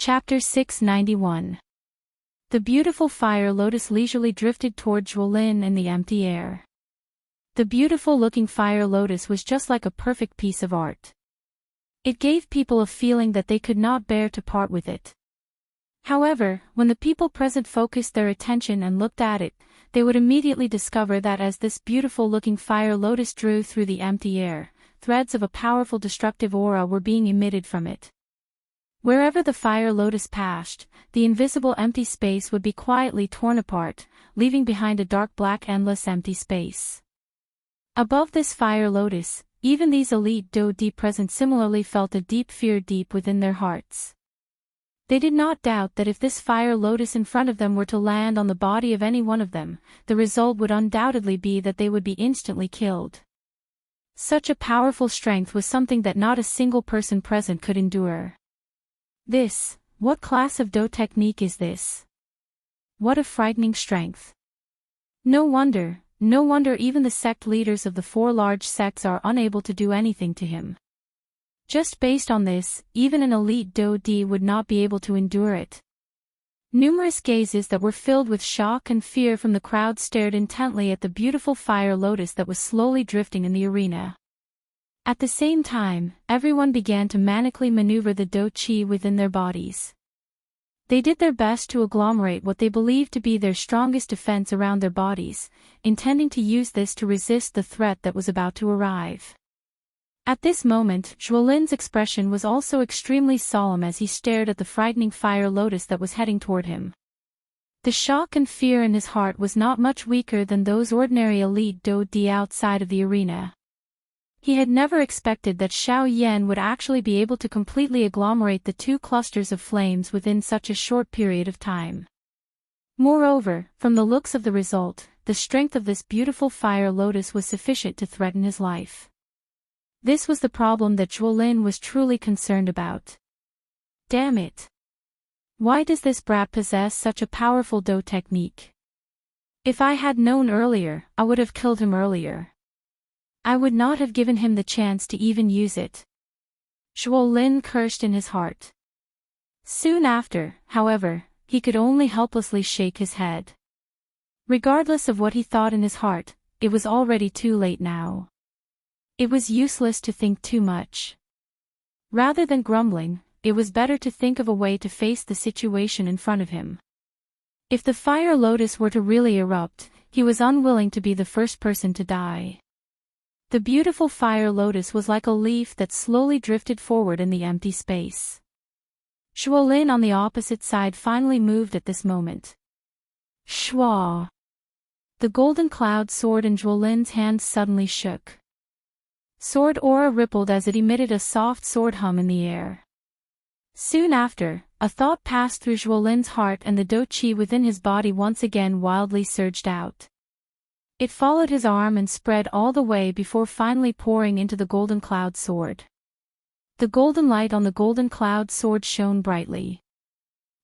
Chapter 691. The beautiful fire lotus leisurely drifted toward Zhuolin in the empty air. The beautiful-looking fire lotus was just like a perfect piece of art. It gave people a feeling that they could not bear to part with it. However, when the people present focused their attention and looked at it, they would immediately discover that as this beautiful-looking fire lotus drew through the empty air, threads of a powerful destructive aura were being emitted from it. Wherever the fire lotus passed, the invisible empty space would be quietly torn apart, leaving behind a dark black endless empty space. Above this fire lotus, even these elite Do-Di present similarly felt a deep fear deep within their hearts. They did not doubt that if this fire lotus in front of them were to land on the body of any one of them, the result would undoubtedly be that they would be instantly killed. Such a powerful strength was something that not a single person present could endure. What class of Do technique is this? What a frightening strength. No wonder even the sect leaders of the 4 large sects are unable to do anything to him. Just based on this, even an elite Do-Di would not be able to endure it. Numerous gazes that were filled with shock and fear from the crowd stared intently at the beautiful fire lotus that was slowly drifting in the arena. At the same time, everyone began to manically maneuver the Do-Chi within their bodies. They did their best to agglomerate what they believed to be their strongest defense around their bodies, intending to use this to resist the threat that was about to arrive. At this moment, Zhuolin's expression was also extremely solemn as he stared at the frightening fire lotus that was heading toward him. The shock and fear in his heart was not much weaker than those ordinary elite Do-Di outside of the arena. He had never expected that Xiao Yan would actually be able to completely agglomerate the 2 clusters of flames within such a short period of time. Moreover, from the looks of the result, the strength of this beautiful fire lotus was sufficient to threaten his life. This was the problem that Zhuolin was truly concerned about. Damn it! Why does this brat possess such a powerful Do technique? If I had known earlier, I would have killed him earlier. I would not have given him the chance to even use it. Zhuolin cursed in his heart. Soon after, however, he could only helplessly shake his head. Regardless of what he thought in his heart, it was already too late now. It was useless to think too much. Rather than grumbling, it was better to think of a way to face the situation in front of him. If the fire lotus were to really erupt, he was unwilling to be the first person to die. The beautiful fire lotus was like a leaf that slowly drifted forward in the empty space. Zhuolin on the opposite side finally moved at this moment. Shwa! The golden cloud sword in Zhuolin's hand suddenly shook. Sword aura rippled as it emitted a soft sword hum in the air. Soon after, a thought passed through Zhuolin's heart and the Do-Chi within his body once again wildly surged out. It followed his arm and spread all the way before finally pouring into the golden cloud sword. The golden light on the golden cloud sword shone brightly.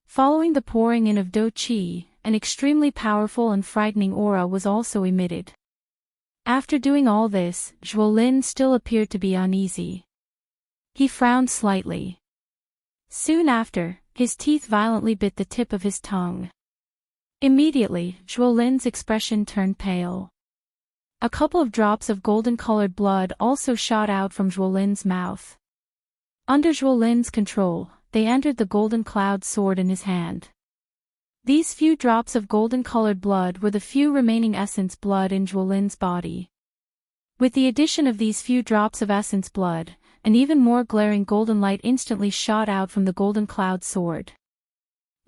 Following the pouring in of Do-Chi, an extremely powerful and frightening aura was also emitted. After doing all this, Zhuolin still appeared to be uneasy. He frowned slightly. Soon after, his teeth violently bit the tip of his tongue. Immediately, Zhuolin's expression turned pale. A couple of drops of golden-colored blood also shot out from Zhuolin's mouth. Under Zhuolin's control, they entered the golden cloud sword in his hand. These few drops of golden-colored blood were the few remaining essence blood in Zhuolin's body. With the addition of these few drops of essence blood, an even more glaring golden light instantly shot out from the golden cloud sword.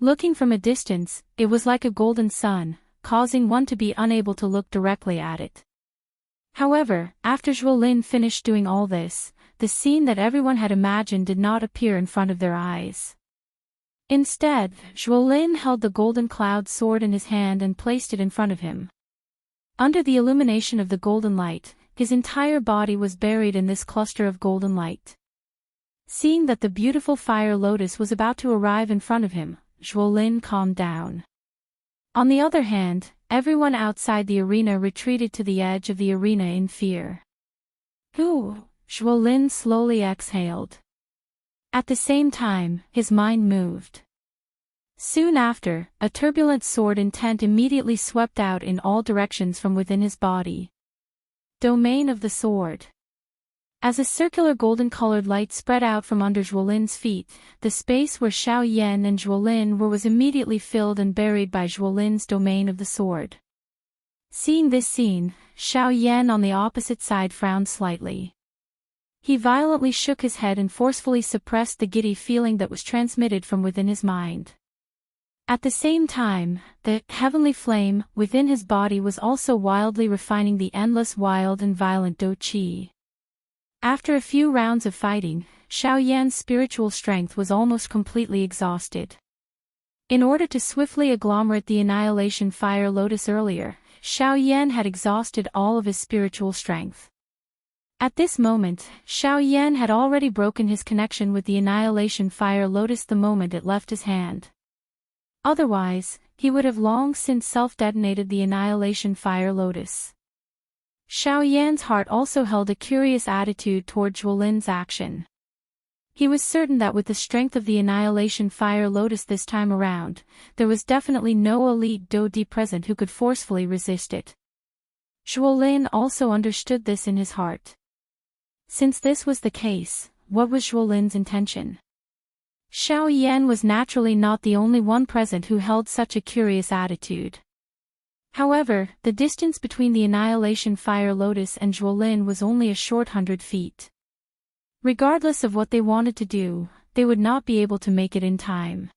Looking from a distance, it was like a golden sun, causing one to be unable to look directly at it. However, after Zhuolin finished doing all this, the scene that everyone had imagined did not appear in front of their eyes. Instead, Zhuolin held the golden cloud sword in his hand and placed it in front of him. Under the illumination of the golden light, his entire body was buried in this cluster of golden light. Seeing that the beautiful fire lotus was about to arrive in front of him, Zhuolin calmed down. On the other hand, everyone outside the arena retreated to the edge of the arena in fear. Zhuolin slowly exhaled. At the same time, his mind moved. Soon after, a turbulent sword intent immediately swept out in all directions from within his body. Domain of the sword. As a circular golden-colored light spread out from under Zhuolin's feet, the space where Xiao Yan and Zhuolin were was immediately filled and buried by Zhuolin's domain of the sword. Seeing this scene, Xiao Yan on the opposite side frowned slightly. He violently shook his head and forcefully suppressed the giddy feeling that was transmitted from within his mind. At the same time, the heavenly flame within his body was also wildly refining the endless wild and violent Do Qi. After a few rounds of fighting, Xiao Yan's spiritual strength was almost completely exhausted. In order to swiftly agglomerate the Annihilation Fire Lotus earlier, Xiao Yan had exhausted all of his spiritual strength. At this moment, Xiao Yan had already broken his connection with the Annihilation Fire Lotus the moment it left his hand. Otherwise, he would have long since self-detonated the Annihilation Fire Lotus. Xiao Yan's heart also held a curious attitude toward Zhuolin's action. He was certain that with the strength of the Annihilation Fire Lotus this time around, there was definitely no elite Do Di present who could forcefully resist it. Zhuolin also understood this in his heart. Since this was the case, what was Zhuolin's intention? Xiao Yan was naturally not the only one present who held such a curious attitude. However, the distance between the Annihilation Fire Lotus and Zhuolin was only a short 100 feet. Regardless of what they wanted to do, they would not be able to make it in time.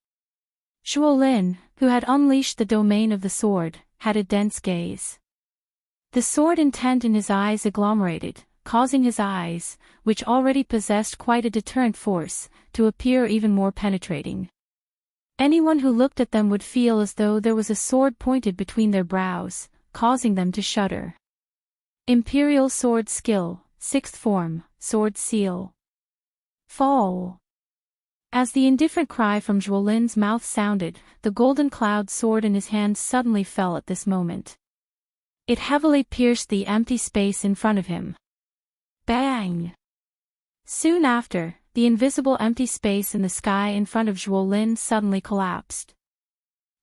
Zhuolin, who had unleashed the domain of the sword, had a dense gaze. The sword intent in his eyes agglomerated, causing his eyes, which already possessed quite a deterrent force, to appear even more penetrating. Anyone who looked at them would feel as though there was a sword pointed between their brows, causing them to shudder. Imperial Sword Skill, 6th Form, Sword Seal. Fall. As the indifferent cry from Zhuolin's mouth sounded, the golden cloud sword in his hand suddenly fell at this moment. It heavily pierced the empty space in front of him. Bang! Soon after, the invisible empty space in the sky in front of Zhuolin suddenly collapsed.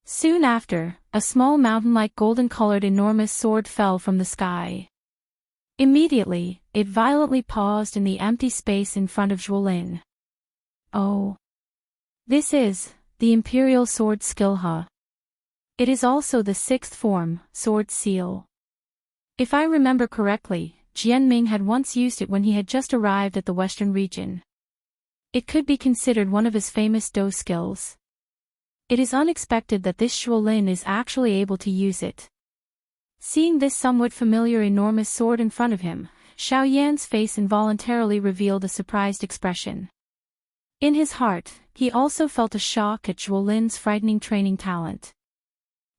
Soon after, a small mountain-like golden-colored enormous sword fell from the sky. Immediately, it violently paused in the empty space in front of Zhuolin. Oh! This is the Imperial Sword Skill Huh? It is also the 6th form, Sword Seal. If I remember correctly, Jianming had once used it when he had just arrived at the western region. It could be considered one of his famous Do skills. It is unexpected that this Zhuolin is actually able to use it. Seeing this somewhat familiar enormous sword in front of him, Xiao Yan's face involuntarily revealed a surprised expression. In his heart, he also felt a shock at Zhuolin's frightening training talent.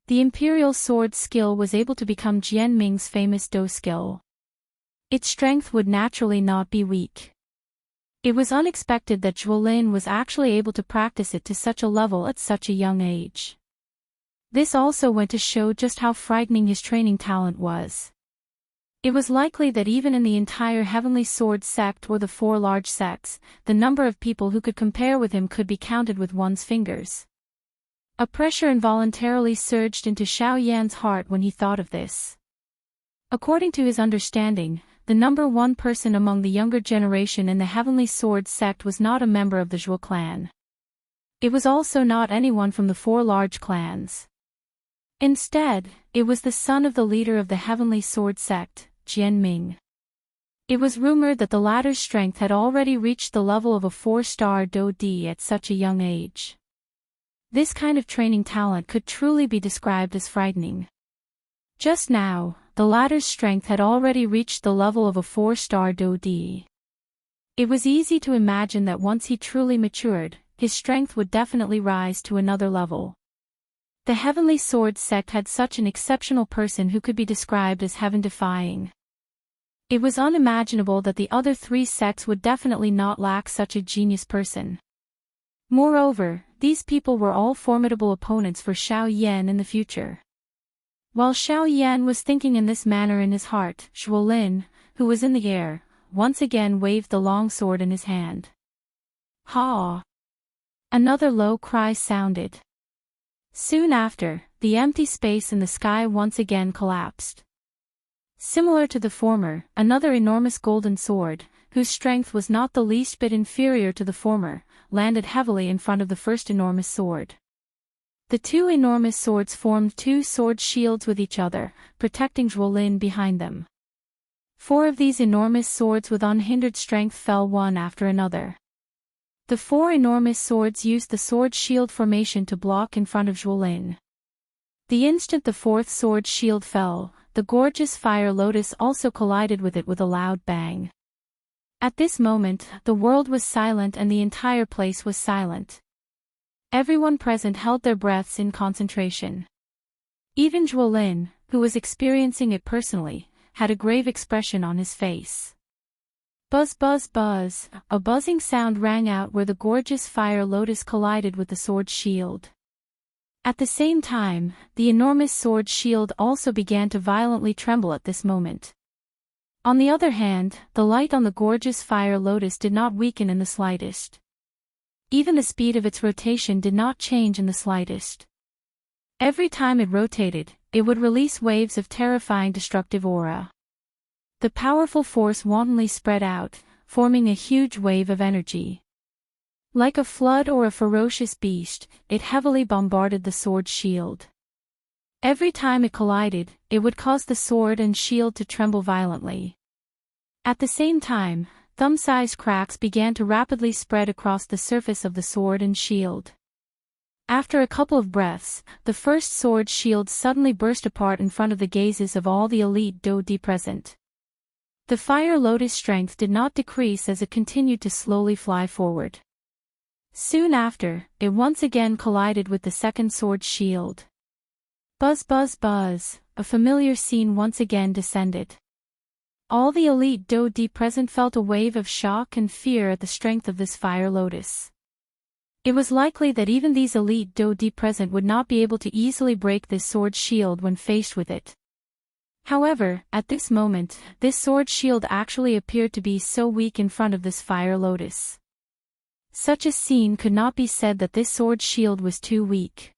The Imperial Sword skill was able to become Jianming's famous Do skill. Its strength would naturally not be weak. It was unexpected that Zhuolin was actually able to practice it to such a level at such a young age. This also went to show just how frightening his training talent was. It was likely that even in the entire Heavenly Sword sect or the 4 large sects, the number of people who could compare with him could be counted with one's fingers. A pressure involuntarily surged into Xiao Yan's heart when he thought of this. According to his understanding, the number 1 person among the younger generation in the Heavenly Sword sect was not a member of the Zhuo clan. It was also not anyone from the 4 large clans. Instead, it was the son of the leader of the Heavenly Sword sect, Jianming. It was rumored that the latter's strength had already reached the level of a 4-star Do Di at such a young age. This kind of training talent could truly be described as frightening. Just now, the latter's strength had already reached the level of a 4-star Do Di. It was easy to imagine that once he truly matured, his strength would definitely rise to another level. The Heavenly Sword sect had such an exceptional person who could be described as heaven-defying. It was unimaginable that the other 3 sects would definitely not lack such a genius person. Moreover, these people were all formidable opponents for Xiao Yan in the future. While Xiao Yan was thinking in this manner in his heart, Zhuolin, who was in the air, once again waved the long sword in his hand. Ha! Another low cry sounded. Soon after, the empty space in the sky once again collapsed. Similar to the former, another enormous golden sword, whose strength was not the least bit inferior to the former, landed heavily in front of the first enormous sword. The two enormous swords formed two sword shields with each other, protecting Zhuolin behind them. 4 of these enormous swords with unhindered strength fell one after another. The 4 enormous swords used the sword shield formation to block in front of Zhuolin. The instant the 4th sword shield fell, the gorgeous fire lotus also collided with it with a loud bang. At this moment, the world was silent and the entire place was silent. Everyone present held their breaths in concentration. Even Zhuolin, who was experiencing it personally, had a grave expression on his face. Buzz buzz buzz, a buzzing sound rang out where the gorgeous fire lotus collided with the sword shield. At the same time, the enormous sword shield also began to violently tremble at this moment. On the other hand, the light on the gorgeous fire lotus did not weaken in the slightest. Even the speed of its rotation did not change in the slightest. Every time it rotated, it would release waves of terrifying destructive aura. The powerful force wantonly spread out, forming a huge wave of energy. Like a flood or a ferocious beast, it heavily bombarded the sword shield. Every time it collided, it would cause the sword and shield to tremble violently. At the same time, thumb-sized cracks began to rapidly spread across the surface of the sword and shield. After a couple of breaths, the first sword shield suddenly burst apart in front of the gazes of all the elite Dodi present. The fire lotus strength did not decrease as it continued to slowly fly forward. Soon after, it once again collided with the second sword shield. Buzz buzz buzz, a familiar scene once again descended. All the elite Dodi present felt a wave of shock and fear at the strength of this fire lotus. It was likely that even these elite Dodi present would not be able to easily break this sword shield when faced with it. However, at this moment, this sword shield actually appeared to be so weak in front of this fire lotus. Such a scene could not be said that this sword shield was too weak.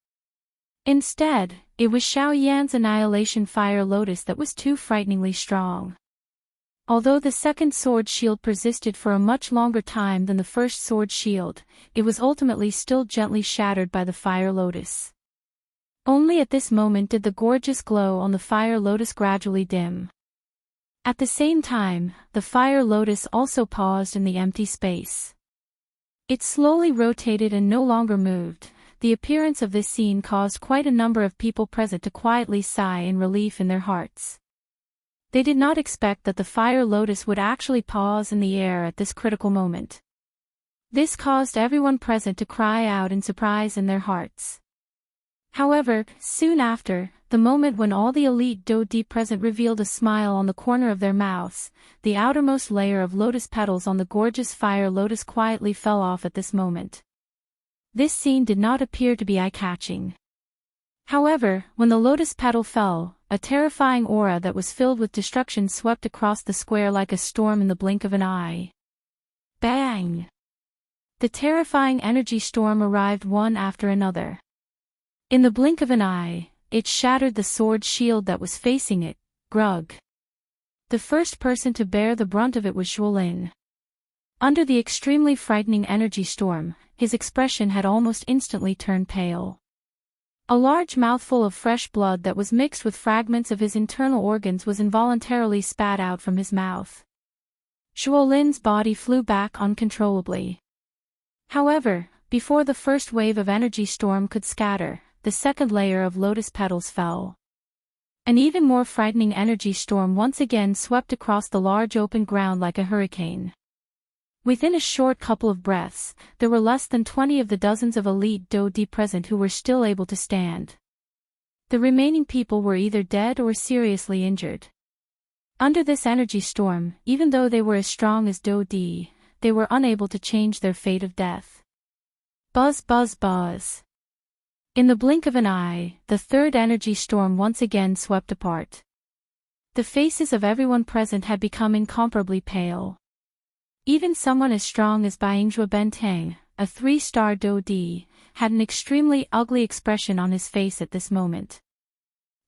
Instead, it was Xiao Yan's annihilation fire lotus that was too frighteningly strong. Although the second sword shield persisted for a much longer time than the first sword shield, it was ultimately still gently shattered by the fire lotus. Only at this moment did the gorgeous glow on the fire lotus gradually dim. At the same time, the fire lotus also paused in the empty space. It slowly rotated and no longer moved. The appearance of this scene caused quite a number of people present to quietly sigh in relief in their hearts. They did not expect that the fire lotus would actually pause in the air at this critical moment. This caused everyone present to cry out in surprise in their hearts. However, soon after, the moment when all the elite Dodi present revealed a smile on the corner of their mouths, the outermost layer of lotus petals on the gorgeous fire lotus quietly fell off at this moment. This scene did not appear to be eye-catching. However, when the lotus petal fell, a terrifying aura that was filled with destruction swept across the square like a storm in the blink of an eye. Bang! The terrifying energy storm arrived one after another. In the blink of an eye, it shattered the sword shield that was facing it, Grug. The first person to bear the brunt of it was Zhuolin. Under the extremely frightening energy storm, his expression had almost instantly turned pale. A large mouthful of fresh blood that was mixed with fragments of his internal organs was involuntarily spat out from his mouth. Zhuolin's body flew back uncontrollably. However, before the first wave of energy storm could scatter, the second layer of lotus petals fell. An even more frightening energy storm once again swept across the large open ground like a hurricane. Within a short couple of breaths, there were less than 20 of the dozens of elite Dodi present who were still able to stand. The remaining people were either dead or seriously injured. Under this energy storm, even though they were as strong as Dodi, they were unable to change their fate of death. Buzz buzz buzz. In the blink of an eye, the third energy storm once again swept apart. The faces of everyone present had become incomparably pale. Even someone as strong as Baingzhou Benteng, a 3-star Do Di, had an extremely ugly expression on his face at this moment.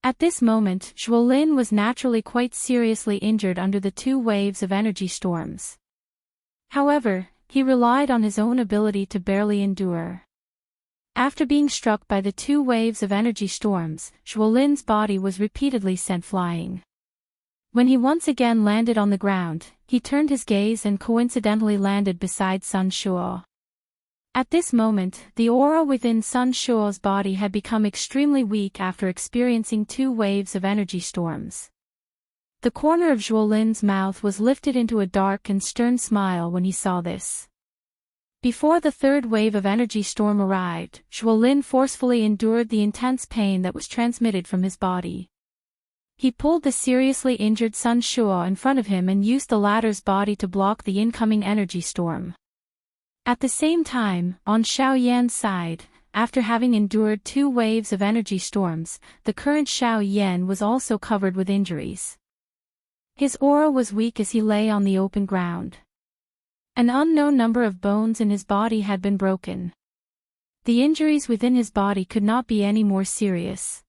At this moment, Zhuolin was naturally quite seriously injured under the 2 waves of energy storms. However, he relied on his own ability to barely endure. After being struck by the 2 waves of energy storms, Zhuolin's body was repeatedly sent flying. When he once again landed on the ground, he turned his gaze and coincidentally landed beside Sun Shuo. At this moment, the aura within Sun Shuo's body had become extremely weak after experiencing 2 waves of energy storms. The corner of Zhuolin's mouth was lifted into a dark and stern smile when he saw this. Before the 3rd wave of energy storm arrived, Zhuolin forcefully endured the intense pain that was transmitted from his body. He pulled the seriously injured Sun Shuo in front of him and used the latter's body to block the incoming energy storm. At the same time, on Xiao Yan's side, after having endured 2 waves of energy storms, the current Xiao Yan was also covered with injuries. His aura was weak as he lay on the open ground. An unknown number of bones in his body had been broken. The injuries within his body could not be any more serious.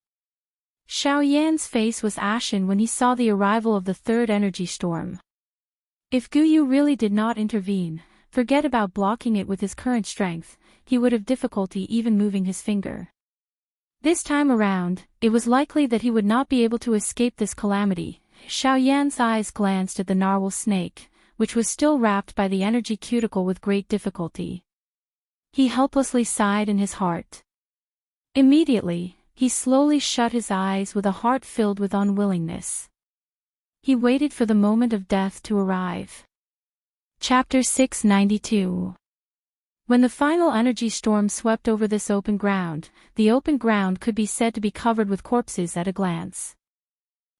Xiao Yan's face was ashen when he saw the arrival of the 3rd energy storm. If Guyu really did not intervene, forget about blocking it with his current strength, he would have difficulty even moving his finger. This time around, it was likely that he would not be able to escape this calamity. Xiao Yan's eyes glanced at the narwhal snake, which was still wrapped by the energy cuticle with great difficulty. He helplessly sighed in his heart. Immediately, he slowly shut his eyes with a heart filled with unwillingness. He waited for the moment of death to arrive. Chapter 692. When the final energy storm swept over this open ground, the open ground could be said to be covered with corpses at a glance.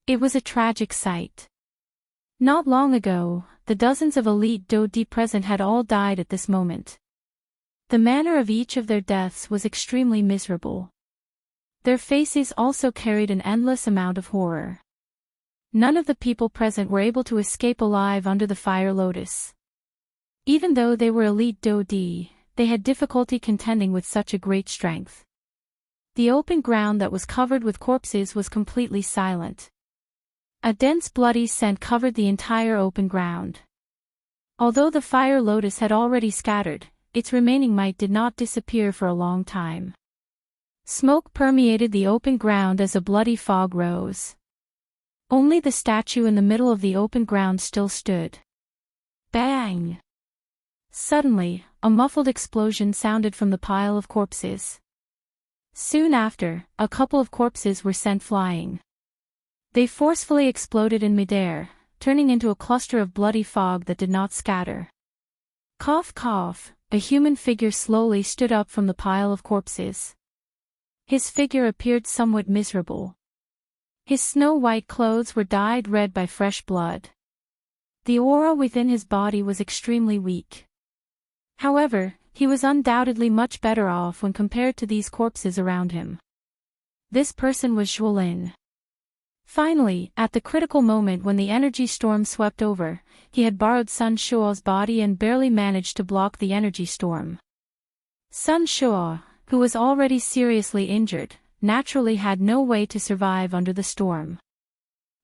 It was a tragic sight. Not long ago, the dozens of elite Do Di present had all died at this moment. The manner of each of their deaths was extremely miserable. Their faces also carried an endless amount of horror. None of the people present were able to escape alive under the fire lotus. Even though they were elite Do Di, they had difficulty contending with such a great strength. The open ground that was covered with corpses was completely silent. A dense bloody scent covered the entire open ground. Although the fire lotus had already scattered, its remaining might did not disappear for a long time. Smoke permeated the open ground as a bloody fog rose. Only the statue in the middle of the open ground still stood. Bang! Suddenly, a muffled explosion sounded from the pile of corpses. Soon after, a couple of corpses were sent flying. They forcefully exploded in midair, turning into a cluster of bloody fog that did not scatter. Cough cough, a human figure slowly stood up from the pile of corpses. His figure appeared somewhat miserable. His snow-white clothes were dyed red by fresh blood. The aura within his body was extremely weak. However, he was undoubtedly much better off when compared to these corpses around him. This person was Zhuolin. Finally, at the critical moment when the energy storm swept over, he had borrowed Sun Shuo's body and barely managed to block the energy storm. Sun Shuo, who was already seriously injured, naturally had no way to survive under the storm.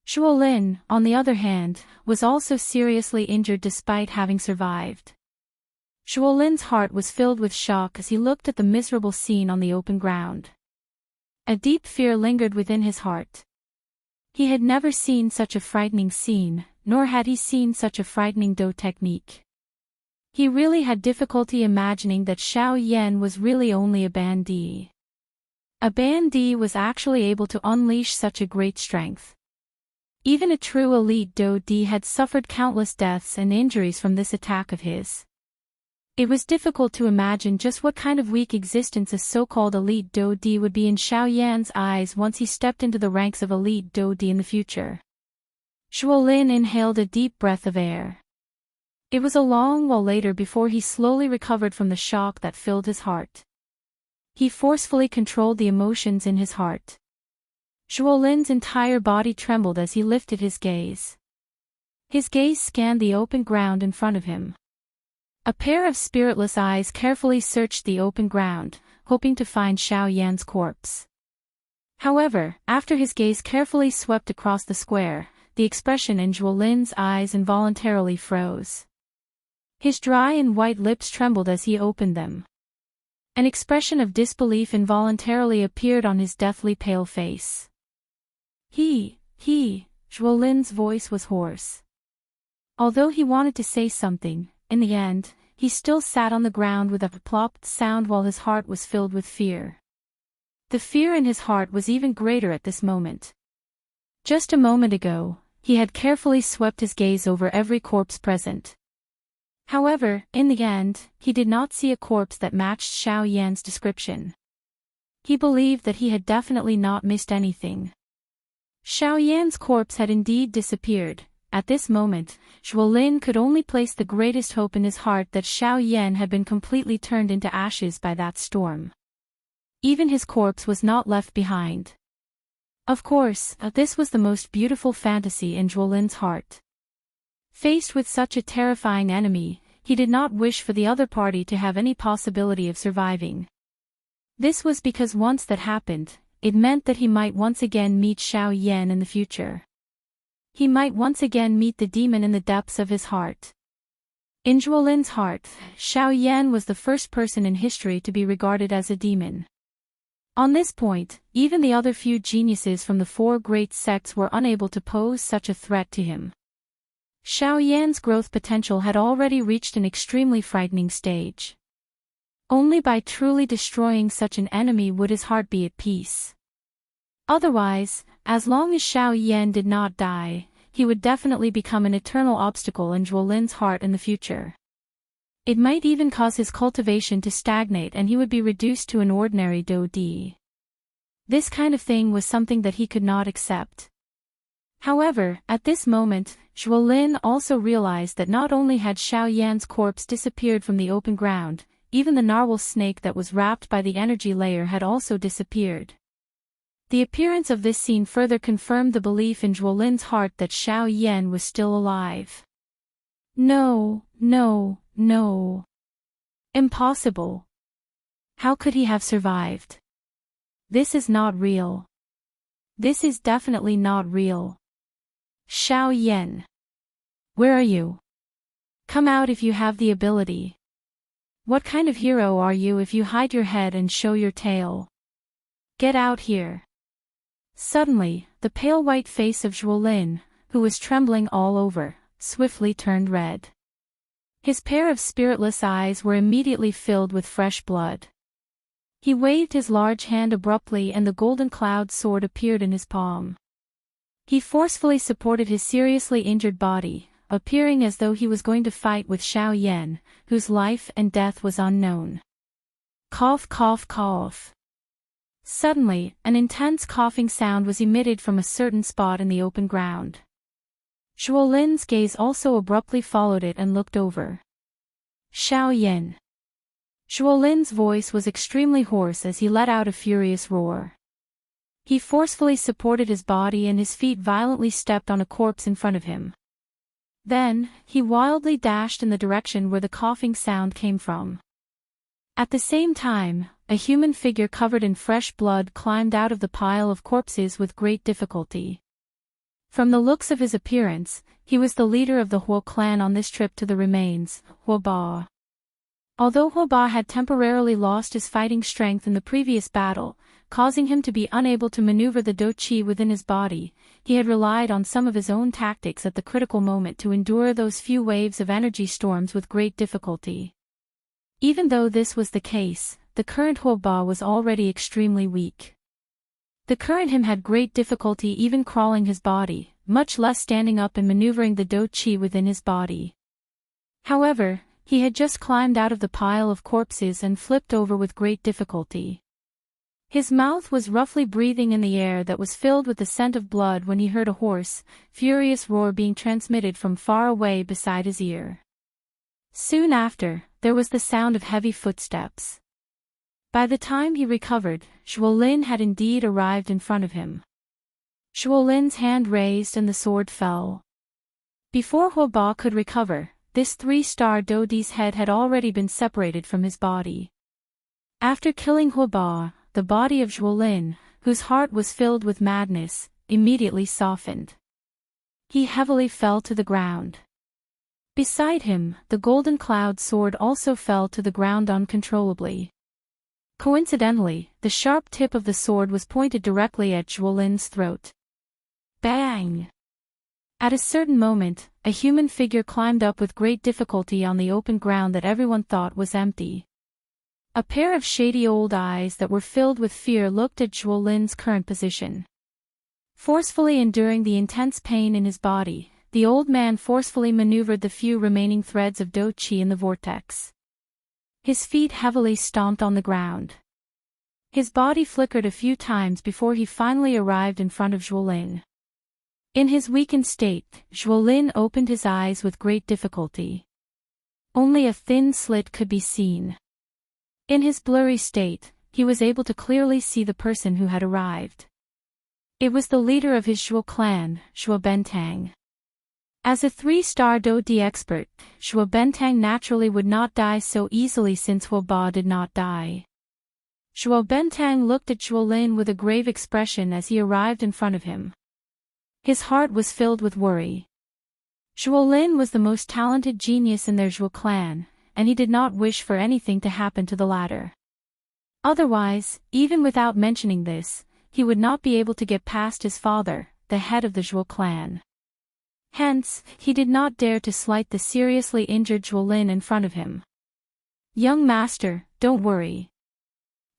Zhuolin, on the other hand, was also seriously injured despite having survived. Zhuolin's heart was filled with shock as he looked at the miserable scene on the open ground. A deep fear lingered within his heart. He had never seen such a frightening scene, nor had he seen such a frightening Do technique. He really had difficulty imagining that Xiao Yan was really only a bandit. A bandit was actually able to unleash such a great strength. Even a true elite Do Di had suffered countless deaths and injuries from this attack of his. It was difficult to imagine just what kind of weak existence a so-called elite Do Di would be in Xiao Yan's eyes once he stepped into the ranks of elite Do Di in the future. Zhuolin inhaled a deep breath of air. It was a long while later before he slowly recovered from the shock that filled his heart. He forcefully controlled the emotions in his heart. Zhuolin's entire body trembled as he lifted his gaze. His gaze scanned the open ground in front of him. A pair of spiritless eyes carefully searched the open ground, hoping to find Xiao Yan's corpse. However, after his gaze carefully swept across the square, the expression in Zhuo Lin's eyes involuntarily froze. His dry and white lips trembled as he opened them. An expression of disbelief involuntarily appeared on his deathly pale face. Zhuo Lin's voice was hoarse. Although he wanted to say something, in the end, he still sat on the ground with a plopped sound while his heart was filled with fear. The fear in his heart was even greater at this moment. Just a moment ago, he had carefully swept his gaze over every corpse present. However, in the end, he did not see a corpse that matched Xiao Yan's description. He believed that he had definitely not missed anything. Xiao Yan's corpse had indeed disappeared. At this moment, Zhuo Lin could only place the greatest hope in his heart that Xiao Yan had been completely turned into ashes by that storm. Even his corpse was not left behind. Of course, this was the most beautiful fantasy in Zhuo Lin's heart. Faced with such a terrifying enemy, he did not wish for the other party to have any possibility of surviving. This was because once that happened, it meant that he might once again meet Xiao Yan in the future. He might once again meet the demon in the depths of his heart. In Zhuo Lin's heart, Xiao Yan was the first person in history to be regarded as a demon. On this point, even the other few geniuses from the four great sects were unable to pose such a threat to him. Xiao Yan's growth potential had already reached an extremely frightening stage. Only by truly destroying such an enemy would his heart be at peace. Otherwise, as long as Xiao Yan did not die, he would definitely become an eternal obstacle in Zhuo Lin's heart in the future. It might even cause his cultivation to stagnate and he would be reduced to an ordinary dou di. This kind of thing was something that he could not accept. However, at this moment, Zhuo Lin also realized that not only had Xiao Yan's corpse disappeared from the open ground, even the narwhal snake that was wrapped by the energy layer had also disappeared. The appearance of this scene further confirmed the belief in Zhuo Lin's heart that Xiao Yan was still alive. No. Impossible. How could he have survived? This is not real. This is definitely not real. Xiao Yan. Where are you? Come out if you have the ability. What kind of hero are you if you hide your head and show your tail? Get out here. Suddenly, the pale white face of Zhuo Lin, who was trembling all over, swiftly turned red. His pair of spiritless eyes were immediately filled with fresh blood. He waved his large hand abruptly and the golden cloud sword appeared in his palm. He forcefully supported his seriously injured body, appearing as though he was going to fight with Xiao Yan, whose life and death was unknown. Cough, cough, cough. Suddenly, an intense coughing sound was emitted from a certain spot in the open ground. Zhuo Lin's gaze also abruptly followed it and looked over. Xiao Yan. Zhuo Lin's voice was extremely hoarse as he let out a furious roar. He forcefully supported his body and his feet violently stepped on a corpse in front of him. Then, he wildly dashed in the direction where the coughing sound came from. At the same time, a human figure covered in fresh blood climbed out of the pile of corpses with great difficulty. From the looks of his appearance, he was the leader of the Huo clan on this trip to the remains, Huo Ba. Although Huo Ba had temporarily lost his fighting strength in the previous battle, causing him to be unable to maneuver the dou qi within his body, he had relied on some of his own tactics at the critical moment to endure those few waves of energy storms with great difficulty. Even though this was the case, the current Huo Ba was already extremely weak. The current him had great difficulty even crawling his body, much less standing up and maneuvering the dou qi within his body. However, he had just climbed out of the pile of corpses and flipped over with great difficulty. His mouth was roughly breathing in the air that was filled with the scent of blood when he heard a hoarse, furious roar being transmitted from far away beside his ear. Soon after, there was the sound of heavy footsteps. By the time he recovered, Zhuo Lin had indeed arrived in front of him. Zhuo Lin's hand raised and the sword fell. Before Huo Ba could recover, this 3-star Dodi's head had already been separated from his body. After killing Huoba, the body of Zhuolin, whose heart was filled with madness, immediately softened. He heavily fell to the ground. Beside him, the golden cloud sword also fell to the ground uncontrollably. Coincidentally, the sharp tip of the sword was pointed directly at Zhuolin's throat. Bang! At a certain moment, a human figure climbed up with great difficulty on the open ground that everyone thought was empty. A pair of shady old eyes that were filled with fear looked at Zhuolin's current position. Forcefully enduring the intense pain in his body, the old man forcefully maneuvered the few remaining threads of Do Qi in the vortex. His feet heavily stomped on the ground. His body flickered a few times before he finally arrived in front of Zhuolin. In his weakened state, Zhuolin opened his eyes with great difficulty. Only a thin slit could be seen. In his blurry state, he was able to clearly see the person who had arrived. It was the leader of his Zhuo clan, Zhuo Bentang. As a 3-star Do-Di expert, Zhuo Bentang naturally would not die so easily since Huoba did not die. Zhuo Bentang looked at Zhuolin with a grave expression as he arrived in front of him. His heart was filled with worry. Zhuolin was the most talented genius in their Zhuo clan, and he did not wish for anything to happen to the latter. Otherwise, even without mentioning this, he would not be able to get past his father, the head of the Zhuo clan. Hence, he did not dare to slight the seriously injured Zhuolin in front of him. "Young master, don't worry.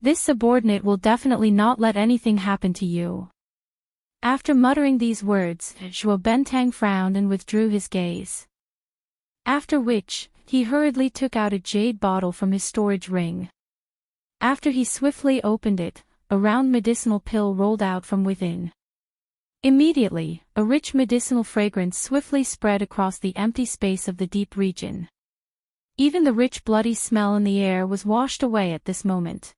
This subordinate will definitely not let anything happen to you." After muttering these words, Zhuo Bentang frowned and withdrew his gaze. After which, he hurriedly took out a jade bottle from his storage ring. After he swiftly opened it, a round medicinal pill rolled out from within. Immediately, a rich medicinal fragrance swiftly spread across the empty space of the deep region. Even the rich bloody smell in the air was washed away at this moment.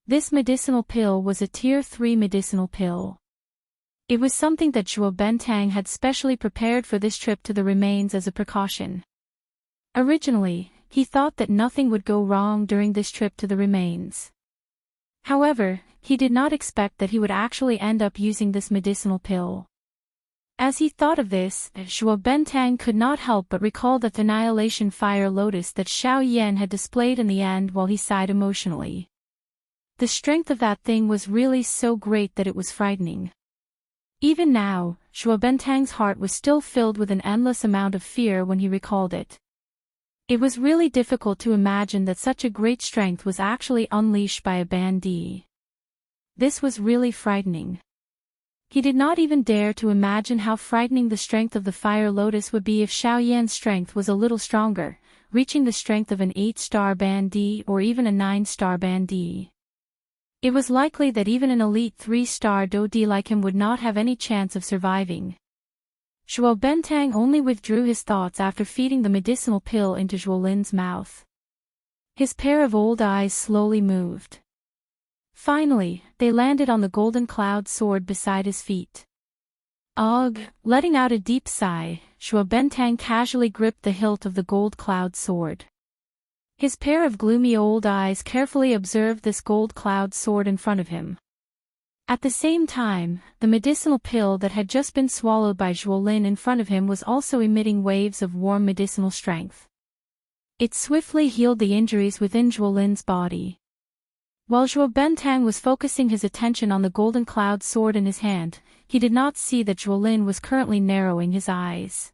This medicinal pill was a Tier 3 medicinal pill. It was something that Zhuo Bentang had specially prepared for this trip to the remains as a precaution. Originally, he thought that nothing would go wrong during this trip to the remains. However, he did not expect that he would actually end up using this medicinal pill. As he thought of this, Zhuo Bentang could not help but recall the Annihilation Fire Lotus that Xiao Yan had displayed in the end while he sighed emotionally. The strength of that thing was really so great that it was frightening. Even now, Zhuo Bentang's heart was still filled with an endless amount of fear when he recalled it. It was really difficult to imagine that such a great strength was actually unleashed by a bandit. This was really frightening. He did not even dare to imagine how frightening the strength of the Fire Lotus would be if Xiao Yan's strength was a little stronger, reaching the strength of an 8-star bandit or even a 9-star bandit. It was likely that even an elite 3-star Do-Di like him would not have any chance of surviving. Zhuo Bentang only withdrew his thoughts after feeding the medicinal pill into Zhuolin's mouth. His pair of old eyes slowly moved. Finally, they landed on the golden cloud sword beside his feet. Ugh! Letting out a deep sigh, Zhuo Bentang casually gripped the hilt of the gold cloud sword. His pair of gloomy old eyes carefully observed this gold cloud sword in front of him. At the same time, the medicinal pill that had just been swallowed by Zhuolin in front of him was also emitting waves of warm medicinal strength. It swiftly healed the injuries within Zhuolin's body. While Zhuo Bentang was focusing his attention on the golden cloud sword in his hand, he did not see that Zhuolin was currently narrowing his eyes.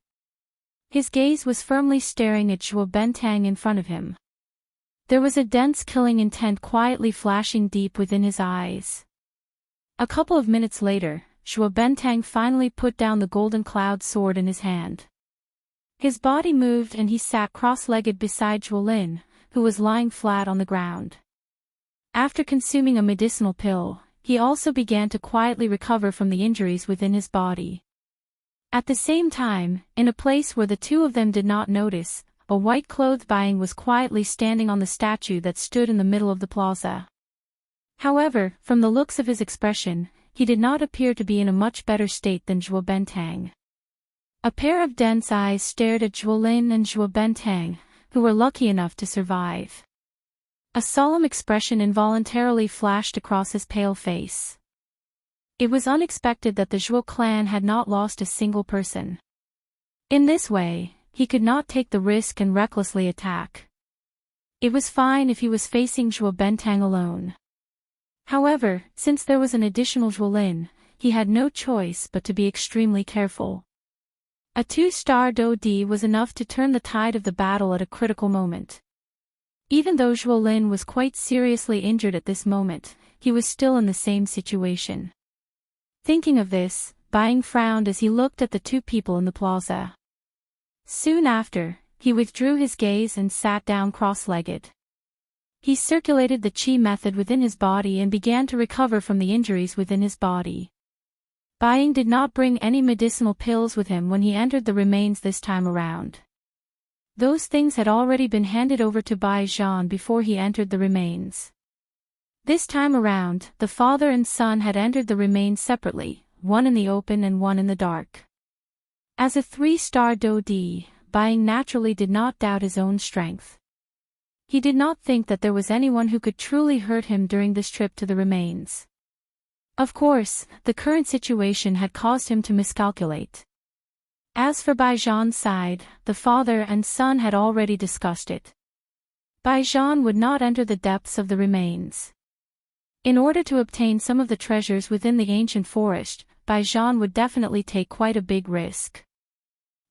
His gaze was firmly staring at Zhuo Bentang in front of him. There was a dense killing intent quietly flashing deep within his eyes. A couple of minutes later, Zhuo Bentang finally put down the golden cloud sword in his hand. His body moved and he sat cross-legged beside Zhuolin, who was lying flat on the ground. After consuming a medicinal pill, he also began to quietly recover from the injuries within his body. At the same time, in a place where the two of them did not notice, a white-clothed being was quietly standing on the statue that stood in the middle of the plaza. However, from the looks of his expression, he did not appear to be in a much better state than Zhuo Bentang. A pair of dense eyes stared at Zhuolin and Zhuo Bentang, who were lucky enough to survive. A solemn expression involuntarily flashed across his pale face. It was unexpected that the Zhuo clan had not lost a single person. In this way, he could not take the risk and recklessly attack. It was fine if he was facing Zhuo Bentang alone. However, since there was an additional Zhuolin, he had no choice but to be extremely careful. A 2-star Do-Di was enough to turn the tide of the battle at a critical moment. Even though Zhuolin was quite seriously injured at this moment, he was still in the same situation. Thinking of this, Baiying frowned as he looked at the two people in the plaza. Soon after, he withdrew his gaze and sat down cross-legged. He circulated the qi method within his body and began to recover from the injuries within his body. Baiying did not bring any medicinal pills with him when he entered the remains this time around. Those things had already been handed over to Bai Zhan before he entered the remains. This time around, the father and son had entered the remains separately, one in the open and one in the dark. As a 3-star Do-Di, Baiying naturally did not doubt his own strength. He did not think that there was anyone who could truly hurt him during this trip to the remains. Of course, the current situation had caused him to miscalculate. As for Bai Zhan's side, the father and son had already discussed it. Bai Zhan would not enter the depths of the remains. In order to obtain some of the treasures within the ancient forest, Bai Zhan would definitely take quite a big risk.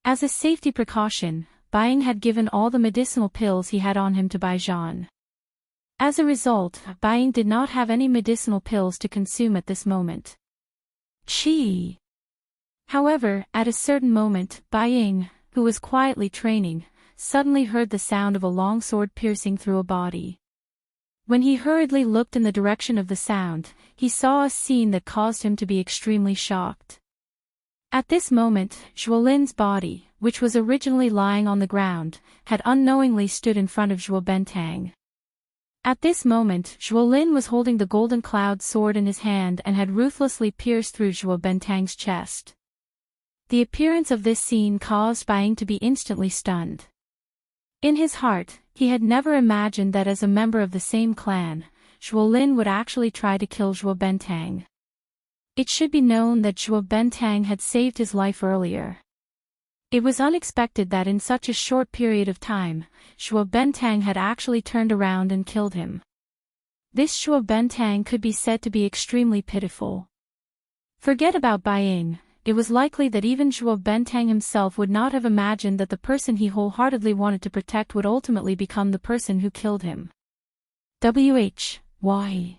As a safety precaution, Baiying had given all the medicinal pills he had on him to Bai Zhan. As a result, Baiying did not have any medicinal pills to consume at this moment. Qi. However, at a certain moment, Baiying, who was quietly training, suddenly heard the sound of a long sword piercing through a body. When he hurriedly looked in the direction of the sound, he saw a scene that caused him to be extremely shocked. At this moment, Zhuolin's body, which was originally lying on the ground, had unknowingly stood in front of Zhuo Bentang. At this moment, Zhuolin was holding the golden cloud sword in his hand and had ruthlessly pierced through Zhuo Bentang's chest. The appearance of this scene caused Baiying to be instantly stunned. In his heart, he had never imagined that as a member of the same clan, Zhuolin would actually try to kill Zhuo Bentang. It should be known that Zhuo Bentang had saved his life earlier. It was unexpected that in such a short period of time, Zhuo Bentang had actually turned around and killed him. This Zhuo Bentang could be said to be extremely pitiful. Forget about Baiying. It was likely that even Zhuo Bentang himself would not have imagined that the person he wholeheartedly wanted to protect would ultimately become the person who killed him. Why?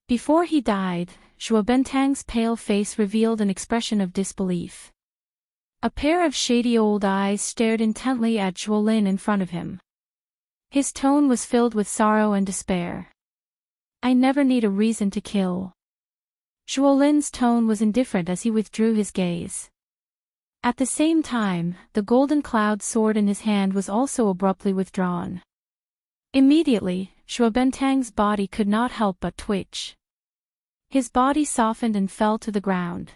Before he died, Zhuo Bentang's pale face revealed an expression of disbelief. A pair of shady old eyes stared intently at Zhuolin in front of him. His tone was filled with sorrow and despair. I never need a reason to kill. Zhuolin's tone was indifferent as he withdrew his gaze. At the same time, the golden cloud sword in his hand was also abruptly withdrawn. Immediately, Zhuo Bentang's body could not help but twitch. His body softened and fell to the ground.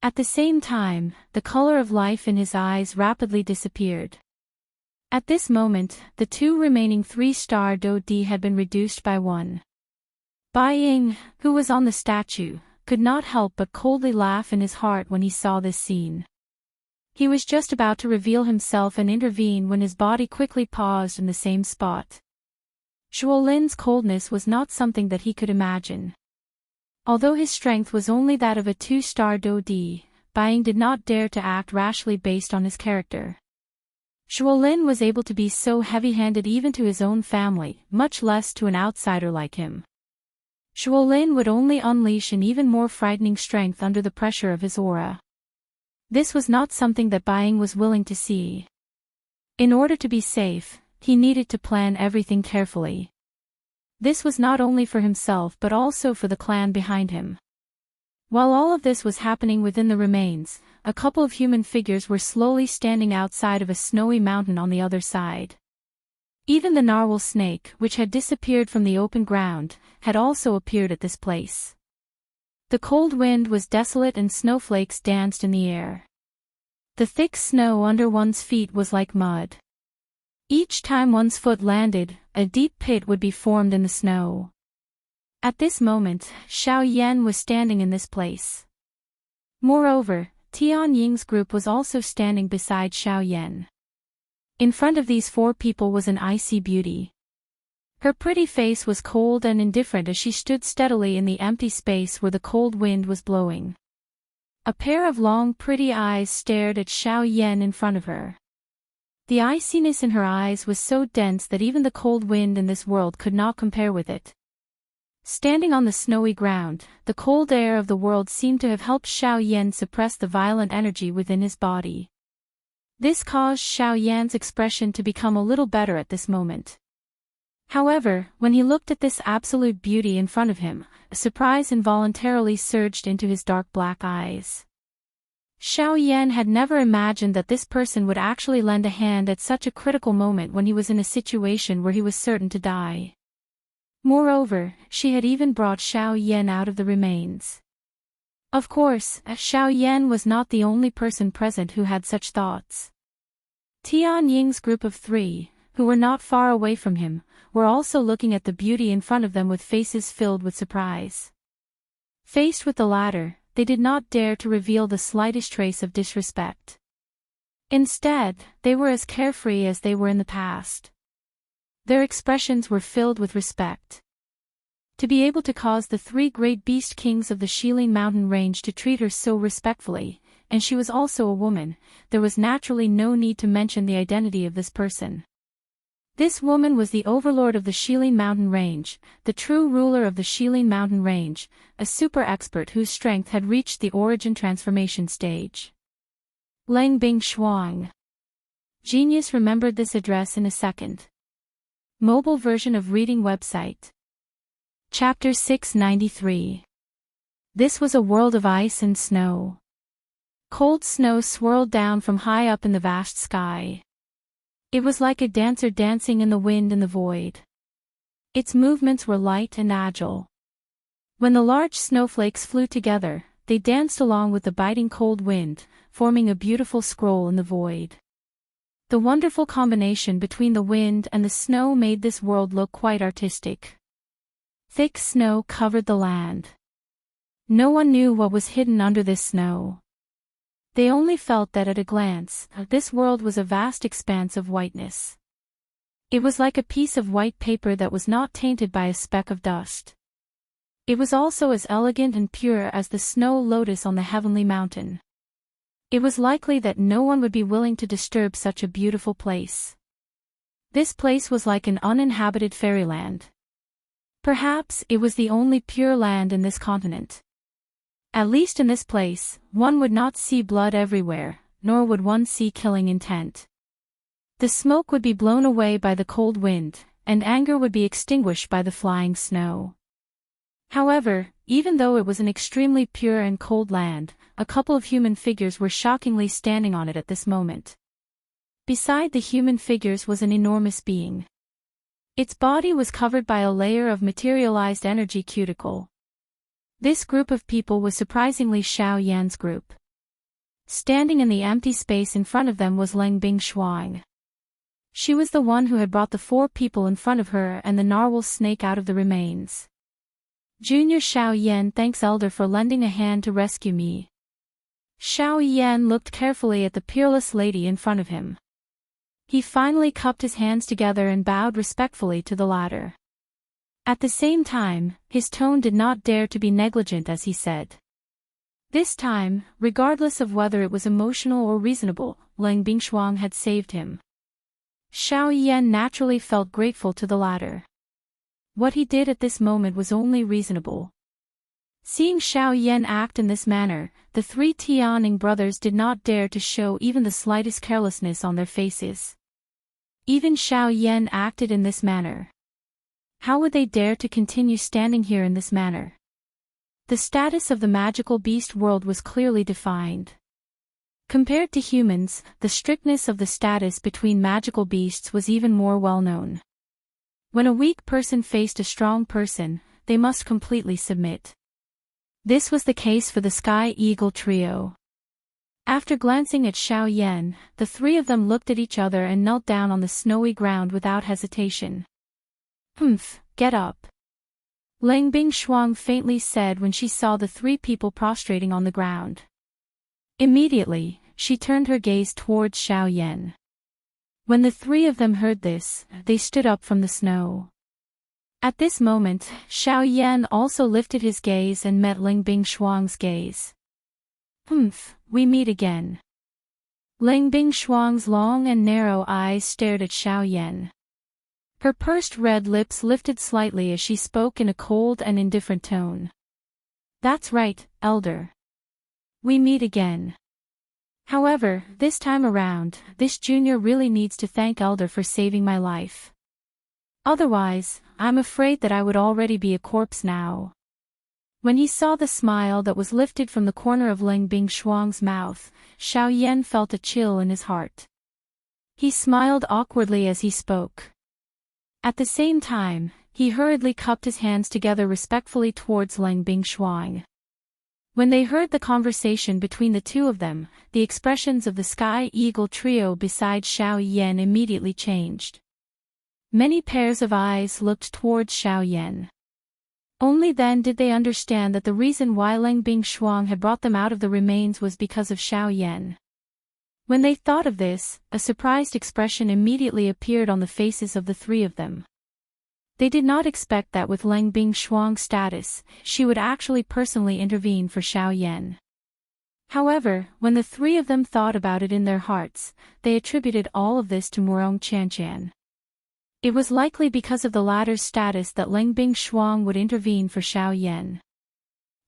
At the same time, the color of life in his eyes rapidly disappeared. At this moment, the two remaining 3-star Do-Di had been reduced by 1. Baiying, who was on the statue, could not help but coldly laugh in his heart when he saw this scene. He was just about to reveal himself and intervene when his body quickly paused in the same spot. Zhuolin's coldness was not something that he could imagine. Although his strength was only that of a 2-star Do-Di, Baiying did not dare to act rashly based on his character. Zhuolin was able to be so heavy-handed even to his own family, much less to an outsider like him. Zhuolin would only unleash an even more frightening strength under the pressure of his aura. This was not something that Baiying was willing to see. In order to be safe, he needed to plan everything carefully. This was not only for himself but also for the clan behind him. While all of this was happening within the remains, a couple of human figures were slowly standing outside of a snowy mountain on the other side. Even the narwhal snake, which had disappeared from the open ground, had also appeared at this place. The cold wind was desolate and snowflakes danced in the air. The thick snow under one's feet was like mud. Each time one's foot landed, a deep pit would be formed in the snow. At this moment, Xiao Yan was standing in this place. Moreover, Tian Ying's group was also standing beside Xiao Yan. In front of these four people was an icy beauty. Her pretty face was cold and indifferent as she stood steadily in the empty space where the cold wind was blowing. A pair of long pretty eyes stared at Xiao Yan in front of her. The iciness in her eyes was so dense that even the cold wind in this world could not compare with it. Standing on the snowy ground, the cold air of the world seemed to have helped Xiao Yan suppress the violent energy within his body. This caused Xiao Yan's expression to become a little better at this moment. However, when he looked at this absolute beauty in front of him, a surprise involuntarily surged into his dark black eyes. Xiao Yan had never imagined that this person would actually lend a hand at such a critical moment when he was in a situation where he was certain to die. Moreover, she had even brought Xiao Yan out of the remains. Of course, Xiao Yan was not the only person present who had such thoughts. Tian Ying's group of three, who were not far away from him, were also looking at the beauty in front of them with faces filled with surprise. Faced with the latter, they did not dare to reveal the slightest trace of disrespect. Instead, they were as carefree as they were in the past. Their expressions were filled with respect. To be able to cause the three great beast kings of the Shilin mountain range to treat her so respectfully, and she was also a woman, there was naturally no need to mention the identity of this person. This woman was the overlord of the Shilin mountain range, the true ruler of the Shilin mountain range, a super expert whose strength had reached the origin transformation stage. Leng Bing Shuang. Genius remembered this address in a second. Mobile version of reading website. Chapter 693. This was a world of ice and snow. Cold snow swirled down from high up in the vast sky. It was like a dancer dancing in the wind and the void. Its movements were light and agile. When the large snowflakes flew together, they danced along with the biting cold wind, forming a beautiful scroll in the void. The wonderful combination between the wind and the snow made this world look quite artistic. Thick snow covered the land. No one knew what was hidden under this snow. They only felt that at a glance, this world was a vast expanse of whiteness. It was like a piece of white paper that was not tainted by a speck of dust. It was also as elegant and pure as the snow lotus on the heavenly mountain. It was likely that no one would be willing to disturb such a beautiful place. This place was like an uninhabited fairyland. Perhaps it was the only pure land in this continent. At least in this place, one would not see blood everywhere, nor would one see killing intent. The smoke would be blown away by the cold wind, and anger would be extinguished by the flying snow. However, even though it was an extremely pure and cold land, a couple of human figures were shockingly standing on it at this moment. Beside the human figures was an enormous being. Its body was covered by a layer of materialized energy cuticle. This group of people was surprisingly Xiao Yan's group. Standing in the empty space in front of them was Leng Bing Shuang. She was the one who had brought the four people in front of her and the narwhal snake out of the remains. Junior Xiao Yan thanks Elder for lending a hand to rescue me. Xiao Yan looked carefully at the peerless lady in front of him. He finally cupped his hands together and bowed respectfully to the latter. At the same time, his tone did not dare to be negligent as he said. This time, regardless of whether it was emotional or reasonable, Leng Bingshuang had saved him. Xiao Yan naturally felt grateful to the latter. What he did at this moment was only reasonable. Seeing Xiao Yan act in this manner, the three Tianing brothers did not dare to show even the slightest carelessness on their faces. Even Xiao Yan acted in this manner. How would they dare to continue standing here in this manner? The status of the magical beast world was clearly defined. Compared to humans, the strictness of the status between magical beasts was even more well known. When a weak person faced a strong person, they must completely submit. This was the case for the Sky Eagle trio. After glancing at Xiao Yan, the three of them looked at each other and knelt down on the snowy ground without hesitation. Get up. Lang Bingshuang faintly said when she saw the three people prostrating on the ground. Immediately, she turned her gaze towards Xiao Yan. When the three of them heard this, they stood up from the snow. At this moment, Xiao Yan also lifted his gaze and met Lang Bingshuang's gaze. We meet again. Lang Bingshuang's long and narrow eyes stared at Xiao Yan. Her pursed red lips lifted slightly as she spoke in a cold and indifferent tone. That's right, Elder. We meet again. However, this time around, this junior really needs to thank Elder for saving my life. Otherwise, I'm afraid that I would already be a corpse now. When he saw the smile that was lifted from the corner of Lang Bingshuang's mouth, Xiao Yan felt a chill in his heart. He smiled awkwardly as he spoke. At the same time, he hurriedly cupped his hands together respectfully towards Lang Bingshuang. When they heard the conversation between the two of them, the expressions of the Sky Eagle trio beside Xiao Yan immediately changed. Many pairs of eyes looked towards Xiao Yan. Only then did they understand that the reason why Lang Bingshuang had brought them out of the remains was because of Xiao Yan. When they thought of this, a surprised expression immediately appeared on the faces of the three of them. They did not expect that with Lang Bingshuang's status, she would actually personally intervene for Xiao Yan. However, when the three of them thought about it in their hearts, they attributed all of this to Murong Chanchan. It was likely because of the latter's status that Lang Bingshuang would intervene for Xiao Yan.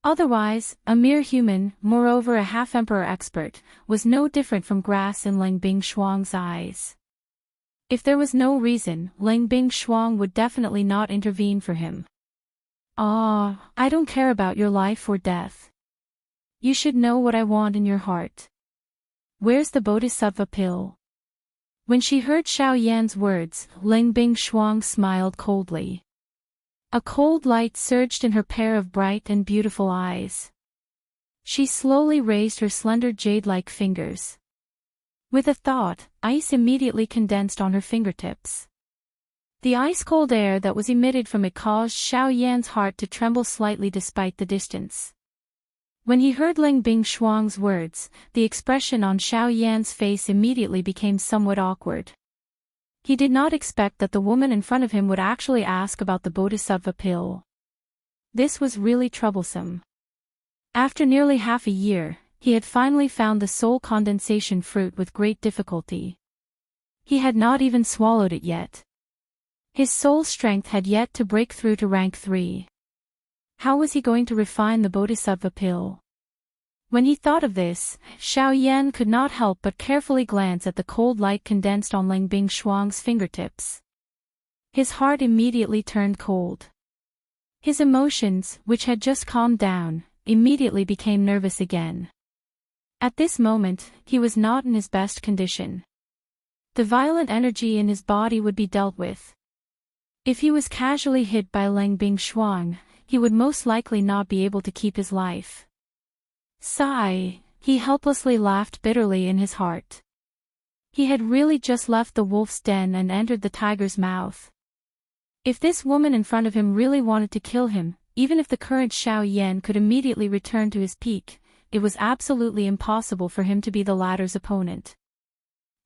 Otherwise, a mere human, moreover a half-emperor expert, was no different from grass in Lang Bingshuang's eyes. If there was no reason, Lang Bingshuang would definitely not intervene for him. I don't care about your life or death. You should know what I want in your heart. Where's the Bodhisattva pill? When she heard Xiao Yan's words, Lang Bingshuang smiled coldly. A cold light surged in her pair of bright and beautiful eyes. She slowly raised her slender jade-like fingers. With a thought, ice immediately condensed on her fingertips. The ice-cold air that was emitted from it caused Xiao Yan's heart to tremble slightly despite the distance. When he heard Lang Bingshuang's words, the expression on Xiao Yan's face immediately became somewhat awkward. He did not expect that the woman in front of him would actually ask about the Bodhisattva pill. This was really troublesome. After nearly half a year, he had finally found the soul condensation fruit with great difficulty. He had not even swallowed it yet. His soul strength had yet to break through to rank 3. How was he going to refine the Bodhisattva pill? When he thought of this, Xiao Yan could not help but carefully glance at the cold light condensed on Lang Bingshuang's fingertips. His heart immediately turned cold. His emotions, which had just calmed down, immediately became nervous again. At this moment, he was not in his best condition. The violent energy in his body would be dealt with. If he was casually hit by Lang Bingshuang, he would most likely not be able to keep his life. Sigh, he helplessly laughed bitterly in his heart. He had really just left the wolf's den and entered the tiger's mouth. If this woman in front of him really wanted to kill him, even if the current Xiao Yan could immediately return to his peak, it was absolutely impossible for him to be the latter's opponent.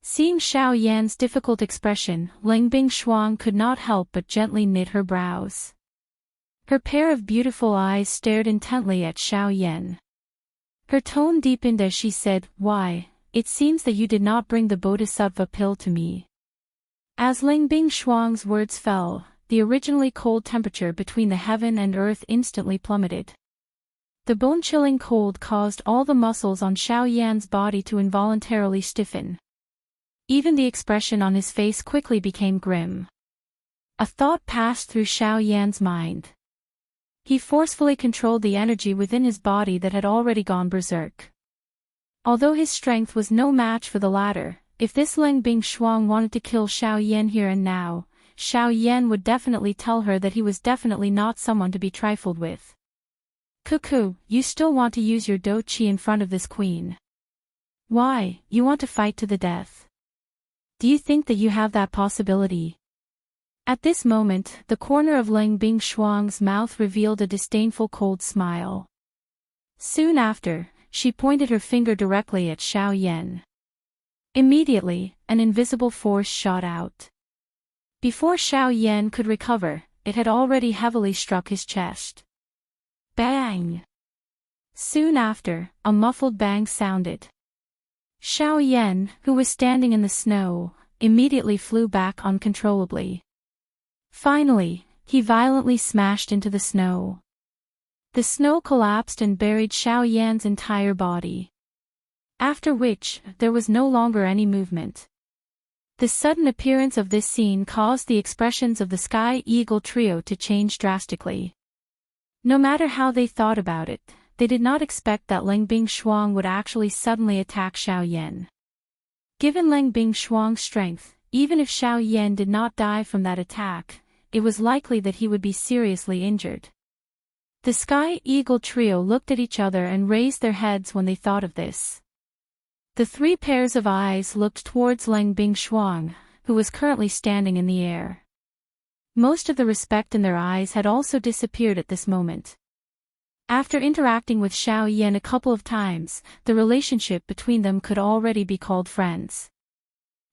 Seeing Xiao Yan's difficult expression, Lang Bingshuang could not help but gently knit her brows. Her pair of beautiful eyes stared intently at Xiao Yan. Her tone deepened as she said, "Why, it seems that you did not bring the Bodhisattva pill to me." As Lang Bingshuang's words fell, the originally cold temperature between the heaven and earth instantly plummeted. The bone-chilling cold caused all the muscles on Xiao Yan's body to involuntarily stiffen. Even the expression on his face quickly became grim. A thought passed through Xiao Yan's mind. He forcefully controlled the energy within his body that had already gone berserk. Although his strength was no match for the latter, if this Lang Bingshuang wanted to kill Xiao Yan here and now, Xiao Yan would definitely tell her that he was definitely not someone to be trifled with. "Cuckoo, you still want to use your Do Chi in front of this queen?" Why, you want to fight to the death? Do you think that you have that possibility? At this moment, the corner of Ling Bingshuang's mouth revealed a disdainful cold smile. Soon after, she pointed her finger directly at Xiao Yan. Immediately, an invisible force shot out. Before Xiao Yan could recover, it had already heavily struck his chest. Bang! Soon after, a muffled bang sounded. Xiao Yan, who was standing in the snow, immediately flew back uncontrollably. Finally, he violently smashed into the snow. The snow collapsed and buried Xiao Yan's entire body. After which, there was no longer any movement. The sudden appearance of this scene caused the expressions of the Sky Eagle trio to change drastically. No matter how they thought about it, they did not expect that Ling Bingshuang would actually suddenly attack Xiao Yan. Given Ling Bingshuang's strength, even if Xiao Yan did not die from that attack, it was likely that he would be seriously injured. The Sky Eagle trio looked at each other and raised their heads when they thought of this. The three pairs of eyes looked towards Ling Bingshuang, who was currently standing in the air. Most of the respect in their eyes had also disappeared at this moment. After interacting with Xiao Yan a couple of times, the relationship between them could already be called friends.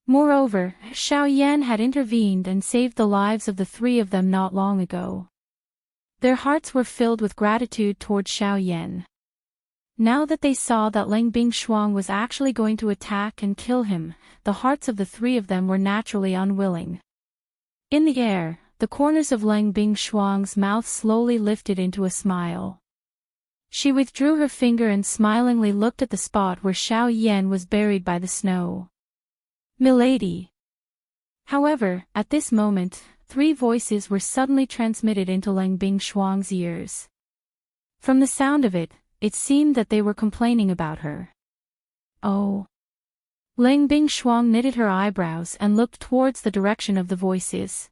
Moreover, Xiao Yan had intervened and saved the lives of the three of them not long ago. Their hearts were filled with gratitude towards Xiao Yan. Now that they saw that Ling Bingshuang was actually going to attack and kill him, the hearts of the three of them were naturally unwilling. In the air, the corners of Ling Bingshuang's mouth slowly lifted into a smile. She withdrew her finger and smilingly looked at the spot where Xiao Yan was buried by the snow. Milady. However, at this moment, three voices were suddenly transmitted into Ling Bingshuang's ears. From the sound of it, it seemed that they were complaining about her. Oh. Ling Bingshuang knitted her eyebrows and looked towards the direction of the voices.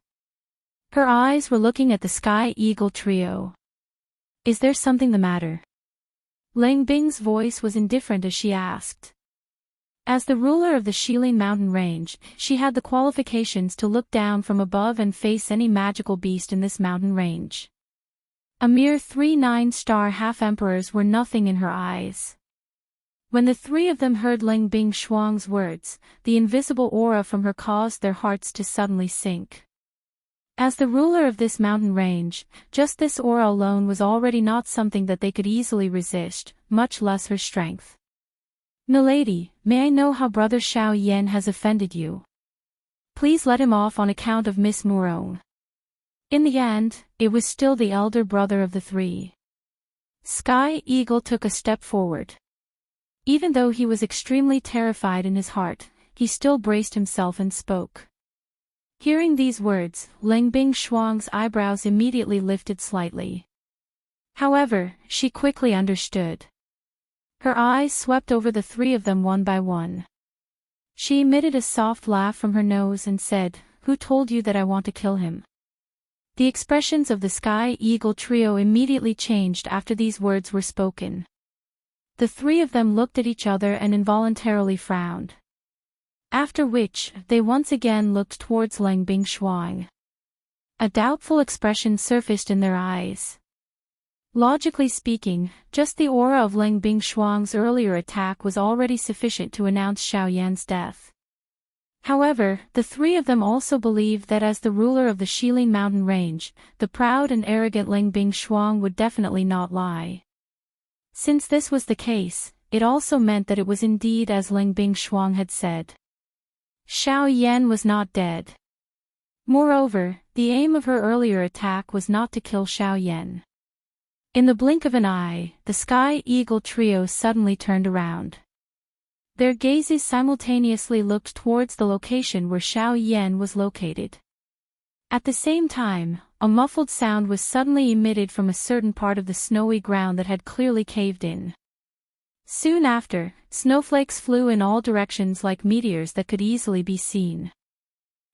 Her eyes were looking at the Sky Eagle trio. Is there something the matter? Ling Bing's voice was indifferent as she asked. As the ruler of the Shilin mountain range, she had the qualifications to look down from above and face any magical beast in this mountain range. A mere 3 9-star half-emperors were nothing in her eyes. When the three of them heard Ling Bingshuang's words, the invisible aura from her caused their hearts to suddenly sink. As the ruler of this mountain range, just this aura alone was already not something that they could easily resist, much less her strength. Milady, may I know how Brother Xiao Yan has offended you? Please let him off on account of Miss Murong. In the end, it was still the elder brother of the three. Sky Eagle took a step forward. Even though he was extremely terrified in his heart, he still braced himself and spoke. Hearing these words, Ling Bingshuang's eyebrows immediately lifted slightly. However, she quickly understood. Her eyes swept over the three of them one by one. She emitted a soft laugh from her nose and said, "Who told you that I want to kill him?" The expressions of the Sky Eagle trio immediately changed after these words were spoken. The three of them looked at each other and involuntarily frowned. After which, they once again looked towards Ling Bingshuang. A doubtful expression surfaced in their eyes. Logically speaking, just the aura of Ling Bingshuang's earlier attack was already sufficient to announce Xiao Yan's death. However, the three of them also believed that as the ruler of the Shilin mountain range, the proud and arrogant Ling Bingshuang would definitely not lie. Since this was the case, it also meant that it was indeed as Ling Bingshuang had said. Xiao Yan was not dead. Moreover, the aim of her earlier attack was not to kill Xiao Yan. In the blink of an eye, the Sky Eagle trio suddenly turned around. Their gazes simultaneously looked towards the location where Xiao Yan was located. At the same time, a muffled sound was suddenly emitted from a certain part of the snowy ground that had clearly caved in. Soon after, snowflakes flew in all directions like meteors that could easily be seen.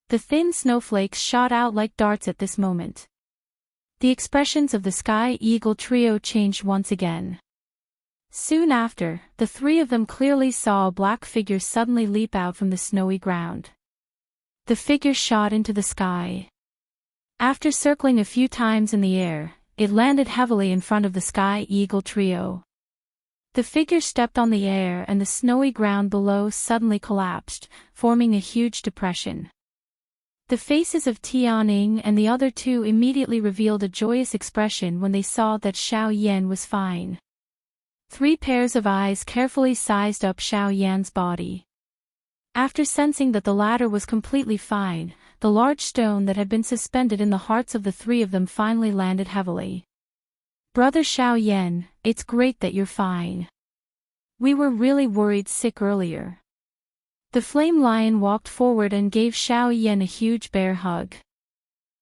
The thin snowflakes shot out like darts at this moment. The expressions of the Sky Eagle trio changed once again. Soon after, the three of them clearly saw a black figure suddenly leap out from the snowy ground. The figure shot into the sky. After circling a few times in the air, it landed heavily in front of the Sky Eagle trio. The figure stepped on the air and the snowy ground below suddenly collapsed, forming a huge depression. The faces of Tianning and the other two immediately revealed a joyous expression when they saw that Xiao Yan was fine. 3 pairs of eyes carefully sized up Xiao Yan's body. After sensing that the latter was completely fine, the large stone that had been suspended in the hearts of the 3 of them finally landed heavily. "Brother Xiao Yan, it's great that you're fine. We were really worried sick earlier." The flame lion walked forward and gave Xiao Yan a huge bear hug.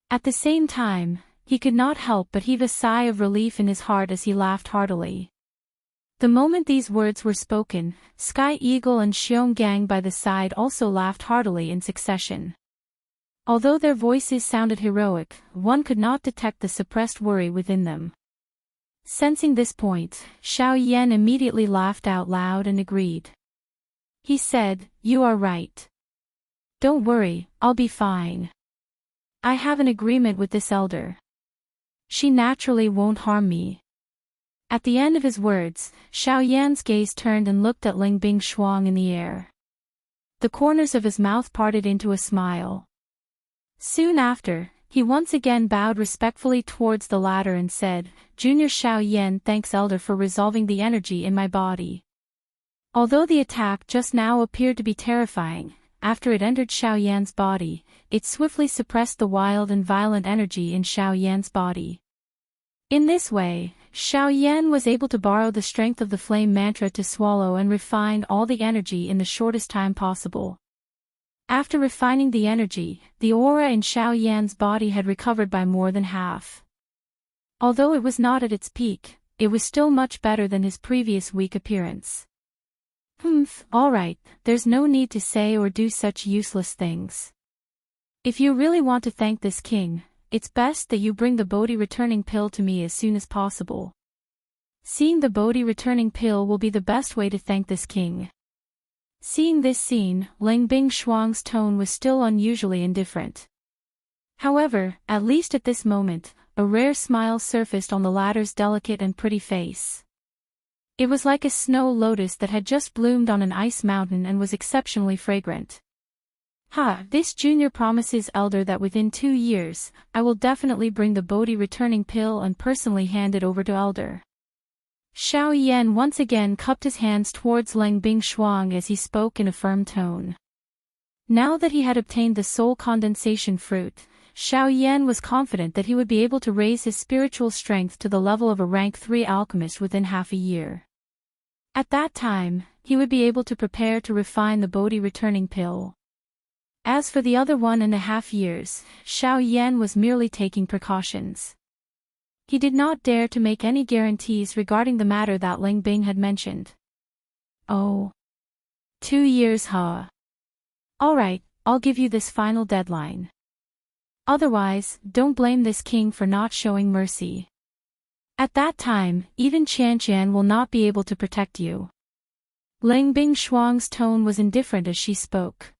At the same time, he could not help but heave a sigh of relief in his heart as he laughed heartily. The moment these words were spoken, Sky Eagle and Xiong Gang by the side also laughed heartily in succession. Although their voices sounded heroic, one could not detect the suppressed worry within them. Sensing this point, Xiao Yan immediately laughed out loud and agreed. He said, "You are right. Don't worry, I'll be fine. I have an agreement with this elder. She naturally won't harm me." At the end of his words, Xiao Yan's gaze turned and looked at Ling Bing Shuang in the air. The corners of his mouth parted into a smile. Soon after, he once again bowed respectfully towards the latter and said, "Junior Xiao Yan thanks Elder for resolving the energy in my body." Although the attack just now appeared to be terrifying, after it entered Xiao Yan's body, it swiftly suppressed the wild and violent energy in Xiao Yan's body. In this way, Xiao Yan was able to borrow the strength of the flame mantra to swallow and refine all the energy in the shortest time possible. After refining the energy, the aura in Xiao Yan's body had recovered by more than half. Although it was not at its peak, it was still much better than his previous weak appearance. Alright, there's no need to say or do such useless things. If you really want to thank this king, it's best that you bring the Bodhi returning pill to me as soon as possible. Seeing the Bodhi returning pill will be the best way to thank this king. Seeing this scene, Ling Bing Shuang's tone was still unusually indifferent. However, at least at this moment, a rare smile surfaced on the latter's delicate and pretty face. It was like a snow lotus that had just bloomed on an ice mountain and was exceptionally fragrant. This junior promises Elder that within 2 years, I will definitely bring the Bodhi returning pill and personally hand it over to Elder. Xiao Yan once again cupped his hands towards Ling Bing Shuang as he spoke in a firm tone. Now that he had obtained the soul condensation fruit, Xiao Yan was confident that he would be able to raise his spiritual strength to the level of a rank 3 alchemist within half a year. At that time, he would be able to prepare to refine the Bodhi returning pill. As for the other 1.5 years, Xiao Yan was merely taking precautions. He did not dare to make any guarantees regarding the matter that Ling Bing had mentioned. Oh. 2 years, huh? Alright, I'll give you this final deadline. Otherwise, don't blame this king for not showing mercy. At that time, even Qian will not be able to protect you. Ling Bing Shuang's tone was indifferent as she spoke.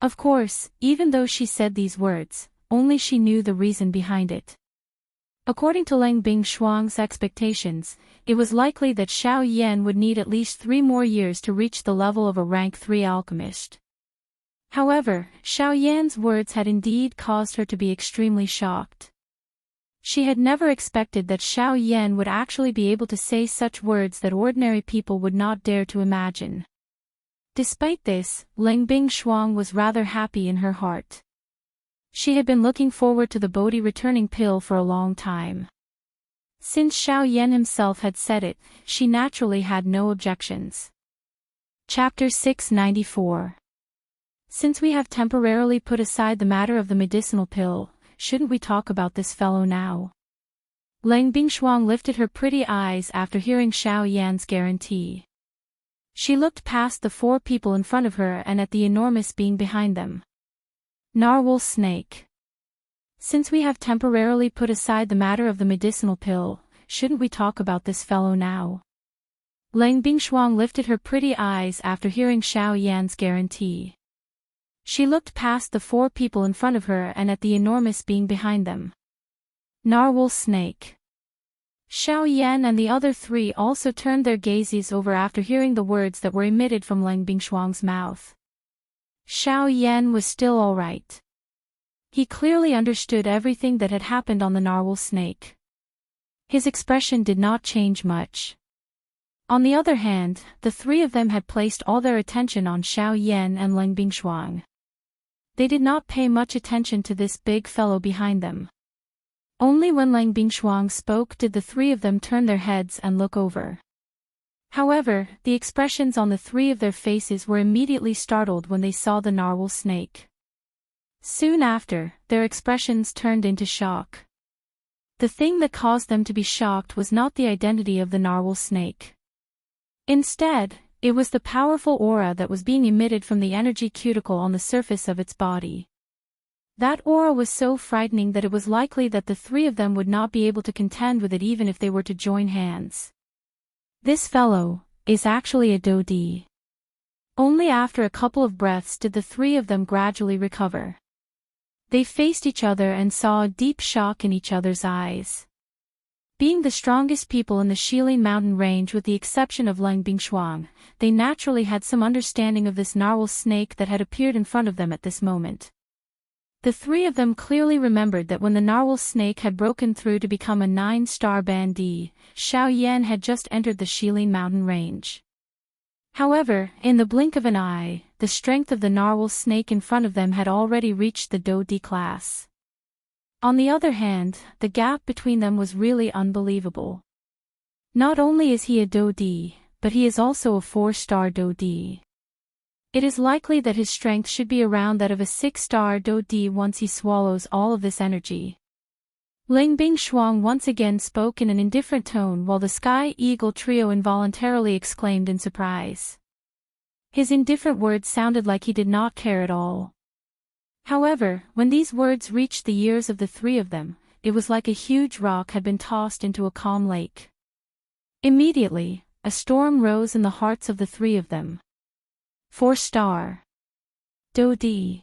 Of course, even though she said these words, only she knew the reason behind it. According to Ling Bing Shuang's expectations, it was likely that Xiao Yan would need at least 3 more years to reach the level of a rank 3 alchemist. However, Xiao Yan's words had indeed caused her to be extremely shocked. She had never expected that Xiao Yan would actually be able to say such words that ordinary people would not dare to imagine. Despite this, Ling Bing Shuang was rather happy in her heart. She had been looking forward to the Bodhi returning pill for a long time. Since Xiao Yan himself had said it, she naturally had no objections. Chapter 694. Since we have temporarily put aside the matter of the medicinal pill, shouldn't we talk about this fellow now? Ling Bing Shuang lifted her pretty eyes after hearing Xiao Yan's guarantee. She looked past the 4 people in front of her and at the enormous being behind them. Narwhal snake. Since we have temporarily put aside the matter of the medicinal pill, shouldn't we talk about this fellow now? Lang Bingshuang lifted her pretty eyes after hearing Xiao Yan's guarantee. She looked past the 4 people in front of her and at the enormous being behind them. Narwhal snake. Xiao Yan and the other 3 also turned their gazes over after hearing the words that were emitted from Lang Bingshuang's mouth. Xiao Yan was still all right. He clearly understood everything that had happened on the narwhal snake. His expression did not change much. On the other hand, the 3 of them had placed all their attention on Xiao Yan and Lang Bingshuang. They did not pay much attention to this big fellow behind them. Only when Lang Bingshuang spoke did the 3 of them turn their heads and look over. However, the expressions on the 3 of their faces were immediately startled when they saw the narwhal snake. Soon after, their expressions turned into shock. The thing that caused them to be shocked was not the identity of the narwhal snake. Instead, it was the powerful aura that was being emitted from the energy cuticle on the surface of its body. That aura was so frightening that it was likely that the 3 of them would not be able to contend with it even if they were to join hands. This fellow is actually a Dodi. Only after a couple of breaths did the 3 of them gradually recover. They faced each other and saw a deep shock in each other's eyes. Being the strongest people in the Shilin mountain range with the exception of Lang Bingshuang, they naturally had some understanding of this narwhal snake that had appeared in front of them at this moment. The 3 of them clearly remembered that when the narwhal snake had broken through to become a 9-star bandit, Xiao Yan had just entered the Shilin mountain range. However, in the blink of an eye, the strength of the narwhal snake in front of them had already reached the Dodi class. On the other hand, the gap between them was really unbelievable. Not only is he a Dodi, but he is also a 4-star Dodi. It is likely that his strength should be around that of a 6-star Dodi once he swallows all of this energy. Lang Bingshuang once again spoke in an indifferent tone while the Sky Eagle trio involuntarily exclaimed in surprise. His indifferent words sounded like he did not care at all. However, when these words reached the ears of the 3 of them, it was like a huge rock had been tossed into a calm lake. Immediately, a storm rose in the hearts of the 3 of them. 4-star Dodi.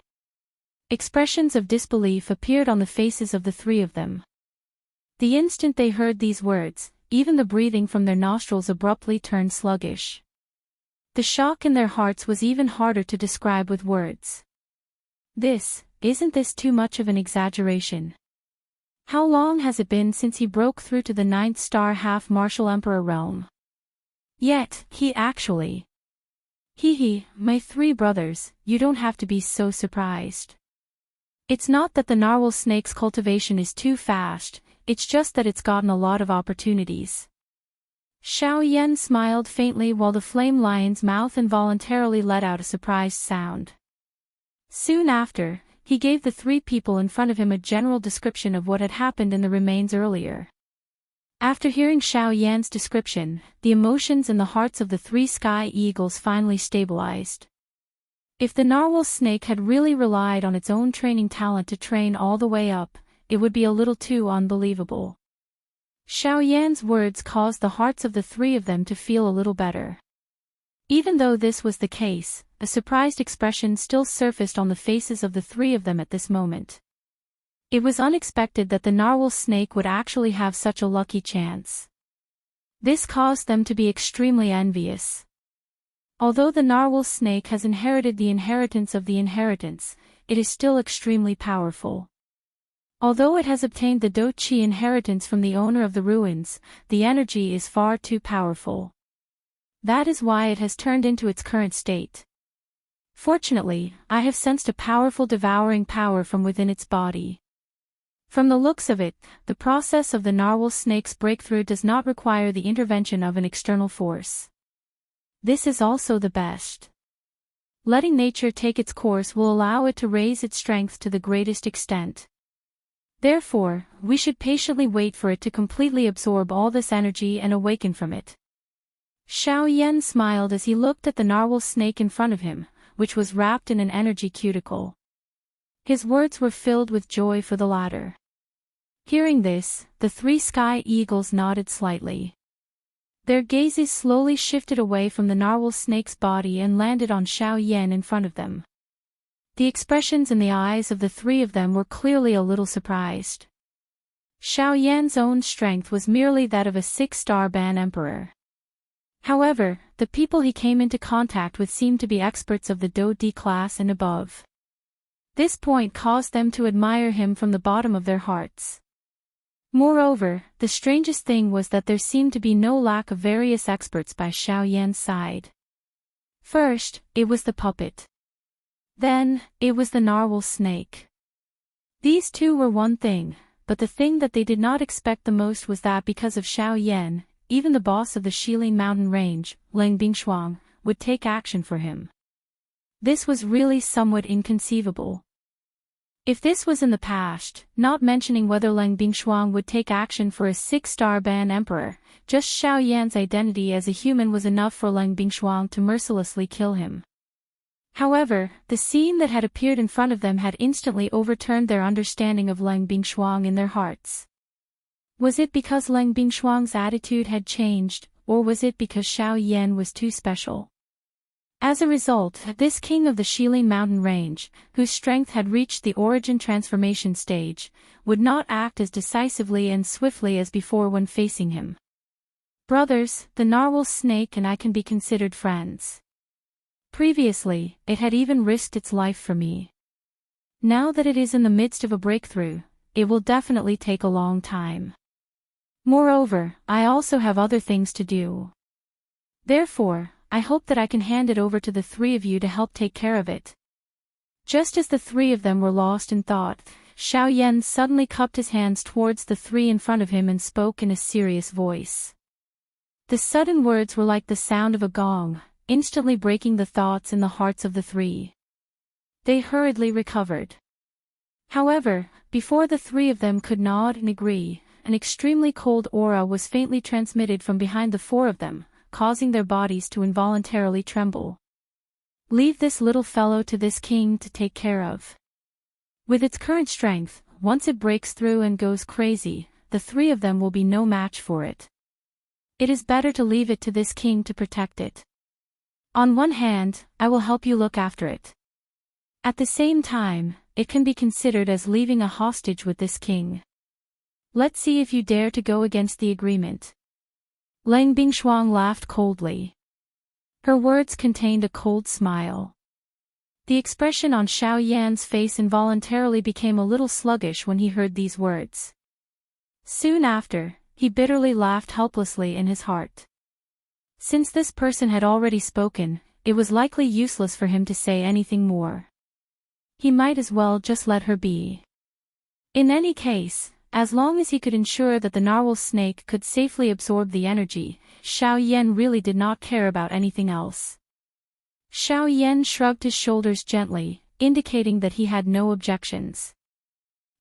Expressions of disbelief appeared on the faces of the 3 of them. The instant they heard these words, even the breathing from their nostrils abruptly turned sluggish. The shock in their hearts was even harder to describe with words. Isn't this too much of an exaggeration? How long has it been since he broke through to the 9th-star half-martial emperor realm? Yet, he actually... my 3 brothers, you don't have to be so surprised. It's not that the narwhal snake's cultivation is too fast, it's just that it's gotten a lot of opportunities. Xiao Yan smiled faintly while the flame lion's mouth involuntarily let out a surprised sound. Soon after, he gave the 3 people in front of him a general description of what had happened in the remains earlier. After hearing Xiao Yan's description, the emotions in the hearts of the 3 Sky Eagles finally stabilized. If the narwhal snake had really relied on its own training talent to train all the way up, it would be a little too unbelievable. Xiao Yan's words caused the hearts of the 3 of them to feel a little better. Even though this was the case, a surprised expression still surfaced on the faces of the 3 of them at this moment. It was unexpected that the narwhal snake would actually have such a lucky chance. This caused them to be extremely envious. Although the narwhal snake has inherited the inheritance of the inheritance, it is still extremely powerful. Although it has obtained the Do Chi inheritance from the owner of the ruins, the energy is far too powerful. That is why it has turned into its current state. Fortunately, I have sensed a powerful devouring power from within its body. From the looks of it, the process of the narwhal snake's breakthrough does not require the intervention of an external force. This is also the best. Letting nature take its course will allow it to raise its strength to the greatest extent. Therefore, we should patiently wait for it to completely absorb all this energy and awaken from it. Xiao Yan smiled as he looked at the narwhal snake in front of him, which was wrapped in an energy cuticle. His words were filled with joy for the latter. Hearing this, the 3 Sky Eagles nodded slightly. Their gazes slowly shifted away from the narwhal snake's body and landed on Xiao Yan in front of them. The expressions in the eyes of the three of them were clearly a little surprised. Xiao Yan's own strength was merely that of a 6-star ban emperor. However, the people he came into contact with seemed to be experts of the Do D class and above. This point caused them to admire him from the bottom of their hearts. Moreover, the strangest thing was that there seemed to be no lack of various experts by Xiao Yan's side. First, it was the puppet. Then, it was the narwhal snake. These two were one thing, but the thing that they did not expect the most was that because of Xiao Yan, even the boss of the Shilin mountain range, Leng Bingshuang, would take action for him. This was really somewhat inconceivable. If this was in the past, not mentioning whether Leng Bingshuang would take action for a 6-star ban emperor, just Xiao Yan's identity as a human was enough for Leng Bingshuang to mercilessly kill him. However, the scene that had appeared in front of them had instantly overturned their understanding of Leng Bingshuang in their hearts. Was it because Leng Bingshuang's attitude had changed, or was it because Xiao Yan was too special? As a result, this king of the Shilin mountain range, whose strength had reached the origin transformation stage, would not act as decisively and swiftly as before when facing him. Brothers, the narwhal snake and I can be considered friends. Previously, it had even risked its life for me. Now that it is in the midst of a breakthrough, it will definitely take a long time. Moreover, I also have other things to do. Therefore, I hope that I can hand it over to the three of you to help take care of it. Just as the three of them were lost in thought, Xiao Yan suddenly cupped his hands towards the three in front of him and spoke in a serious voice. The sudden words were like the sound of a gong, instantly breaking the thoughts in the hearts of the three. They hurriedly recovered. However, before the three of them could nod and agree, an extremely cold aura was faintly transmitted from behind the four of them, causing their bodies to involuntarily tremble. Leave this little fellow to this king to take care of. With its current strength, once it breaks through and goes crazy, the three of them will be no match for it. It is better to leave it to this king to protect it. On one hand, I will help you look after it. At the same time, it can be considered as leaving a hostage with this king. Let's see if you dare to go against the agreement. Leng Bingshuang laughed coldly. Her words contained a cold smile. The expression on Xiao Yan's face involuntarily became a little sluggish when he heard these words. Soon after, he bitterly laughed helplessly in his heart. Since this person had already spoken, it was likely useless for him to say anything more. He might as well just let her be. In any case, as long as he could ensure that the narwhal snake could safely absorb the energy, Xiao Yan really did not care about anything else. Xiao Yan shrugged his shoulders gently, indicating that he had no objections.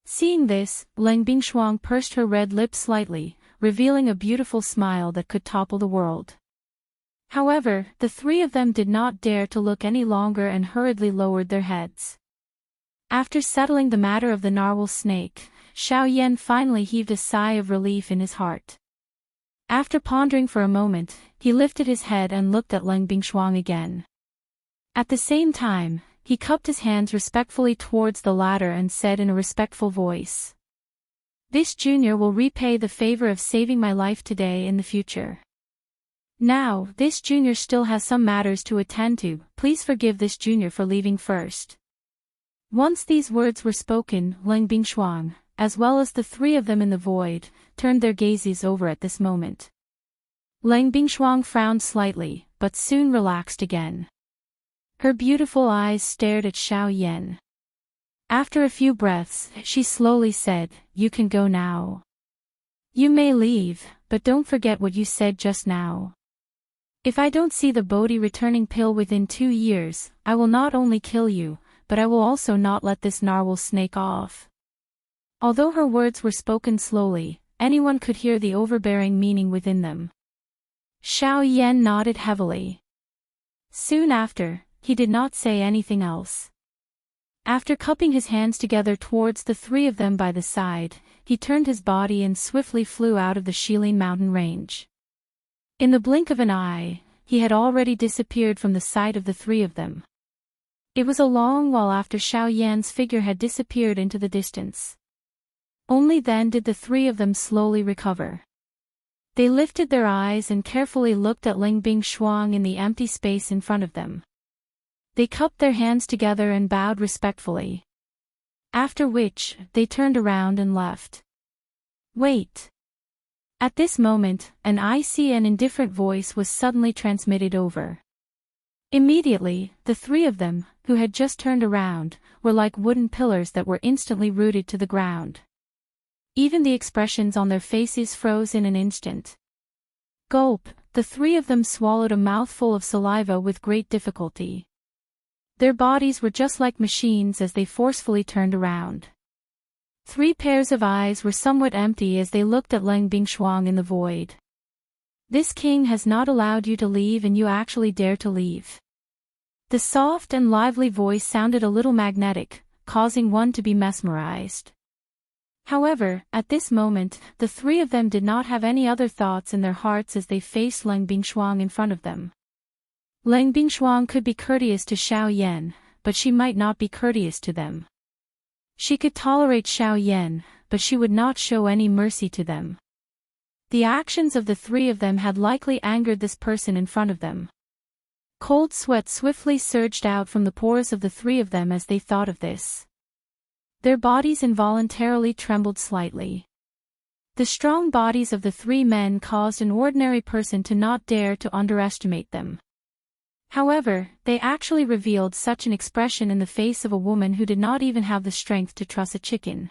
Seeing this, Leng Bingshuang pursed her red lips slightly, revealing a beautiful smile that could topple the world. However, the three of them did not dare to look any longer and hurriedly lowered their heads. After settling the matter of the narwhal snake, Xiao Yan finally heaved a sigh of relief in his heart. After pondering for a moment, he lifted his head and looked at Leng Bingshuang again. At the same time, he cupped his hands respectfully towards the latter and said in a respectful voice, "This junior will repay the favor of saving my life today in the future. Now, this junior still has some matters to attend to, please forgive this junior for leaving first." Once these words were spoken, Leng Bingshuang, as well as the three of them in the void, turned their gazes over at this moment. Leng Bingshuang frowned slightly, but soon relaxed again. Her beautiful eyes stared at Xiao Yan. After a few breaths, she slowly said, "You can go now. You may leave, but don't forget what you said just now. If I don't see the Bodhi returning pill within 2 years, I will not only kill you, but I will also not let this narwhal snake off." Although her words were spoken slowly, anyone could hear the overbearing meaning within them. Xiao Yan nodded heavily. Soon after, he did not say anything else. After cupping his hands together towards the three of them by the side, he turned his body and swiftly flew out of the Shilin mountain range. In the blink of an eye, he had already disappeared from the sight of the three of them. It was a long while after Xiao Yan's figure had disappeared into the distance. Only then did the three of them slowly recover. They lifted their eyes and carefully looked at Ling Bingshuang in the empty space in front of them. They cupped their hands together and bowed respectfully. After which, they turned around and left. Wait. At this moment, an icy and indifferent voice was suddenly transmitted over. Immediately, the three of them, who had just turned around, were like wooden pillars that were instantly rooted to the ground. Even the expressions on their faces froze in an instant. Gulp, the three of them swallowed a mouthful of saliva with great difficulty. Their bodies were just like machines as they forcefully turned around. 3 pairs of eyes were somewhat empty as they looked at Ling Bingshuang in the void. This king has not allowed you to leave and you actually dare to leave. The soft and lively voice sounded a little magnetic, causing one to be mesmerized. However, at this moment, the three of them did not have any other thoughts in their hearts as they faced Ling Bingshuang in front of them. Ling Bingshuang could be courteous to Xiao Yan, but she might not be courteous to them. She could tolerate Xiao Yan, but she would not show any mercy to them. The actions of the three of them had likely angered this person in front of them. Cold sweat swiftly surged out from the pores of the three of them as they thought of this. Their bodies involuntarily trembled slightly. The strong bodies of the 3 men caused an ordinary person to not dare to underestimate them. However, they actually revealed such an expression in the face of a woman who did not even have the strength to truss a chicken.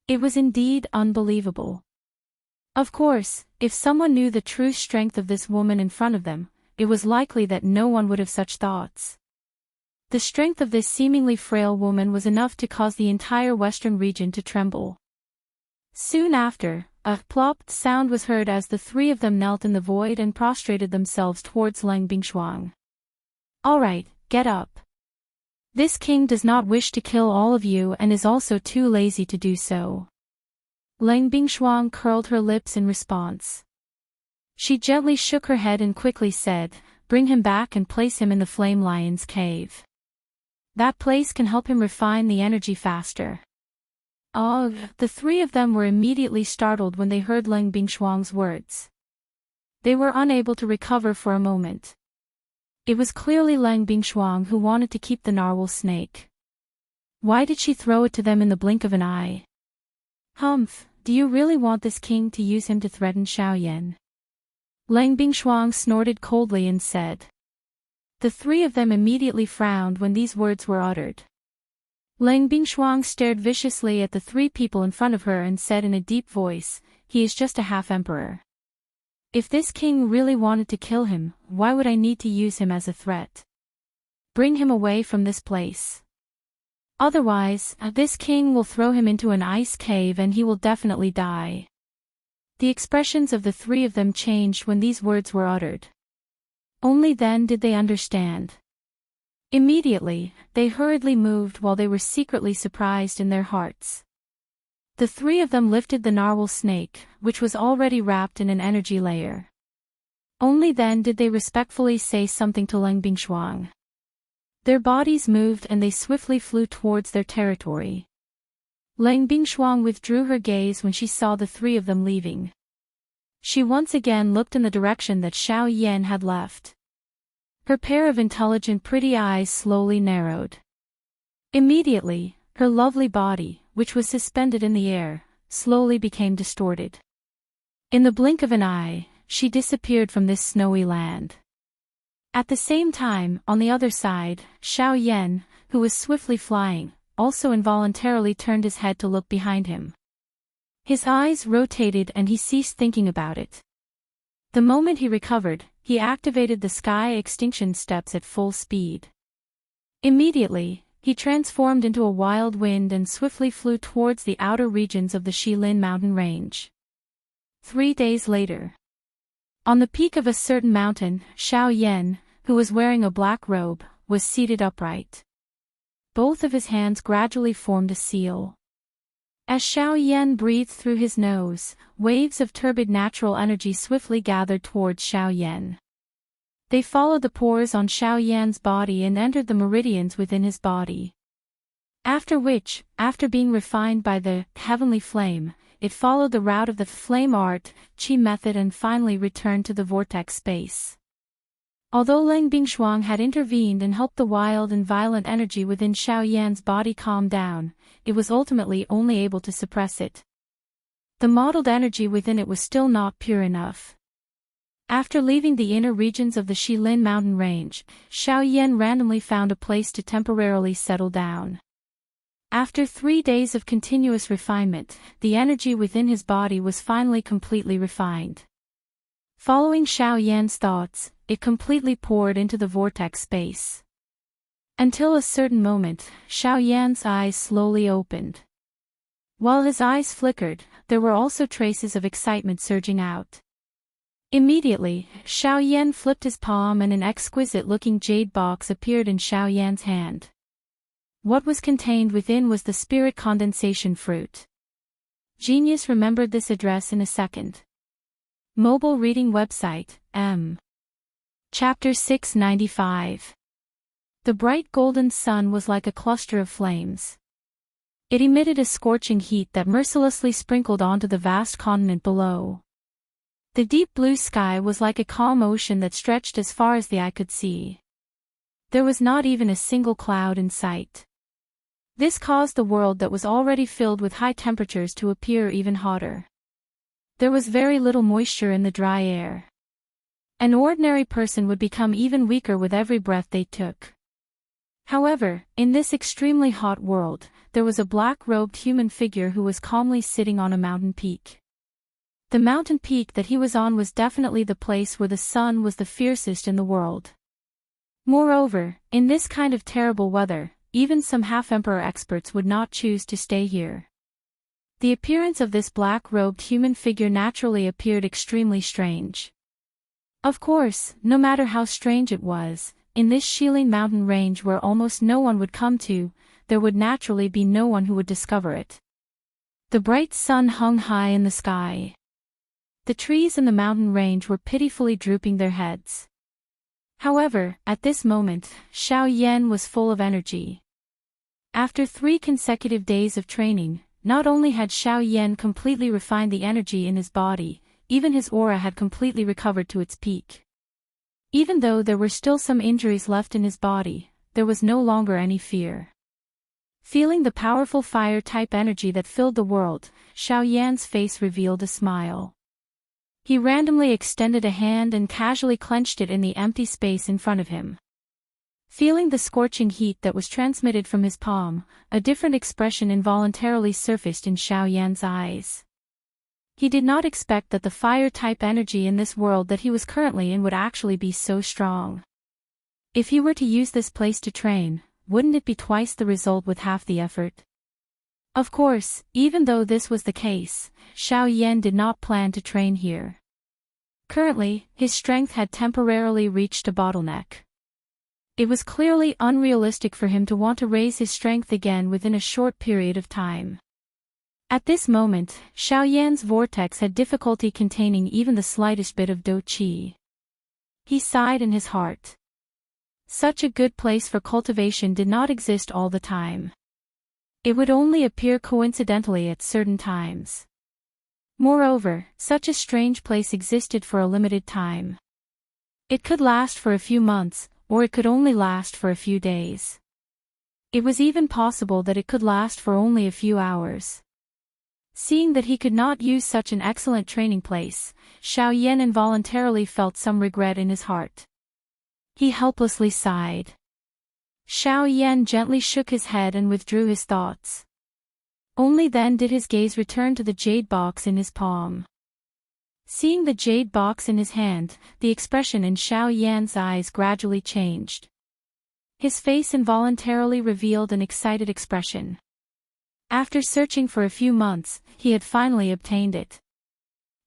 It was indeed unbelievable. Of course, if someone knew the true strength of this woman in front of them, it was likely that no one would have such thoughts. The strength of this seemingly frail woman was enough to cause the entire western region to tremble. Soon after, a plop sound was heard as the 3 of them knelt in the void and prostrated themselves towards Ling Bingshuang. All right, get up. This king does not wish to kill all of you and is also too lazy to do so. Ling Bingshuang curled her lips in response. She gently shook her head and quickly said, "Bring him back and place him in the Flame Lion's cave. That place can help him refine the energy faster." Oh, the 3 of them were immediately startled when they heard Ling Bingshuang's words. They were unable to recover for a moment. It was clearly Ling Bingshuang who wanted to keep the narwhal snake. Why did she throw it to them in the blink of an eye? Humph, do you really want this king to use him to threaten Xiao Yan? Ling Bingshuang snorted coldly and said. The 3 of them immediately frowned when these words were uttered. Ling Bingshuang stared viciously at the 3 people in front of her and said in a deep voice, "He is just a half-emperor. If this king really wanted to kill him, why would I need to use him as a threat? Bring him away from this place. Otherwise, this king will throw him into an ice cave and he will definitely die." The expressions of the 3 of them changed when these words were uttered. Only then did they understand. Immediately, they hurriedly moved while they were secretly surprised in their hearts. The 3 of them lifted the narwhal snake, which was already wrapped in an energy layer. Only then did they respectfully say something to Ling Bingshuang. Their bodies moved and they swiftly flew towards their territory. Ling Bingshuang withdrew her gaze when she saw the 3 of them leaving. She once again looked in the direction that Xiao Yan had left. Her pair of intelligent pretty eyes slowly narrowed. Immediately, her lovely body, which was suspended in the air, slowly became distorted. In the blink of an eye, she disappeared from this snowy land. At the same time, on the other side, Xiao Yan, who was swiftly flying, also involuntarily turned his head to look behind him. His eyes rotated and he ceased thinking about it. The moment he recovered, he activated the sky extinction steps at full speed. Immediately, he transformed into a wild wind and swiftly flew towards the outer regions of the Shilin mountain range. 3 days later. On the peak of a certain mountain, Xiao Yan, who was wearing a black robe, was seated upright. Both of his hands gradually formed a seal. As Xiao Yan breathed through his nose, waves of turbid natural energy swiftly gathered towards Xiao Yan. They followed the pores on Xiao Yan's body and entered the meridians within his body. After which, after being refined by the heavenly flame, it followed the route of the flame art, qi method and finally returned to the vortex space. Although Leng Bingshuang had intervened and helped the wild and violent energy within Xiao Yan's body calm down, it was ultimately only able to suppress it. The modeled energy within it was still not pure enough. After leaving the inner regions of the Shilin mountain range, Xiao Yan randomly found a place to temporarily settle down. After 3 days of continuous refinement, the energy within his body was finally completely refined. Following Xiao Yan's thoughts, it completely poured into the vortex space. Until a certain moment, Xiao Yan's eyes slowly opened. While his eyes flickered, there were also traces of excitement surging out. Immediately, Xiao Yan flipped his palm and an exquisite-looking jade box appeared in Xiao Yan's hand. What was contained within was the spirit condensation fruit. Genius remembered this address in a second. Mobile reading website, M. Chapter 695. The bright golden sun was like a cluster of flames. It emitted a scorching heat that mercilessly sprinkled onto the vast continent below. The deep blue sky was like a calm ocean that stretched as far as the eye could see. There was not even a single cloud in sight. This caused the world that was already filled with high temperatures to appear even hotter. There was very little moisture in the dry air. An ordinary person would become even weaker with every breath they took. However, in this extremely hot world, there was a black-robed human figure who was calmly sitting on a mountain peak. The mountain peak that he was on was definitely the place where the sun was the fiercest in the world. Moreover, in this kind of terrible weather, even some half-emperor experts would not choose to stay here. The appearance of this black-robed human figure naturally appeared extremely strange. Of course, no matter how strange it was, in this Shilin mountain range where almost no one would come to, there would naturally be no one who would discover it. The bright sun hung high in the sky. The trees in the mountain range were pitifully drooping their heads. However, at this moment, Xiao Yan was full of energy. After 3 consecutive days of training, not only had Xiao Yan completely refined the energy in his body, even his aura had completely recovered to its peak. Even though there were still some injuries left in his body, there was no longer any fear. Feeling the powerful fire-type energy that filled the world, Xiao Yan's face revealed a smile. He randomly extended a hand and casually clenched it in the empty space in front of him. Feeling the scorching heat that was transmitted from his palm, a different expression involuntarily surfaced in Xiao Yan's eyes. He did not expect that the fire-type energy in this world that he was currently in would actually be so strong. If he were to use this place to train, wouldn't it be twice the result with half the effort? Of course, even though this was the case, Xiao Yan did not plan to train here. Currently, his strength had temporarily reached a bottleneck. It was clearly unrealistic for him to want to raise his strength again within a short period of time. At this moment, Xiao Yan's vortex had difficulty containing even the slightest bit of dou qi. He sighed in his heart. Such a good place for cultivation did not exist all the time. It would only appear coincidentally at certain times. Moreover, such a strange place existed for a limited time. It could last for a few months, or it could only last for a few days. It was even possible that it could last for only a few hours. Seeing that he could not use such an excellent training place, Xiao Yan involuntarily felt some regret in his heart. He helplessly sighed. Xiao Yan gently shook his head and withdrew his thoughts. Only then did his gaze return to the jade box in his palm. Seeing the jade box in his hand, the expression in Xiao Yan's eyes gradually changed. His face involuntarily revealed an excited expression. After searching for a few months, he had finally obtained it.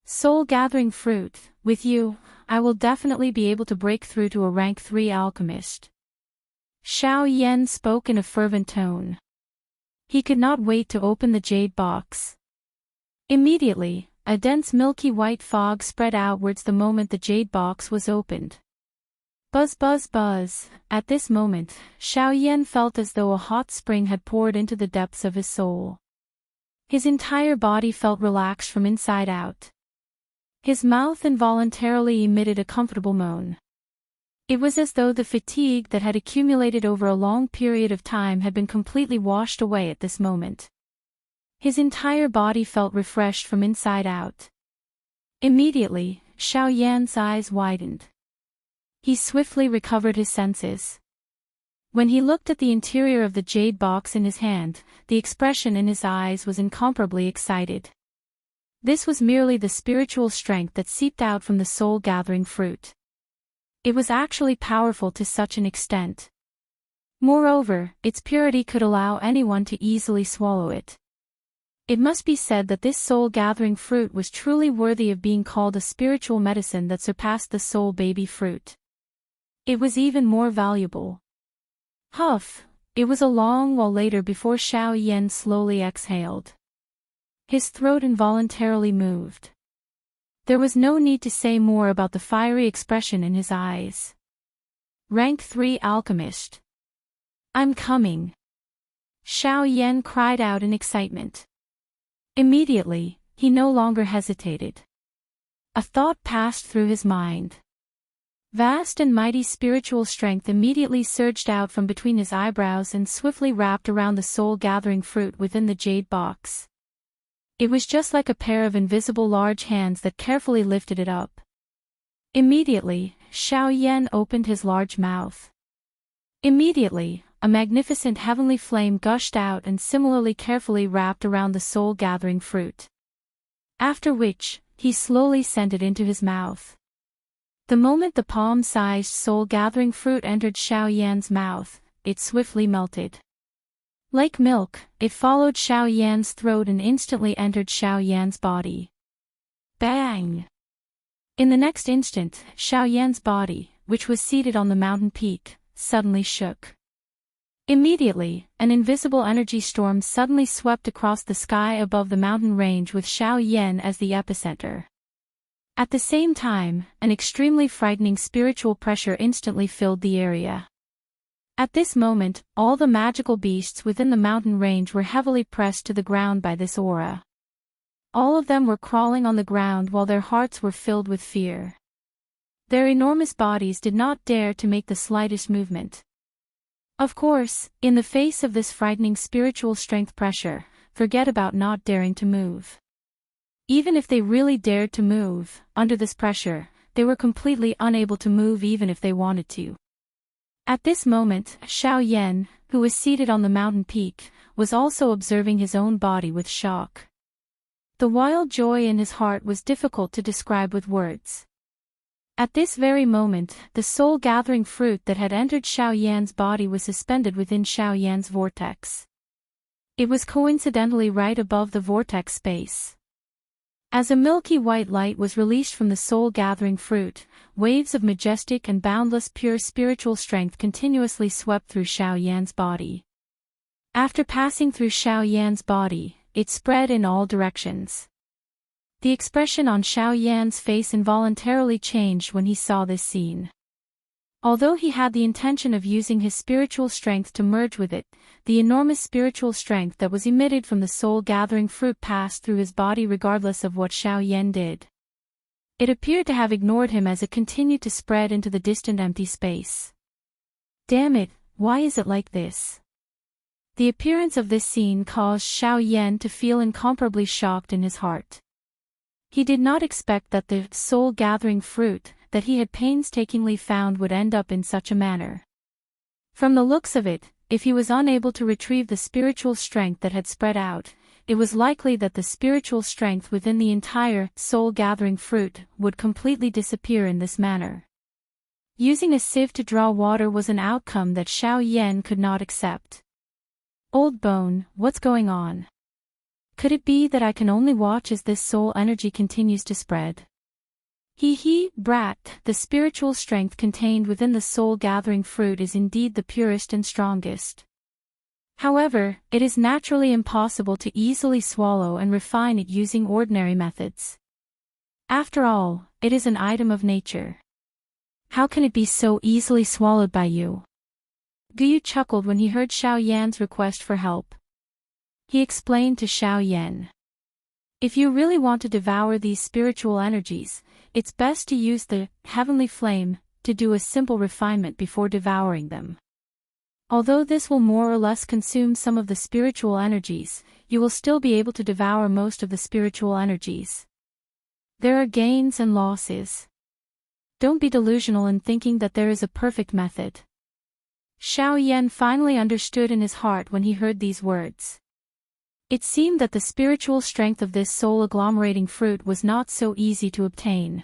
Soul-gathering fruit, with you, I will definitely be able to break through to a rank 3 alchemist. Xiao Yan spoke in a fervent tone. He could not wait to open the jade box. Immediately, a dense milky white fog spread outwards the moment the jade box was opened. Buzz buzz buzz. At this moment, Xiao Yan felt as though a hot spring had poured into the depths of his soul. His entire body felt relaxed from inside out. His mouth involuntarily emitted a comfortable moan. It was as though the fatigue that had accumulated over a long period of time had been completely washed away at this moment. His entire body felt refreshed from inside out. Immediately, Xiao Yan's eyes widened. He swiftly recovered his senses. When he looked at the interior of the jade box in his hand, the expression in his eyes was incomparably excited. This was merely the spiritual strength that seeped out from the soul-gathering fruit. It was actually powerful to such an extent. Moreover, its purity could allow anyone to easily swallow it. It must be said that this soul-gathering fruit was truly worthy of being called a spiritual medicine that surpassed the soul baby fruit. It was even more valuable. Huff! It was a long while later before Xiao Yan slowly exhaled. His throat involuntarily moved. There was no need to say more about the fiery expression in his eyes. Rank 3 Alchemist. I'm coming. Xiao Yan cried out in excitement. Immediately, he no longer hesitated. A thought passed through his mind. Vast and mighty spiritual strength immediately surged out from between his eyebrows and swiftly wrapped around the soul-gathering fruit within the jade box. It was just like a pair of invisible large hands that carefully lifted it up. Immediately, Xiao Yan opened his large mouth. Immediately, a magnificent heavenly flame gushed out and similarly carefully wrapped around the soul-gathering fruit. After which, he slowly sent it into his mouth. The moment the palm-sized soul-gathering fruit entered Xiao Yan's mouth, it swiftly melted. Like milk, it followed Xiao Yan's throat and instantly entered Xiao Yan's body. Bang! In the next instant, Xiao Yan's body, which was seated on the mountain peak, suddenly shook. Immediately, an invisible energy storm suddenly swept across the sky above the mountain range with Xiao Yan as the epicenter. At the same time, an extremely frightening spiritual pressure instantly filled the area. At this moment, all the magical beasts within the mountain range were heavily pressed to the ground by this aura. All of them were crawling on the ground while their hearts were filled with fear. Their enormous bodies did not dare to make the slightest movement. Of course, in the face of this frightening spiritual strength pressure, forget about not daring to move. Even if they really dared to move, under this pressure, they were completely unable to move even if they wanted to. At this moment, Xiao Yan, who was seated on the mountain peak, was also observing his own body with shock. The wild joy in his heart was difficult to describe with words. At this very moment, the soul-gathering fruit that had entered Xiao Yan's body was suspended within Xiao Yan's vortex. It was coincidentally right above the vortex space. As a milky white light was released from the soul-gathering fruit, waves of majestic and boundless pure spiritual strength continuously swept through Xiao Yan's body. After passing through Xiao Yan's body, it spread in all directions. The expression on Xiao Yan's face involuntarily changed when he saw this scene. Although he had the intention of using his spiritual strength to merge with it, the enormous spiritual strength that was emitted from the soul-gathering fruit passed through his body regardless of what Xiao Yan did. It appeared to have ignored him as it continued to spread into the distant empty space. Damn it, why is it like this? The appearance of this scene caused Xiao Yan to feel incomparably shocked in his heart. He did not expect that the soul-gathering fruit that he had painstakingly found would end up in such a manner. From the looks of it, if he was unable to retrieve the spiritual strength that had spread out, it was likely that the spiritual strength within the entire soul-gathering fruit would completely disappear in this manner. Using a sieve to draw water was an outcome that Xiao Yan could not accept. Old bone, what's going on? Could it be that I can only watch as this soul energy continues to spread? Brat, the spiritual strength contained within the soul-gathering fruit is indeed the purest and strongest. However, it is naturally impossible to easily swallow and refine it using ordinary methods. After all, it is an item of nature. How can it be so easily swallowed by you? Guyu chuckled when he heard Xiao Yan's request for help. He explained to Xiao Yan. If you really want to devour these spiritual energies, it's best to use the heavenly flame to do a simple refinement before devouring them. Although this will more or less consume some of the spiritual energies, you will still be able to devour most of the spiritual energies. There are gains and losses. Don't be delusional in thinking that there is a perfect method. Xiao Yan finally understood in his heart when he heard these words. It seemed that the spiritual strength of this soul-agglomerating fruit was not so easy to obtain.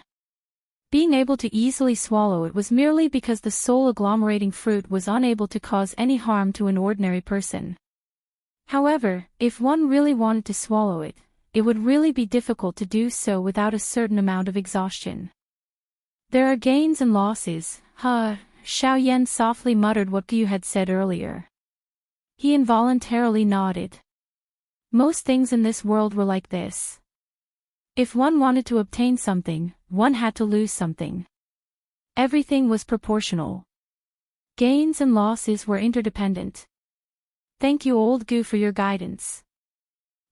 Being able to easily swallow it was merely because the soul-agglomerating fruit was unable to cause any harm to an ordinary person. However, if one really wanted to swallow it, it would really be difficult to do so without a certain amount of exhaustion. There are gains and losses, Xiao Yan softly muttered what Guyu had said earlier. He involuntarily nodded. Most things in this world were like this. If one wanted to obtain something, one had to lose something. Everything was proportional. Gains and losses were interdependent. Thank you, old Gu, for your guidance.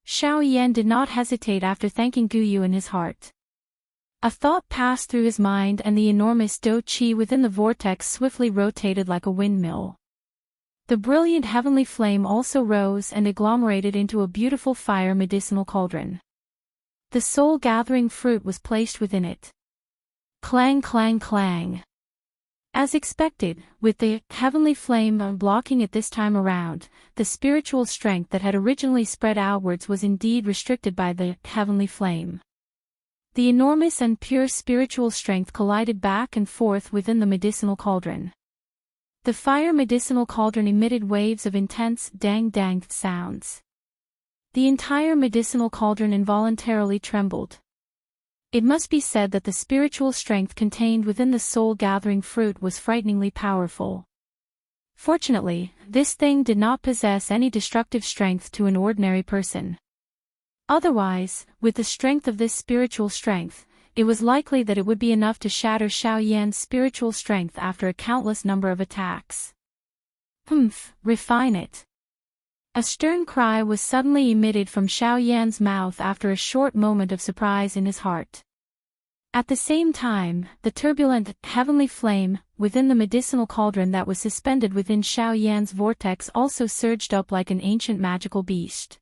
Xiao Yan did not hesitate after thanking Guyu in his heart. A thought passed through his mind and the enormous Do Chi within the vortex swiftly rotated like a windmill. The brilliant heavenly flame also rose and agglomerated into a beautiful fire medicinal cauldron. The soul-gathering fruit was placed within it. Clang, clang, clang. As expected, with the heavenly flame blocking it this time around, the spiritual strength that had originally spread outwards was indeed restricted by the heavenly flame. The enormous and pure spiritual strength collided back and forth within the medicinal cauldron. The fire medicinal cauldron emitted waves of intense dang-dang sounds. The entire medicinal cauldron involuntarily trembled. It must be said that the spiritual strength contained within the soul-gathering fruit was frighteningly powerful. Fortunately, this thing did not possess any destructive strength to an ordinary person. Otherwise, with the strength of this spiritual strength, it was likely that it would be enough to shatter Xiao Yan's spiritual strength after a countless number of attacks. Refine it. A stern cry was suddenly emitted from Xiao Yan's mouth after a short moment of surprise in his heart. At the same time, the turbulent, heavenly flame, within the medicinal cauldron that was suspended within Xiao Yan's vortex also surged up like an ancient magical beast.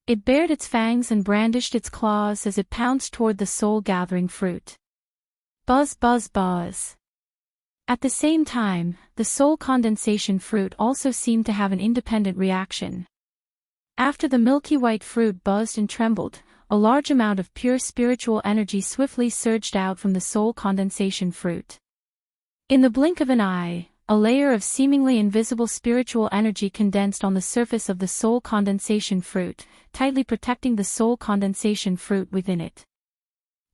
It bared its fangs and brandished its claws as it pounced toward the soul-gathering fruit. Buzz, buzz, buzz. At the same time, the soul condensation fruit also seemed to have an independent reaction. After the milky white fruit buzzed and trembled, a large amount of pure spiritual energy swiftly surged out from the soul condensation fruit. In the blink of an eye, a layer of seemingly invisible spiritual energy condensed on the surface of the soul condensation fruit, tightly protecting the soul condensation fruit within it.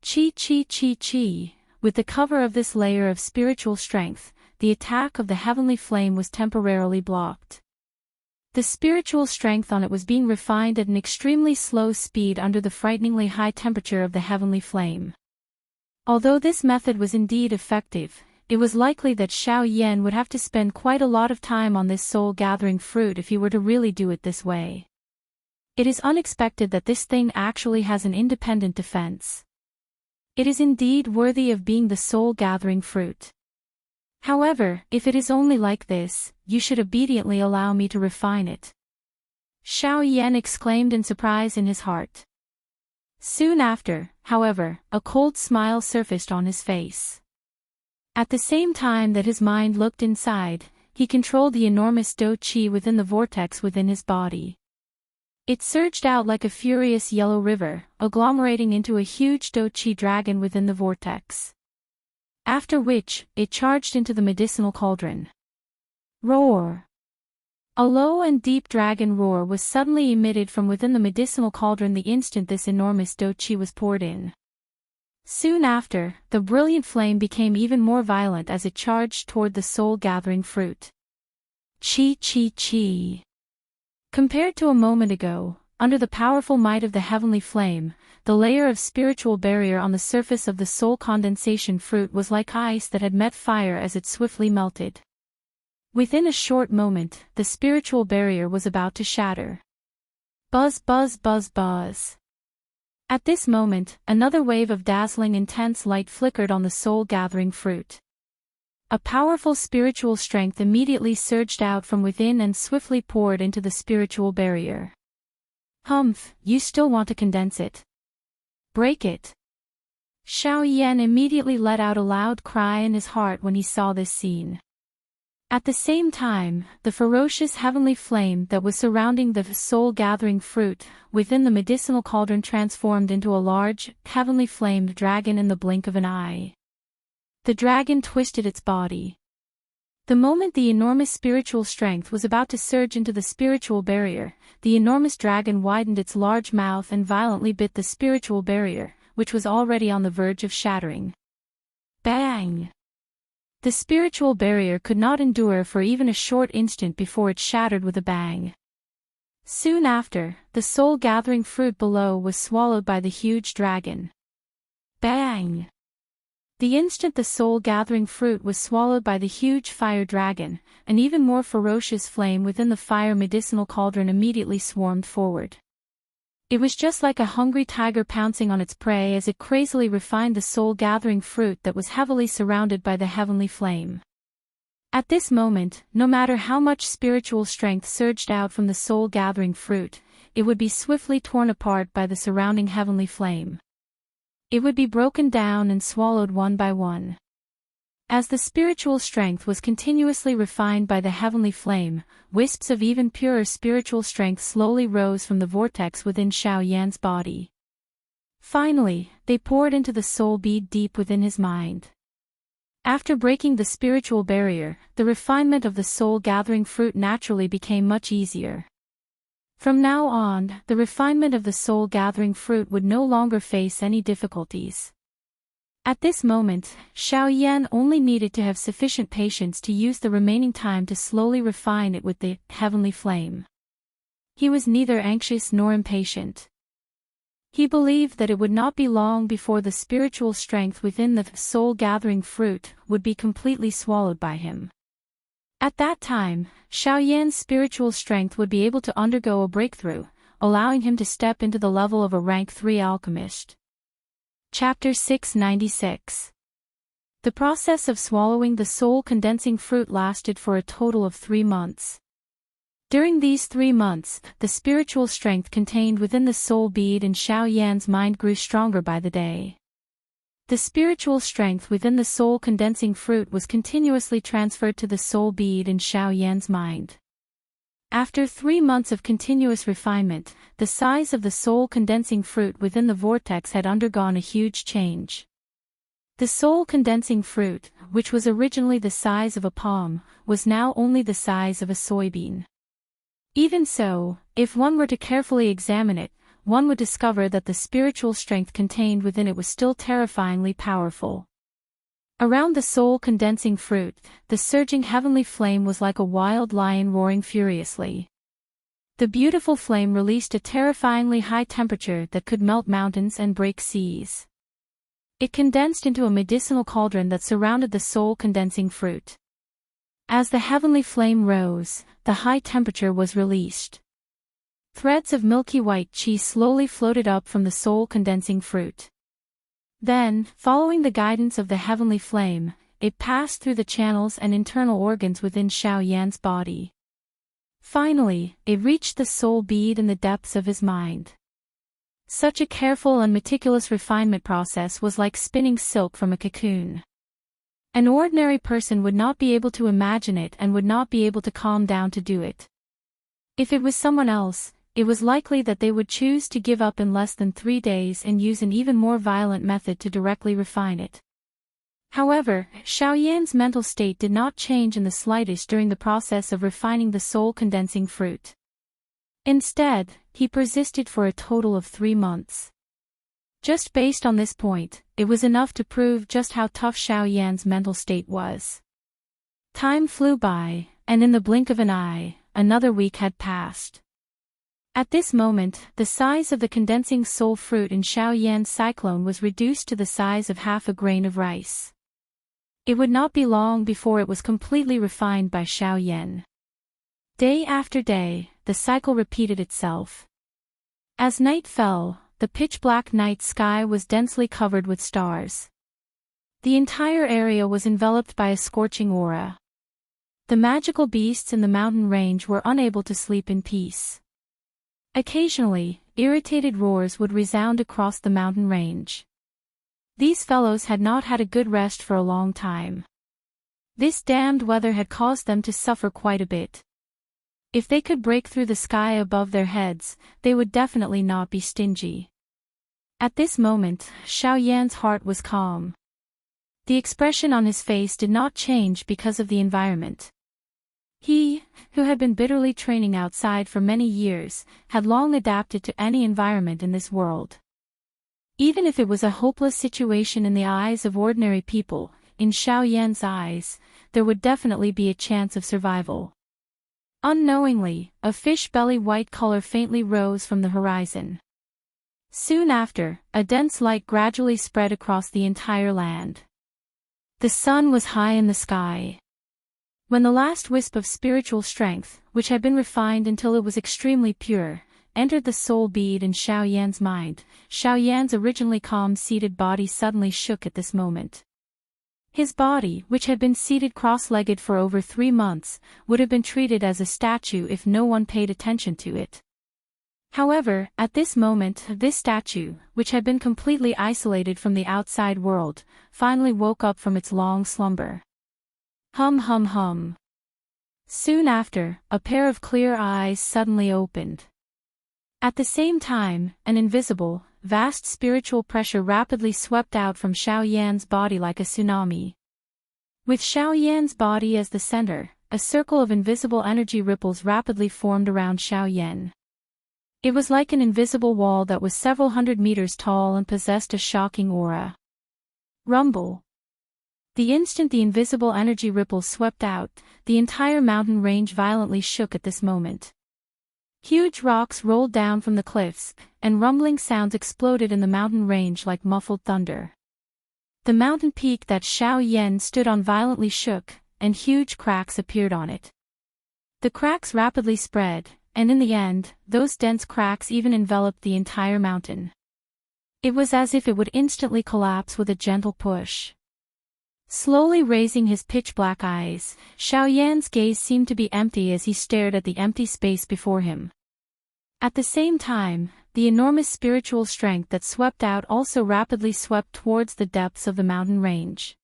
Chi, chi, chi, chi. With the cover of this layer of spiritual strength, the attack of the heavenly flame was temporarily blocked. The spiritual strength on it was being refined at an extremely slow speed under the frighteningly high temperature of the heavenly flame. Although this method was indeed effective, it was likely that Xiao Yan would have to spend quite a lot of time on this soul-gathering fruit if he were to really do it this way. It is unexpected that this thing actually has an independent defense. It is indeed worthy of being the soul-gathering fruit. However, if it is only like this, you should obediently allow me to refine it. Xiao Yan exclaimed in surprise in his heart. Soon after, however, a cold smile surfaced on his face. At the same time that his mind looked inside, he controlled the enormous Do Chi within the vortex within his body. It surged out like a furious yellow river, agglomerating into a huge Do Chi dragon within the vortex. After which, it charged into the medicinal cauldron. Roar! A low and deep dragon roar was suddenly emitted from within the medicinal cauldron the instant this enormous Do Chi was poured in. Soon after, the brilliant flame became even more violent as it charged toward the soul-gathering fruit. Chi, chi, chi. Compared to a moment ago, under the powerful might of the heavenly flame, the layer of spiritual barrier on the surface of the soul condensation fruit was like ice that had met fire as it swiftly melted. Within a short moment, the spiritual barrier was about to shatter. Buzz, buzz, buzz, buzz. At this moment, another wave of dazzling intense light flickered on the soul-gathering fruit. A powerful spiritual strength immediately surged out from within and swiftly poured into the spiritual barrier. Humph, you still want to condense it? Break it. Xiao Yan immediately let out a loud cry in his heart when he saw this scene. At the same time, the ferocious heavenly flame that was surrounding the soul-gathering fruit within the medicinal cauldron transformed into a large, heavenly flamed dragon in the blink of an eye. The dragon twisted its body. The moment the enormous spiritual strength was about to surge into the spiritual barrier, the enormous dragon widened its large mouth and violently bit the spiritual barrier, which was already on the verge of shattering. Bang! The spiritual barrier could not endure for even a short instant before it shattered with a bang. Soon after, the soul-gathering fruit below was swallowed by the huge dragon. Bang! The instant the soul-gathering fruit was swallowed by the huge fire dragon, an even more ferocious flame within the fire medicinal cauldron immediately swarmed forward. It was just like a hungry tiger pouncing on its prey as it crazily refined the soul-gathering fruit that was heavily surrounded by the heavenly flame. At this moment, no matter how much spiritual strength surged out from the soul-gathering fruit, it would be swiftly torn apart by the surrounding heavenly flame. It would be broken down and swallowed one by one. As the spiritual strength was continuously refined by the heavenly flame, wisps of even purer spiritual strength slowly rose from the vortex within Xiao Yan's body. Finally, they poured into the soul bead deep within his mind. After breaking the spiritual barrier, the refinement of the soul-gathering fruit naturally became much easier. From now on, the refinement of the soul-gathering fruit would no longer face any difficulties. At this moment, Xiao Yan only needed to have sufficient patience to use the remaining time to slowly refine it with the heavenly flame. He was neither anxious nor impatient. He believed that it would not be long before the spiritual strength within the soul-gathering fruit would be completely swallowed by him. At that time, Xiao Yan's spiritual strength would be able to undergo a breakthrough, allowing him to step into the level of a rank 3 alchemist. Chapter 696. The process of swallowing the soul-condensing fruit lasted for a total of 3 months. During these 3 months, the spiritual strength contained within the soul bead in Xiao Yan's mind grew stronger by the day. The spiritual strength within the soul-condensing fruit was continuously transferred to the soul bead in Xiao Yan's mind. After 3 months of continuous refinement, the size of the soul-condensing fruit within the vortex had undergone a huge change. The soul-condensing fruit, which was originally the size of a palm, was now only the size of a soybean. Even so, if one were to carefully examine it, one would discover that the spiritual strength contained within it was still terrifyingly powerful. Around the soul-condensing fruit, the surging heavenly flame was like a wild lion roaring furiously. The beautiful flame released a terrifyingly high temperature that could melt mountains and break seas. It condensed into a medicinal cauldron that surrounded the soul-condensing fruit. As the heavenly flame rose, the high temperature was released. Threads of milky white qi slowly floated up from the soul-condensing fruit. Then, following the guidance of the heavenly flame, it passed through the channels and internal organs within Xiao Yan's body. Finally, it reached the soul bead in the depths of his mind. Such a careful and meticulous refinement process was like spinning silk from a cocoon. An ordinary person would not be able to imagine it and would not be able to calm down to do it. If it was someone else, it was likely that they would choose to give up in less than 3 days and use an even more violent method to directly refine it. However, Xiao Yan's mental state did not change in the slightest during the process of refining the soul-condensing fruit. Instead, he persisted for a total of 3 months. Just based on this point, it was enough to prove just how tough Xiao Yan's mental state was. Time flew by, and in the blink of an eye, another week had passed. At this moment, the size of the condensing soul fruit in Xiao Yan's cyclone was reduced to the size of half a grain of rice. It would not be long before it was completely refined by Xiao Yan. Day after day, the cycle repeated itself. As night fell, the pitch-black night sky was densely covered with stars. The entire area was enveloped by a scorching aura. The magical beasts in the mountain range were unable to sleep in peace. Occasionally, irritated roars would resound across the mountain range. These fellows had not had a good rest for a long time. This damned weather had caused them to suffer quite a bit. If they could break through the sky above their heads, they would definitely not be stingy. At this moment, Xiao Yan's heart was calm. The expression on his face did not change because of the environment. He, who had been bitterly training outside for many years, had long adapted to any environment in this world. Even if it was a hopeless situation in the eyes of ordinary people, in Xiao Yan's eyes, there would definitely be a chance of survival. Unknowingly, a fish-belly white color faintly rose from the horizon. Soon after, a dense light gradually spread across the entire land. The sun was high in the sky. When the last wisp of spiritual strength, which had been refined until it was extremely pure, entered the soul bead in Xiao Yan's mind, Xiao Yan's originally calm-seated body suddenly shook at this moment. His body, which had been seated cross-legged for over 3 months, would have been treated as a statue if no one paid attention to it. However, at this moment, this statue, which had been completely isolated from the outside world, finally woke up from its long slumber. Hum hum hum. Soon after, a pair of clear eyes suddenly opened. At the same time, an invisible, vast spiritual pressure rapidly swept out from Xiao Yan's body like a tsunami. With Xiao Yan's body as the center, a circle of invisible energy ripples rapidly formed around Xiao Yan. It was like an invisible wall that was several hundred meters tall and possessed a shocking aura. Rumble. The instant the invisible energy ripples swept out, the entire mountain range violently shook at this moment. Huge rocks rolled down from the cliffs, and rumbling sounds exploded in the mountain range like muffled thunder. The mountain peak that Xiao Yan stood on violently shook, and huge cracks appeared on it. The cracks rapidly spread, and in the end, those dense cracks even enveloped the entire mountain. It was as if it would instantly collapse with a gentle push. Slowly raising his pitch-black eyes, Xiao Yan's gaze seemed to be empty as he stared at the empty space before him. At the same time, the enormous spiritual strength that swept out also rapidly swept towards the depths of the mountain range.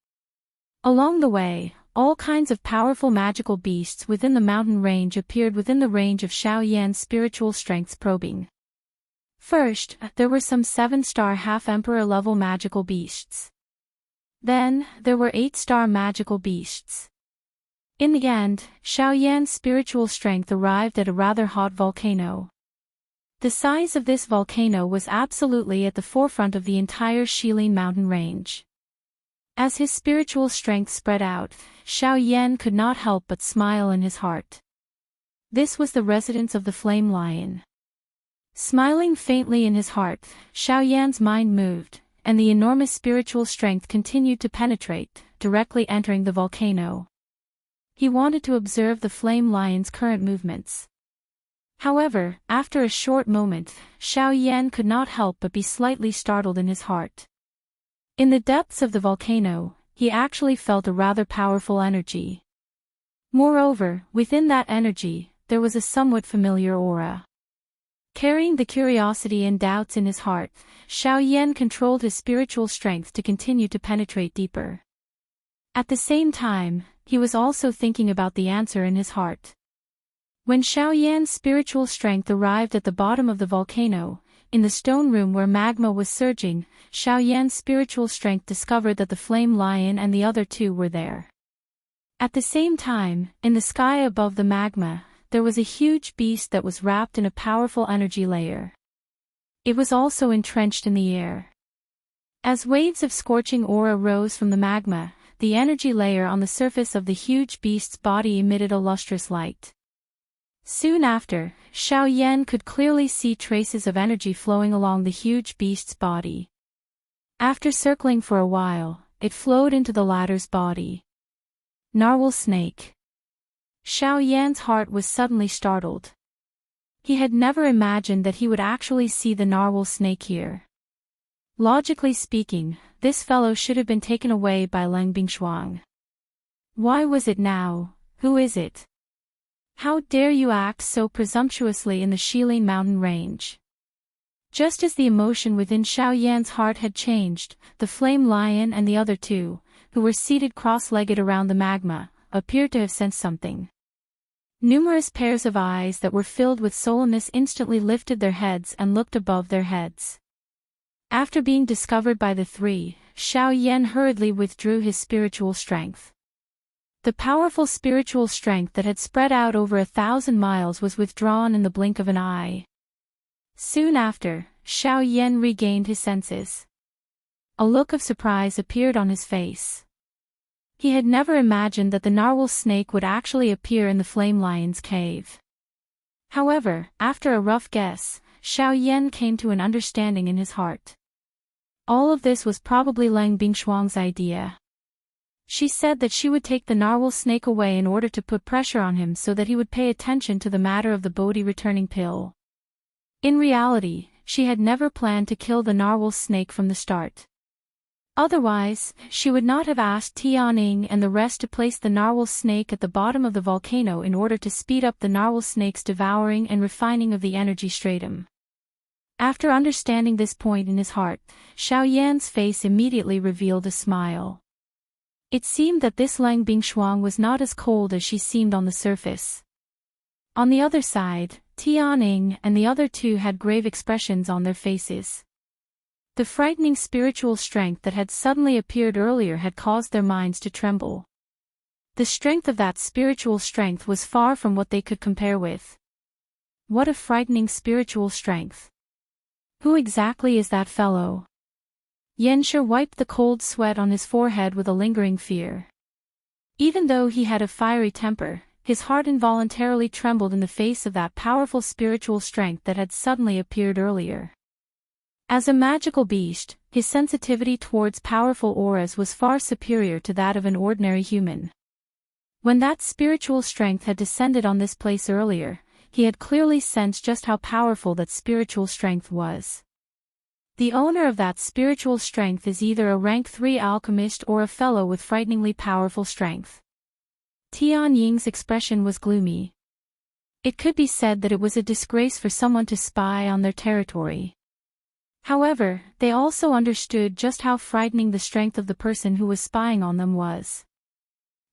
Along the way, all kinds of powerful magical beasts within the mountain range appeared within the range of Xiao Yan's spiritual strength's probing. First, there were some 7-star half-emperor level magical beasts. Then, there were 8-star magical beasts. In the end, Xiao Yan's spiritual strength arrived at a rather hot volcano. The size of this volcano was absolutely at the forefront of the entire Shilin mountain range. As his spiritual strength spread out, Xiao Yan could not help but smile in his heart. This was the residence of the Flame Lion. Smiling faintly in his heart, Xiao Yan's mind moved, and the enormous spiritual strength continued to penetrate, directly entering the volcano. He wanted to observe the Flame Lion's current movements. However, after a short moment, Xiao Yan could not help but be slightly startled in his heart. In the depths of the volcano, he actually felt a rather powerful energy. Moreover, within that energy, there was a somewhat familiar aura. Carrying the curiosity and doubts in his heart, Xiao Yan controlled his spiritual strength to continue to penetrate deeper. At the same time, he was also thinking about the answer in his heart. When Xiao Yan's spiritual strength arrived at the bottom of the volcano, in the stone room where magma was surging, Xiao Yan's spiritual strength discovered that the Flame Lion and the other two were there. At the same time, in the sky above the magma, there was a huge beast that was wrapped in a powerful energy layer. It was also entrenched in the air. As waves of scorching aura rose from the magma, the energy layer on the surface of the huge beast's body emitted a lustrous light. Soon after, Xiao Yan could clearly see traces of energy flowing along the huge beast's body. After circling for a while, it flowed into the latter's body. Narwhal snake. Xiao Yan's heart was suddenly startled. He had never imagined that he would actually see the narwhal snake here. Logically speaking, this fellow should have been taken away by Leng Bingshuang. Why was it now? Who is it? How dare you act so presumptuously in the Shilin mountain range? Just as the emotion within Xiao Yan's heart had changed, the flame lion and the other two, who were seated cross-legged around the magma, appeared to have sensed something. Numerous pairs of eyes that were filled with solemnness instantly lifted their heads and looked above their heads. After being discovered by the three, Xiao Yan hurriedly withdrew his spiritual strength. The powerful spiritual strength that had spread out over 1,000 miles was withdrawn in the blink of an eye. Soon after, Xiao Yan regained his senses. A look of surprise appeared on his face. He had never imagined that the narwhal snake would actually appear in the flame lion's cave. However, after a rough guess, Xiao Yan came to an understanding in his heart. All of this was probably Leng Bingshuang's idea. She said that she would take the narwhal snake away in order to put pressure on him so that he would pay attention to the matter of the Bodhi returning pill. In reality, she had never planned to kill the narwhal snake from the start. Otherwise, she would not have asked Tianning and the rest to place the narwhal snake at the bottom of the volcano in order to speed up the narwhal snake's devouring and refining of the energy stratum. After understanding this point in his heart, Xiao Yan's face immediately revealed a smile. It seemed that this Leng Bingshuang was not as cold as she seemed on the surface. On the other side, Tianning and the other two had grave expressions on their faces. The frightening spiritual strength that had suddenly appeared earlier had caused their minds to tremble. The strength of that spiritual strength was far from what they could compare with. What a frightening spiritual strength! Who exactly is that fellow? Yanshi wiped the cold sweat on his forehead with a lingering fear. Even though he had a fiery temper, his heart involuntarily trembled in the face of that powerful spiritual strength that had suddenly appeared earlier. As a magical beast, his sensitivity towards powerful auras was far superior to that of an ordinary human. When that spiritual strength had descended on this place earlier, he had clearly sensed just how powerful that spiritual strength was. The owner of that spiritual strength is either a rank 3 alchemist or a fellow with frighteningly powerful strength. Tian Ying's expression was gloomy. It could be said that it was a disgrace for someone to spy on their territory. However, they also understood just how frightening the strength of the person who was spying on them was.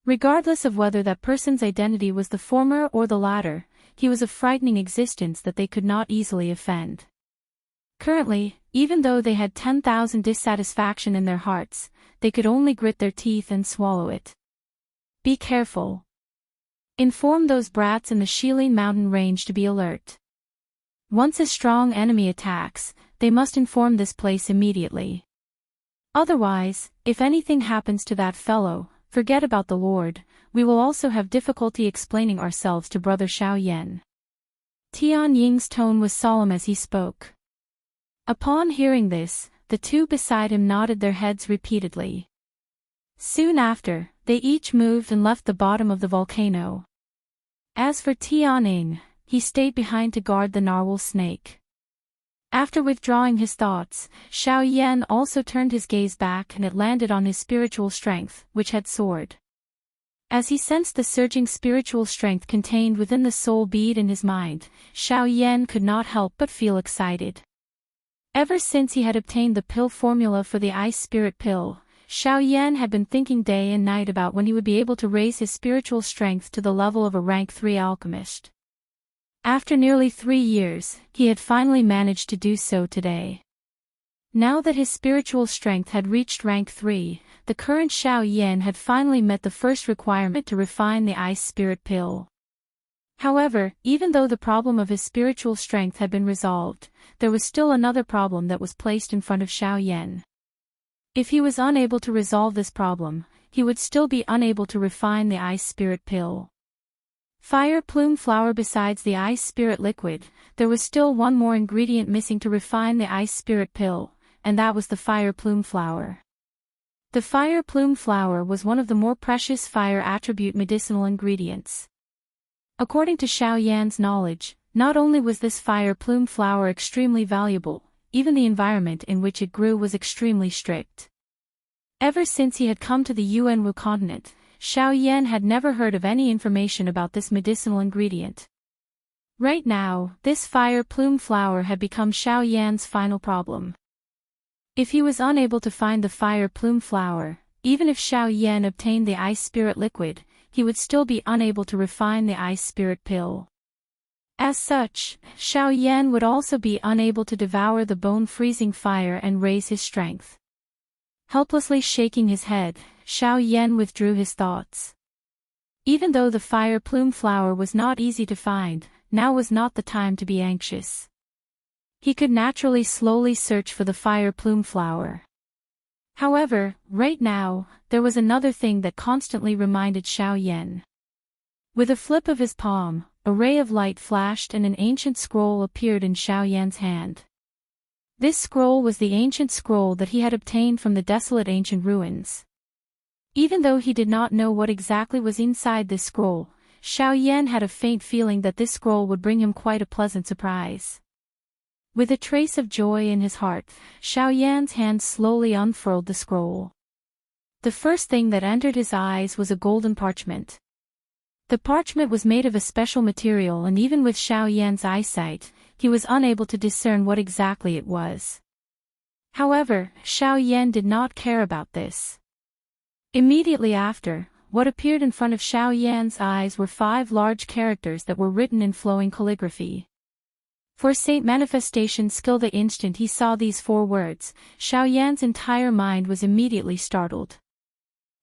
Regardless of whether that person's identity was the former or the latter, he was a frightening existence that they could not easily offend. Currently, even though they had 10,000 dissatisfaction in their hearts, they could only grit their teeth and swallow it. Be careful. Inform those brats in the Shilin mountain range to be alert. Once a strong enemy attacks, they must inform this place immediately. Otherwise, if anything happens to that fellow, forget about the Lord, we will also have difficulty explaining ourselves to Brother Xiao Yan. Tian Ying's tone was solemn as he spoke. Upon hearing this, the two beside him nodded their heads repeatedly. Soon after, they each moved and left the bottom of the volcano. As for Tianning, he stayed behind to guard the narwhal snake. After withdrawing his thoughts, Xiao Yan also turned his gaze back and it landed on his spiritual strength, which had soared. As he sensed the surging spiritual strength contained within the soul bead in his mind, Xiao Yan could not help but feel excited. Ever since he had obtained the pill formula for the ice spirit pill, Xiao Yan had been thinking day and night about when he would be able to raise his spiritual strength to the level of a rank 3 alchemist. After nearly 3 years, he had finally managed to do so today. Now that his spiritual strength had reached rank 3, the current Xiao Yan had finally met the first requirement to refine the ice spirit pill. However, even though the problem of his spiritual strength had been resolved, there was still another problem that was placed in front of Xiao Yan. If he was unable to resolve this problem, he would still be unable to refine the ice spirit pill. Fire plume flower. Besides the ice spirit liquid, there was still one more ingredient missing to refine the ice spirit pill, and that was the fire plume flower. The fire plume flower was one of the more precious fire attribute medicinal ingredients. According to Xiao Yan's knowledge, not only was this fire plume flower extremely valuable, even the environment in which it grew was extremely strict. Ever since he had come to the Yuanwu continent, Xiao Yan had never heard of any information about this medicinal ingredient. Right now, this fire plume flower had become Xiao Yan's final problem. If he was unable to find the fire plume flower, even if Xiao Yan obtained the ice spirit liquid, he would still be unable to refine the ice spirit pill. As such, Xiao Yan would also be unable to devour the bone-freezing fire and raise his strength. Helplessly shaking his head, Xiao Yan withdrew his thoughts. Even though the fire plume flower was not easy to find, now was not the time to be anxious. He could naturally slowly search for the fire plume flower. However, right now, there was another thing that constantly reminded Xiao Yan. With a flip of his palm, a ray of light flashed and an ancient scroll appeared in Xiao Yan's hand. This scroll was the ancient scroll that he had obtained from the desolate ancient ruins. Even though he did not know what exactly was inside this scroll, Xiao Yan had a faint feeling that this scroll would bring him quite a pleasant surprise. With a trace of joy in his heart, Xiao Yan's hand slowly unfurled the scroll. The first thing that entered his eyes was a golden parchment. The parchment was made of a special material, and even with Xiao Yan's eyesight, he was unable to discern what exactly it was. However, Xiao Yan did not care about this. Immediately after, what appeared in front of Xiao Yan's eyes were 5 large characters that were written in flowing calligraphy. For Saint Manifestation skill, the instant he saw these 4 words, Xiao Yan's entire mind was immediately startled.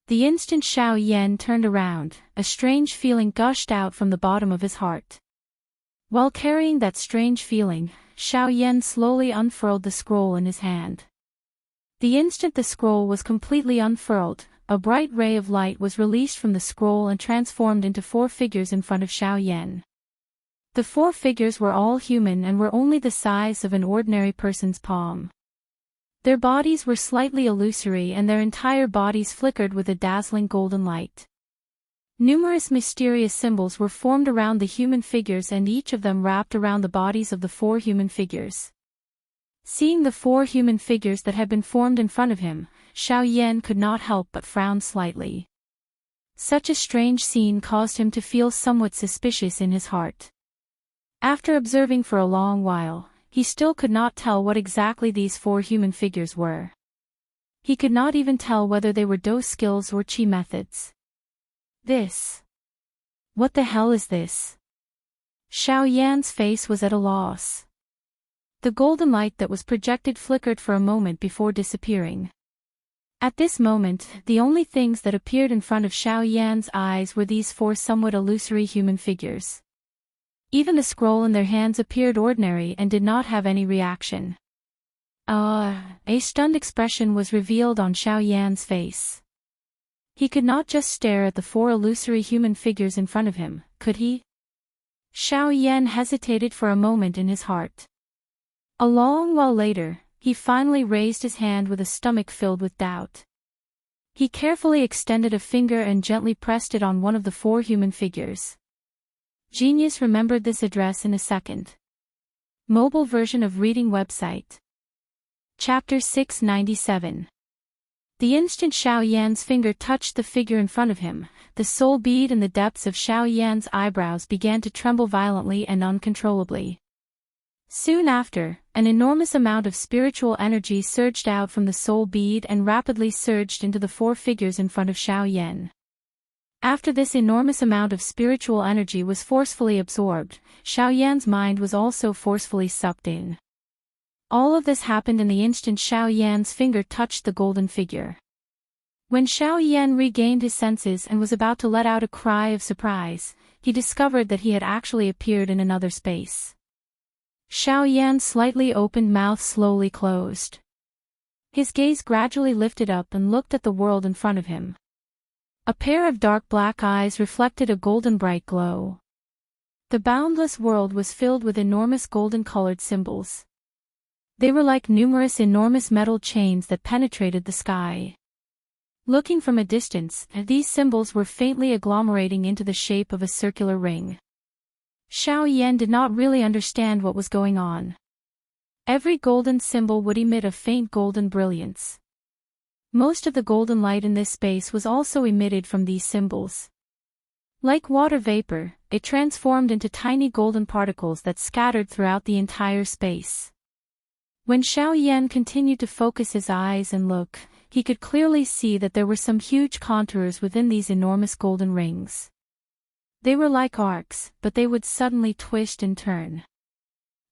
The instant Xiao Yan turned around, a strange feeling gushed out from the bottom of his heart. While carrying that strange feeling, Xiao Yan slowly unfurled the scroll in his hand. The instant the scroll was completely unfurled, a bright ray of light was released from the scroll and transformed into 4 figures in front of Xiao Yan. The 4 figures were all human and were only the size of an ordinary person's palm. Their bodies were slightly illusory and their entire bodies flickered with a dazzling golden light. Numerous mysterious symbols were formed around the human figures, and each of them wrapped around the bodies of the 4 human figures. Seeing the 4 human figures that had been formed in front of him, Xiao Yan could not help but frown slightly. Such a strange scene caused him to feel somewhat suspicious in his heart. After observing for a long while, he still could not tell what exactly these 4 human figures were. He could not even tell whether they were Do skills or Qi methods. This. What the hell is this? Xiao Yan's face was at a loss. The golden light that was projected flickered for a moment before disappearing. At this moment, the only things that appeared in front of Xiao Yan's eyes were these 4 somewhat illusory human figures. Even the scroll in their hands appeared ordinary and did not have any reaction. A stunned expression was revealed on Xiao Yan's face. He could not just stare at the 4 illusory human figures in front of him, could he? Xiao Yan hesitated for a moment in his heart. A long while later, he finally raised his hand with a stomach filled with doubt. He carefully extended a finger and gently pressed it on one of the 4 human figures. Genius remembered this address in a second. Mobile version of reading website. Chapter 697. The instant Xiao Yan's finger touched the figure in front of him, the soul bead in the depths of Xiao Yan's eyebrows began to tremble violently and uncontrollably. Soon after, an enormous amount of spiritual energy surged out from the soul bead and rapidly surged into the 4 figures in front of Xiao Yan. After this enormous amount of spiritual energy was forcefully absorbed, Xiao Yan's mind was also forcefully sucked in. All of this happened in the instant Xiao Yan's finger touched the golden figure. When Xiao Yan regained his senses and was about to let out a cry of surprise, he discovered that he had actually appeared in another space. Xiao Yan's slightly opened mouth slowly closed. His gaze gradually lifted up and looked at the world in front of him. A pair of dark black eyes reflected a golden bright glow. The boundless world was filled with enormous golden-colored symbols. They were like numerous enormous metal chains that penetrated the sky. Looking from a distance, these symbols were faintly agglomerating into the shape of a circular ring. Xiao Yan did not really understand what was going on. Every golden symbol would emit a faint golden brilliance. Most of the golden light in this space was also emitted from these symbols. Like water vapor, it transformed into tiny golden particles that scattered throughout the entire space. When Xiao Yan continued to focus his eyes and look, he could clearly see that there were some huge contours within these enormous golden rings. They were like arcs, but they would suddenly twist and turn.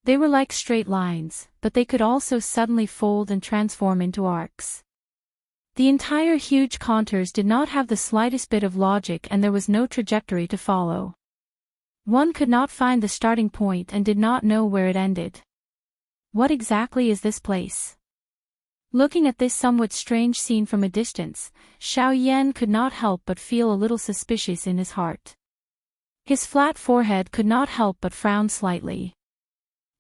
They were like straight lines, but they could also suddenly fold and transform into arcs. The entire huge contours did not have the slightest bit of logic, and there was no trajectory to follow. One could not find the starting point and did not know where it ended. What exactly is this place? Looking at this somewhat strange scene from a distance, Xiao Yan could not help but feel a little suspicious in his heart. His flat forehead could not help but frown slightly.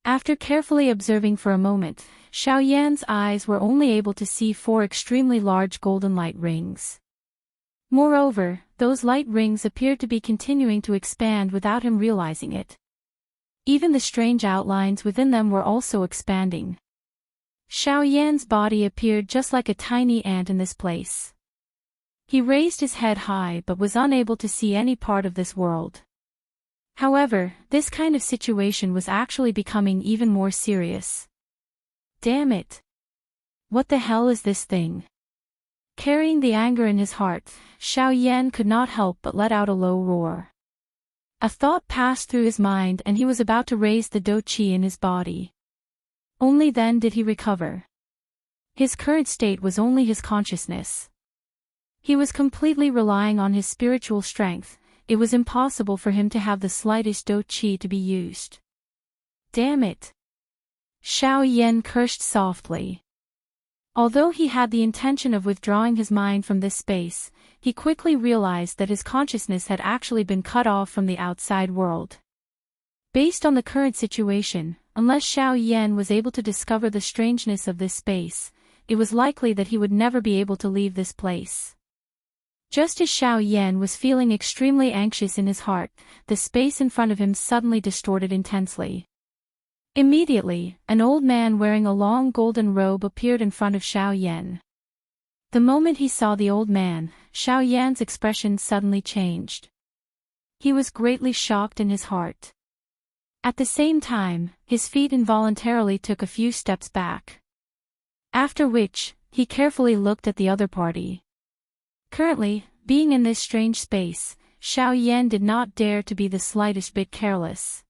After carefully observing for a moment, Xiao Yan's eyes were only able to see 4 extremely large golden light rings. Moreover, those light rings appeared to be continuing to expand without him realizing it. Even the strange outlines within them were also expanding. Xiao Yan's body appeared just like a tiny ant in this place. He raised his head high but was unable to see any part of this world. However, this kind of situation was actually becoming even more serious. Damn it! What the hell is this thing? Carrying the anger in his heart, Xiao Yan could not help but let out a low roar. A thought passed through his mind and he was about to raise the dou qi in his body. Only then did he recover. His current state was only his consciousness. He was completely relying on his spiritual strength. It was impossible for him to have the slightest dou qi to be used. Damn it! Xiao Yan cursed softly. Although he had the intention of withdrawing his mind from this space, he quickly realized that his consciousness had actually been cut off from the outside world. Based on the current situation, unless Xiao Yan was able to discover the strangeness of this space, it was likely that he would never be able to leave this place. Just as Xiao Yan was feeling extremely anxious in his heart, the space in front of him suddenly distorted intensely. Immediately, an old man wearing a long golden robe appeared in front of Xiao Yan. The moment he saw the old man, Xiao Yan's expression suddenly changed. He was greatly shocked in his heart. At the same time, his feet involuntarily took a few steps back. After which, he carefully looked at the other party. Currently, being in this strange space, Xiao Yan did not dare to be the slightest bit careless.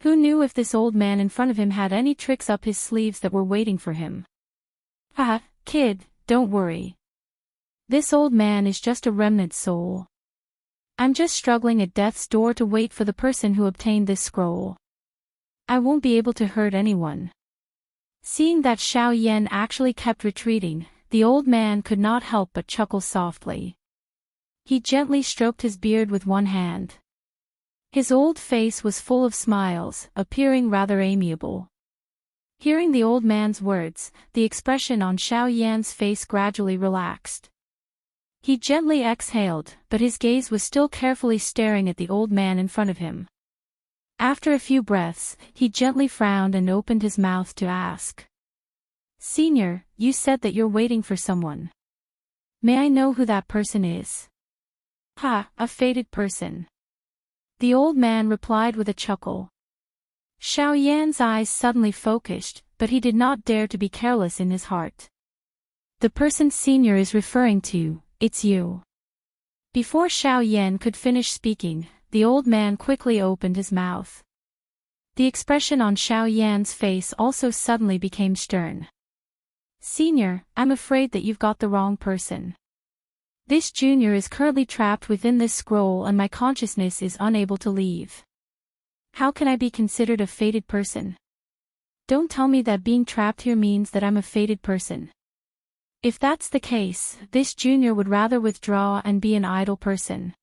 Who knew if this old man in front of him had any tricks up his sleeves that were waiting for him? Haha, kid, don't worry. This old man is just a remnant soul. I'm just struggling at death's door to wait for the person who obtained this scroll. I won't be able to hurt anyone. Seeing that Xiao Yan actually kept retreating, the old man could not help but chuckle softly. He gently stroked his beard with one hand. His old face was full of smiles, appearing rather amiable. Hearing the old man's words, the expression on Xiao Yan's face gradually relaxed. He gently exhaled, but his gaze was still carefully staring at the old man in front of him. After a few breaths, he gently frowned and opened his mouth to ask. Senior, you said that you're waiting for someone. May I know who that person is? Ha, a fated person. The old man replied with a chuckle. Xiao Yan's eyes suddenly focused, but he did not dare to be careless in his heart. The person Senior is referring to, it's you. Before Xiao Yan could finish speaking, the old man quickly opened his mouth. The expression on Xiao Yan's face also suddenly became stern. Senior, I'm afraid that you've got the wrong person. This junior is currently trapped within this scroll and my consciousness is unable to leave. How can I be considered a fated person? Don't tell me that being trapped here means that I'm a fated person. If that's the case, this junior would rather withdraw and be an idle person.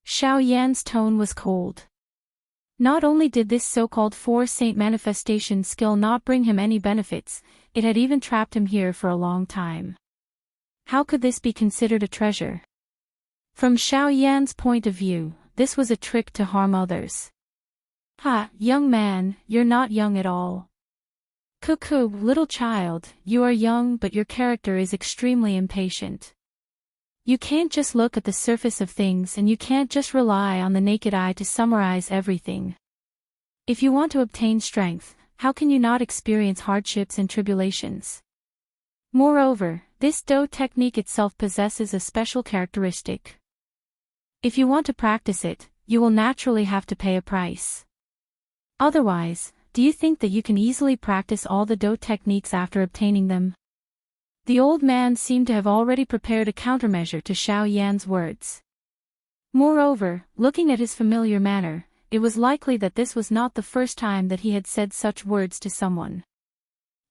Xiao Yan's tone was cold. Not only did this so-called four-saint manifestation skill not bring him any benefits, it had even trapped him here for a long time. How could this be considered a treasure? From Xiao Yan's point of view, this was a trick to harm others. Ha, young man, you're not young at all. Cuckoo, little child, you are young but your character is extremely impatient. You can't just look at the surface of things and you can't just rely on the naked eye to summarize everything. If you want to obtain strength, how can you not experience hardships and tribulations? Moreover, this Do technique itself possesses a special characteristic. If you want to practice it, you will naturally have to pay a price. Otherwise, do you think that you can easily practice all the Do techniques after obtaining them? The old man seemed to have already prepared a countermeasure to Xiao Yan's words. Moreover, looking at his familiar manner, it was likely that this was not the first time that he had said such words to someone.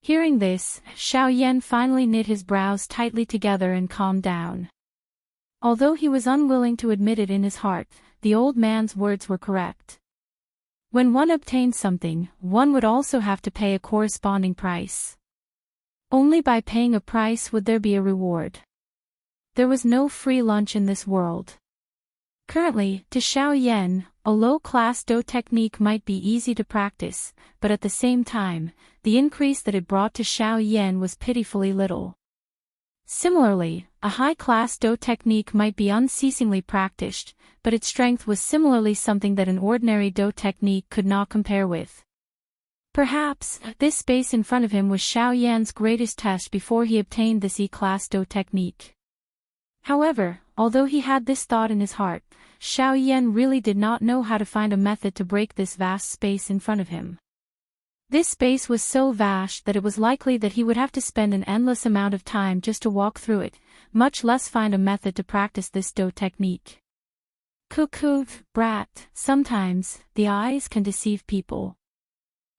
Hearing this, Xiao Yan finally knit his brows tightly together and calmed down. Although he was unwilling to admit it in his heart, the old man's words were correct. When one obtained something, one would also have to pay a corresponding price. Only by paying a price would there be a reward. There was no free lunch in this world. Currently, to Xiao Yan, a low-class Do technique might be easy to practice, but at the same time, the increase that it brought to Xiao Yan was pitifully little. Similarly, a high-class Do technique might be unceasingly practiced, but its strength was similarly something that an ordinary Do technique could not compare with. Perhaps, this space in front of him was Xiao Yan's greatest test before he obtained this E-class Do technique. However, although he had this thought in his heart, Xiao Yan really did not know how to find a method to break this vast space in front of him. This space was so vast that it was likely that he would have to spend an endless amount of time just to walk through it, much less find a method to practice this Do technique. Cuckoo, brat, sometimes, the eyes can deceive people.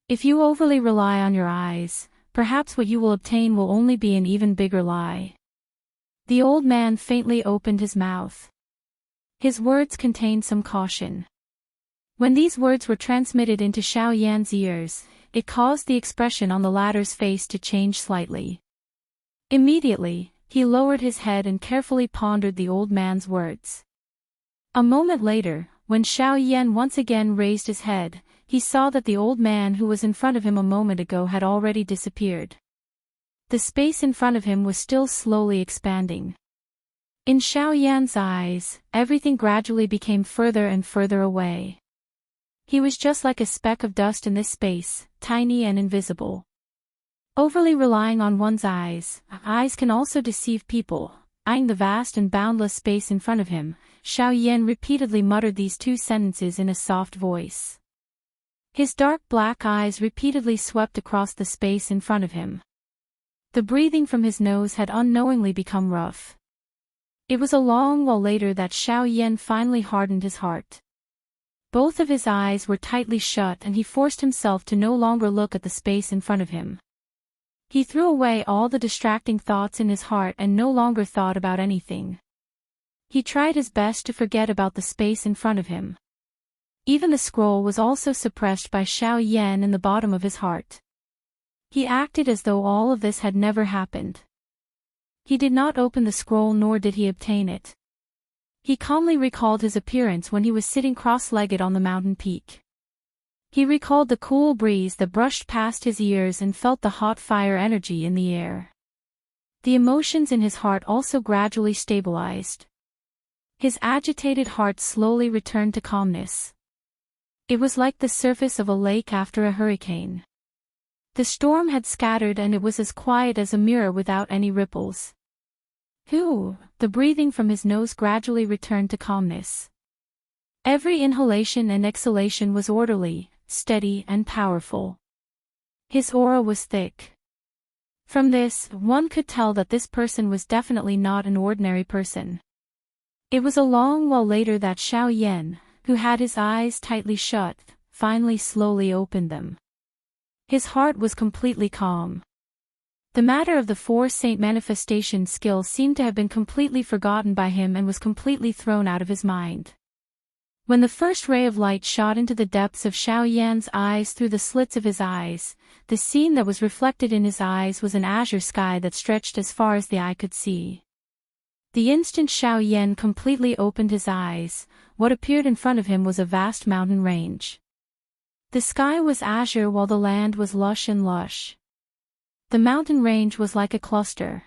If you overly rely on your eyes, perhaps what you will obtain will only be an even bigger lie. The old man faintly opened his mouth. His words contained some caution. When these words were transmitted into Xiao Yan's ears, it caused the expression on the latter's face to change slightly. Immediately, he lowered his head and carefully pondered the old man's words. A moment later, when Xiao Yan once again raised his head, he saw that the old man who was in front of him a moment ago had already disappeared. The space in front of him was still slowly expanding. In Xiao Yan's eyes, everything gradually became further and further away. He was just like a speck of dust in this space, tiny and invisible. Overly relying on one's eyes can also deceive people. Eyeing the vast and boundless space in front of him, Xiao Yan repeatedly muttered these two sentences in a soft voice. His dark black eyes repeatedly swept across the space in front of him. The breathing from his nose had unknowingly become rough. It was a long while later that Xiao Yan finally hardened his heart. Both of his eyes were tightly shut and he forced himself to no longer look at the space in front of him. He threw away all the distracting thoughts in his heart and no longer thought about anything. He tried his best to forget about the space in front of him. Even the scroll was also suppressed by Xiao Yan in the bottom of his heart. He acted as though all of this had never happened. He did not open the scroll nor did he obtain it. He calmly recalled his appearance when he was sitting cross-legged on the mountain peak. He recalled the cool breeze that brushed past his ears and felt the hot fire energy in the air. The emotions in his heart also gradually stabilized. His agitated heart slowly returned to calmness. It was like the surface of a lake after a hurricane. The storm had scattered and it was as quiet as a mirror without any ripples. The breathing from his nose gradually returned to calmness. Every inhalation and exhalation was orderly, steady and powerful. His aura was thick. From this, one could tell that this person was definitely not an ordinary person. It was a long while later that Xiao Yan, who had his eyes tightly shut, finally slowly opened them. His heart was completely calm. The matter of the four-saint manifestation skill seemed to have been completely forgotten by him and was completely thrown out of his mind. When the first ray of light shot into the depths of Xiao Yan's eyes through the slits of his eyes, the scene that was reflected in his eyes was an azure sky that stretched as far as the eye could see. The instant Xiao Yan completely opened his eyes, what appeared in front of him was a vast mountain range. The sky was azure while the land was lush and lush. The mountain range was like a cluster.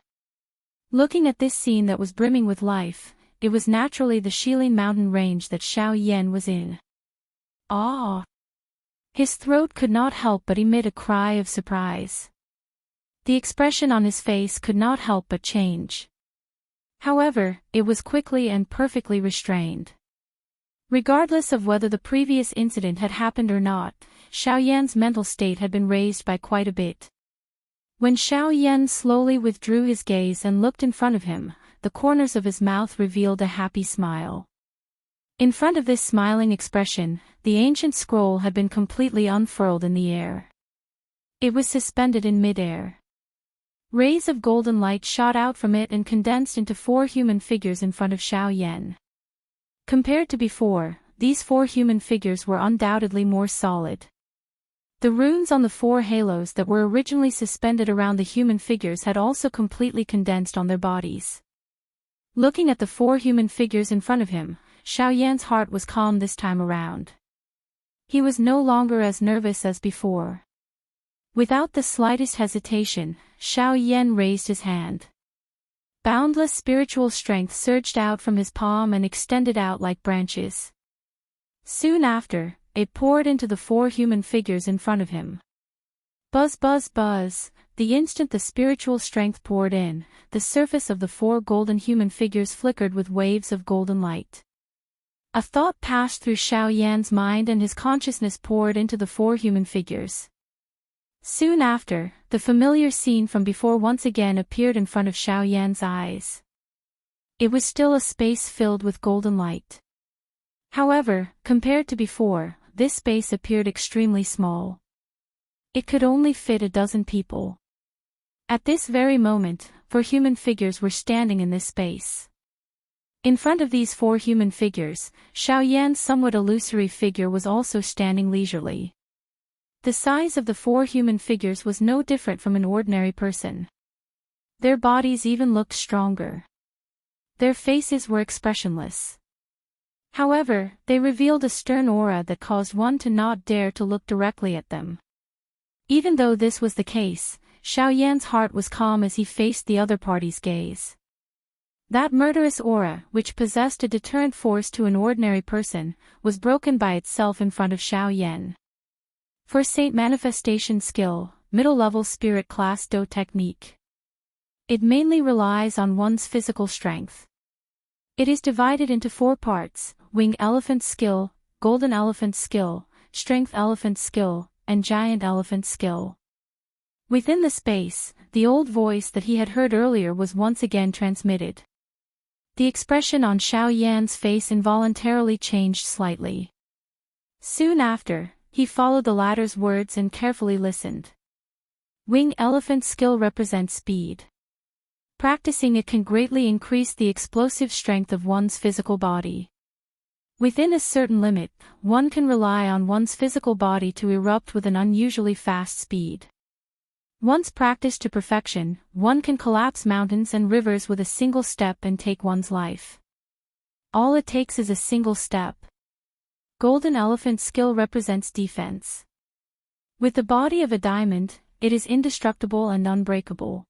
Looking at this scene that was brimming with life, it was naturally the Shilin mountain range that Xiao Yan was in. Ah! His throat could not help but emit a cry of surprise. The expression on his face could not help but change. However, it was quickly and perfectly restrained. Regardless of whether the previous incident had happened or not, Xiao Yan's mental state had been raised by quite a bit. When Xiao Yan slowly withdrew his gaze and looked in front of him, the corners of his mouth revealed a happy smile. In front of this smiling expression, the ancient scroll had been completely unfurled in the air. It was suspended in mid-air. Rays of golden light shot out from it and condensed into 4 human figures in front of Xiao Yan. Compared to before, these 4 human figures were undoubtedly more solid. The runes on the 4 halos that were originally suspended around the human figures had also completely condensed on their bodies. Looking at the 4 human figures in front of him, Xiao Yan's heart was calm this time around. He was no longer as nervous as before. Without the slightest hesitation, Xiao Yan raised his hand. Boundless spiritual strength surged out from his palm and extended out like branches. Soon after, it poured into the 4 human figures in front of him. Buzz buzz buzz, the instant the spiritual strength poured in, the surface of the 4 golden human figures flickered with waves of golden light. A thought passed through Xiao Yan's mind and his consciousness poured into the 4 human figures. Soon after, the familiar scene from before once again appeared in front of Xiao Yan's eyes. It was still a space filled with golden light. However, compared to before, this space appeared extremely small. It could only fit a dozen people. At this very moment, 4 human figures were standing in this space. In front of these 4 human figures, Xiao Yan's somewhat illusory figure was also standing leisurely. The size of the 4 human figures was no different from an ordinary person. Their bodies even looked stronger. Their faces were expressionless. However, they revealed a stern aura that caused one to not dare to look directly at them. Even though this was the case, Xiao Yan's heart was calm as he faced the other party's gaze. That murderous aura, which possessed a deterrent force to an ordinary person, was broken by itself in front of Xiao Yan. For Saint Manifestation Skill, Middle-Level Spirit Class Do Technique. It mainly relies on one's physical strength. It is divided into 4 parts: Wing Elephant Skill, Golden Elephant Skill, Strength Elephant Skill, and Giant Elephant Skill. Within the space, the old voice that he had heard earlier was once again transmitted. The expression on Xiao Yan's face involuntarily changed slightly. Soon after, he followed the latter's words and carefully listened. Wing Elephant Skill represents speed. Practicing it can greatly increase the explosive strength of one's physical body. Within a certain limit, one can rely on one's physical body to erupt with an unusually fast speed. Once practiced to perfection, one can collapse mountains and rivers with a single step and take one's life. All it takes is a single step. Golden Elephant Skill represents defense. With the body of a diamond, it is indestructible and unbreakable.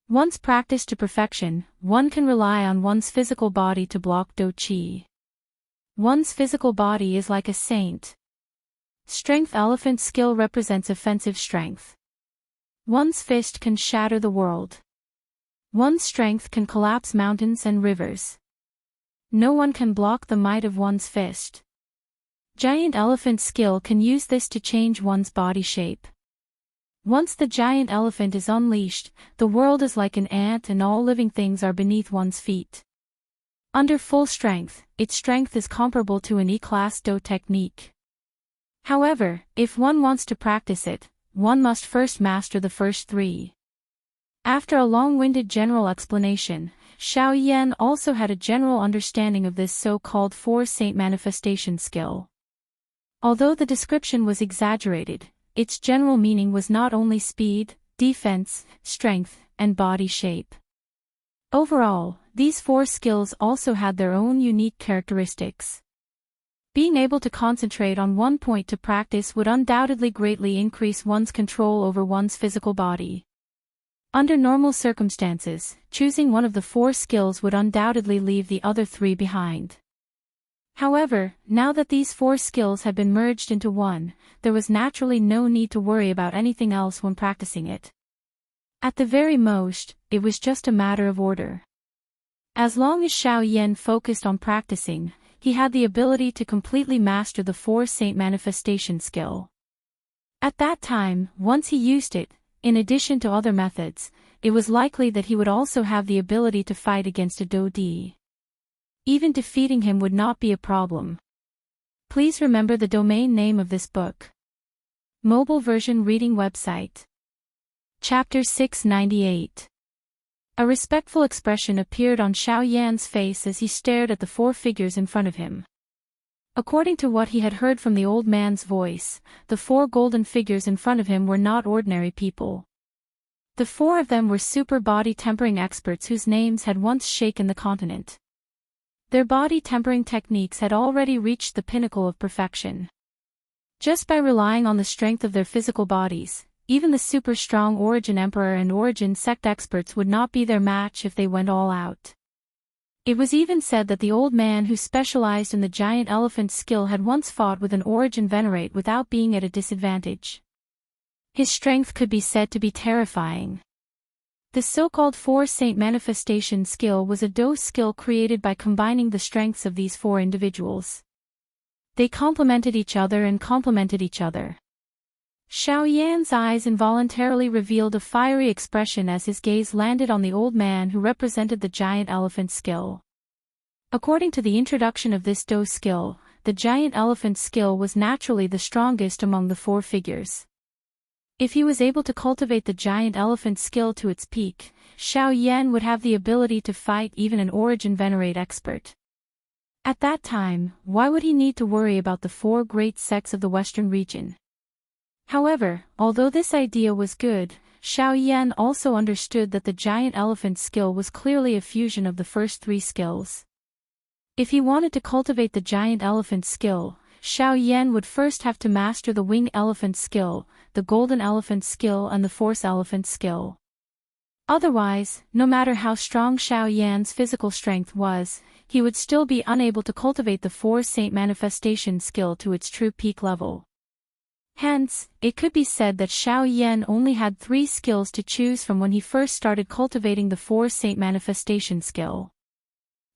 Once practiced to perfection, one can rely on one's physical body to block Do Qi. One's physical body is like a saint. Strength Elephant Skill represents offensive strength. One's fist can shatter the world. One's strength can collapse mountains and rivers. No one can block the might of one's fist. Giant Elephant Skill can use this to change one's body shape. Once the giant elephant is unleashed, the world is like an ant and all living things are beneath one's feet. Under full strength, its strength is comparable to an E-class Do technique. However, if one wants to practice it, one must first master the first 3. After a long-winded general explanation, Xiao Yan also had a general understanding of this so-called four-saint manifestation skill. Although the description was exaggerated, its general meaning was not only speed, defense, strength, and body shape. Overall, these four skills also had their own unique characteristics. Being able to concentrate on one point to practice would undoubtedly greatly increase one's control over one's physical body. Under normal circumstances, choosing one of the four skills would undoubtedly leave the other three behind. However, now that these four skills had been merged into one, there was naturally no need to worry about anything else when practicing it. At the very most, it was just a matter of order. As long as Xiao Yan focused on practicing, he had the ability to completely master the four-saint manifestation skill. At that time, once he used it, in addition to other methods, it was likely that he would also have the ability to fight against a Dodi. Even defeating him would not be a problem. Please remember the domain name of this book. Mobile version reading website. Chapter 698. A respectful expression appeared on Xiao Yan's face as he stared at the four figures in front of him. According to what he had heard from the old man's voice, the four golden figures in front of him were not ordinary people. The four of them were super body tempering experts whose names had once shaken the continent. Their body tempering techniques had already reached the pinnacle of perfection. Just by relying on the strength of their physical bodies, even the super-strong Origin Emperor and Origin sect experts would not be their match if they went all out. It was even said that the old man who specialized in the giant elephant skill had once fought with an Origin Venerate without being at a disadvantage. His strength could be said to be terrifying. The so-called four-saint manifestation skill was a dose skill created by combining the strengths of these four individuals. They complemented each other and complemented each other. Xiao Yan's eyes involuntarily revealed a fiery expression as his gaze landed on the old man who represented the giant elephant skill. According to the introduction of this dose skill, the giant elephant skill was naturally the strongest among the four figures. If he was able to cultivate the giant elephant skill to its peak, Xiao Yan would have the ability to fight even an Origin Venerate expert. At that time, why would he need to worry about the four great sects of the Western region? However, although this idea was good, Xiao Yan also understood that the giant elephant skill was clearly a fusion of the first three skills. If he wanted to cultivate the giant elephant skill, Xiao Yan would first have to master the wing elephant skill, the golden elephant skill and the force elephant skill. Otherwise, no matter how strong Xiao Yan's physical strength was, he would still be unable to cultivate the four-saint manifestation skill to its true peak level. Hence, it could be said that Xiao Yan only had three skills to choose from when he first started cultivating the four-saint manifestation skill.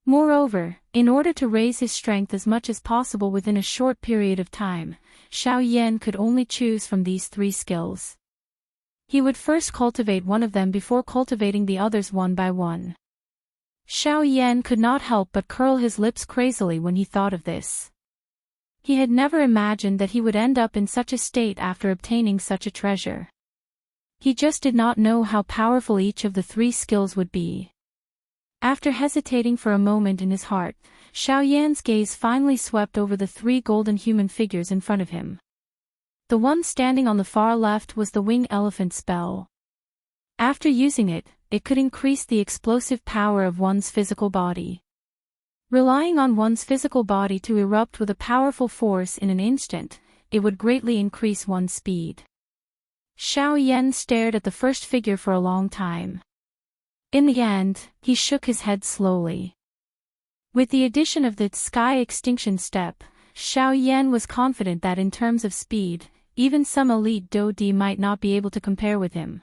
Moreover, in order to raise his strength as much as possible within a short period of time, Xiao Yan could only choose from these three skills. He would first cultivate one of them before cultivating the others one by one. Xiao Yan could not help but curl his lips crazily when he thought of this. He had never imagined that he would end up in such a state after obtaining such a treasure. He just did not know how powerful each of the three skills would be. After hesitating for a moment in his heart, Xiao Yan's gaze finally swept over the three golden human figures in front of him. The one standing on the far left was the wing elephant spell. After using it, it could increase the explosive power of one's physical body. Relying on one's physical body to erupt with a powerful force in an instant, it would greatly increase one's speed. Xiao Yan stared at the first figure for a long time. In the end, he shook his head slowly. With the addition of the sky extinction step, Xiao Yan was confident that in terms of speed, even some elite Dodi might not be able to compare with him.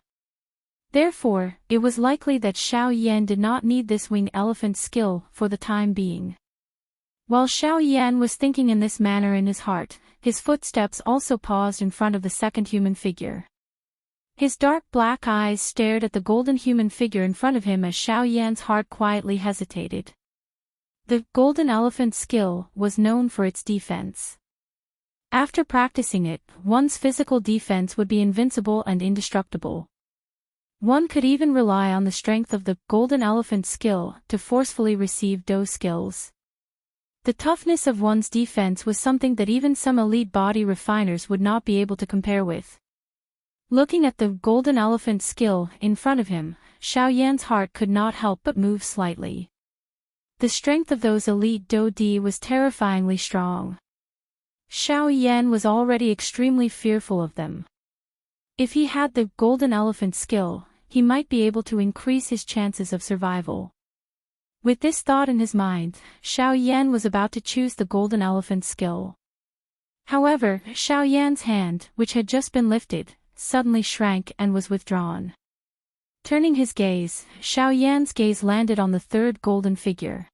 Therefore, it was likely that Xiao Yan did not need this wing elephant skill for the time being. While Xiao Yan was thinking in this manner in his heart, his footsteps also paused in front of the second human figure. His dark black eyes stared at the golden human figure in front of him as Xiao Yan's heart quietly hesitated. The golden elephant skill was known for its defense. After practicing it, one's physical defense would be invincible and indestructible. One could even rely on the strength of the golden elephant skill to forcefully receive Do skills. The toughness of one's defense was something that even some elite body refiners would not be able to compare with. Looking at the golden elephant skill in front of him, Xiao Yan's heart could not help but move slightly. The strength of those elite Do Di was terrifyingly strong. Xiao Yan was already extremely fearful of them. If he had the golden elephant skill, he might be able to increase his chances of survival. With this thought in his mind, Xiao Yan was about to choose the golden elephant skill. However, Xiao Yan's hand, which had just been lifted, suddenly shrank and was withdrawn. Turning his gaze, Xiao Yan's gaze landed on the third golden figure.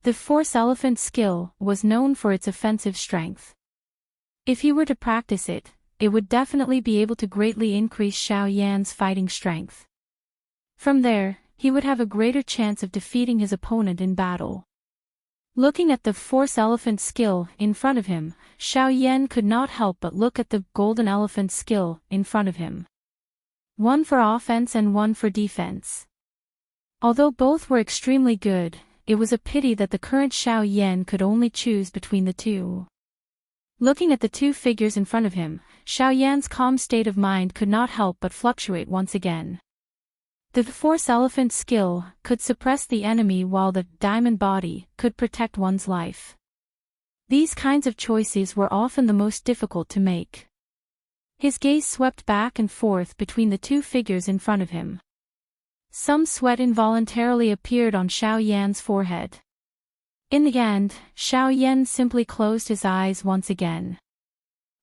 The Force Elephant skill was known for its offensive strength. If he were to practice it, it would definitely be able to greatly increase Xiao Yan's fighting strength. From there, he would have a greater chance of defeating his opponent in battle. Looking at the Force Elephant skill in front of him, Xiao Yan could not help but look at the Golden Elephant skill in front of him. One for offense and one for defense. Although both were extremely good, it was a pity that the current Xiao Yan could only choose between the two. Looking at the two figures in front of him, Xiao Yan's calm state of mind could not help but fluctuate once again. The Force Elephant skill could suppress the enemy while the Diamond Body could protect one's life. These kinds of choices were often the most difficult to make. His gaze swept back and forth between the two figures in front of him. Some sweat involuntarily appeared on Xiao Yan's forehead. In the end, Xiao Yan simply closed his eyes once again.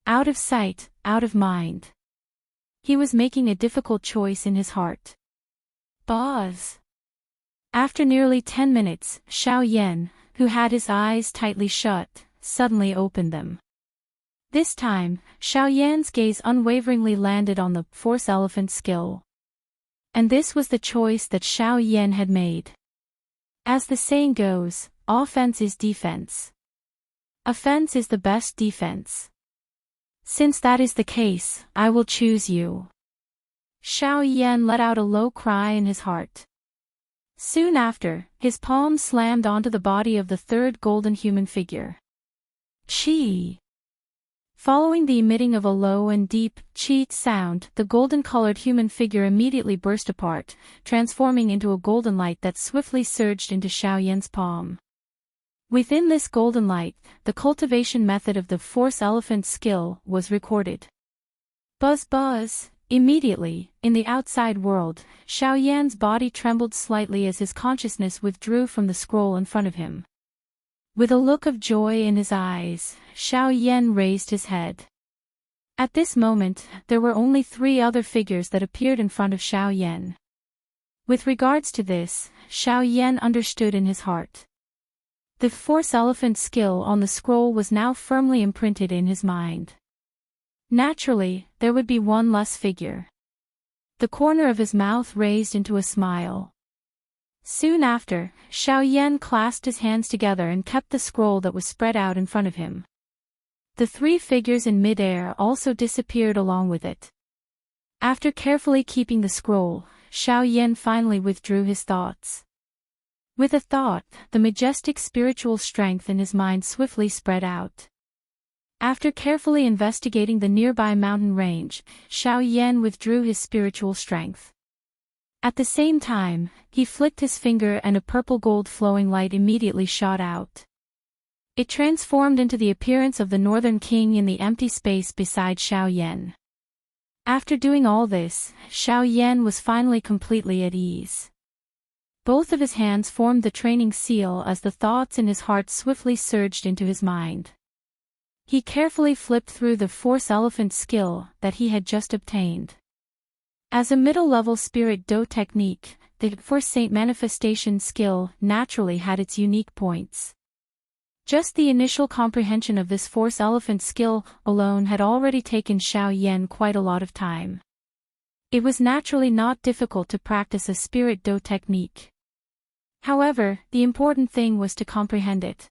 Out of sight, out of mind. He was making a difficult choice in his heart. Pause. After nearly 10 minutes, Xiao Yan, who had his eyes tightly shut, suddenly opened them. This time, Xiao Yan's gaze unwaveringly landed on the Force Elephant skill. And this was the choice that Xiao Yan had made. As the saying goes, offense is defense. Offense is the best defense. Since that is the case, I will choose you. Xiao Yan let out a low cry in his heart. Soon after, his palm slammed onto the body of the third golden human figure. Chi. Following the emitting of a low and deep chi sound, the golden-colored human figure immediately burst apart, transforming into a golden light that swiftly surged into Xiao Yan's palm. Within this golden light, the cultivation method of the Force Elephant skill was recorded. Buzz buzz. Immediately, in the outside world, Xiao Yan's body trembled slightly as his consciousness withdrew from the scroll in front of him. With a look of joy in his eyes, Xiao Yan raised his head. At this moment, there were only 3 other figures that appeared in front of Xiao Yan. With regards to this, Xiao Yan understood in his heart. The Force Elephant skill on the scroll was now firmly imprinted in his mind. Naturally, there would be one less figure. The corner of his mouth raised into a smile. Soon after, Xiao Yan clasped his hands together and kept the scroll that was spread out in front of him. The 3 figures in mid-air also disappeared along with it. After carefully keeping the scroll, Xiao Yan finally withdrew his thoughts. With a thought, the majestic spiritual strength in his mind swiftly spread out. After carefully investigating the nearby mountain range, Xiao Yan withdrew his spiritual strength. At the same time, he flicked his finger and a purple gold flowing light immediately shot out. It transformed into the appearance of the Northern King in the empty space beside Xiao Yan. After doing all this, Xiao Yan was finally completely at ease. Both of his hands formed the training seal as the thoughts in his heart swiftly surged into his mind. He carefully flipped through the Force Elephant skill that he had just obtained. As a middle-level spirit Do technique, the Force Saint manifestation skill naturally had its unique points. Just the initial comprehension of this Force Elephant skill alone had already taken Xiao Yan quite a lot of time. It was naturally not difficult to practice a spirit Do technique. However, the important thing was to comprehend it.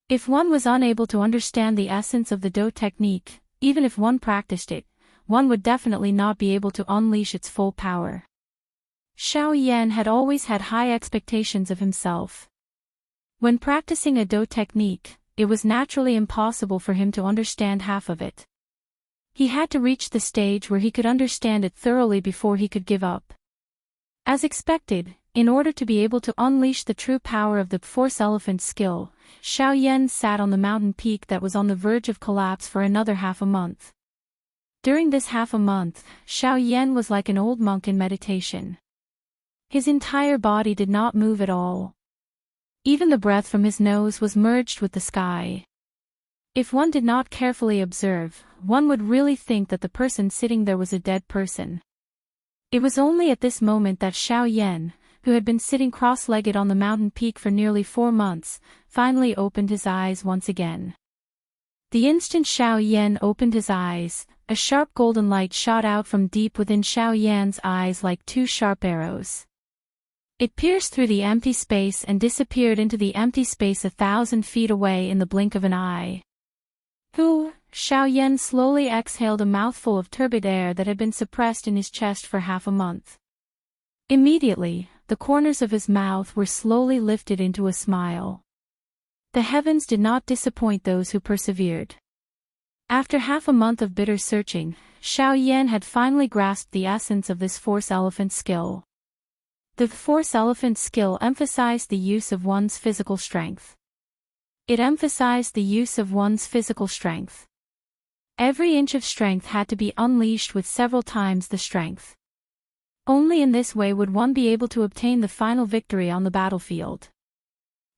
If one was unable to understand the essence of the Do technique, even if one practiced it, one would definitely not be able to unleash its full power. Xiao Yan had always had high expectations of himself. When practicing a Do technique, it was naturally impossible for him to understand half of it. He had to reach the stage where he could understand it thoroughly before he could give up. As expected, in order to be able to unleash the true power of the Force Elephant skill, Xiao Yan sat on the mountain peak that was on the verge of collapse for another half a month. During this half a month, Xiao Yan was like an old monk in meditation. His entire body did not move at all. Even the breath from his nose was merged with the sky. If one did not carefully observe, one would really think that the person sitting there was a dead person. It was only at this moment that Xiao Yan, who had been sitting cross-legged on the mountain peak for nearly 4 months, finally opened his eyes once again. The instant Xiao Yan opened his eyes, a sharp golden light shot out from deep within Xiao Yan's eyes like 2 sharp arrows. It pierced through the empty space and disappeared into the empty space 1,000 feet away in the blink of an eye. Xiao Yan slowly exhaled a mouthful of turbid air that had been suppressed in his chest for half a month. Immediately, the corners of his mouth were slowly lifted into a smile. The heavens did not disappoint those who persevered. After half a month of bitter searching, Xiao Yan had finally grasped the essence of this Force Elephant skill. The Force Elephant skill emphasized the use of one's physical strength. It emphasized the use of one's physical strength. Every inch of strength had to be unleashed with several times the strength. Only in this way would one be able to obtain the final victory on the battlefield.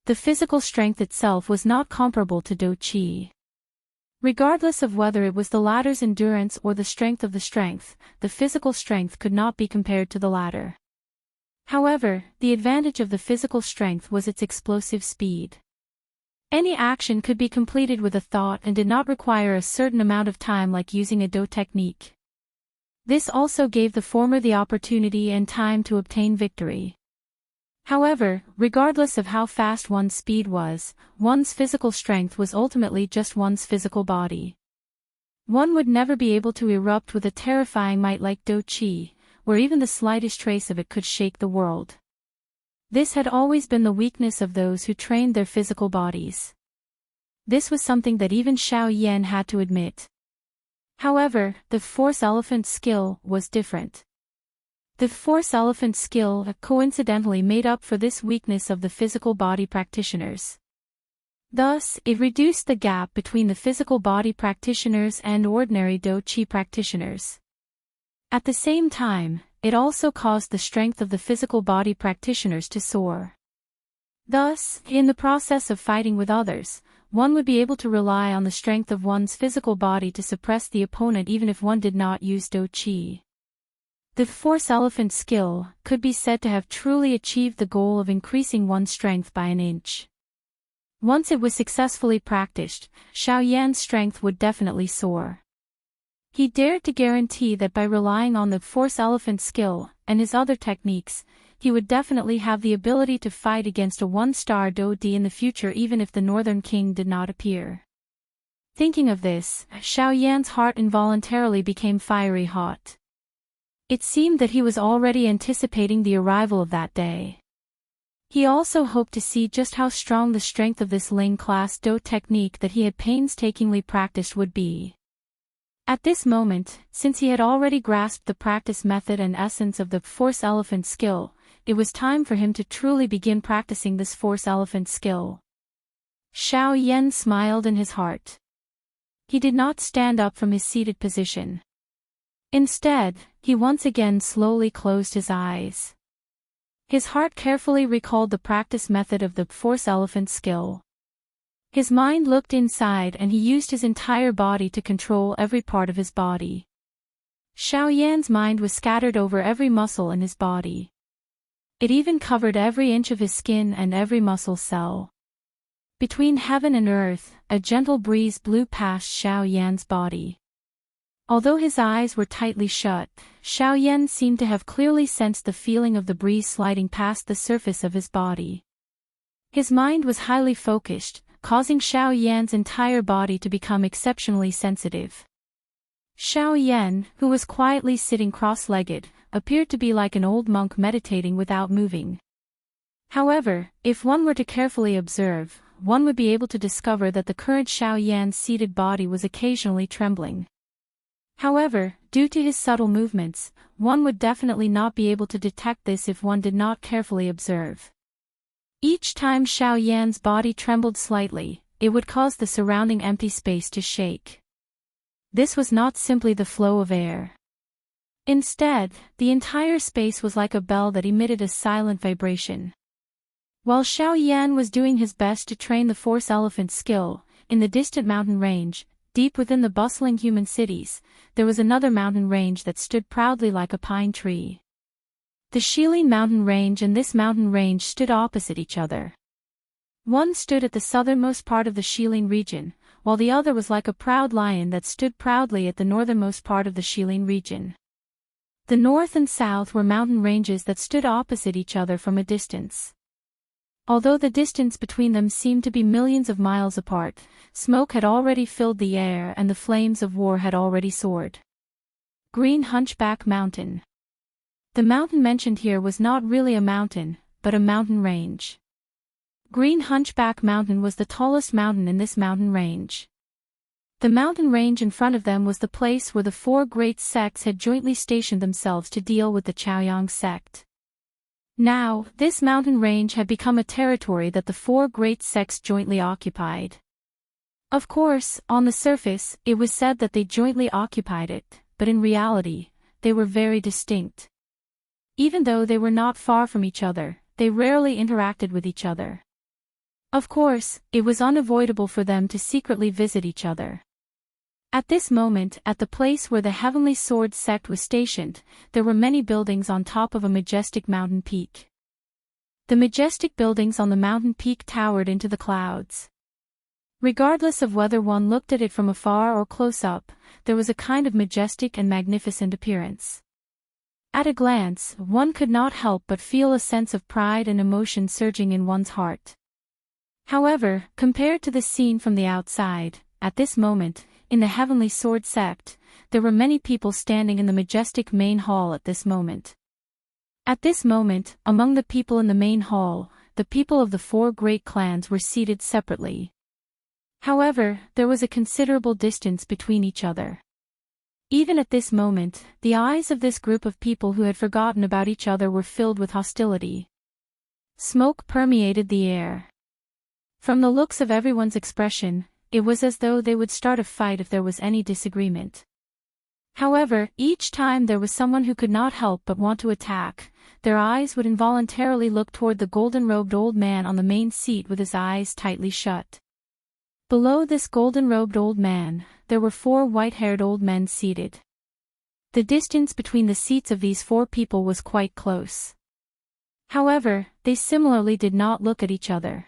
The physical strength itself was not comparable to Do Qi. Regardless of whether it was the latter's endurance or the strength of the strength, the physical strength could not be compared to the latter. However, the advantage of the physical strength was its explosive speed. Any action could be completed with a thought and did not require a certain amount of time like using a Do technique. This also gave the former the opportunity and time to obtain victory. However, regardless of how fast one's speed was, one's physical strength was ultimately just one's physical body. One would never be able to erupt with a terrifying might like Do Qi, where even the slightest trace of it could shake the world. This had always been the weakness of those who trained their physical bodies. This was something that even Xiao Yan had to admit. However, the Force Elephant skill was different. The Force Elephant skill coincidentally made up for this weakness of the physical body practitioners. Thus, it reduced the gap between the physical body practitioners and ordinary Do Qi practitioners. At the same time, it also caused the strength of the physical body practitioners to soar. Thus, in the process of fighting with others, one would be able to rely on the strength of one's physical body to suppress the opponent even if one did not use Do Qi. The Force Elephant skill could be said to have truly achieved the goal of increasing one's strength by an inch. Once it was successfully practiced, Xiao Yan's strength would definitely soar. He dared to guarantee that by relying on the Force Elephant skill and his other techniques, he would definitely have the ability to fight against a 1-star Do Di in the future even if the Northern King did not appear. Thinking of this, Xiao Yan's heart involuntarily became fiery hot. It seemed that he was already anticipating the arrival of that day. He also hoped to see just how strong the strength of this Ling-class Do technique that he had painstakingly practiced would be. At this moment, since he had already grasped the practice method and essence of the Force Elephant skill, it was time for him to truly begin practicing this Force Elephant skill. Xiao Yan smiled in his heart. He did not stand up from his seated position. Instead, he once again slowly closed his eyes. His heart carefully recalled the practice method of the Force Elephant skill. His mind looked inside and he used his entire body to control every part of his body. Xiao Yan's mind was scattered over every muscle in his body. It even covered every inch of his skin and every muscle cell. Between heaven and earth, a gentle breeze blew past Xiao Yan's body. Although his eyes were tightly shut, Xiao Yan seemed to have clearly sensed the feeling of the breeze sliding past the surface of his body. His mind was highly focused, causing Xiao Yan's entire body to become exceptionally sensitive. Xiao Yan, who was quietly sitting cross-legged, appeared to be like an old monk meditating without moving. However, if one were to carefully observe, one would be able to discover that the current Xiao Yan's seated body was occasionally trembling. However, due to his subtle movements, one would definitely not be able to detect this if one did not carefully observe. Each time Xiao Yan's body trembled slightly, it would cause the surrounding empty space to shake. This was not simply the flow of air. Instead, the entire space was like a bell that emitted a silent vibration. While Xiao Yan was doing his best to train the Force Elephant's skill, in the distant mountain range, deep within the bustling human cities, there was another mountain range that stood proudly like a pine tree. The Shilin mountain range and this mountain range stood opposite each other. One stood at the southernmost part of the Shilin region, while the other was like a proud lion that stood proudly at the northernmost part of the Shilin region. The north and south were mountain ranges that stood opposite each other from a distance. Although the distance between them seemed to be millions of miles apart, smoke had already filled the air and the flames of war had already soared. Green Hunchback Mountain. The mountain mentioned here was not really a mountain, but a mountain range. Green Hunchback Mountain was the tallest mountain in this mountain range. The mountain range in front of them was the place where the four great sects had jointly stationed themselves to deal with the Chaoyang sect. Now, this mountain range had become a territory that the four great sects jointly occupied. Of course, on the surface, it was said that they jointly occupied it, but in reality, they were very distinct. Even though they were not far from each other, they rarely interacted with each other. Of course, it was unavoidable for them to secretly visit each other. At this moment, at the place where the Heavenly Sword sect was stationed, there were many buildings on top of a majestic mountain peak. The majestic buildings on the mountain peak towered into the clouds. Regardless of whether one looked at it from afar or close up, there was a kind of majestic and magnificent appearance. At a glance, one could not help but feel a sense of pride and emotion surging in one's heart. However, compared to the scene from the outside, at this moment, in the Heavenly Sword sect, there were many people standing in the majestic main hall at this moment. At this moment, among the people in the main hall, the people of the four great clans were seated separately. However, there was a considerable distance between each other. Even at this moment, the eyes of this group of people who had forgotten about each other were filled with hostility. Smoke permeated the air. From the looks of everyone's expression, it was as though they would start a fight if there was any disagreement. However, each time there was someone who could not help but want to attack, their eyes would involuntarily look toward the golden-robed old man on the main seat with his eyes tightly shut. Below this golden-robed old man, there were four white-haired old men seated. The distance between the seats of these four people was quite close. However, they similarly did not look at each other.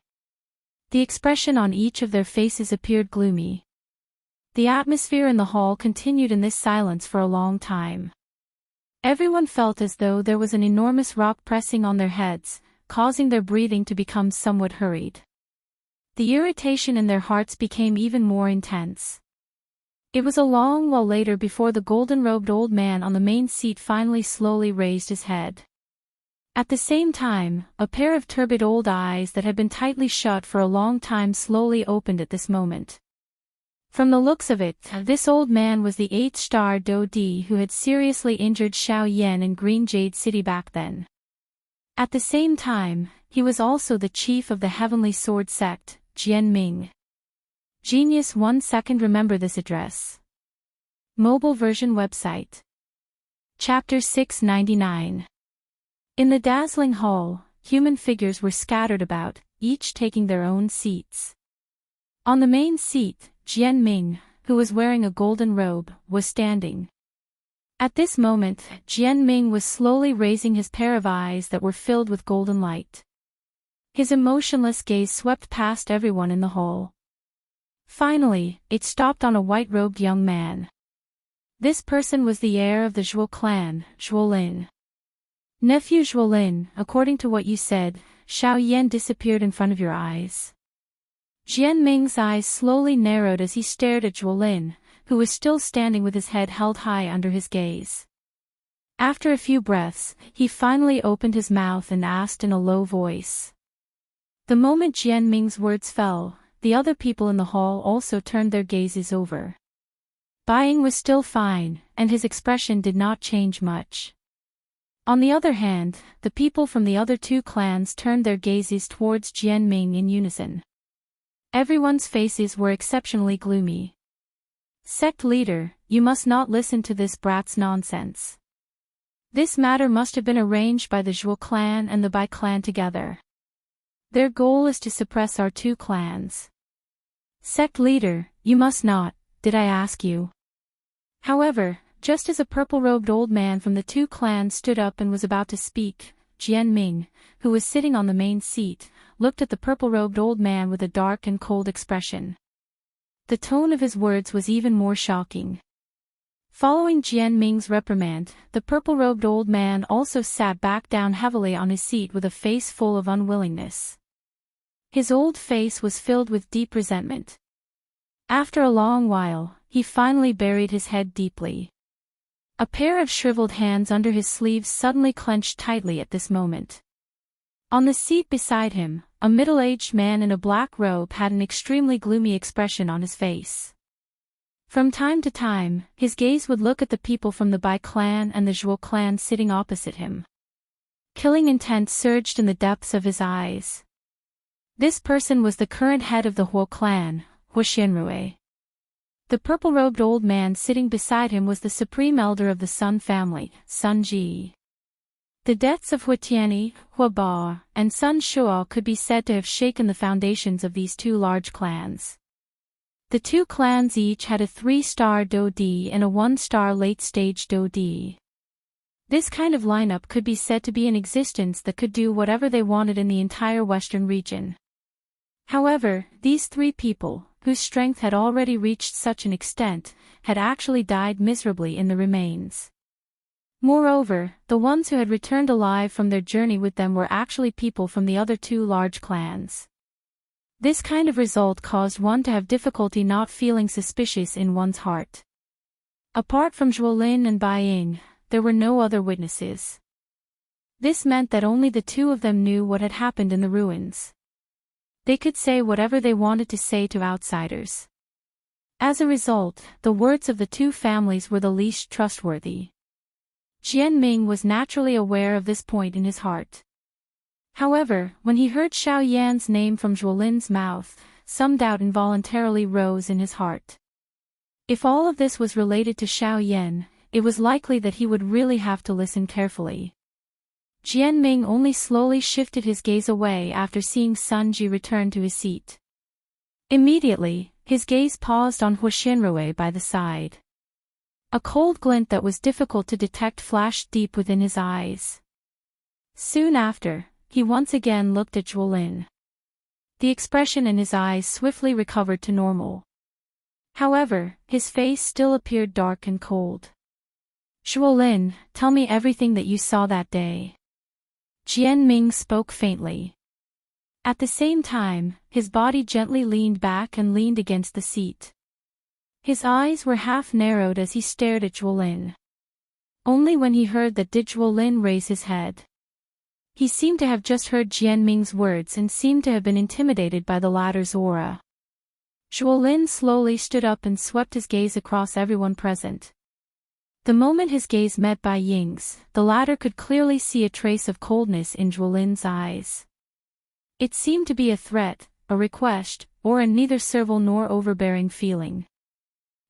The expression on each of their faces appeared gloomy. The atmosphere in the hall continued in this silence for a long time. Everyone felt as though there was an enormous rock pressing on their heads, causing their breathing to become somewhat hurried. The irritation in their hearts became even more intense. It was a long while later before the golden-robed old man on the main seat finally slowly raised his head. At the same time, a pair of turbid old eyes that had been tightly shut for a long time slowly opened at this moment. From the looks of it, this old man was the 8-star Do Di who had seriously injured Xiao Yan in Green Jade City back then. At the same time, he was also the chief of the Heavenly Sword sect, Jian Ming. Genius 1 second. Remember this address. Mobile version website. Chapter 699. In the dazzling hall, human figures were scattered about, each taking their own seats. On the main seat, Jian Ming, who was wearing a golden robe, was standing. At this moment, Jian Ming was slowly raising his pair of eyes that were filled with golden light. His emotionless gaze swept past everyone in the hall. Finally, it stopped on a white-robed young man. This person was the heir of the Zhuo clan, Zhuolin. Nephew Zhuolin, according to what you said, Xiao Yan disappeared in front of your eyes. Jian Ming's eyes slowly narrowed as he stared at Zhuolin, who was still standing with his head held high under his gaze. After a few breaths, he finally opened his mouth and asked in a low voice. The moment Jian Ming's words fell, the other people in the hall also turned their gazes over. Bai Ying was still fine, and his expression did not change much. On the other hand, the people from the other two clans turned their gazes towards Jian Ming in unison. Everyone's faces were exceptionally gloomy. Sect leader, you must not listen to this brat's nonsense. This matter must have been arranged by the Zhuo clan and the Bai clan together. Their goal is to suppress our two clans. Sect leader, you must not, did I ask you? However, just as a purple-robed old man from the two clans stood up and was about to speak, Jian Ming, who was sitting on the main seat, looked at the purple-robed old man with a dark and cold expression. The tone of his words was even more shocking. Following Jian Ming's reprimand, the purple-robed old man also sat back down heavily on his seat with a face full of unwillingness. His old face was filled with deep resentment. After a long while, he finally buried his head deeply. A pair of shriveled hands under his sleeves suddenly clenched tightly at this moment. On the seat beside him, a middle-aged man in a black robe had an extremely gloomy expression on his face. From time to time, his gaze would look at the people from the Bai clan and the Zhuo clan sitting opposite him. Killing intent surged in the depths of his eyes. This person was the current head of the Huo clan, Wuxia. The purple-robed old man sitting beside him was the supreme elder of the Sun family, Sun Ji. The deaths of Hu Tianyi, Hu Ba, and Sun Shuo could be said to have shaken the foundations of these two large clans. The two clans each had a 3-star Do Di and a 1-star late-stage Do Di. This kind of lineup could be said to be in existence that could do whatever they wanted in the entire western region. However, these three people, whose strength had already reached such an extent, had actually died miserably in the remains. Moreover, the ones who had returned alive from their journey with them were actually people from the other two large clans. This kind of result caused one to have difficulty not feeling suspicious in one's heart. Apart from Zhuolin and Bai Ying, there were no other witnesses. This meant that only the two of them knew what had happened in the ruins. They could say whatever they wanted to say to outsiders. As a result, the words of the two families were the least trustworthy. Jian Ming was naturally aware of this point in his heart. However, when he heard Xiao Yan's name from Zhuolin's mouth, some doubt involuntarily rose in his heart. If all of this was related to Xiao Yan, it was likely that he would really have to listen carefully. Jian Ming only slowly shifted his gaze away after seeing Sun Ji return to his seat. Immediately, his gaze paused on Hu Xinrui by the side. A cold glint that was difficult to detect flashed deep within his eyes. Soon after, he once again looked at Zhuolin. The expression in his eyes swiftly recovered to normal. However, his face still appeared dark and cold. Zhuolin, tell me everything that you saw that day. Jian Ming spoke faintly. At the same time, his body gently leaned back and leaned against the seat. His eyes were half narrowed as he stared at Zhuolin. Only when he heard that did Zhuolin raise his head. He seemed to have just heard Jian Ming's words and seemed to have been intimidated by the latter's aura. Zhuolin slowly stood up and swept his gaze across everyone present. The moment his gaze met Bai Ying's, the latter could clearly see a trace of coldness in Zhuolin's eyes. It seemed to be a threat, a request, or a neither servile nor overbearing feeling.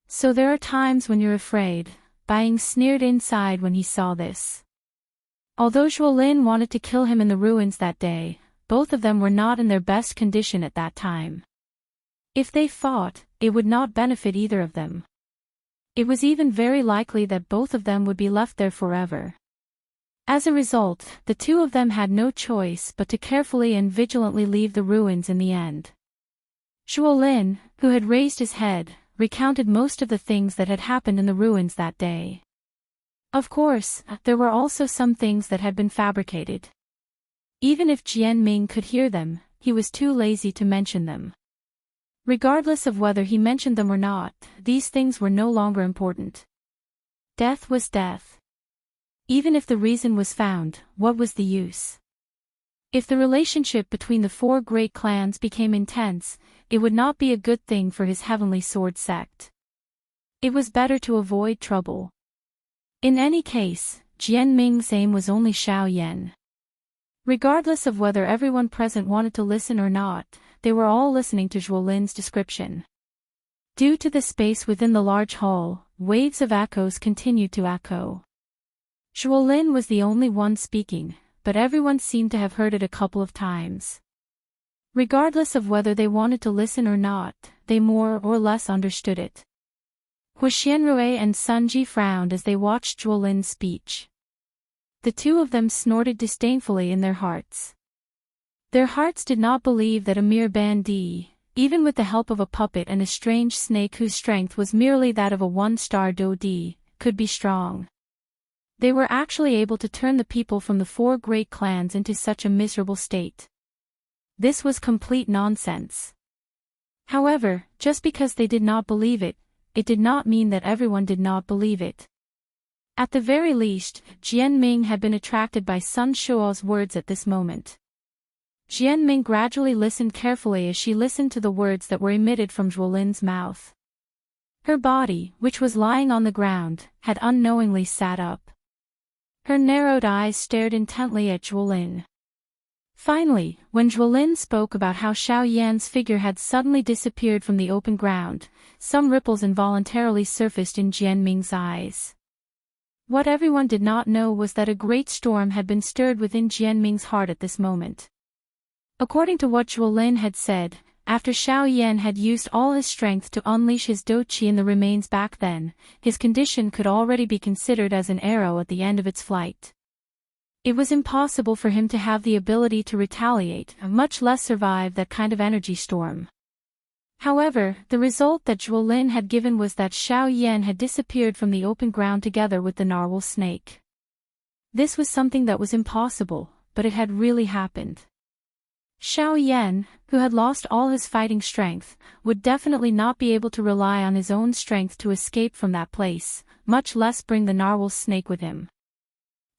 So there are times when you're afraid, Bai Ying sneered inside when he saw this. Although Zhuolin wanted to kill him in the ruins that day, both of them were not in their best condition at that time. If they fought, it would not benefit either of them. It was even very likely that both of them would be left there forever. As a result, the two of them had no choice but to carefully and vigilantly leave the ruins in the end. Zhuolin, who had raised his head, recounted most of the things that had happened in the ruins that day. Of course, there were also some things that had been fabricated. Even if Jian Ming could hear them, he was too lazy to mention them. Regardless of whether he mentioned them or not, these things were no longer important. Death was death. Even if the reason was found, what was the use? If the relationship between the four great clans became intense, it would not be a good thing for his heavenly sword sect. It was better to avoid trouble. In any case, Jian Ming's aim was only Xiao Yan. Regardless of whether everyone present wanted to listen or not, they were all listening to Zhuo Lin's description. Due to the space within the large hall, waves of echoes continued to echo. Zhuo Lin was the only one speaking, but everyone seemed to have heard it a couple of times. Regardless of whether they wanted to listen or not, they more or less understood it. Hu Xianrui and Sun Ji frowned as they watched Zhuo Lin's speech. The two of them snorted disdainfully in their hearts. Their hearts did not believe that a mere bandit, even with the help of a puppet and a strange snake whose strength was merely that of a one-star Dodi, could be strong. They were actually able to turn the people from the four great clans into such a miserable state. This was complete nonsense. However, just because they did not believe it, it did not mean that everyone did not believe it. At the very least, Jian Ming had been attracted by Sun Shuo's words at this moment. Jian Ming gradually listened carefully as she listened to the words that were emitted from Zhuo Lin's mouth. Her body, which was lying on the ground, had unknowingly sat up. Her narrowed eyes stared intently at Zhuo Lin. Finally, when Zhuo Lin spoke about how Xiao Yan's figure had suddenly disappeared from the open ground, some ripples involuntarily surfaced in Jian Ming's eyes. What everyone did not know was that a great storm had been stirred within Jian Ming's heart at this moment. According to what Zhuo Lin had said, after Xiao Yan had used all his strength to unleash his doqi in the remains back then, his condition could already be considered as an arrow at the end of its flight. It was impossible for him to have the ability to retaliate, much less survive that kind of energy storm. However, the result that Zhuo Lin had given was that Xiao Yan had disappeared from the open ground together with the narwhal snake. This was something that was impossible, but it had really happened. Xiao Yan, who had lost all his fighting strength, would definitely not be able to rely on his own strength to escape from that place, much less bring the narwhal snake with him.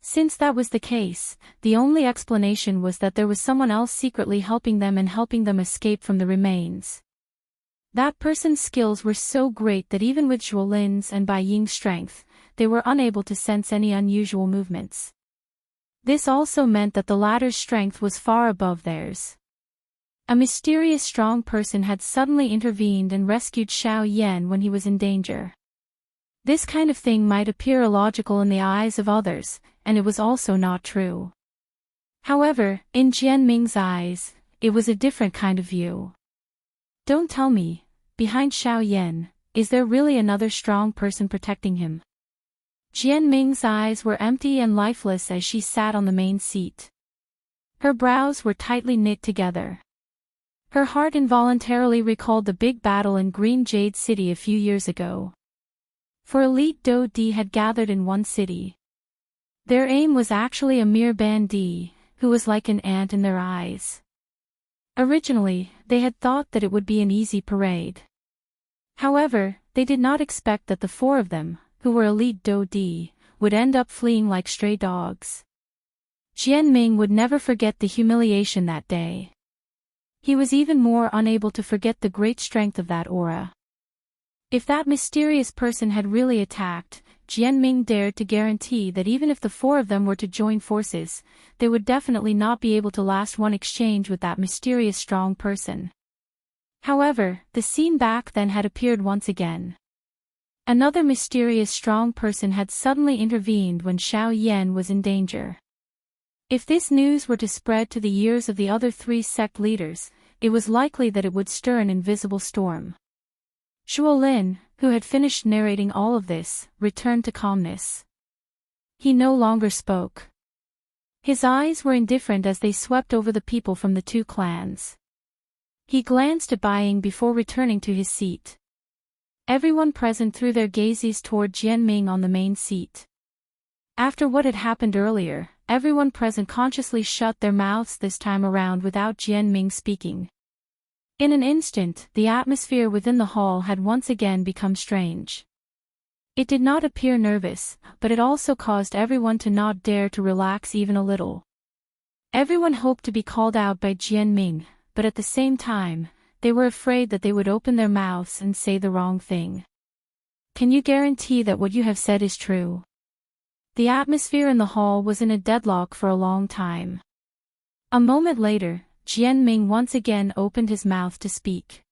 Since that was the case, the only explanation was that there was someone else secretly helping them and helping them escape from the remains. That person's skills were so great that even with Zhuo Lin's and Bai Ying's strength, they were unable to sense any unusual movements. This also meant that the latter's strength was far above theirs. A mysterious strong person had suddenly intervened and rescued Xiao Yan when he was in danger. This kind of thing might appear illogical in the eyes of others, and it was also not true. However, in Jian Ming's eyes, it was a different kind of view. Don't tell me, behind Xiao Yan, is there really another strong person protecting him? Jian Ming's eyes were empty and lifeless as she sat on the main seat. Her brows were tightly knit together. Her heart involuntarily recalled the big battle in Green Jade City a few years ago. For elite Dodi had gathered in one city. Their aim was actually a mere bandit, who was like an ant in their eyes. Originally, they had thought that it would be an easy parade. However, they did not expect that the four of them, who were elite Dodi, would end up fleeing like stray dogs. Jian Ming would never forget the humiliation that day. He was even more unable to forget the great strength of that aura. If that mysterious person had really attacked, Jian Ming dared to guarantee that even if the four of them were to join forces, they would definitely not be able to last one exchange with that mysterious strong person. However, the scene back then had appeared once again. Another mysterious strong person had suddenly intervened when Xiao Yan was in danger. If this news were to spread to the ears of the other three sect leaders, it was likely that it would stir an invisible storm. Zhuo Lin, who had finished narrating all of this, returned to calmness. He no longer spoke. His eyes were indifferent as they swept over the people from the two clans. He glanced at Bai Ying before returning to his seat. Everyone present threw their gazes toward Jian Ming on the main seat. After what had happened earlier, everyone present consciously shut their mouths this time around without Jian Ming speaking. In an instant, the atmosphere within the hall had once again become strange. It did not appear nervous, but it also caused everyone to not dare to relax even a little. Everyone hoped to be called out by Jianming, but at the same time, they were afraid that they would open their mouths and say the wrong thing. Can you guarantee that what you have said is true? The atmosphere in the hall was in a deadlock for a long time. A moment later, Jianming once again opened his mouth to speak.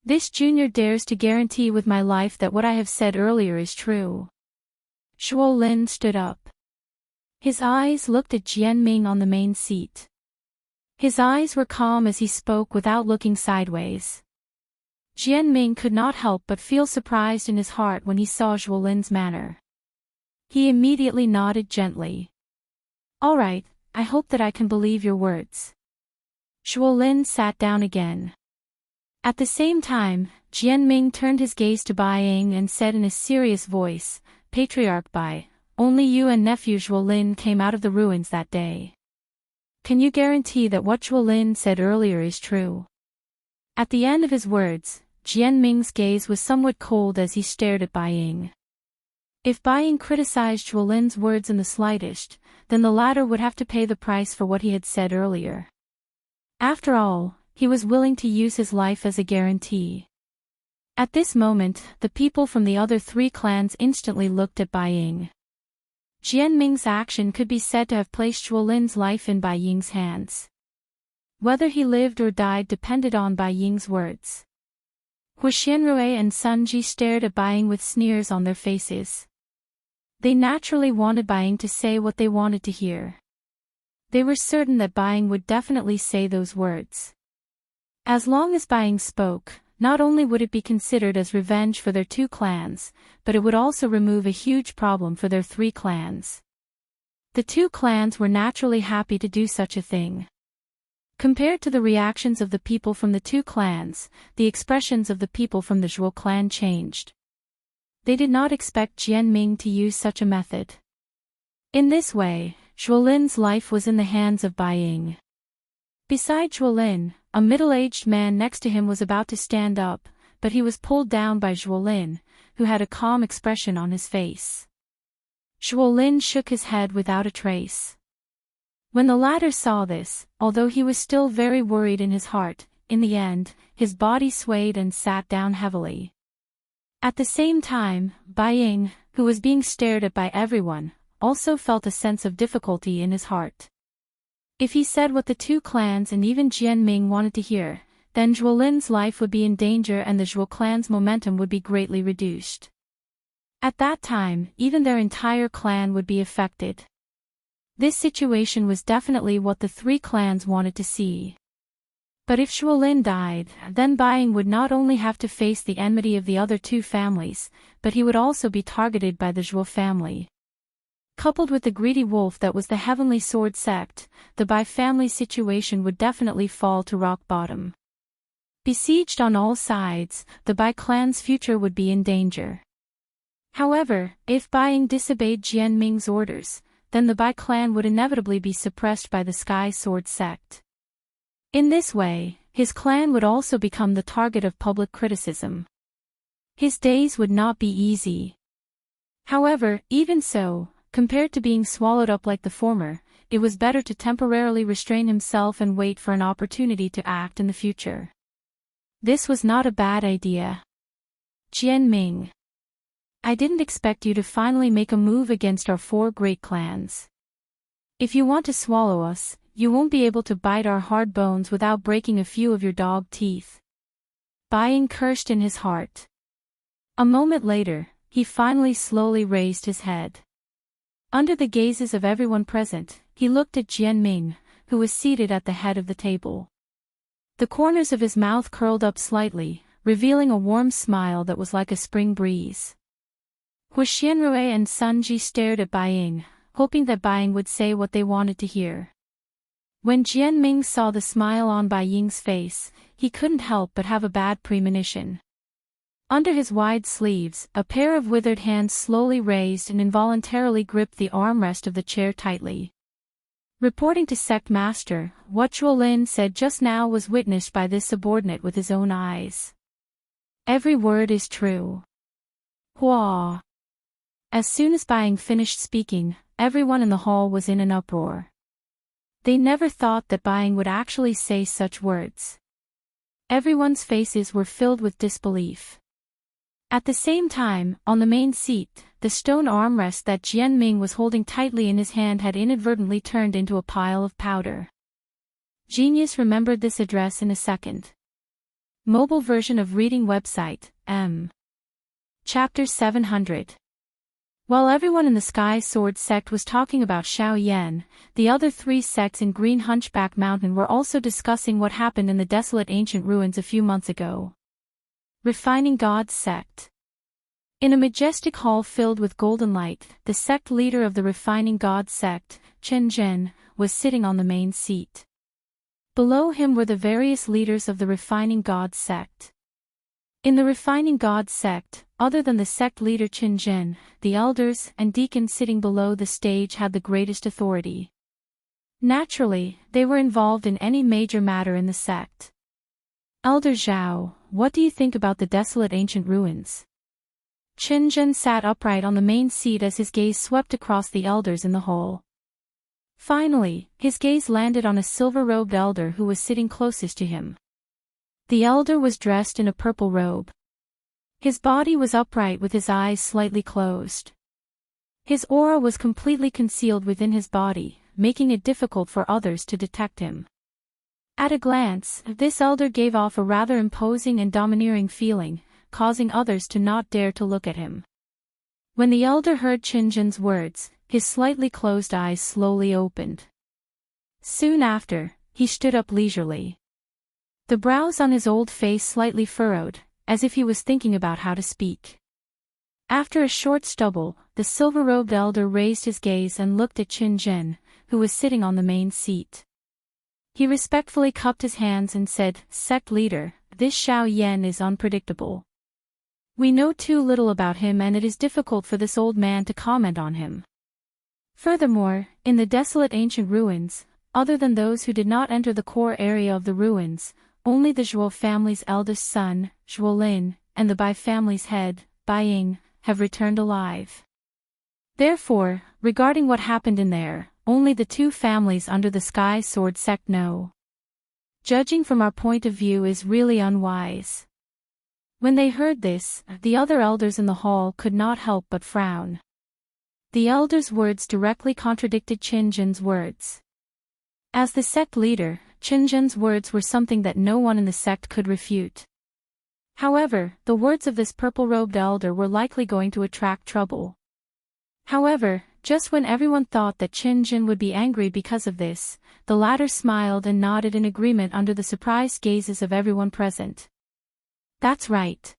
This junior dares to guarantee with my life that what I have said earlier is true. Zhuo Lin stood up. His eyes looked at Jianming on the main seat. His eyes were calm as he spoke without looking sideways. Jianming could not help but feel surprised in his heart when he saw Zhuo Lin's manner. He immediately nodded gently. All right, I hope that I can believe your words. Zhuo Lin sat down again. At the same time, Jianming turned his gaze to Bai Ying and said in a serious voice, Patriarch Bai, only you and nephew Zhuo Lin came out of the ruins that day. Can you guarantee that what Zhuo Lin said earlier is true? At the end of his words, Jianming's gaze was somewhat cold as he stared at Bai Ying. If Bai Ying criticized Zhuo Lin's words in the slightest, then the latter would have to pay the price for what he had said earlier. After all, he was willing to use his life as a guarantee. At this moment, the people from the other three clans instantly looked at Bai Ying. Jianming's action could be said to have placed Zhuo Lin's life in Bai Ying's hands. Whether he lived or died depended on Bai Ying's words. Hu Xianrui and Sun Ji stared at Bai Ying with sneers on their faces. They naturally wanted Bai Ying to say what they wanted to hear. They were certain that Bai Ying would definitely say those words. As long as Bai Ying spoke, not only would it be considered as revenge for their two clans, but it would also remove a huge problem for their three clans. The two clans were naturally happy to do such a thing. Compared to the reactions of the people from the two clans, the expressions of the people from the Zhuo clan changed. They did not expect Jianming to use such a method. In this way, Zhuo Lin's life was in the hands of Bai Ying. Beside Zhuo Lin, a middle-aged man next to him was about to stand up, but he was pulled down by Zhuo Lin, who had a calm expression on his face. Zhuo Lin shook his head without a trace. When the latter saw this, although he was still very worried in his heart, in the end, his body swayed and sat down heavily. At the same time, Bai Ying, who was being stared at by everyone, also felt a sense of difficulty in his heart. If he said what the two clans and even Jianming wanted to hear, then Zhuo Lin's life would be in danger and the Zhuo clan's momentum would be greatly reduced. At that time, even their entire clan would be affected. This situation was definitely what the three clans wanted to see. But if Zhuo Lin died, then Bai Ying would not only have to face the enmity of the other two families, but he would also be targeted by the Zhuo family. Coupled with the greedy wolf that was the Heavenly Sword sect, the Bai family situation would definitely fall to rock bottom. Besieged on all sides, the Bai clan's future would be in danger. However, if Bai Ying disobeyed Jianming's orders, then the Bai clan would inevitably be suppressed by the Sky Sword sect. In this way, his clan would also become the target of public criticism. His days would not be easy. However, even so, compared to being swallowed up like the former, it was better to temporarily restrain himself and wait for an opportunity to act in the future. This was not a bad idea. Jianming. I didn't expect you to finally make a move against our four great clans. If you want to swallow us, you won't be able to bite our hard bones without breaking a few of your dog teeth. Bai Ying cursed in his heart. A moment later, he finally slowly raised his head. Under the gazes of everyone present, he looked at Jianming, who was seated at the head of the table. The corners of his mouth curled up slightly, revealing a warm smile that was like a spring breeze. Hu Xianrui and Sun Ji stared at Bai Ying, hoping that Bai Ying would say what they wanted to hear. When Jianming saw the smile on Bai Ying's face, he couldn't help but have a bad premonition. Under his wide sleeves, a pair of withered hands slowly raised and involuntarily gripped the armrest of the chair tightly. Reporting to sect master, what Zhuolin said just now was witnessed by this subordinate with his own eyes. Every word is true. Hua. As soon as Buying finished speaking, everyone in the hall was in an uproar. They never thought that Buying would actually say such words. Everyone's faces were filled with disbelief. At the same time, on the main seat, the stone armrest that Jian Ming was holding tightly in his hand had inadvertently turned into a pile of powder. Genius remembered this address in a second. Mobile version of reading website, M. Chapter 700. While everyone in the Sky Sword sect was talking about Xiao Yan, the other three sects in Green Hunchback Mountain were also discussing what happened in the desolate ancient ruins a few months ago. Refining God's sect. In a majestic hall filled with golden light, the sect leader of the Refining God sect, Chen Zhen, was sitting on the main seat. Below him were the various leaders of the Refining God sect. In the Refining God sect, other than the sect leader Chen Zhen, the elders and deacons sitting below the stage had the greatest authority. Naturally, they were involved in any major matter in the sect. Elder Zhao, what do you think about the desolate ancient ruins? Chen Zhen sat upright on the main seat as his gaze swept across the elders in the hall. Finally, his gaze landed on a silver-robed elder who was sitting closest to him. The elder was dressed in a purple robe. His body was upright with his eyes slightly closed. His aura was completely concealed within his body, making it difficult for others to detect him. At a glance, this elder gave off a rather imposing and domineering feeling, causing others to not dare to look at him. When the elder heard Chen Zhen's words, his slightly closed eyes slowly opened. Soon after, he stood up leisurely. The brows on his old face slightly furrowed, as if he was thinking about how to speak. After a short stubble, the silver-robed elder raised his gaze and looked at Chen Zhen, who was sitting on the main seat. He respectfully cupped his hands and said, "Sect leader, this Xiao Yan is unpredictable. We know too little about him and it is difficult for this old man to comment on him. Furthermore, in the desolate ancient ruins, other than those who did not enter the core area of the ruins, only the Zhuo family's eldest son, Zhuolin, and the Bai family's head, Baiying, have returned alive. Therefore, regarding what happened in there, only the two families under the Sky Sword sect know. Judging from our point of view is really unwise." When they heard this, the other elders in the hall could not help but frown. The elders' words directly contradicted Chen Zhen's words. As the sect leader, Chen Zhen's words were something that no one in the sect could refute. However, the words of this purple-robed elder were likely going to attract trouble. However, just when everyone thought that Chen Zhen would be angry because of this, the latter smiled and nodded in agreement under the surprised gazes of everyone present. "That's right.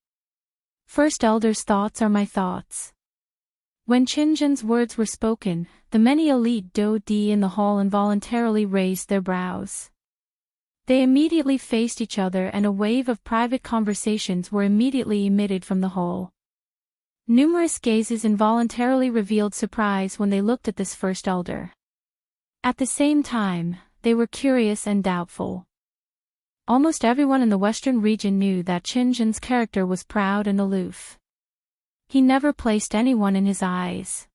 First elder's thoughts are my thoughts." When Chen Zhen's words were spoken, the many elite Do Di in the hall involuntarily raised their brows. They immediately faced each other and a wave of private conversations were immediately emitted from the hall. Numerous gazes involuntarily revealed surprise when they looked at this first elder. At the same time, they were curious and doubtful. Almost everyone in the western region knew that Chen Zhen's character was proud and aloof. He never placed anyone in his eyes.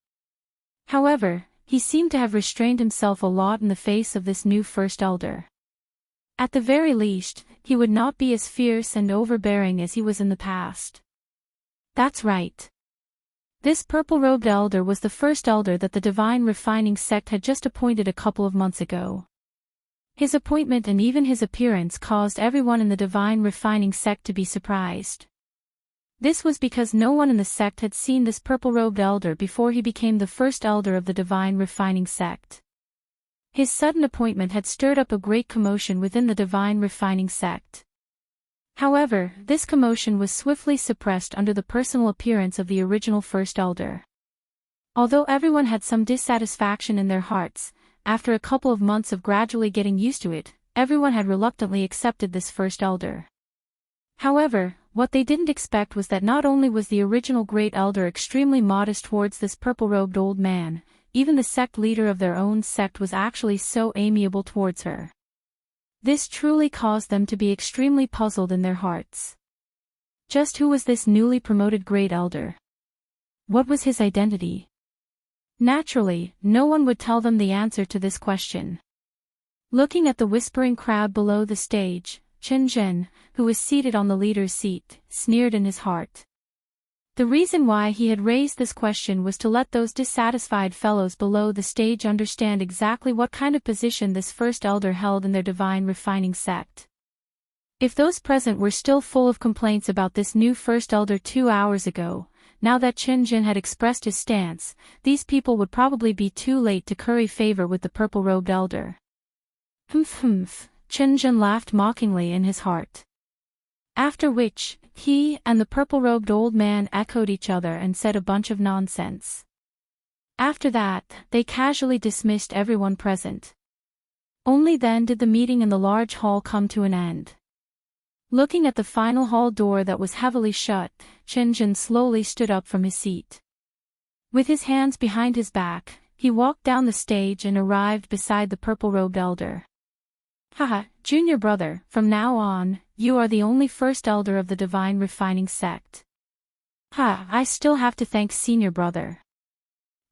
However, he seemed to have restrained himself a lot in the face of this new first elder. At the very least, he would not be as fierce and overbearing as he was in the past. That's right. This purple-robed elder was the first elder that the Divine Refining sect had just appointed a couple of months ago. His appointment and even his appearance caused everyone in the Divine Refining sect to be surprised. This was because no one in the sect had seen this purple-robed elder before he became the first elder of the Divine Refining sect. His sudden appointment had stirred up a great commotion within the Divine Refining sect. However, this commotion was swiftly suppressed under the personal appearance of the original first elder. Although everyone had some dissatisfaction in their hearts, after a couple of months of gradually getting used to it, everyone had reluctantly accepted this first elder. However, what they didn't expect was that not only was the original great elder extremely modest towards this purple-robed old man, even the sect leader of their own sect was actually so amiable towards her. This truly caused them to be extremely puzzled in their hearts. Just who was this newly promoted Great Elder? What was his identity? Naturally, no one would tell them the answer to this question. Looking at the whispering crowd below the stage, Chen Zhen, who was seated on the leader's seat, sneered in his heart. The reason why he had raised this question was to let those dissatisfied fellows below the stage understand exactly what kind of position this first elder held in their divine refining sect. If those present were still full of complaints about this new first elder 2 hours ago, now that Chen Zhen had expressed his stance, these people would probably be too late to curry favor with the purple-robed elder. Humph, Chen Zhen laughed mockingly in his heart. After which, he and the purple-robed old man echoed each other and said a bunch of nonsense. After that, they casually dismissed everyone present. Only then did the meeting in the large hall come to an end. Looking at the final hall door that was heavily shut, Chen Zhen slowly stood up from his seat. With his hands behind his back, he walked down the stage and arrived beside the purple-robed elder. Haha, junior brother, from now on, you are the only first elder of the divine refining sect. I still have to thank senior brother.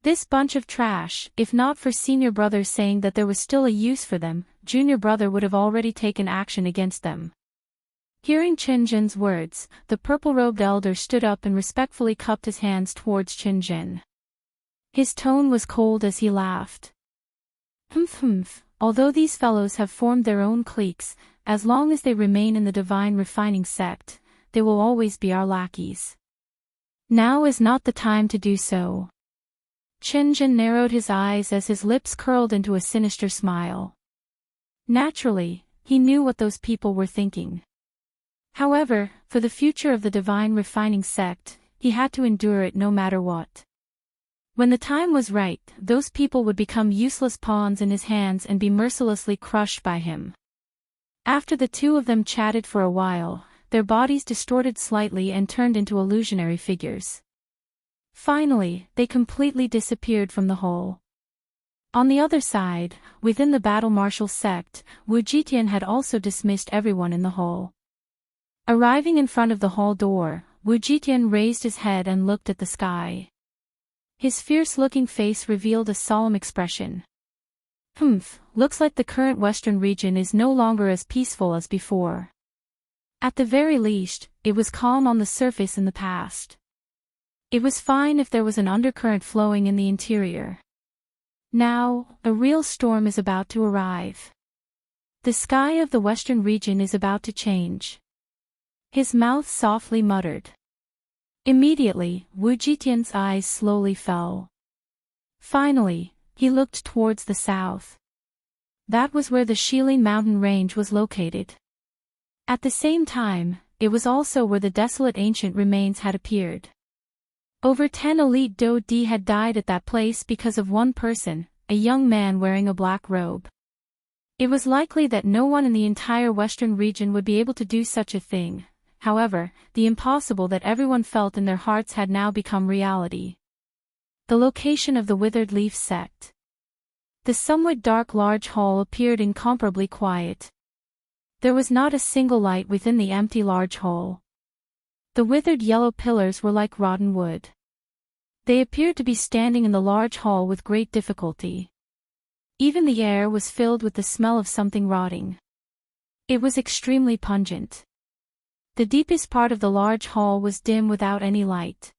This bunch of trash, if not for senior brother saying that there was still a use for them, junior brother would have already taken action against them. Hearing Chen Zhen's words, the purple-robed elder stood up and respectfully cupped his hands towards Chen Zhen. His tone was cold as he laughed. Although these fellows have formed their own cliques, as long as they remain in the divine refining sect, they will always be our lackeys. Now is not the time to do so. Chen Zhen narrowed his eyes as his lips curled into a sinister smile. Naturally, he knew what those people were thinking. However, for the future of the divine refining sect, he had to endure it no matter what. When the time was right, those people would become useless pawns in his hands and be mercilessly crushed by him. After the two of them chatted for a while, their bodies distorted slightly and turned into illusionary figures. Finally, they completely disappeared from the hall. On the other side, within the battle martial sect, Wuxia had also dismissed everyone in the hall. Arriving in front of the hall door, Wuxia raised his head and looked at the sky. His fierce-looking face revealed a solemn expression. Looks like the current western region is no longer as peaceful as before. At the very least, it was calm on the surface in the past. It was fine if there was an undercurrent flowing in the interior. Now, a real storm is about to arrive. The sky of the western region is about to change. His mouth softly muttered. Immediately, Wuxian's eyes slowly fell. Finally, he looked towards the south. That was where the Shilin mountain range was located. At the same time, it was also where the desolate ancient remains had appeared. Over 10 elite Do-Di had died at that place because of one person, a young man wearing a black robe. It was likely that no one in the entire western region would be able to do such a thing. However, the impossible that everyone felt in their hearts had now become reality. The location of the Withered Leaf sect. The somewhat dark large hall appeared incomparably quiet. There was not a single light within the empty large hall. The withered yellow pillars were like rotten wood. They appeared to be standing in the large hall with great difficulty. Even the air was filled with the smell of something rotting. It was extremely pungent. The deepest part of the large hall was dim without any light.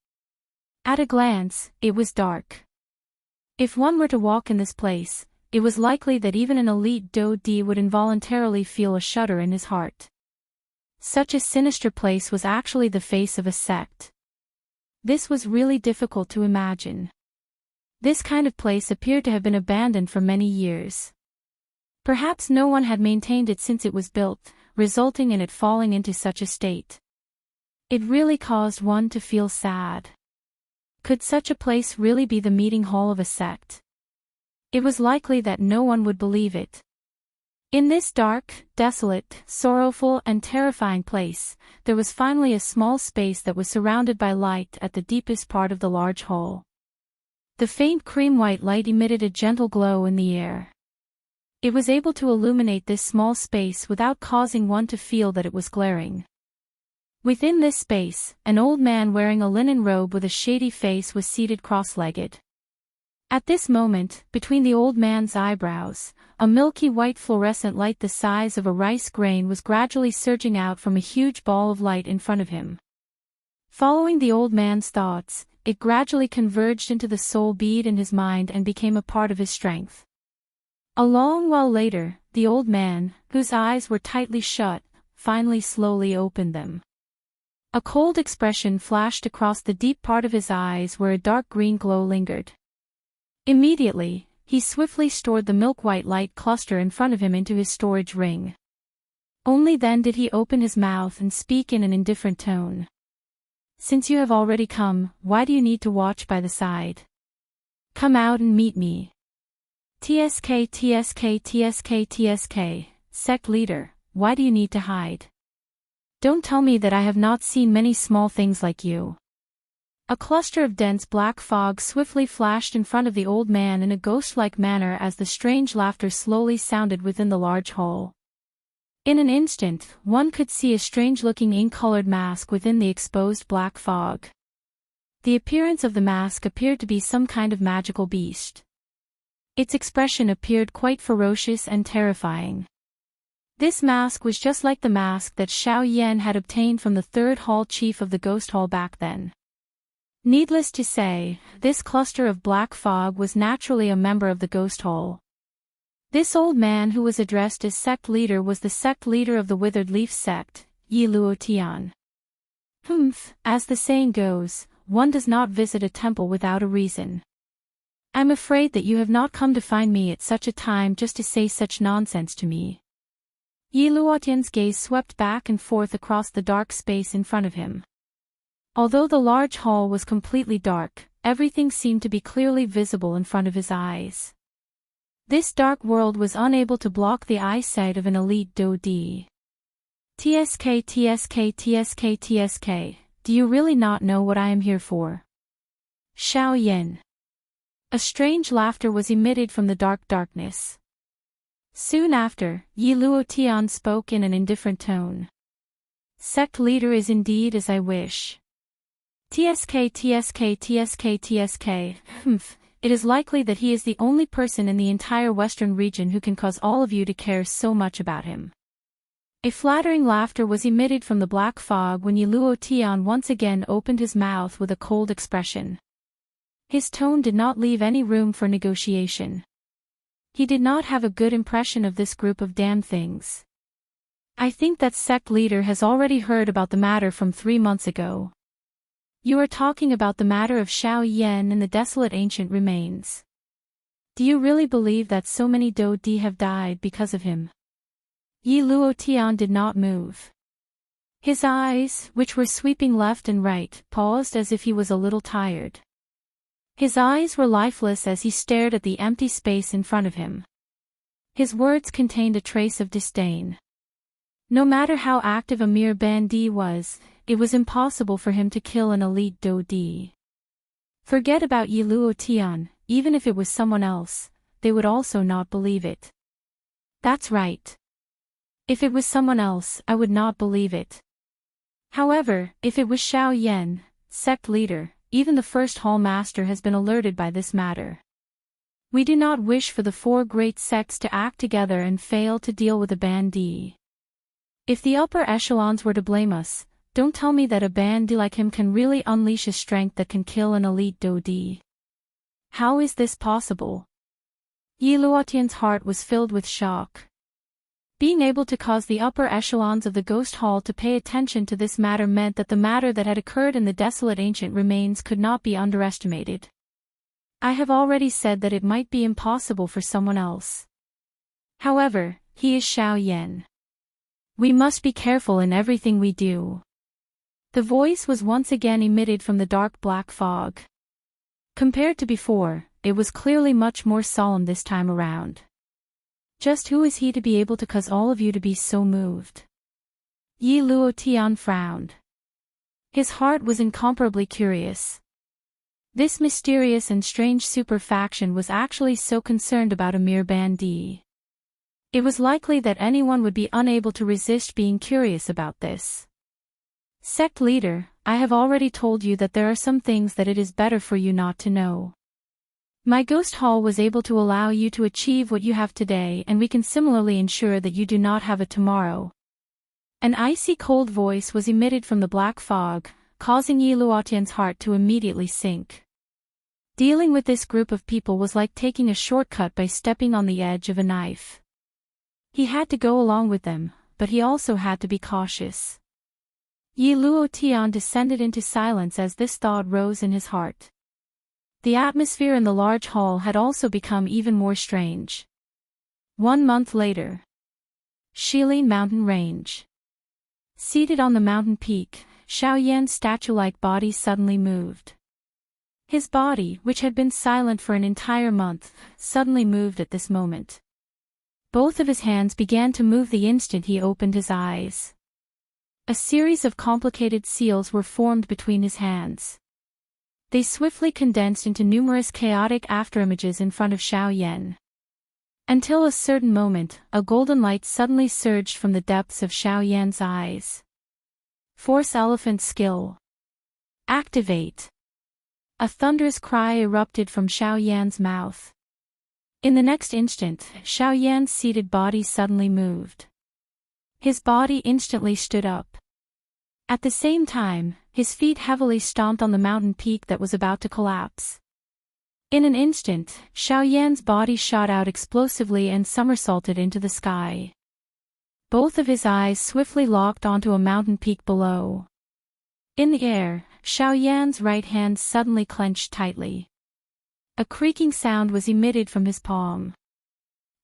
At a glance, it was dark. If one were to walk in this place, it was likely that even an elite Do-Di would involuntarily feel a shudder in his heart. Such a sinister place was actually the face of a sect. This was really difficult to imagine. This kind of place appeared to have been abandoned for many years. Perhaps no one had maintained it since it was built, resulting in it falling into such a state. It really caused one to feel sad. Could such a place really be the meeting hall of a sect? It was likely that no one would believe it. In this dark, desolate, sorrowful and terrifying place, there was finally a small space that was surrounded by light at the deepest part of the large hall. The faint cream-white light emitted a gentle glow in the air. It was able to illuminate this small space without causing one to feel that it was glaring. Within this space, an old man wearing a linen robe with a shady face was seated cross-legged. At this moment, between the old man's eyebrows, a milky white fluorescent light the size of a rice grain was gradually surging out from a huge ball of light in front of him. Following the old man's thoughts, it gradually converged into the soul bead in his mind and became a part of his strength. A long while later, the old man, whose eyes were tightly shut, finally slowly opened them. A cold expression flashed across the deep part of his eyes where a dark green glow lingered. Immediately, he swiftly stored the milk-white light cluster in front of him into his storage ring. Only then did he open his mouth and speak in an indifferent tone. "Since you have already come, why do you need to watch by the side? Come out and meet me." "TSK TSK TSK TSK, sect leader, why do you need to hide? Don't tell me that I have not seen many small things like you." A cluster of dense black fog swiftly flashed in front of the old man in a ghost-like manner as the strange laughter slowly sounded within the large hall. In an instant, one could see a strange-looking ink-colored mask within the exposed black fog. The appearance of the mask appeared to be some kind of magical beast. Its expression appeared quite ferocious and terrifying. This mask was just like the mask that Xiao Yan had obtained from the third hall chief of the ghost hall back then. Needless to say, this cluster of black fog was naturally a member of the ghost hall. This old man who was addressed as sect leader was the sect leader of the Withered Leaf sect, Yi Luo Tian. As the saying goes, one does not visit a temple without a reason. I'm afraid that you have not come to find me at such a time just to say such nonsense to me. Yi Luotian's gaze swept back and forth across the dark space in front of him. Although the large hall was completely dark, everything seemed to be clearly visible in front of his eyes. This dark world was unable to block the eyesight of an elite Dodi. "TSK TSK TSK TSK, do you really not know what I am here for?" "Xiao Yin." A strange laughter was emitted from the darkness. Soon after, Yi Luo Tian spoke in an indifferent tone. "Sect leader is indeed as I wish. TSK TSK TSK TSK, it is likely that he is the only person in the entire western region who can cause all of you to care so much about him." A flattering laughter was emitted from the black fog when Yi Luo Tian once again opened his mouth with a cold expression. His tone did not leave any room for negotiation. He did not have a good impression of this group of damned things. "I think that sect leader has already heard about the matter from 3 months ago. You are talking about the matter of Xiao Yan and the desolate ancient remains. Do you really believe that so many Dodi have died because of him?" Yi Luo Tian did not move. His eyes, which were sweeping left and right, paused as if he was a little tired. His eyes were lifeless as he stared at the empty space in front of him. His words contained a trace of disdain. No matter how active a mere bandit was, it was impossible for him to kill an elite Dodi. Forget about Yi Luo Tian, even if it was someone else, they would also not believe it. That's right. If it was someone else, I would not believe it. However, if it was Xiao Yan, sect leader, even the first hall master has been alerted by this matter. We do not wish for the 4 great sects to act together and fail to deal with a bandit. If the upper echelons were to blame us, don't tell me that a bandit like him can really unleash a strength that can kill an elite Dodi. How is this possible? Yi Luotian's heart was filled with shock. Being able to cause the upper echelons of the Ghost Hall to pay attention to this matter meant that the matter that had occurred in the desolate ancient remains could not be underestimated. I have already said that it might be impossible for someone else. However, he is Xiao Yan. We must be careful in everything we do. The voice was once again emitted from the dark black fog. Compared to before, it was clearly much more solemn this time around. Just who is he to be able to cause all of you to be so moved? Yi Luo Tian frowned. His heart was incomparably curious. This mysterious and strange super faction was actually so concerned about a mere bandit. It was likely that anyone would be unable to resist being curious about this. Sect leader, I have already told you that there are some things that it is better for you not to know. My ghost hall was able to allow you to achieve what you have today, and we can similarly ensure that you do not have a tomorrow. An icy cold voice was emitted from the black fog, causing Yi Luotian's heart to immediately sink. Dealing with this group of people was like taking a shortcut by stepping on the edge of a knife. He had to go along with them, but he also had to be cautious. Yi Luotian descended into silence as this thought rose in his heart. The atmosphere in the large hall had also become even more strange. 1 month later. Shilin Mountain Range. Seated on the mountain peak, Xiaoyan's statue-like body suddenly moved. His body, which had been silent for an entire month, suddenly moved at this moment. Both of his hands began to move the instant he opened his eyes. A series of complicated seals were formed between his hands. They swiftly condensed into numerous chaotic afterimages in front of Xiaoyan. Until a certain moment, a golden light suddenly surged from the depths of Xiaoyan's eyes. Force Elephant Skill. Activate. A thunderous cry erupted from Xiaoyan's mouth. In the next instant, Xiaoyan's seated body suddenly moved. His body instantly stood up. At the same time, his feet heavily stomped on the mountain peak that was about to collapse. In an instant, Xiaoyan's body shot out explosively and somersaulted into the sky. Both of his eyes swiftly locked onto a mountain peak below. In the air, Xiaoyan's right hand suddenly clenched tightly. A creaking sound was emitted from his palm.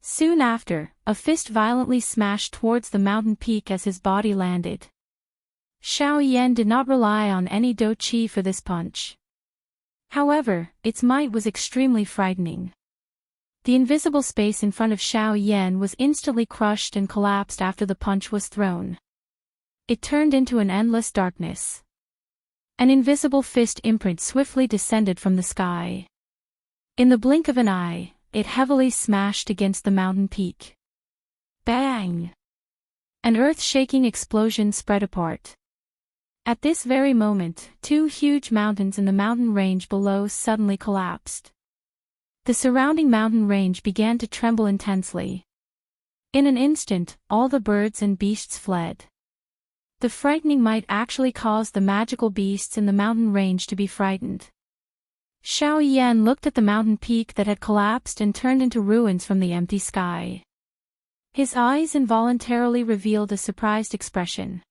Soon after, a fist violently smashed towards the mountain peak as his body landed. Xiaoyan did not rely on any do qi for this punch. However, its might was extremely frightening. The invisible space in front of Xiaoyan was instantly crushed and collapsed after the punch was thrown. It turned into an endless darkness. An invisible fist imprint swiftly descended from the sky. In the blink of an eye, it heavily smashed against the mountain peak. Bang! An earth-shaking explosion spread apart. At this very moment, 2 huge mountains in the mountain range below suddenly collapsed. The surrounding mountain range began to tremble intensely. In an instant, all the birds and beasts fled. The frightening might actually caused the magical beasts in the mountain range to be frightened. Xiaoyan looked at the mountain peak that had collapsed and turned into ruins from the empty sky. His eyes involuntarily revealed a surprised expression.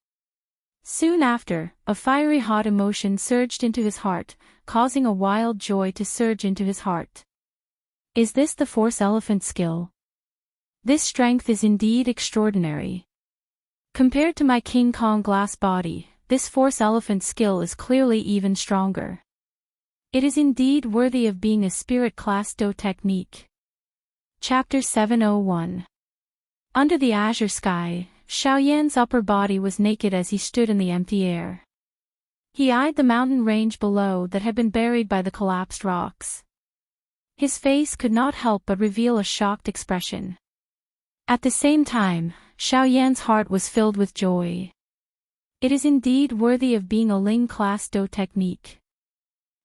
Soon after, a fiery hot emotion surged into his heart, causing a wild joy to surge into his heart. Is this the Force Elephant skill? This strength is indeed extraordinary. Compared to my King Kong glass body, this Force Elephant skill is clearly even stronger. It is indeed worthy of being a spirit class Do technique. Chapter 701. Under the azure sky, Xiaoyan's upper body was naked as he stood in the empty air. He eyed the mountain range below that had been buried by the collapsed rocks. His face could not help but reveal a shocked expression. At the same time, Xiaoyan's heart was filled with joy. It is indeed worthy of being a Ling class Do technique.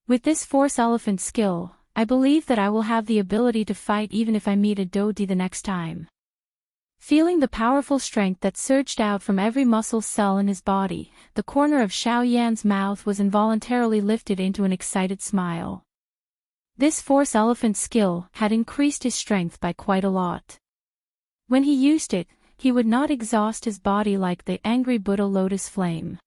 With this Force Elephant skill, I believe that I will have the ability to fight even if I meet a Do Di the next time. Feeling the powerful strength that surged out from every muscle cell in his body, the corner of Xiaoyan's mouth was involuntarily lifted into an excited smile. This Force Elephant skill had increased his strength by quite a lot. When he used it, he would not exhaust his body like the angry Buddha lotus flame.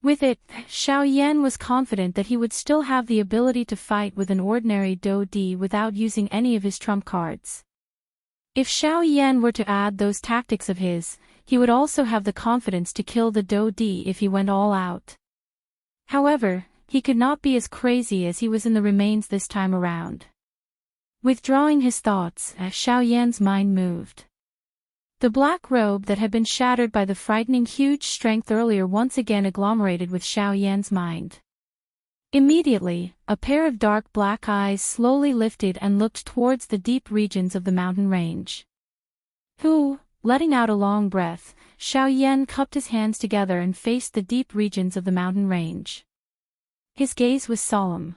With it, Xiaoyan was confident that he would still have the ability to fight with an ordinary Do Di without using any of his trump cards. If Xiaoyan were to add those tactics of his, he would also have the confidence to kill the Do Di if he went all out. However, he could not be as crazy as he was in the remains this time around. Withdrawing his thoughts, Xiaoyan's mind moved. The black robe that had been shattered by the frightening huge strength earlier once again agglomerated with Xiaoyan's mind. Immediately, a pair of dark black eyes slowly lifted and looked towards the deep regions of the mountain range. Letting out a long breath, Xiao Yan cupped his hands together and faced the deep regions of the mountain range. His gaze was solemn.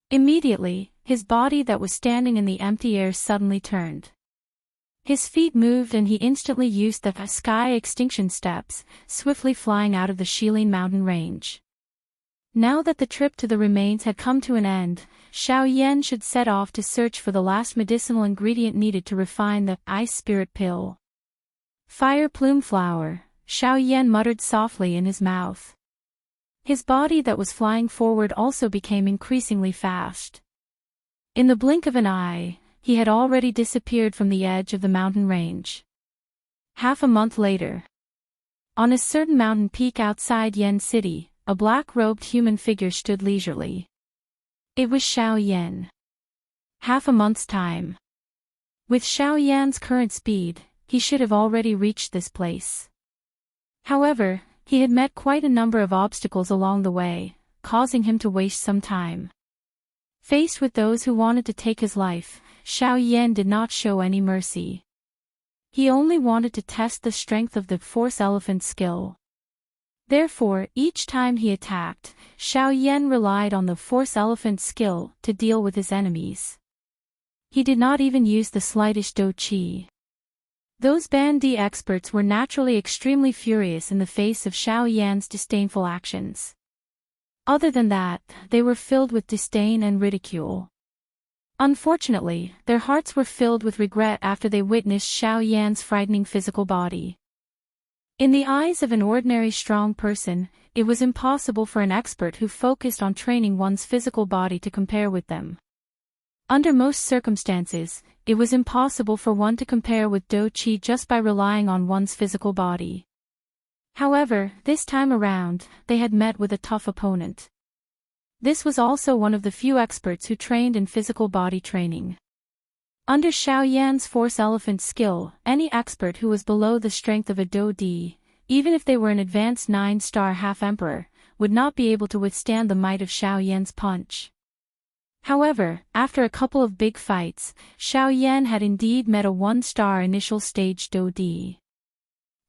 Immediately, his body that was standing in the empty air suddenly turned. His feet moved and he instantly used the sky extinction steps, swiftly flying out of the Shilin mountain range. Now that the trip to the remains had come to an end, Xiao Yan should set off to search for the last medicinal ingredient needed to refine the ice spirit pill. Fire plume flower, Xiao Yan muttered softly in his mouth. His body that was flying forward also became increasingly fast. In the blink of an eye, he had already disappeared from the edge of the mountain range. Half a month later. On a certain mountain peak outside Yen City, a black-robed human figure stood leisurely. It was Xiao Yan. Half a month's time. With Xiao Yan's current speed, he should have already reached this place. However, he had met quite a number of obstacles along the way, causing him to waste some time. Faced with those who wanted to take his life, Xiao Yan did not show any mercy. He only wanted to test the strength of the Force Elephant's skill. Therefore, each time he attacked, Xiao Yan relied on the Force Elephant's skill to deal with his enemies. He did not even use the slightest do qi. Those Bandi experts were naturally extremely furious in the face of Xiao Yan's disdainful actions. Other than that, they were filled with disdain and ridicule. Unfortunately, their hearts were filled with regret after they witnessed Xiao Yan's frightening physical body. In the eyes of an ordinary strong person, it was impossible for an expert who focused on training one's physical body to compare with them. Under most circumstances, it was impossible for one to compare with Do Qi just by relying on one's physical body. However, this time around, they had met with a tough opponent. This was also one of the few experts who trained in physical body training. Under Xiao Yan's Force Elephant skill, any expert who was below the strength of a Do Di, even if they were an advanced 9-star half-emperor, would not be able to withstand the might of Xiao Yan's punch. However, after a couple of big fights, Xiao Yan had indeed met a 1-star initial stage Do Di.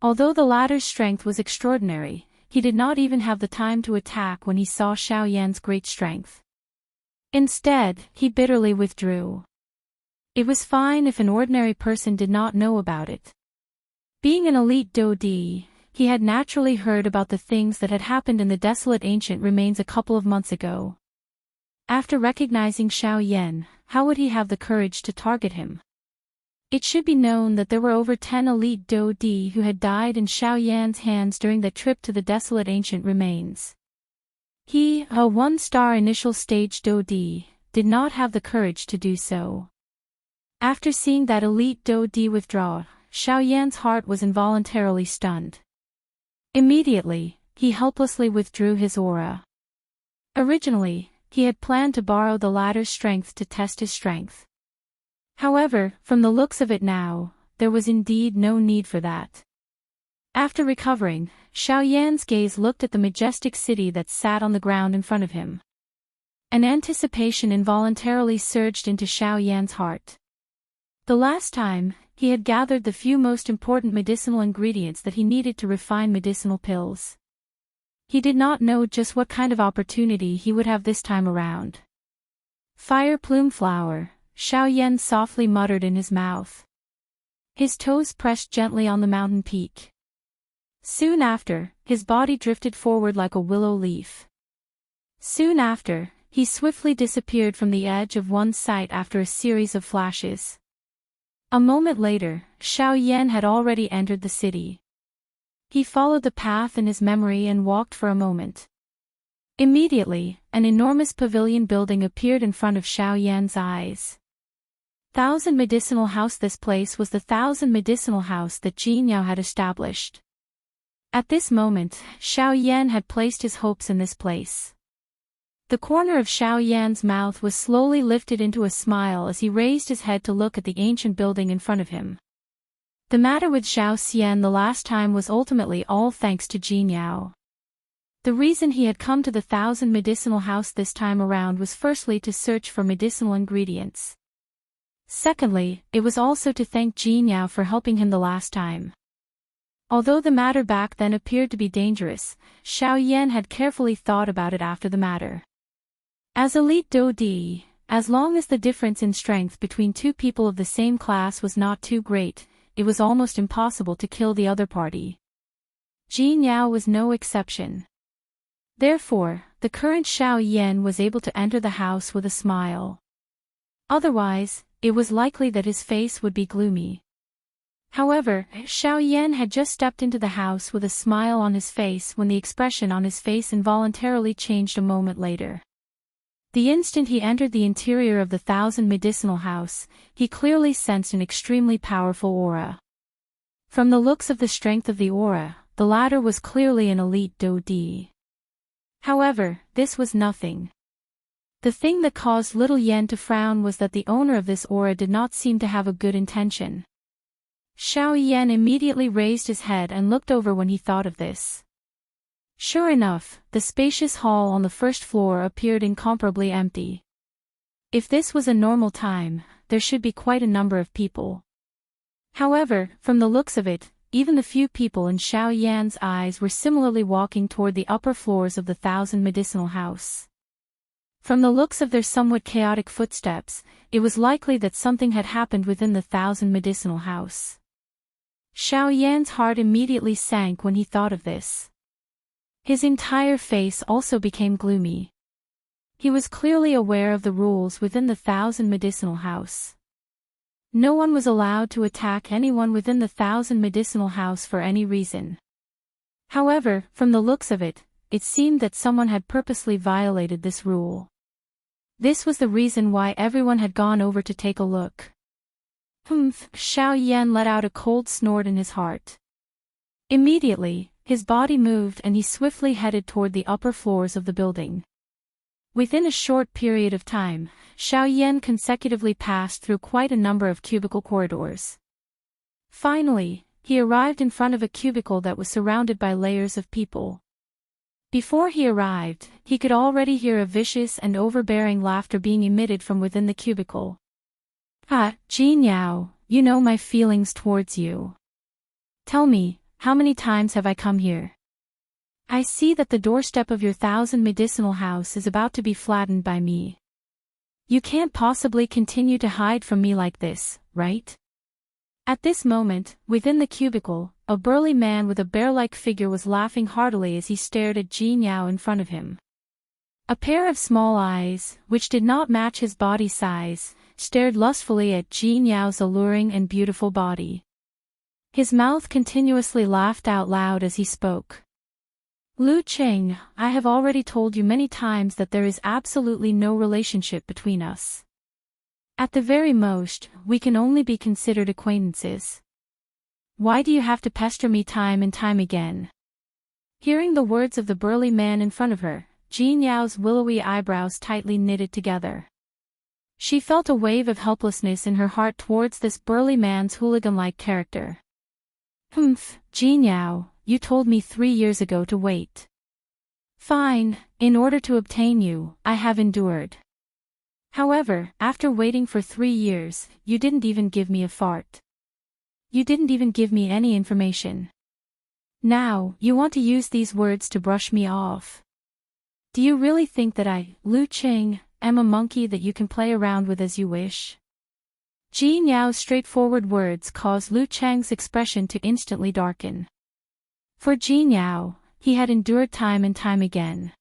Although the latter's strength was extraordinary, he did not even have the time to attack when he saw Xiao Yan's great strength. Instead, he bitterly withdrew. It was fine if an ordinary person did not know about it. Being an elite Do Di, he had naturally heard about the things that had happened in the desolate ancient remains a couple of months ago. After recognizing Xiao Yan, how would he have the courage to target him? It should be known that there were over 10 elite Do Di who had died in Xiao Yan's hands during the trip to the desolate ancient remains. He, a 1-star initial stage Do Di, did not have the courage to do so. After seeing that elite Do Di withdraw, Xiao Yan's heart was involuntarily stunned. Immediately, he helplessly withdrew his aura. Originally, he had planned to borrow the latter's strength to test his strength. However, from the looks of it now, there was indeed no need for that. After recovering, Xiao Yan's gaze looked at the majestic city that sat on the ground in front of him. An anticipation involuntarily surged into Xiao Yan's heart. The last time, he had gathered the few most important medicinal ingredients that he needed to refine medicinal pills. He did not know just what kind of opportunity he would have this time around. Fire plume flower, Xiao Yan softly muttered in his mouth. His toes pressed gently on the mountain peak. Soon after, his body drifted forward like a willow leaf. Soon after, he swiftly disappeared from the edge of one's sight after a series of flashes. A moment later, Xiao Yan had already entered the city. He followed the path in his memory and walked for a moment. Immediately, an enormous pavilion building appeared in front of Xiao Yan's eyes. 1,000 Medicinal House. This place was the 1,000 Medicinal House that Jin Yao had established. At this moment, Xiao Yan had placed his hopes in this place. The corner of Xiao Yan's mouth was slowly lifted into a smile as he raised his head to look at the ancient building in front of him. The matter with Xiao Xian the last time was ultimately all thanks to Jin Yao. The reason he had come to the 1000 medicinal house this time around was firstly to search for medicinal ingredients. Secondly, it was also to thank Jin Yao for helping him the last time. Although the matter back then appeared to be dangerous, Xiao Yan had carefully thought about it after the matter. As elite Do Di, as long as the difference in strength between two people of the same class was not too great, it was almost impossible to kill the other party. Jin Yao was no exception. Therefore, the current Xiao Yan was able to enter the house with a smile. Otherwise, it was likely that his face would be gloomy. However, Xiao Yan had just stepped into the house with a smile on his face when the expression on his face involuntarily changed a moment later. The instant he entered the interior of the 1000 medicinal house, he clearly sensed an extremely powerful aura. From the looks of the strength of the aura, the latter was clearly an elite Do Di. However, this was nothing. The thing that caused little Yen to frown was that the owner of this aura did not seem to have a good intention. Xiao Yan immediately raised his head and looked over when he thought of this. Sure enough, the spacious hall on the first floor appeared incomparably empty. If this was a normal time, there should be quite a number of people. However, from the looks of it, even the few people in Xiao Yan's eyes were similarly walking toward the upper floors of the 1000 medicinal house. From the looks of their somewhat chaotic footsteps, it was likely that something had happened within the 1000 medicinal house. Xiao Yan's heart immediately sank when he thought of this. His entire face also became gloomy. He was clearly aware of the rules within the 1000 medicinal house. No one was allowed to attack anyone within the 1000 medicinal house for any reason. However, from the looks of it, it seemed that someone had purposely violated this rule. This was the reason why everyone had gone over to take a look. Humph! Xiao Yan let out a cold snort in his heart. Immediately, his body moved and he swiftly headed toward the upper floors of the building. Within a short period of time, Xiao Yan consecutively passed through quite a number of cubicle corridors. Finally, he arrived in front of a cubicle that was surrounded by layers of people. Before he arrived, he could already hear a vicious and overbearing laughter being emitted from within the cubicle. Ah, Jin Yao, you know my feelings towards you. Tell me, how many times have I come here? I see that the doorstep of your 1000 medicinal house is about to be flattened by me. You can't possibly continue to hide from me like this, right? At this moment, within the cubicle, a burly man with a bear-like figure was laughing heartily as he stared at Jin Yao in front of him. A pair of small eyes, which did not match his body size, stared lustfully at Jin Yao's alluring and beautiful body. His mouth continuously laughed out loud as he spoke. Lu Cheng, I have already told you many times that there is absolutely no relationship between us. At the very most, we can only be considered acquaintances. Why do you have to pester me time and time again? Hearing the words of the burly man in front of her, Jin Yao's willowy eyebrows tightly knitted together. She felt a wave of helplessness in her heart towards this burly man's hooligan-like character. Humph, Jin Yao, you told me 3 years ago to wait. Fine, in order to obtain you, I have endured. However, after waiting for 3 years, you didn't even give me a fart. You didn't even give me any information. Now, you want to use these words to brush me off. Do you really think that I, Lu Cheng, am a monkey that you can play around with as you wish? Jin Yao's straightforward words caused Lu Cheng's expression to instantly darken. For Jin Yao, he had endured time and time again.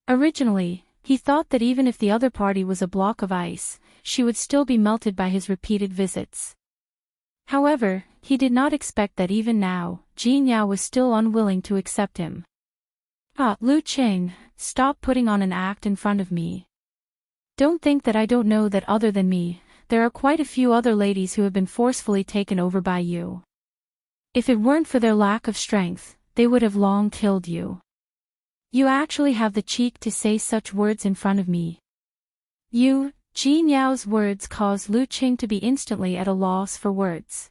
Originally, he thought that even if the other party was a block of ice, she would still be melted by his repeated visits. However, he did not expect that even now, Jin Yao was still unwilling to accept him. Ah, Lu Cheng, stop putting on an act in front of me. Don't think that I don't know that other than me, there are quite a few other ladies who have been forcefully taken over by you. If it weren't for their lack of strength, they would have long killed you. You actually have the cheek to say such words in front of me. You, Jin Yao's words caused Lu Cheng to be instantly at a loss for words.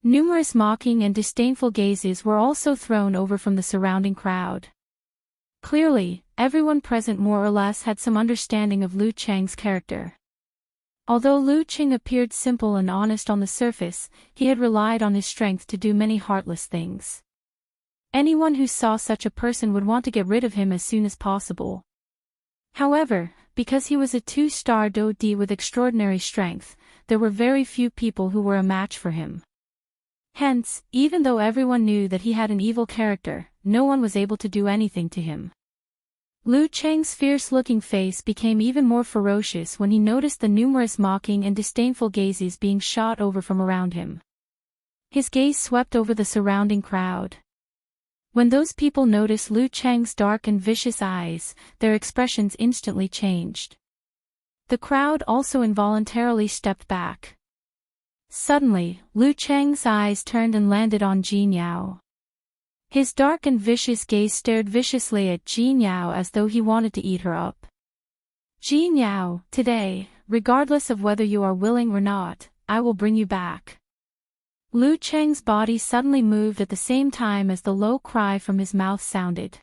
Numerous mocking and disdainful gazes were also thrown over from the surrounding crowd. Clearly, everyone present more or less had some understanding of Lu Cheng's character. Although Lu Cheng appeared simple and honest on the surface, he had relied on his strength to do many heartless things. Anyone who saw such a person would want to get rid of him as soon as possible. However, because he was a 2-star Do-D with extraordinary strength, there were very few people who were a match for him. Hence, even though everyone knew that he had an evil character, no one was able to do anything to him. Lu Cheng's fierce-looking face became even more ferocious when he noticed the numerous mocking and disdainful gazes being shot over from around him. His gaze swept over the surrounding crowd. When those people noticed Lu Cheng's dark and vicious eyes, their expressions instantly changed. The crowd also involuntarily stepped back. Suddenly, Lu Cheng's eyes turned and landed on Jin Yao. His dark and vicious gaze stared viciously at Jin Yao as though he wanted to eat her up. Jin Yao, today, regardless of whether you are willing or not, I will bring you back. Lu Cheng's body suddenly moved at the same time as the low cry from his mouth sounded.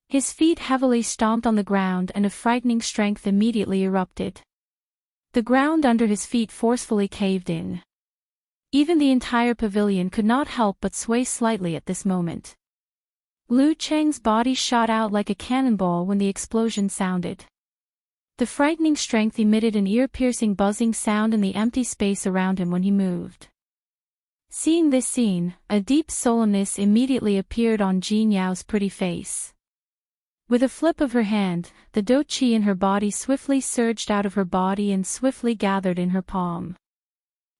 His feet heavily stomped on the ground and a frightening strength immediately erupted. The ground under his feet forcefully caved in. Even the entire pavilion could not help but sway slightly at this moment. Lu Cheng's body shot out like a cannonball when the explosion sounded. The frightening strength emitted an ear-piercing buzzing sound in the empty space around him when he moved. Seeing this scene, a deep solemnness immediately appeared on Jin Yao's pretty face. With a flip of her hand, the Do-Chi in her body swiftly surged out of her body and swiftly gathered in her palm.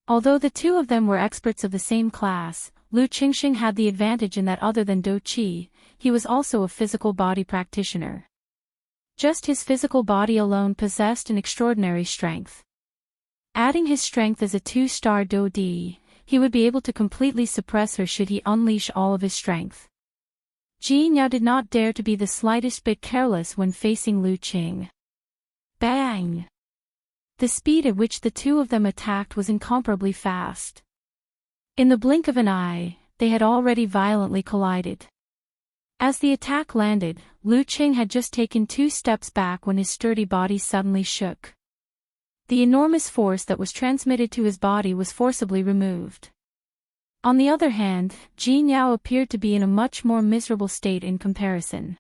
Although the two of them were experts of the same class, Lu Qingxing had the advantage in that other than Do-Chi, he was also a physical body practitioner. Just his physical body alone possessed an extraordinary strength. Adding his strength as a 2-star Do-D, he would be able to completely suppress her should he unleash all of his strength. Jin Yao did not dare to be the slightest bit careless when facing Lu Qing. Bang! The speed at which the two of them attacked was incomparably fast. In the blink of an eye, they had already violently collided. As the attack landed, Lu Qing had just taken 2 steps back when his sturdy body suddenly shook. The enormous force that was transmitted to his body was forcibly removed. On the other hand, Jin Yao appeared to be in a much more miserable state in comparison.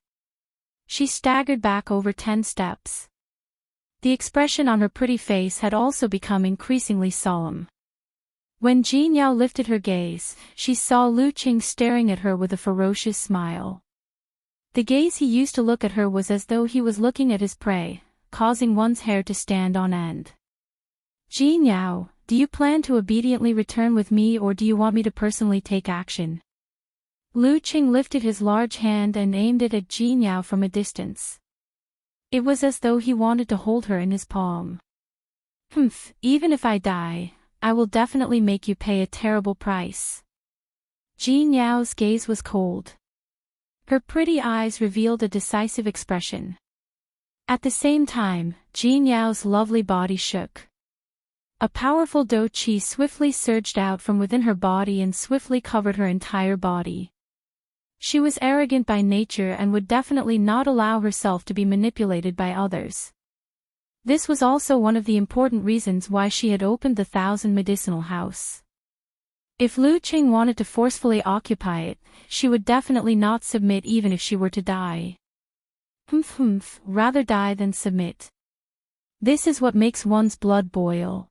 She staggered back over 10 steps. The expression on her pretty face had also become increasingly solemn. When Jin Yao lifted her gaze, she saw Lu Qing staring at her with a ferocious smile. The gaze he used to look at her was as though he was looking at his prey, causing one's hair to stand on end. Jin Yao, do you plan to obediently return with me or do you want me to personally take action? Lu Qing lifted his large hand and aimed it at Jin Yao from a distance. It was as though he wanted to hold her in his palm. Even if I die, I will definitely make you pay a terrible price. Jin Yao's gaze was cold. Her pretty eyes revealed a decisive expression. At the same time, Jin Yao's lovely body shook. A powerful Do-Chi swiftly surged out from within her body and swiftly covered her entire body. She was arrogant by nature and would definitely not allow herself to be manipulated by others. This was also one of the important reasons why she had opened the 1,000 medicinal house. If Lu Qing wanted to forcefully occupy it, she would definitely not submit even if she were to die. Rather die than submit. This is what makes one's blood boil.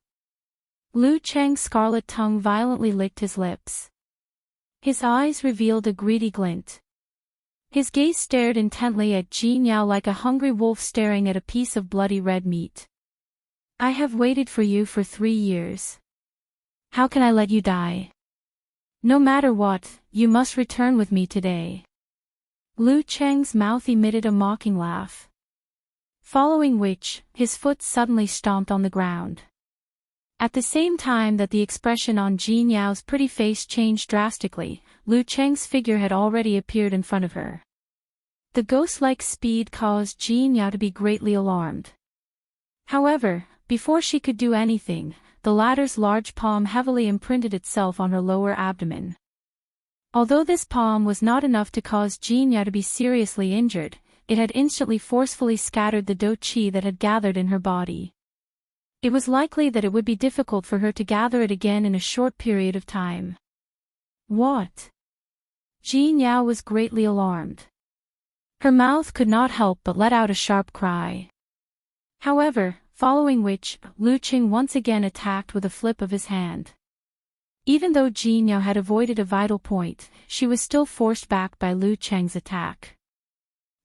Lu Cheng's scarlet tongue violently licked his lips. His eyes revealed a greedy glint. His gaze stared intently at Jin Yao like a hungry wolf staring at a piece of bloody red meat. I have waited for you for 3 years. How can I let you die? No matter what, you must return with me today. Lu Cheng's mouth emitted a mocking laugh. Following which, his foot suddenly stomped on the ground. At the same time that the expression on Jin Yao's pretty face changed drastically, Lu Cheng's figure had already appeared in front of her. The ghost-like speed caused Jin Yao to be greatly alarmed. However, before she could do anything, the latter's large palm heavily imprinted itself on her lower abdomen. Although this palm was not enough to cause Jin Yao to be seriously injured, it had instantly forcefully scattered the do qi that had gathered in her body. It was likely that it would be difficult for her to gather it again in a short period of time. What? Jin Yao was greatly alarmed. Her mouth could not help but let out a sharp cry. However, following which, Lu Qing once again attacked with a flip of his hand. Even though Jin Yao had avoided a vital point, she was still forced back by Lu Cheng's attack.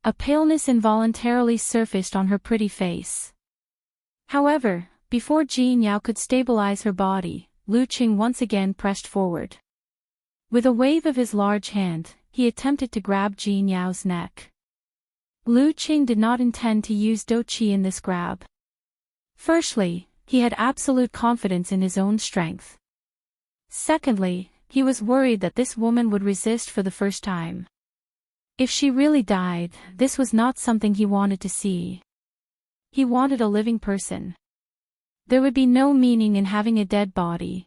A paleness involuntarily surfaced on her pretty face. However, before Jin Yao could stabilize her body, Lu Qing once again pressed forward. With a wave of his large hand, he attempted to grab Jin Yao's neck. Lu Qing did not intend to use do qi in this grab. Firstly, he had absolute confidence in his own strength. Secondly, he was worried that this woman would resist for the first time. If she really died, this was not something he wanted to see. He wanted a living person. There would be no meaning in having a dead body.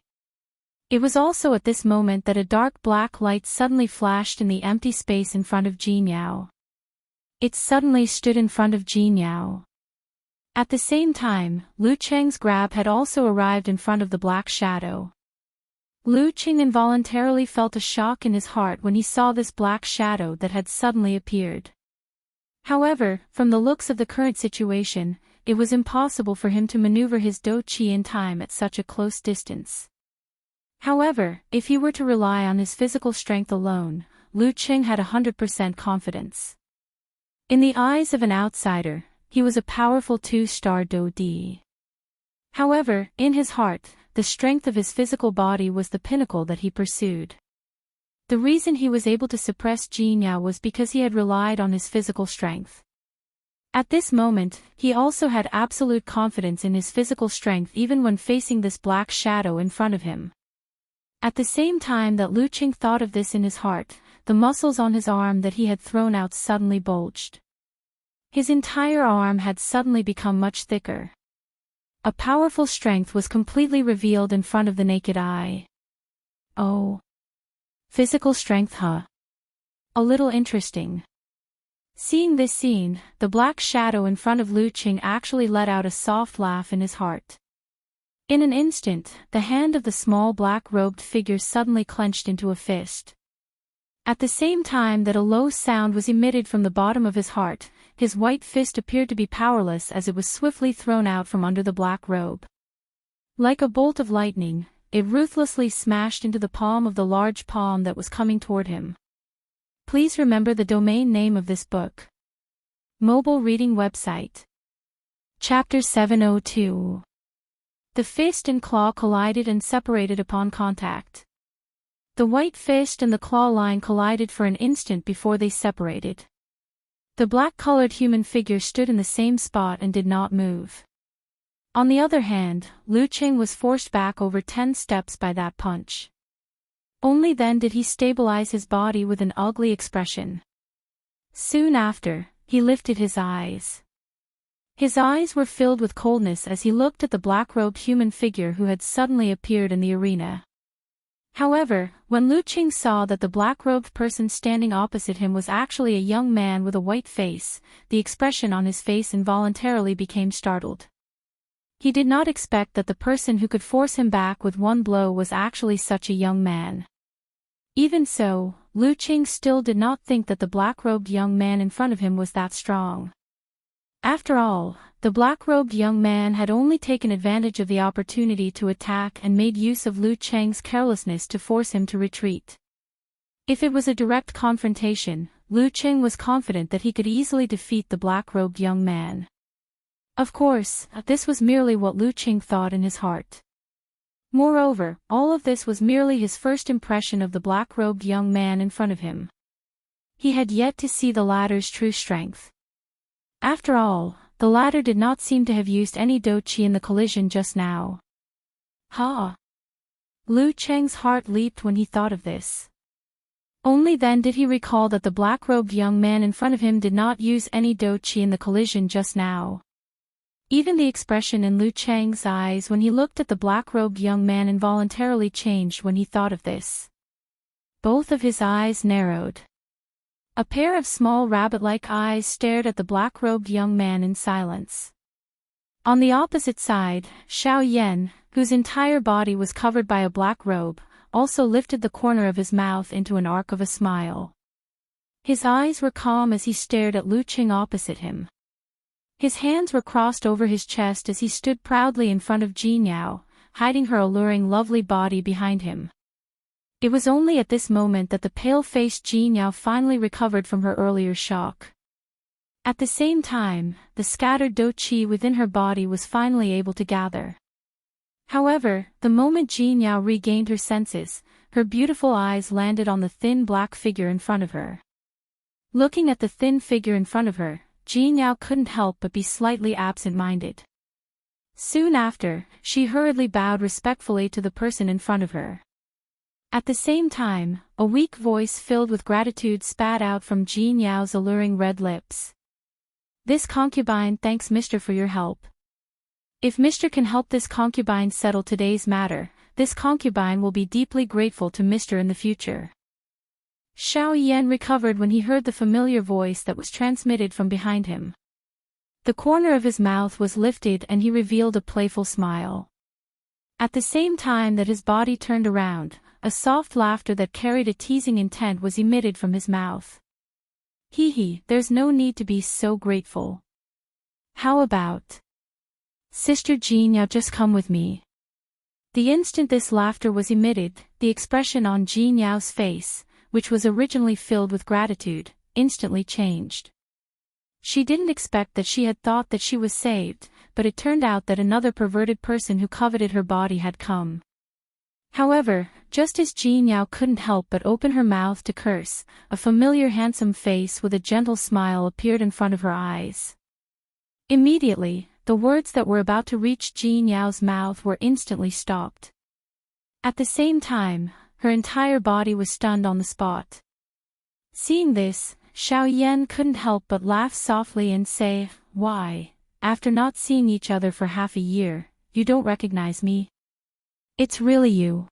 It was also at this moment that a dark black light suddenly flashed in the empty space in front of Jin Yao. It suddenly stood in front of Jin Yao. At the same time, Lu Cheng's grab had also arrived in front of the black shadow. Lu Qing involuntarily felt a shock in his heart when he saw this black shadow that had suddenly appeared. However, from the looks of the current situation, it was impossible for him to maneuver his do qi in time at such a close distance. However, if he were to rely on his physical strength alone, Lu Qing had 100% confidence. In the eyes of an outsider, he was a powerful 2-star do di. However, in his heart, the strength of his physical body was the pinnacle that he pursued. The reason he was able to suppress Jin Yao was because he had relied on his physical strength. At this moment, he also had absolute confidence in his physical strength even when facing this black shadow in front of him. At the same time that Lu Qing thought of this in his heart, the muscles on his arm that he had thrown out suddenly bulged. His entire arm had suddenly become much thicker. A powerful strength was completely revealed in front of the naked eye. Oh. Physical strength, huh? A little interesting. Seeing this scene, the black shadow in front of Lu Qing actually let out a soft laugh in his heart. In an instant, the hand of the small black-robed figure suddenly clenched into a fist. At the same time that a low sound was emitted from the bottom of his heart, his white fist appeared to be powerless as it was swiftly thrown out from under the black robe. Like a bolt of lightning, it ruthlessly smashed into the palm of the large palm that was coming toward him. Please remember the domain name of this book. Mobile reading website. Chapter 702. The fist and claw collided and separated upon contact. The white fist and the claw line collided for an instant before they separated. The black-colored human figure stood in the same spot and did not move. On the other hand, Lu Qing was forced back over 10 steps by that punch. Only then did he stabilize his body with an ugly expression. Soon after, he lifted his eyes. His eyes were filled with coldness as he looked at the black-robed human figure who had suddenly appeared in the arena. However, when Lu Qing saw that the black-robed person standing opposite him was actually a young man with a white face, the expression on his face involuntarily became startled. He did not expect that the person who could force him back with one blow was actually such a young man. Even so, Lu Qing still did not think that the black-robed young man in front of him was that strong. After all, the black-robed young man had only taken advantage of the opportunity to attack and made use of Lu Cheng's carelessness to force him to retreat. If it was a direct confrontation, Lu Qing was confident that he could easily defeat the black-robed young man. Of course, this was merely what Lu Qing thought in his heart. Moreover, all of this was merely his first impression of the black-robed young man in front of him. He had yet to see the latter's true strength. After all, the latter did not seem to have used any do qi in the collision just now. Ha! Lu Cheng's heart leaped when he thought of this. Only then did he recall that the black-robed young man in front of him did not use any do qi in the collision just now. Even the expression in Lu Cheng's eyes when he looked at the black-robed young man involuntarily changed when he thought of this. Both of his eyes narrowed. A pair of small rabbit-like eyes stared at the black-robed young man in silence. On the opposite side, Xiao Yan, whose entire body was covered by a black robe, also lifted the corner of his mouth into an arc of a smile. His eyes were calm as he stared at Lu Qing opposite him. His hands were crossed over his chest as he stood proudly in front of Jin Yao, hiding her alluring lovely body behind him. It was only at this moment that the pale-faced Jin Yao finally recovered from her earlier shock. At the same time, the scattered dou qi within her body was finally able to gather. However, the moment Jin Yao regained her senses, her beautiful eyes landed on the thin black figure in front of her. Looking at the thin figure in front of her, Jin Yao couldn't help but be slightly absent-minded. Soon after, she hurriedly bowed respectfully to the person in front of her. At the same time, a weak voice filled with gratitude spat out from Jin Yao's alluring red lips. "This concubine thanks Mr. for your help. If Mr. can help this concubine settle today's matter, this concubine will be deeply grateful to Mr. in the future." Xiao Yan recovered when he heard the familiar voice that was transmitted from behind him. The corner of his mouth was lifted and he revealed a playful smile. At the same time that his body turned around, a soft laughter that carried a teasing intent was emitted from his mouth. "Hee, there's no need to be so grateful. How about Sister Jin Yao just come with me?" The instant this laughter was emitted, the expression on Jin Yao's face, which was originally filled with gratitude, instantly changed. She didn't expect that she had thought that she was saved, but it turned out that another perverted person who coveted her body had come. However, just as Jin Yao couldn't help but open her mouth to curse, a familiar handsome face with a gentle smile appeared in front of her eyes. Immediately, the words that were about to reach Jin Yao's mouth were instantly stopped. At the same time, her entire body was stunned on the spot. Seeing this, Xiao Yan couldn't help but laugh softly and say, "Why, after not seeing each other for half a year, you don't recognize me? It's really you."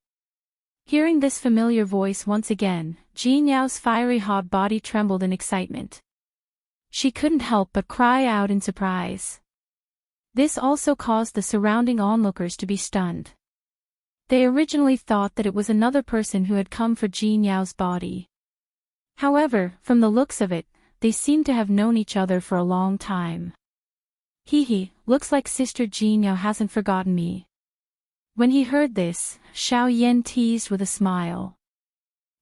Hearing this familiar voice once again, Jin Yao's fiery hot body trembled in excitement. She couldn't help but cry out in surprise. This also caused the surrounding onlookers to be stunned. They originally thought that it was another person who had come for Jin Yao's body. However, from the looks of it, they seemed to have known each other for a long time. Looks like Sister Jin Yao hasn't forgotten me." When he heard this, Xiao Yan teased with a smile.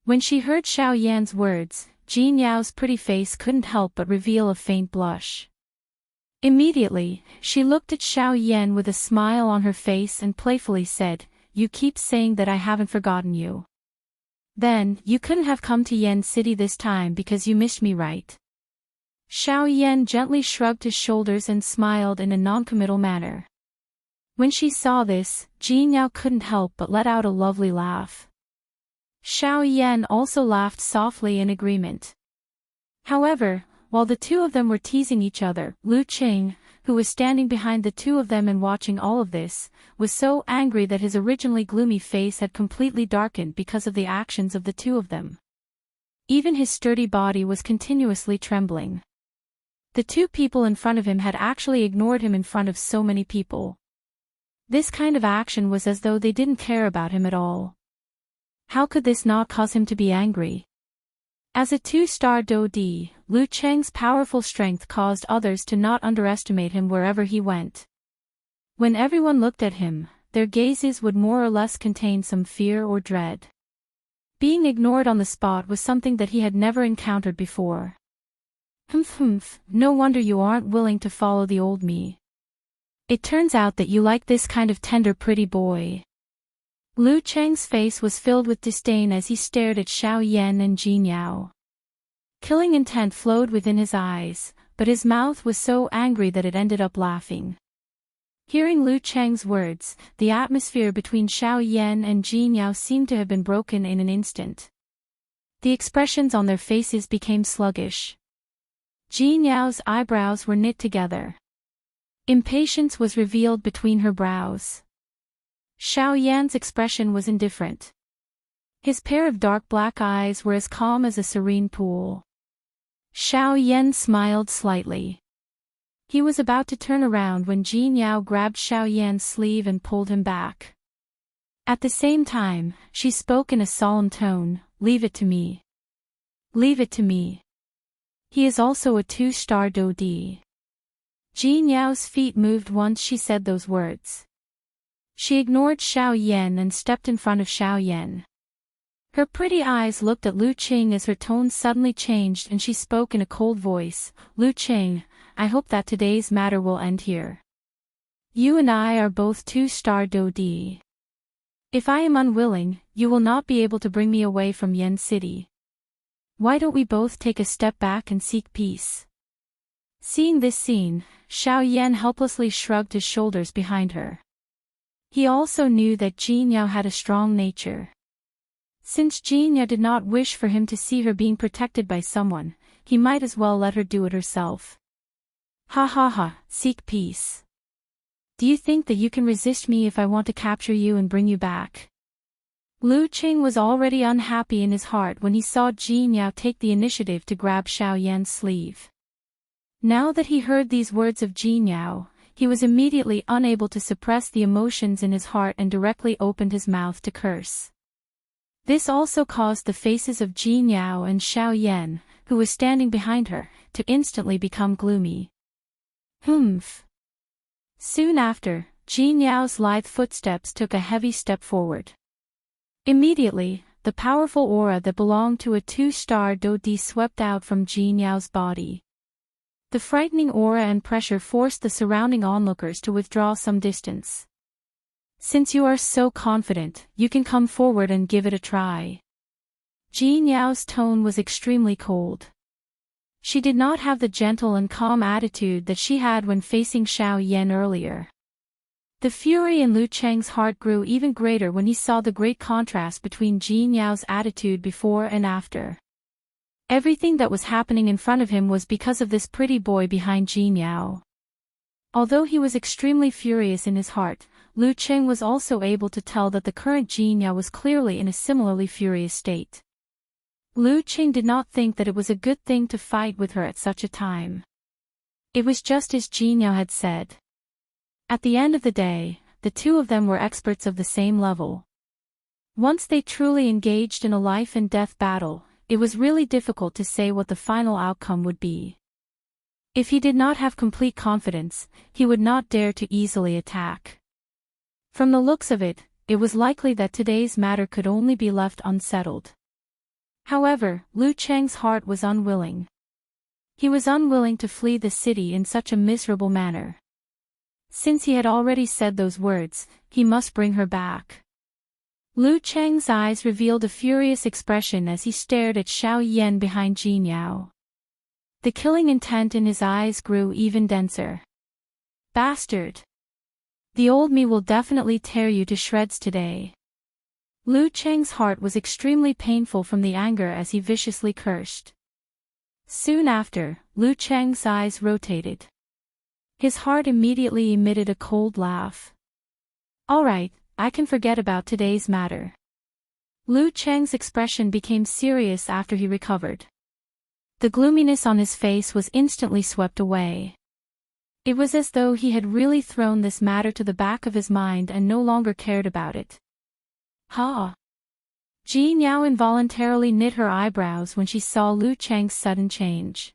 When she heard Xiao Yan's words, Jin Yao's pretty face couldn't help but reveal a faint blush. Immediately, she looked at Xiao Yan with a smile on her face and playfully said, "You keep saying that I haven't forgotten you. Then, you couldn't have come to Yen City this time because you missed me, right?" Xiao Yan gently shrugged his shoulders and smiled in a noncommittal manner. When she saw this, Jin Yao couldn't help but let out a lovely laugh. Xiao Yan also laughed softly in agreement. However, while the two of them were teasing each other, Lu Qing, who was standing behind the two of them and watching all of this, was so angry that his originally gloomy face had completely darkened because of the actions of the two of them. Even his sturdy body was continuously trembling. The two people in front of him had actually ignored him in front of so many people. This kind of action was as though they didn't care about him at all. How could this not cause him to be angry? As a two-star Dodi, Lu Cheng's powerful strength caused others to not underestimate him wherever he went. When everyone looked at him, their gazes would more or less contain some fear or dread. Being ignored on the spot was something that he had never encountered before. No wonder you aren't willing to follow the old me. It turns out that you like this kind of tender pretty boy. Lu Cheng's face was filled with disdain as he stared at Xiao Yan and Jin Yao. Killing intent flowed within his eyes, but his mouth was so angry that it ended up laughing. Hearing Lu Cheng's words, the atmosphere between Xiao Yan and Jin Yao seemed to have been broken in an instant. The expressions on their faces became sluggish. Jin Yao's eyebrows were knit together. Impatience was revealed between her brows. Xiao Yan's expression was indifferent. His pair of dark black eyes were as calm as a serene pool. Xiao Yan smiled slightly. He was about to turn around when Jin Yao grabbed Xiao Yan's sleeve and pulled him back. At the same time, she spoke in a solemn tone, "Leave it to me. Leave it to me. He is also a 2-star Dodi." Jin Yao's feet moved once she said those words. She ignored Xiao Yan and stepped in front of Xiao Yan. Her pretty eyes looked at Lu Qing as her tone suddenly changed and she spoke in a cold voice, "Lu Qing, I hope that today's matter will end here. You and I are both 2-star Dodi. If I am unwilling, you will not be able to bring me away from Yen City. Why don't we both take a step back and seek peace?" Seeing this scene, Xiao Yan helplessly shrugged his shoulders behind her. He also knew that Jin Yao had a strong nature. Since Jin Yao did not wish for him to see her being protected by someone, he might as well let her do it herself. "Ha ha ha, seek peace. Do you think that you can resist me if I want to capture you and bring you back?" Lu Qing was already unhappy in his heart when he saw Jin Yao take the initiative to grab Xiao Yan's sleeve. Now that he heard these words of Jin Yao, he was immediately unable to suppress the emotions in his heart and directly opened his mouth to curse. This also caused the faces of Jin Yao and Xiao Yan, who was standing behind her, to instantly become gloomy. Humph. Soon after, Jin Yao's lithe footsteps took a heavy step forward. Immediately, the powerful aura that belonged to a 2-star Dodi swept out from Jin Yao's body. The frightening aura and pressure forced the surrounding onlookers to withdraw some distance. "Since you are so confident, you can come forward and give it a try." Jin Yao's tone was extremely cold. She did not have the gentle and calm attitude that she had when facing Xiao Yan earlier. The fury in Lu Cheng's heart grew even greater when he saw the great contrast between Jin Yao's attitude before and after. Everything that was happening in front of him was because of this pretty boy behind Jin Yao. Although he was extremely furious in his heart, Lu Cheng was also able to tell that the current Jin Yao was clearly in a similarly furious state. Lu Cheng did not think that it was a good thing to fight with her at such a time. It was just as Jin Yao had said. At the end of the day, the two of them were experts of the same level. Once they truly engaged in a life and death battle, it was really difficult to say what the final outcome would be. If he did not have complete confidence, he would not dare to easily attack. From the looks of it, it was likely that today's matter could only be left unsettled. However, Lu Cheng's heart was unwilling. He was unwilling to flee the city in such a miserable manner. Since he had already said those words, he must bring her back. Lu Cheng's eyes revealed a furious expression as he stared at Xiao Yan behind Jin Yao. The killing intent in his eyes grew even denser. "Bastard! The old me will definitely tear you to shreds today." Lu Cheng's heart was extremely painful from the anger as he viciously cursed. Soon after, Lu Cheng's eyes rotated. His heart immediately emitted a cold laugh. "All right, I can forget about today's matter." Lu Cheng's expression became serious after he recovered. The gloominess on his face was instantly swept away. It was as though he had really thrown this matter to the back of his mind and no longer cared about it. "Ha!" Jin Yao involuntarily knit her eyebrows when she saw Lu Cheng's sudden change.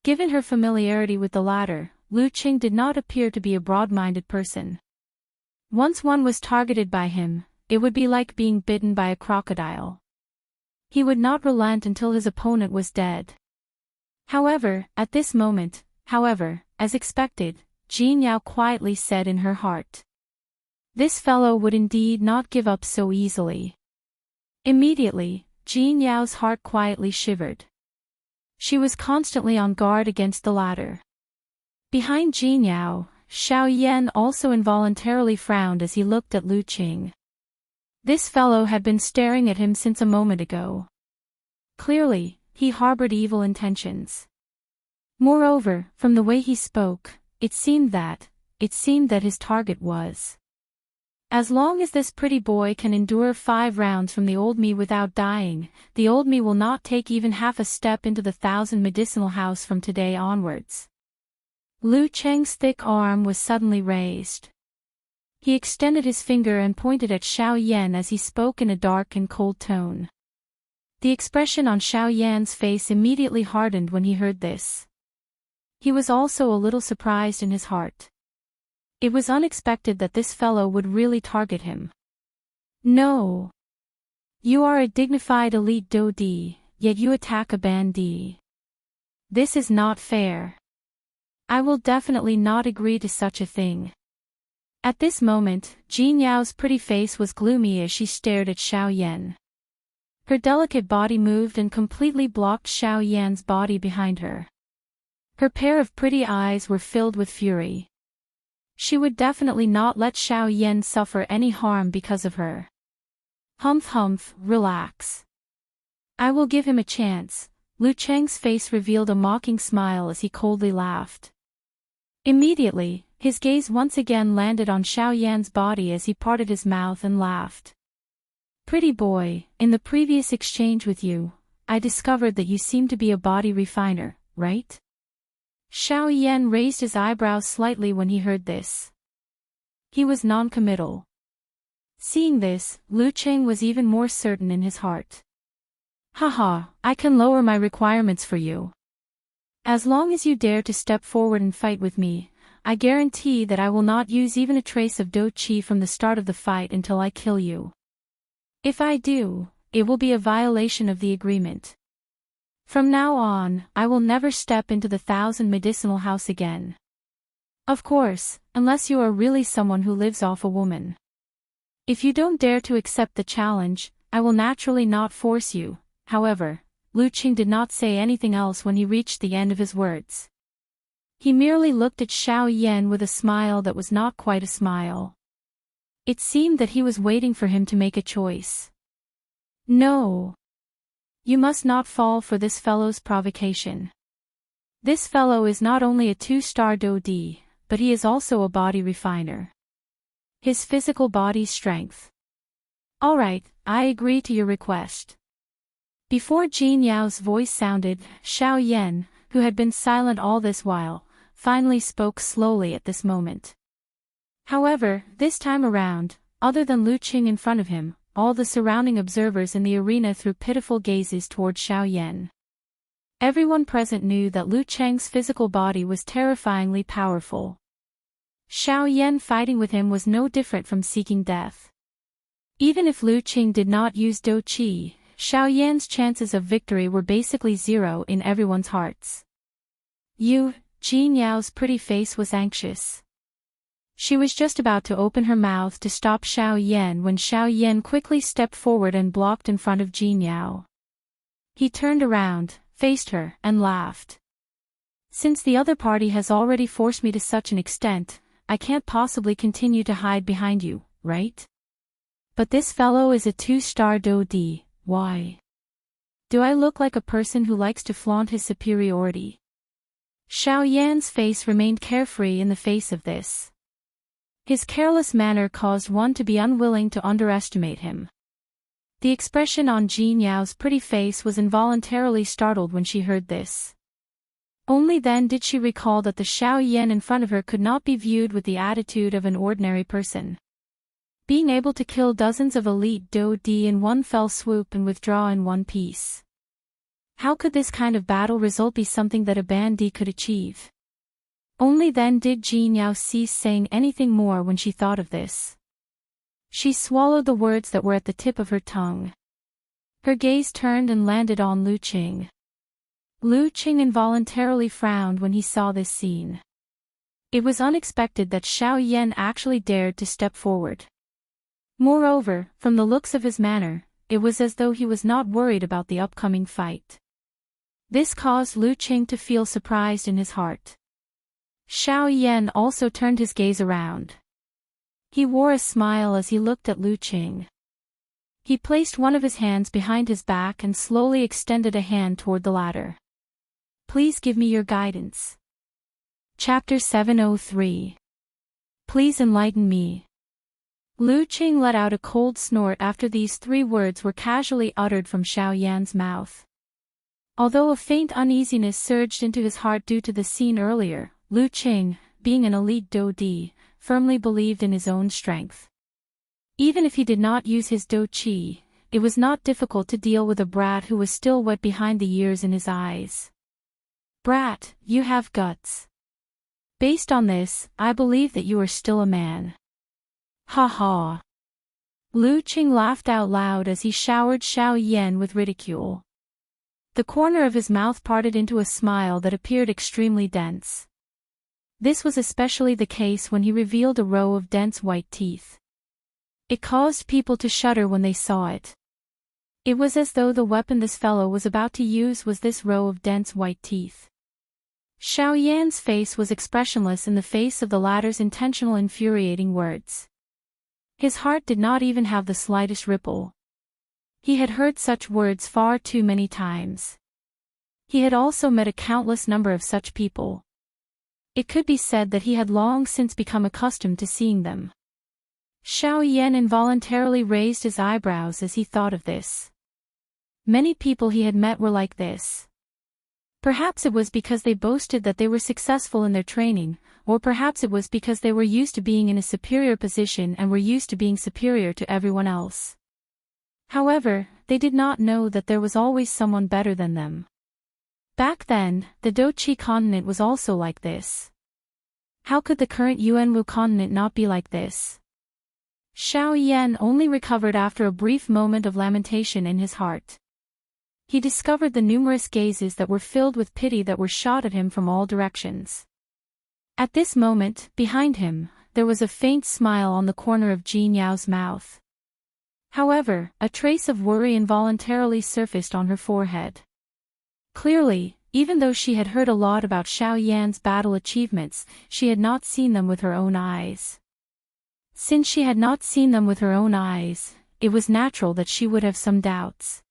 Given her familiarity with the latter, Lu Cheng did not appear to be a broad-minded person. Once one was targeted by him, it would be like being bitten by a crocodile. He would not relent until his opponent was dead. However, at this moment, as expected, Jin Yao quietly said in her heart, "This fellow would indeed not give up so easily." Immediately, Jin Yao's heart quietly shivered. She was constantly on guard against the latter. Behind Jin Yao, Xiao Yan also involuntarily frowned as he looked at Lu Qing. This fellow had been staring at him since a moment ago. Clearly, he harbored evil intentions. Moreover, from the way he spoke, it seemed that his target was As long as this pretty boy can endure 5 rounds from the old me without dying, the old me will not take even half a step into the 1,000 medicinal house from today onwards. Lu Cheng's thick arm was suddenly raised. He extended his finger and pointed at Xiao Yan as he spoke in a dark and cold tone. The expression on Xiao Yan's face immediately hardened when he heard this. He was also a little surprised in his heart. It was unexpected that this fellow would really target him. No. You are a dignified elite Dodi, yet you attack a bandit. This is not fair. I will definitely not agree to such a thing. At this moment, Jin Yao's pretty face was gloomy as she stared at Xiao Yan. Her delicate body moved and completely blocked Xiao Yan's body behind her. Her pair of pretty eyes were filled with fury. She would definitely not let Xiao Yan suffer any harm because of her. Humph, relax. I will give him a chance. Lu Cheng's face revealed a mocking smile as he coldly laughed. Immediately, his gaze once again landed on Xiao Yan's body as he parted his mouth and laughed. Pretty boy, in the previous exchange with you, I discovered that you seem to be a body refiner, right? Xiao Yan raised his eyebrows slightly when he heard this. He was non-committal. Seeing this, Lu Cheng was even more certain in his heart. Haha, I can lower my requirements for you. As long as you dare to step forward and fight with me, I guarantee that I will not use even a trace of Do Qi from the start of the fight until I kill you. If I do, it will be a violation of the agreement. From now on, I will never step into the 1,000 medicinal house again. Of course, unless you are really someone who lives off a woman. If you don't dare to accept the challenge, I will naturally not force you. However, Lu Qing did not say anything else when he reached the end of his words. He merely looked at Xiao Yan with a smile that was not quite a smile. It seemed that he was waiting for him to make a choice. No. You must not fall for this fellow's provocation. This fellow is not only a 2-star Dodi, but he is also a body refiner. His physical body's strength. Alright, I agree to your request. Before Jin Yao's voice sounded, Xiao Yan, who had been silent all this while, finally spoke slowly at this moment. However, this time around, other than Lu Qing in front of him, all the surrounding observers in the arena threw pitiful gazes toward Xiao Yan. Everyone present knew that Lu Cheng's physical body was terrifyingly powerful. Xiao Yan fighting with him was no different from seeking death. Even if Lu Qing did not use Do Qi, Xiao Yan's chances of victory were basically zero in everyone's hearts. Jin Yao's pretty face was anxious. She was just about to open her mouth to stop Xiao Yan when Xiao Yan quickly stepped forward and blocked in front of Jin Yao. He turned around, faced her, and laughed. Since the other party has already forced me to such an extent, I can't possibly continue to hide behind you, right? But this fellow is a 2-star Dodi, why? Do I look like a person who likes to flaunt his superiority? Xiao Yan's face remained carefree in the face of this. His careless manner caused one to be unwilling to underestimate him. The expression on Jin Yao's pretty face was involuntarily startled when she heard this. Only then did she recall that the Xiao Yan in front of her could not be viewed with the attitude of an ordinary person. Being able to kill dozens of elite Dodi in one fell swoop and withdraw in one piece. How could this kind of battle result be something that a bandit could achieve? Only then did Jin Yao cease saying anything more when she thought of this. She swallowed the words that were at the tip of her tongue. Her gaze turned and landed on Lu Qing. Lu Qing involuntarily frowned when he saw this scene. It was unexpected that Xiao Yan actually dared to step forward. Moreover, from the looks of his manner, it was as though he was not worried about the upcoming fight. This caused Lu Qing to feel surprised in his heart. Xiao Yan also turned his gaze around. He wore a smile as he looked at Lu Qing. He placed one of his hands behind his back and slowly extended a hand toward the latter. Please give me your guidance. Chapter 703. Please enlighten me. Lu Qing let out a cold snort after these 3 words were casually uttered from Xiao Yan's mouth. Although a faint uneasiness surged into his heart due to the scene earlier, Lu Qing, being an elite Do Di, firmly believed in his own strength. Even if he did not use his Do Qi, it was not difficult to deal with a brat who was still wet behind the ears in his eyes. Brat, you have guts. Based on this, I believe that you are still a man. Ha ha. Lu Qing laughed out loud as he showered Xiao Yan with ridicule. The corner of his mouth parted into a smile that appeared extremely dense. This was especially the case when he revealed a row of dense white teeth. It caused people to shudder when they saw it. It was as though the weapon this fellow was about to use was this row of dense white teeth. Xiao Yan's face was expressionless in the face of the latter's intentional infuriating words. His heart did not even have the slightest ripple. He had heard such words far too many times. He had also met a countless number of such people. It could be said that he had long since become accustomed to seeing them. Xiao Yan involuntarily raised his eyebrows as he thought of this. Many people he had met were like this. Perhaps it was because they boasted that they were successful in their training, or perhaps it was because they were used to being in a superior position and were used to being superior to everyone else. However, they did not know that there was always someone better than them. Back then, the Do-Chi continent was also like this. How could the current Yuanwu continent not be like this? Xiao Yan only recovered after a brief moment of lamentation in his heart. He discovered the numerous gazes that were filled with pity that were shot at him from all directions. At this moment, behind him, there was a faint smile on the corner of Jin Yao's mouth. However, a trace of worry involuntarily surfaced on her forehead. Clearly, even though she had heard a lot about Xiao Yan's battle achievements, she had not seen them with her own eyes. Since she had not seen them with her own eyes, it was natural that she would have some doubts.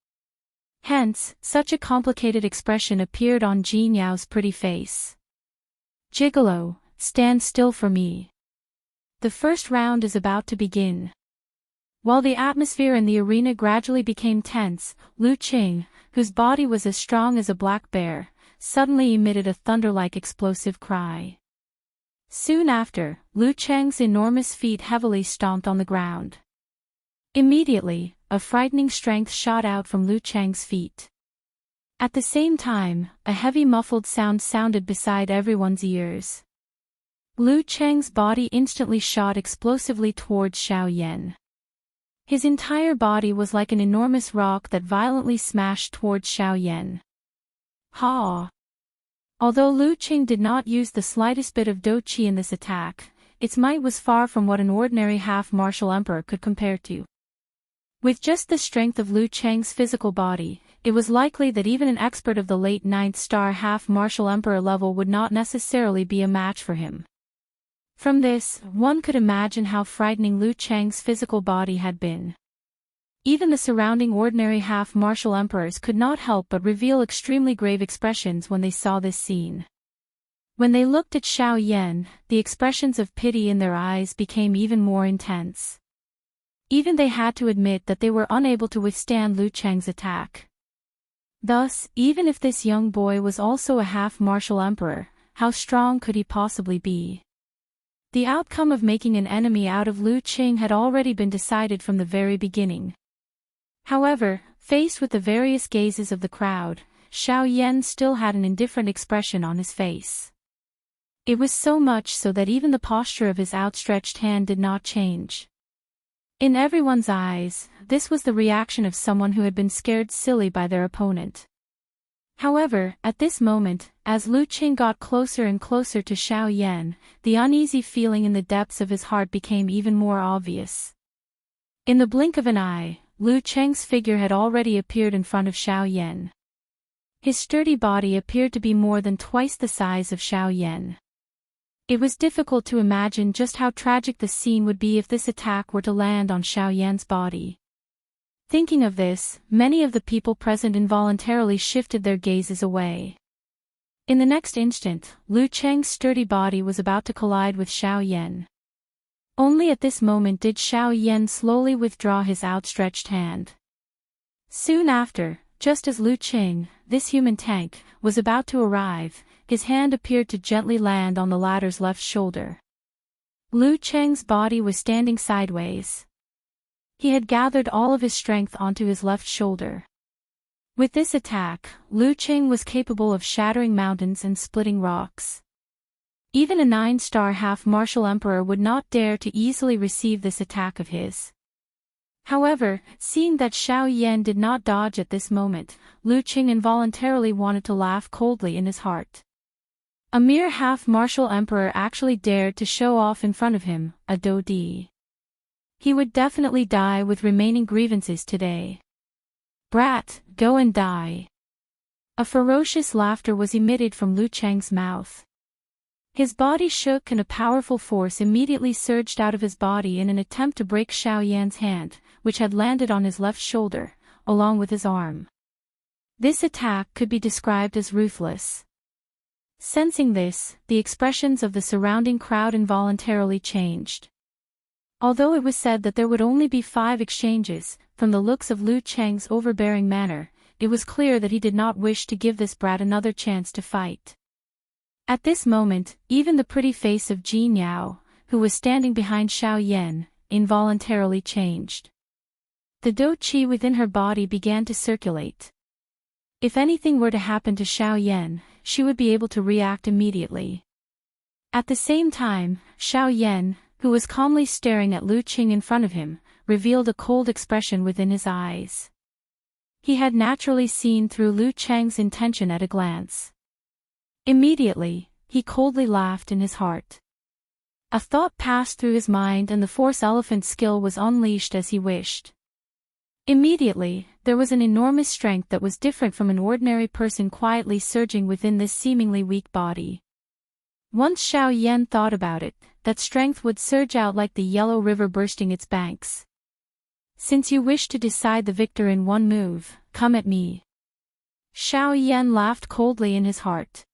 Hence, such a complicated expression appeared on Jin Yao's pretty face. Gigolo, stand still for me. The first round is about to begin. While the atmosphere in the arena gradually became tense, Lu Qing, whose body was as strong as a black bear, suddenly emitted a thunder-like explosive cry. Soon after, Lu Cheng's enormous feet heavily stomped on the ground. Immediately, a frightening strength shot out from Lu Cheng's feet. At the same time, a heavy muffled sound sounded beside everyone's ears. Lu Cheng's body instantly shot explosively towards Xiao Yan. His entire body was like an enormous rock that violently smashed towards Xiao Yan. Ha! Although Lu Qing did not use the slightest bit of Do-Chi in this attack, its might was far from what an ordinary half-martial emperor could compare to. With just the strength of Lu Cheng's physical body, it was likely that even an expert of the late 9th star half-martial emperor level would not necessarily be a match for him. From this, one could imagine how frightening Lu Cheng's physical body had been. Even the surrounding ordinary half-martial emperors could not help but reveal extremely grave expressions when they saw this scene. When they looked at Xiao Yan, the expressions of pity in their eyes became even more intense. Even they had to admit that they were unable to withstand Lu Cheng's attack. Thus, even if this young boy was also a half-martial emperor, how strong could he possibly be? The outcome of making an enemy out of Lu Qing had already been decided from the very beginning. However, faced with the various gazes of the crowd, Xiao Yan still had an indifferent expression on his face. It was so much so that even the posture of his outstretched hand did not change. In everyone's eyes, this was the reaction of someone who had been scared silly by their opponent. However, at this moment, as Lu Qing got closer and closer to Xiao Yan, the uneasy feeling in the depths of his heart became even more obvious. In the blink of an eye, Lu Cheng's figure had already appeared in front of Xiao Yan. His sturdy body appeared to be more than twice the size of Xiao Yan. It was difficult to imagine just how tragic the scene would be if this attack were to land on Xiao Yan's body. Thinking of this, many of the people present involuntarily shifted their gazes away. In the next instant, Lu Cheng's sturdy body was about to collide with Xiao Yan. Only at this moment did Xiao Yan slowly withdraw his outstretched hand. Soon after, just as Lu Qing, this human tank, was about to arrive, his hand appeared to gently land on the latter's left shoulder. Lu Qing's body was standing sideways. He had gathered all of his strength onto his left shoulder. With this attack, Lu Qing was capable of shattering mountains and splitting rocks. Even a 9-star half-martial emperor would not dare to easily receive this attack of his. However, seeing that Xiao Yan did not dodge at this moment, Lu Qing involuntarily wanted to laugh coldly in his heart. A mere half-martial emperor actually dared to show off in front of him, a Dodi. He would definitely die with remaining grievances today. Brat, go and die. A ferocious laughter was emitted from Lu Qing's mouth. His body shook and a powerful force immediately surged out of his body in an attempt to break Xiao Yan's hand, which had landed on his left shoulder, along with his arm. This attack could be described as ruthless. Sensing this, the expressions of the surrounding crowd involuntarily changed. Although it was said that there would only be 5 exchanges, from the looks of Lu Qing's overbearing manner, it was clear that he did not wish to give this brat another chance to fight. At this moment, even the pretty face of Jin Yao, who was standing behind Xiao Yan, involuntarily changed. The dou qi within her body began to circulate. If anything were to happen to Xiao Yan, she would be able to react immediately. At the same time, Xiao Yan, who was calmly staring at Lu Qing in front of him, revealed a cold expression within his eyes. He had naturally seen through Lu Qing's intention at a glance. Immediately, he coldly laughed in his heart. A thought passed through his mind and the Force Elephant skill was unleashed as he wished. Immediately, there was an enormous strength that was different from an ordinary person quietly surging within this seemingly weak body. Once Xiao Yan thought about it, that strength would surge out like the yellow river bursting its banks. Since you wish to decide the victor in one move, come at me. Xiao Yan laughed coldly in his heart.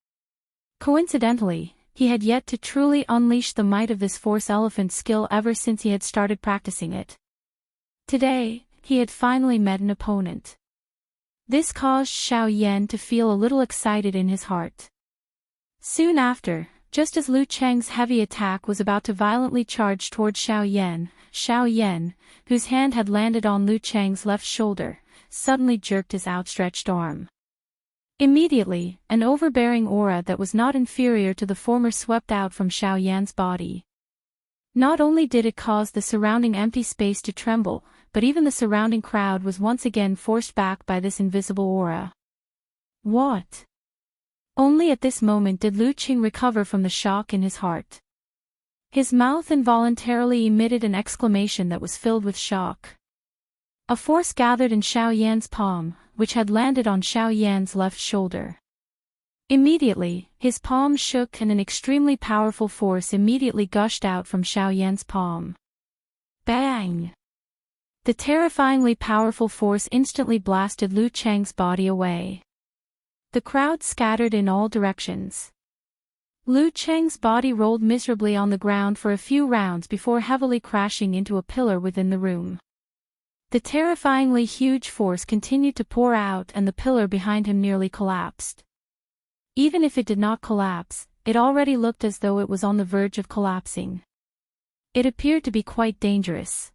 Coincidentally, he had yet to truly unleash the might of this Force Elephant skill ever since he had started practicing it. Today, he had finally met an opponent. This caused Xiao Yan to feel a little excited in his heart. Soon after, just as Lu Qing's heavy attack was about to violently charge toward Xiao Yan, whose hand had landed on Lu Qing's left shoulder, suddenly jerked his outstretched arm. Immediately, an overbearing aura that was not inferior to the former swept out from Xiao Yan's body. Not only did it cause the surrounding empty space to tremble, but even the surrounding crowd was once again forced back by this invisible aura. What? Only at this moment did Lu Qing recover from the shock in his heart. His mouth involuntarily emitted an exclamation that was filled with shock. A force gathered in Xiao Yan's palm, which had landed on Xiao Yan's left shoulder. Immediately, his palm shook and an extremely powerful force immediately gushed out from Xiao Yan's palm. Bang! The terrifyingly powerful force instantly blasted Lu Qing's body away. The crowd scattered in all directions. Lu Qing's body rolled miserably on the ground for a few rounds before heavily crashing into a pillar within the room. The terrifyingly huge force continued to pour out and the pillar behind him nearly collapsed. Even if it did not collapse, it already looked as though it was on the verge of collapsing. It appeared to be quite dangerous.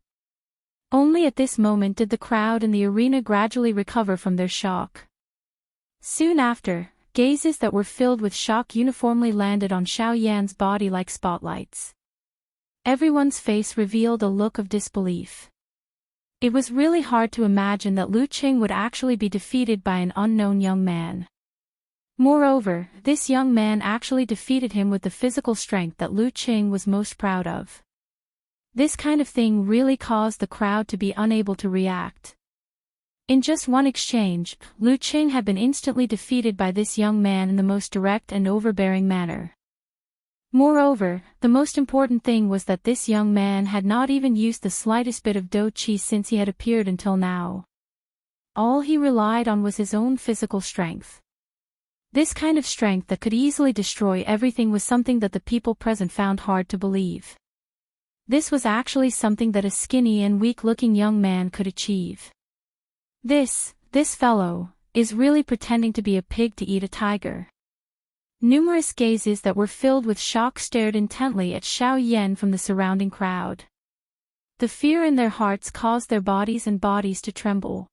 Only at this moment did the crowd in the arena gradually recover from their shock. Soon after, gazes that were filled with shock uniformly landed on Xiao Yan's body like spotlights. Everyone's face revealed a look of disbelief. It was really hard to imagine that Lu Qing would actually be defeated by an unknown young man. Moreover, this young man actually defeated him with the physical strength that Lu Qing was most proud of. This kind of thing really caused the crowd to be unable to react. In just one exchange, Lu Qing had been instantly defeated by this young man in the most direct and overbearing manner. Moreover, the most important thing was that this young man had not even used the slightest bit of dou qi since he had appeared until now. All he relied on was his own physical strength. This kind of strength that could easily destroy everything was something that the people present found hard to believe. This was actually something that a skinny and weak-looking young man could achieve. This fellow, is really pretending to be a pig to eat a tiger. Numerous gazes that were filled with shock stared intently at Xiao Yan from the surrounding crowd. The fear in their hearts caused their bodies to tremble.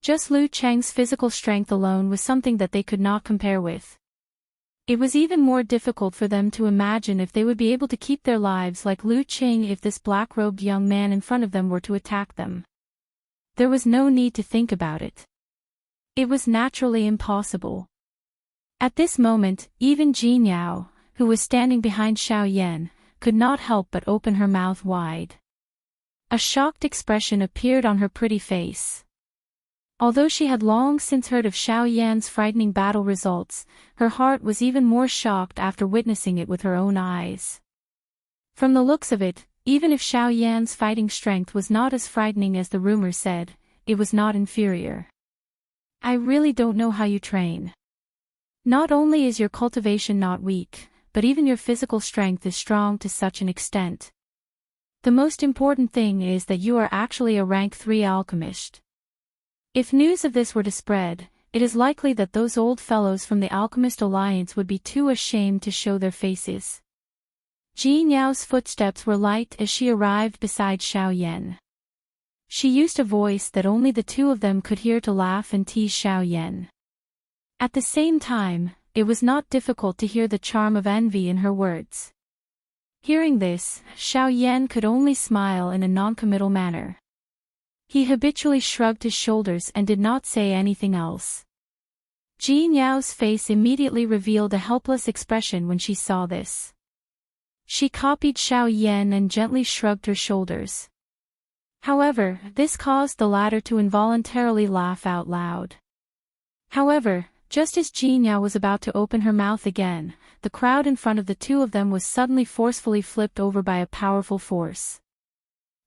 Just Lu Cheng's physical strength alone was something that they could not compare with. It was even more difficult for them to imagine if they would be able to keep their lives like Lu Cheng if this black-robed young man in front of them were to attack them. There was no need to think about it. It was naturally impossible. At this moment, even Jin Yao, who was standing behind Xiao Yan, could not help but open her mouth wide. A shocked expression appeared on her pretty face. Although she had long since heard of Xiao Yan's frightening battle results, her heart was even more shocked after witnessing it with her own eyes. From the looks of it, even if Xiao Yan's fighting strength was not as frightening as the rumors said, it was not inferior. I really don't know how you train. Not only is your cultivation not weak, but even your physical strength is strong to such an extent. The most important thing is that you are actually a rank 3 alchemist. If news of this were to spread, it is likely that those old fellows from the Alchemist Alliance would be too ashamed to show their faces. Jin Yao's footsteps were light as she arrived beside Xiao Yan. She used a voice that only the two of them could hear to laugh and tease Xiao Yan. At the same time, it was not difficult to hear the charm of envy in her words. Hearing this, Xiao Yan could only smile in a non-committal manner. He habitually shrugged his shoulders and did not say anything else. Jin Yao's face immediately revealed a helpless expression when she saw this. She copied Xiao Yan and gently shrugged her shoulders. However, this caused the latter to involuntarily laugh out loud. However, just as Jin Yao was about to open her mouth again, the crowd in front of the two of them was suddenly forcefully flipped over by a powerful force.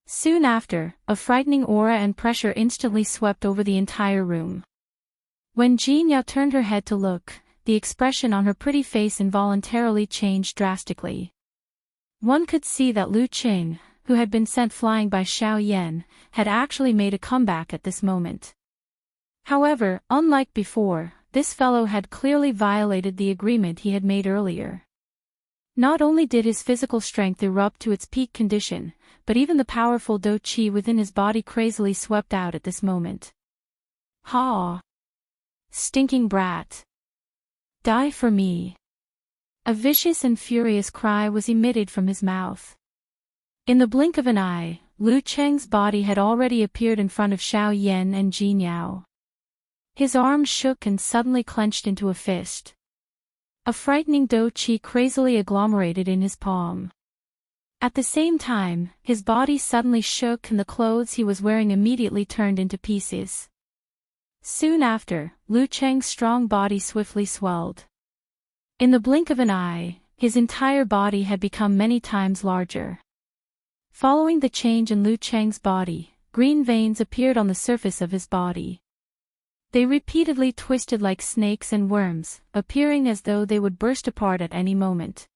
Soon after, a frightening aura and pressure instantly swept over the entire room. When Jin Yao turned her head to look, the expression on her pretty face involuntarily changed drastically. One could see that Lu Qing, who had been sent flying by Xiao Yan, had actually made a comeback at this moment. However, unlike before, this fellow had clearly violated the agreement he had made earlier. Not only did his physical strength erupt to its peak condition, but even the powerful Do Qi within his body crazily swept out at this moment. Ha! Stinking brat! Die for me! A vicious and furious cry was emitted from his mouth. In the blink of an eye, Lu Cheng's body had already appeared in front of Xiao Yan and Jin Yao. His arms shook and suddenly clenched into a fist. A frightening Do Qi crazily agglomerated in his palm. At the same time, his body suddenly shook and the clothes he was wearing immediately turned into pieces. Soon after, Lu Cheng's strong body swiftly swelled. In the blink of an eye, his entire body had become many times larger. Following the change in Lu Cheng's body, green veins appeared on the surface of his body. They repeatedly twisted like snakes and worms, appearing as though they would burst apart at any moment.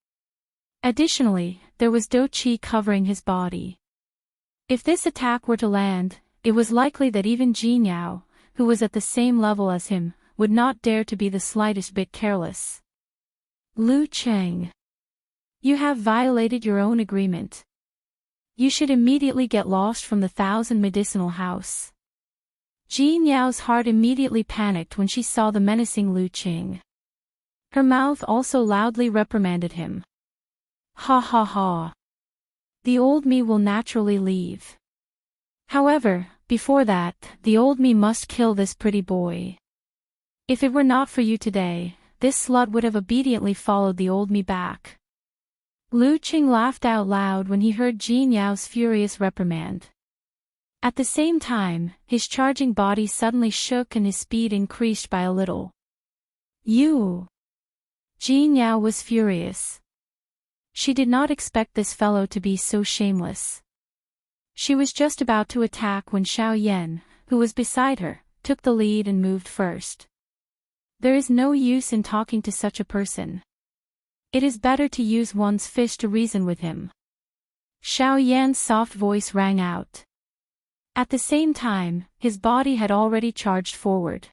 Additionally, there was Do Qi covering his body. If this attack were to land, it was likely that even Jin Yao, who was at the same level as him, would not dare to be the slightest bit careless. Lu Cheng. You have violated your own agreement. You should immediately get lost from the Thousand Medicinal House. Jin Yao's heart immediately panicked when she saw the menacing Lu Qing. Her mouth also loudly reprimanded him. Ha ha ha. The old me will naturally leave. However, before that, the old me must kill this pretty boy. If it were not for you today, this slut would have obediently followed the old me back. Lu Qing laughed out loud when he heard Jin Yao's furious reprimand. At the same time, his charging body suddenly shook and his speed increased by a little. You! Jin Yao was furious. She did not expect this fellow to be so shameless. She was just about to attack when Xiao Yan, who was beside her, took the lead and moved first. There is no use in talking to such a person. It is better to use one's fist to reason with him. Xiao Yan's soft voice rang out. At the same time, his body had already charged forward.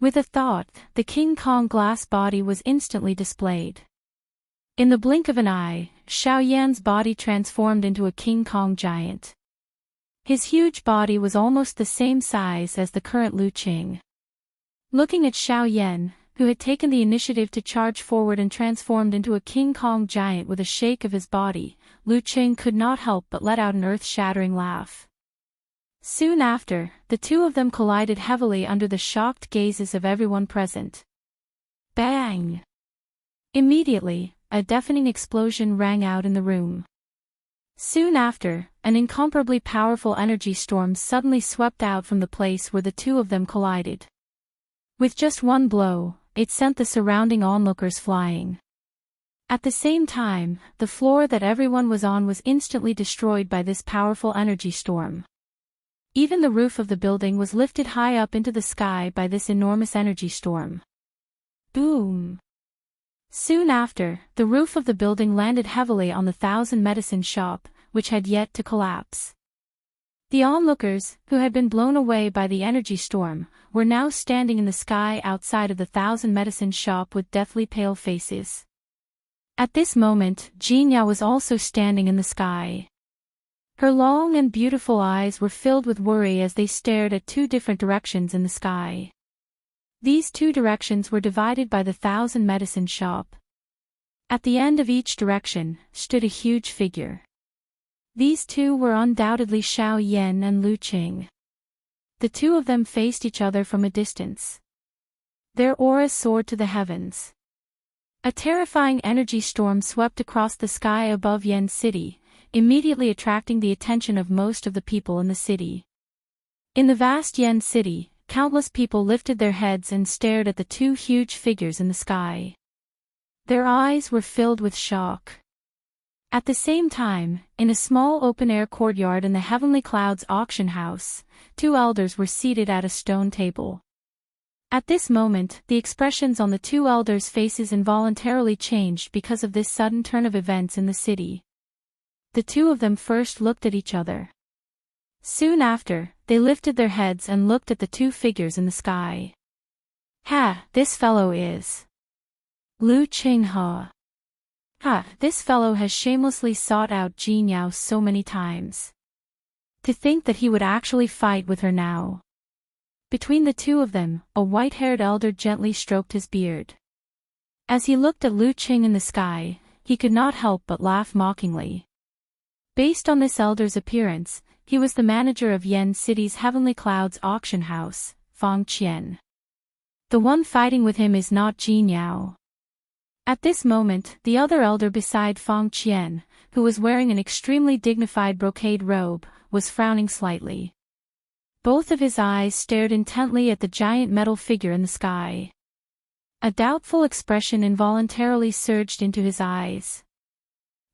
With a thought, the King Kong glass body was instantly displayed. In the blink of an eye, Xiao Yan's body transformed into a King Kong giant. His huge body was almost the same size as the current Lu Qing. Looking at Xiao Yan, who had taken the initiative to charge forward and transformed into a King Kong giant with a shake of his body, Lu Qing could not help but let out an earth-shattering laugh. Soon after, the two of them collided heavily under the shocked gazes of everyone present. Bang! Immediately, a deafening explosion rang out in the room. Soon after, an incomparably powerful energy storm suddenly swept out from the place where the two of them collided. With just one blow, it sent the surrounding onlookers flying. At the same time, the floor that everyone was on was instantly destroyed by this powerful energy storm. Even the roof of the building was lifted high up into the sky by this enormous energy storm. Boom! Soon after, the roof of the building landed heavily on the Thousand Medicine Shop, which had yet to collapse. The onlookers, who had been blown away by the energy storm, were now standing in the sky outside of the Thousand Medicine Shop with deathly pale faces. At this moment, Jinya was also standing in the sky. Her long and beautiful eyes were filled with worry as they stared at two different directions in the sky. These two directions were divided by the Thousand Medicine Shop. At the end of each direction, stood a huge figure. These two were undoubtedly Xiao Yan and Lu Qing. The two of them faced each other from a distance. Their auras soared to the heavens. A terrifying energy storm swept across the sky above Yan City, immediately attracting the attention of most of the people in the city. In the vast Yan City, countless people lifted their heads and stared at the two huge figures in the sky. Their eyes were filled with shock. At the same time, in a small open-air courtyard in the Heavenly Clouds auction house, two elders were seated at a stone table. At this moment, the expressions on the two elders' faces involuntarily changed because of this sudden turn of events in the city. The two of them first looked at each other. Soon after, they lifted their heads and looked at the two figures in the sky. Ha, this fellow is Lu Qing Ha. Ha, this fellow has shamelessly sought out Jin Yao so many times. To think that he would actually fight with her now. Between the two of them, a white-haired elder gently stroked his beard. As he looked at Lu Qing in the sky, he could not help but laugh mockingly. Based on this elder's appearance, he was the manager of Yan City's Heavenly Clouds auction house, Fang Qian. The one fighting with him is not Jin Yao. At this moment, the other elder beside Fang Qian, who was wearing an extremely dignified brocade robe, was frowning slightly. Both of his eyes stared intently at the giant metal figure in the sky. A doubtful expression involuntarily surged into his eyes.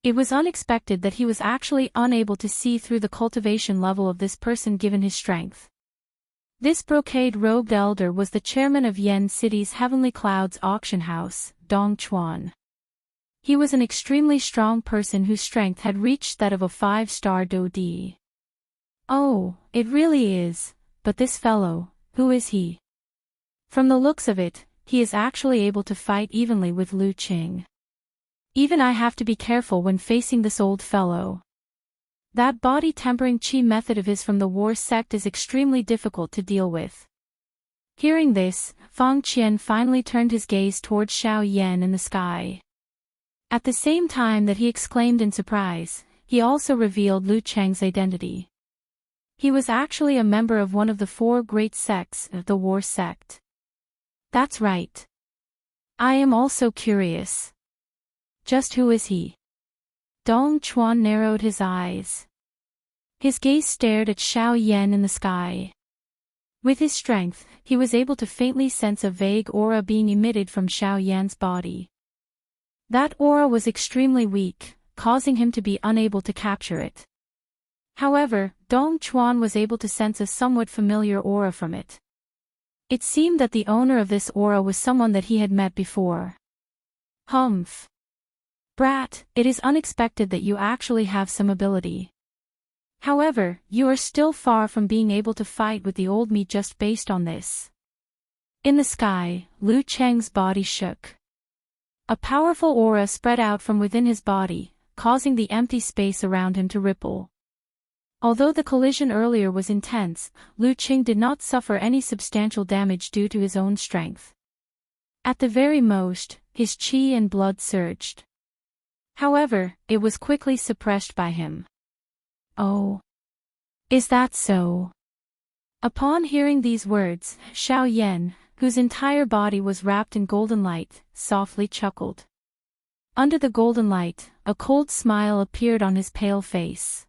It was unexpected that he was actually unable to see through the cultivation level of this person given his strength. This brocade-robed elder was the chairman of Yan City's Heavenly Clouds auction house, Dong Chuan. He was an extremely strong person whose strength had reached that of a 5-star Dodi. Oh, it really is, but this fellow, who is he? From the looks of it, he is actually able to fight evenly with Lu Qing. Even I have to be careful when facing this old fellow. That body-tempering chi method of his from the war sect is extremely difficult to deal with. Hearing this, Fang Qian finally turned his gaze towards Xiao Yan in the sky. At the same time that he exclaimed in surprise, he also revealed Lu Cheng's identity. He was actually a member of one of the 4 great sects of the war sect. That's right. I am also curious. Just who is he? Dong Chuan narrowed his eyes. His gaze stared at Xiao Yan in the sky. With his strength, he was able to faintly sense a vague aura being emitted from Xiao Yan's body. That aura was extremely weak, causing him to be unable to capture it. However, Dong Chuan was able to sense a somewhat familiar aura from it. It seemed that the owner of this aura was someone that he had met before. Humph. Brat, it is unexpected that you actually have some ability. However, you are still far from being able to fight with the old me just based on this. In the sky, Lu Cheng's body shook. A powerful aura spread out from within his body, causing the empty space around him to ripple. Although the collision earlier was intense, Lu Cheng did not suffer any substantial damage due to his own strength. At the very most, his qi and blood surged. However, it was quickly suppressed by him. Oh. Is that so? Upon hearing these words, Xiao Yan, whose entire body was wrapped in golden light, softly chuckled. Under the golden light, a cold smile appeared on his pale face.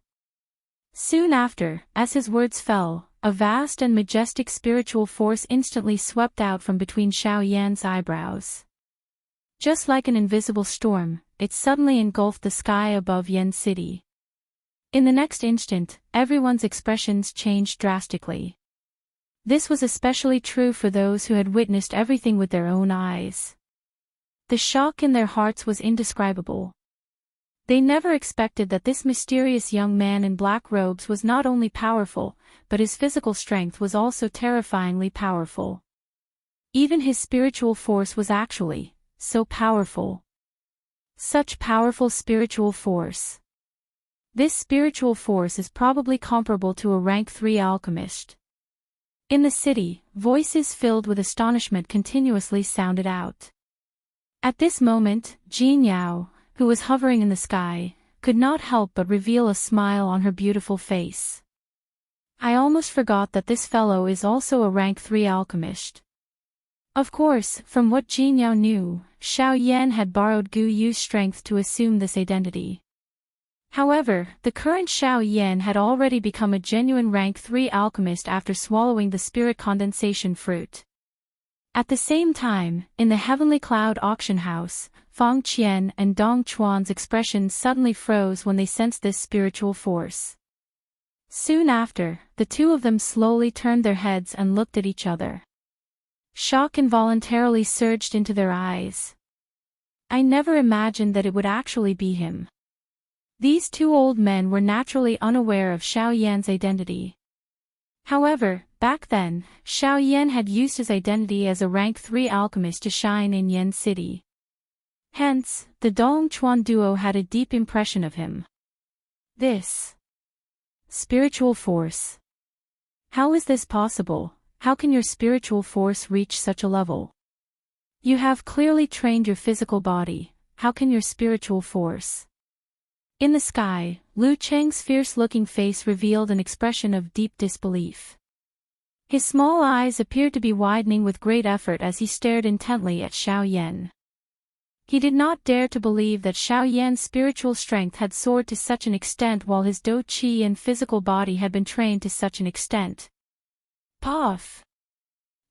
Soon after, as his words fell, a vast and majestic spiritual force instantly swept out from between Xiao Yan's eyebrows. Just like an invisible storm, it suddenly engulfed the sky above Yan City. In the next instant, everyone's expressions changed drastically. This was especially true for those who had witnessed everything with their own eyes. The shock in their hearts was indescribable. They never expected that this mysterious young man in black robes was not only powerful, but his physical strength was also terrifyingly powerful. Even his spiritual force was actually so powerful. Such powerful spiritual force. This spiritual force is probably comparable to a rank 3 alchemist. In the city, voices filled with astonishment continuously sounded out. At this moment, Jin Yao, who was hovering in the sky, could not help but reveal a smile on her beautiful face. I almost forgot that this fellow is also a rank 3 alchemist. Of course, from what Jin Yao knew, Xiao Yan had borrowed Gu Yu's strength to assume this identity. However, the current Xiao Yan had already become a genuine rank 3 alchemist after swallowing the spirit condensation fruit. At the same time, in the Heavenly Cloud auction house, Fang Qian and Dong Chuan's expressions suddenly froze when they sensed this spiritual force. Soon after, the two of them slowly turned their heads and looked at each other. Shock involuntarily surged into their eyes. I never imagined that it would actually be him. These two old men were naturally unaware of Xiao Yan's identity. However, back then, Xiao Yan had used his identity as a rank 3 alchemist to shine in Yan City. Hence, the Dong Chuan duo had a deep impression of him. This spiritual force. How is this possible? How can your spiritual force reach such a level? You have clearly trained your physical body, how can your spiritual force? In the sky, Lu Cheng's fierce-looking face revealed an expression of deep disbelief. His small eyes appeared to be widening with great effort as he stared intently at Xiao Yan. He did not dare to believe that Xiao Yan's spiritual strength had soared to such an extent while his dou qi and physical body had been trained to such an extent. Puff!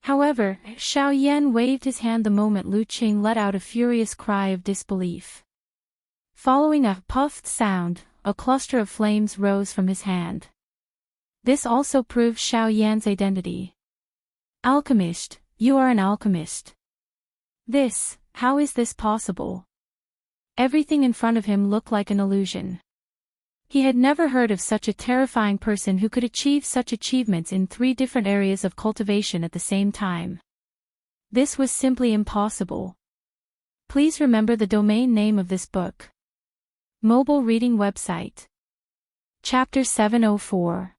However, Xiao Yan waved his hand the moment Lu Qing let out a furious cry of disbelief. Following a puffed sound, a cluster of flames rose from his hand. This also proved Xiao Yan's identity. Alchemist, you are an alchemist. How is this possible? Everything in front of him looked like an illusion. He had never heard of such a terrifying person who could achieve such achievements in 3 different areas of cultivation at the same time. This was simply impossible. Please remember the domain name of this book. Mobile reading website. Chapter 704.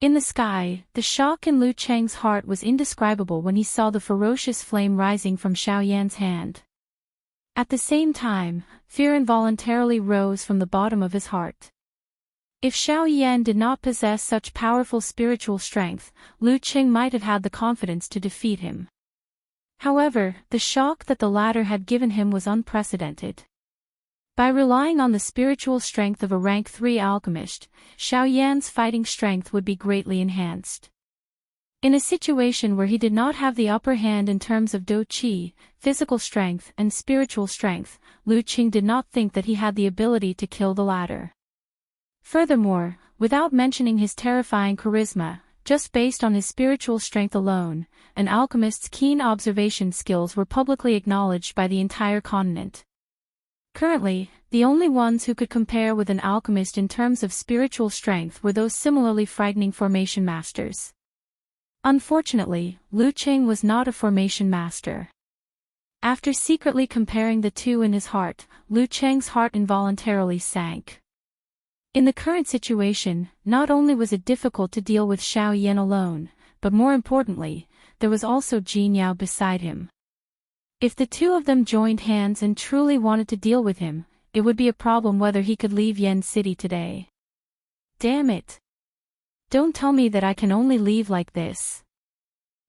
In the sky, the shock in Lu Cheng's heart was indescribable when he saw the ferocious flame rising from Xiao Yan's hand. At the same time, fear involuntarily rose from the bottom of his heart. If Xiao Yan did not possess such powerful spiritual strength, Lu Cheng might have had the confidence to defeat him. However, the shock that the latter had given him was unprecedented. By relying on the spiritual strength of a rank 3 alchemist, Xiao Yan's fighting strength would be greatly enhanced. In a situation where he did not have the upper hand in terms of dou qi, physical strength and spiritual strength, Lu Qing did not think that he had the ability to kill the latter. Furthermore, without mentioning his terrifying charisma, just based on his spiritual strength alone, an alchemist's keen observation skills were publicly acknowledged by the entire continent. Currently, the only ones who could compare with an alchemist in terms of spiritual strength were those similarly frightening formation masters. Unfortunately, Lu Qing was not a formation master. After secretly comparing the two in his heart, Lu Cheng's heart involuntarily sank. In the current situation, not only was it difficult to deal with Xiao Yan alone, but more importantly, there was also Jin Yao beside him. If the two of them joined hands and truly wanted to deal with him, it would be a problem whether he could leave Yen City today. Damn it! Don't tell me that I can only leave like this.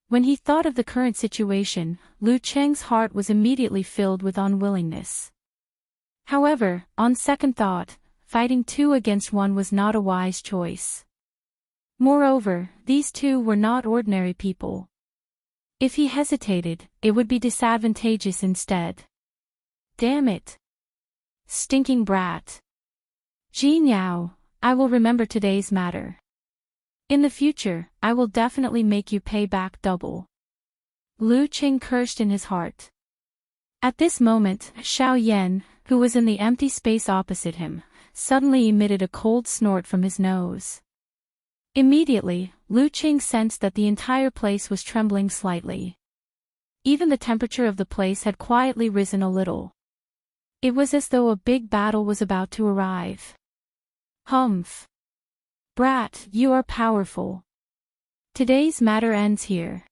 When he thought of the current situation, Lu Cheng's heart was immediately filled with unwillingness. However, on second thought, fighting two against one was not a wise choice. Moreover, these two were not ordinary people. If he hesitated, it would be disadvantageous instead. Damn it! Stinking brat! Jin Yao, I will remember today's matter. In the future, I will definitely make you pay back double. Lu Qing cursed in his heart. At this moment, Xiao Yan, who was in the empty space opposite him, suddenly emitted a cold snort from his nose. Immediately, Lu Qing sensed that the entire place was trembling slightly. Even the temperature of the place had quietly risen a little. It was as though a big battle was about to arrive. Humph! Brat, you are powerful. Today's matter ends here.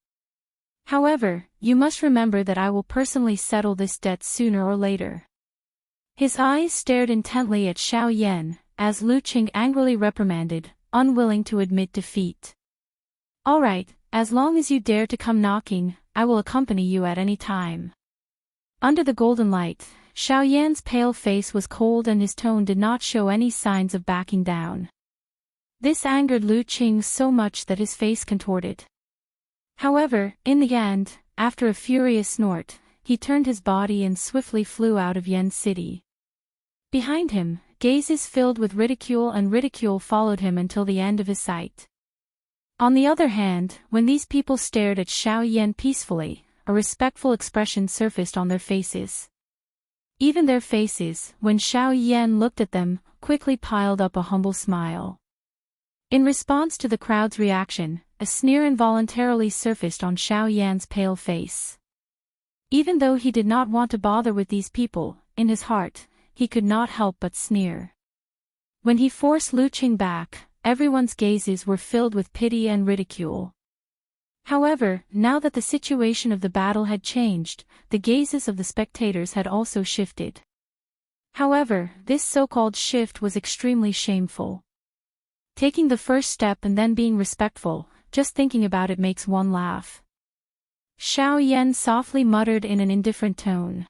However, you must remember that I will personally settle this debt sooner or later. His eyes stared intently at Xiao Yan, as Lu Qing angrily reprimanded, unwilling to admit defeat. All right, as long as you dare to come knocking, I will accompany you at any time. Under the golden light, Xiao Yan's pale face was cold and his tone did not show any signs of backing down. This angered Lu Qing so much that his face contorted. However, in the end, after a furious snort, he turned his body and swiftly flew out of Yen City. Behind him, gazes filled with ridicule followed him until the end of his sight. On the other hand, when these people stared at Xiao Yan peacefully, a respectful expression surfaced on their faces. Even their faces, when Xiao Yan looked at them, quickly piled up a humble smile. In response to the crowd's reaction, a sneer involuntarily surfaced on Xiao Yan's pale face. Even though he did not want to bother with these people, in his heart, he could not help but sneer. When he forced Lu Qing back, everyone's gazes were filled with pity and ridicule. However, now that the situation of the battle had changed, the gazes of the spectators had also shifted. However, this so-called shift was extremely shameful. Taking the first step and then being respectful, just thinking about it makes one laugh. Xiao Yan softly muttered in an indifferent tone.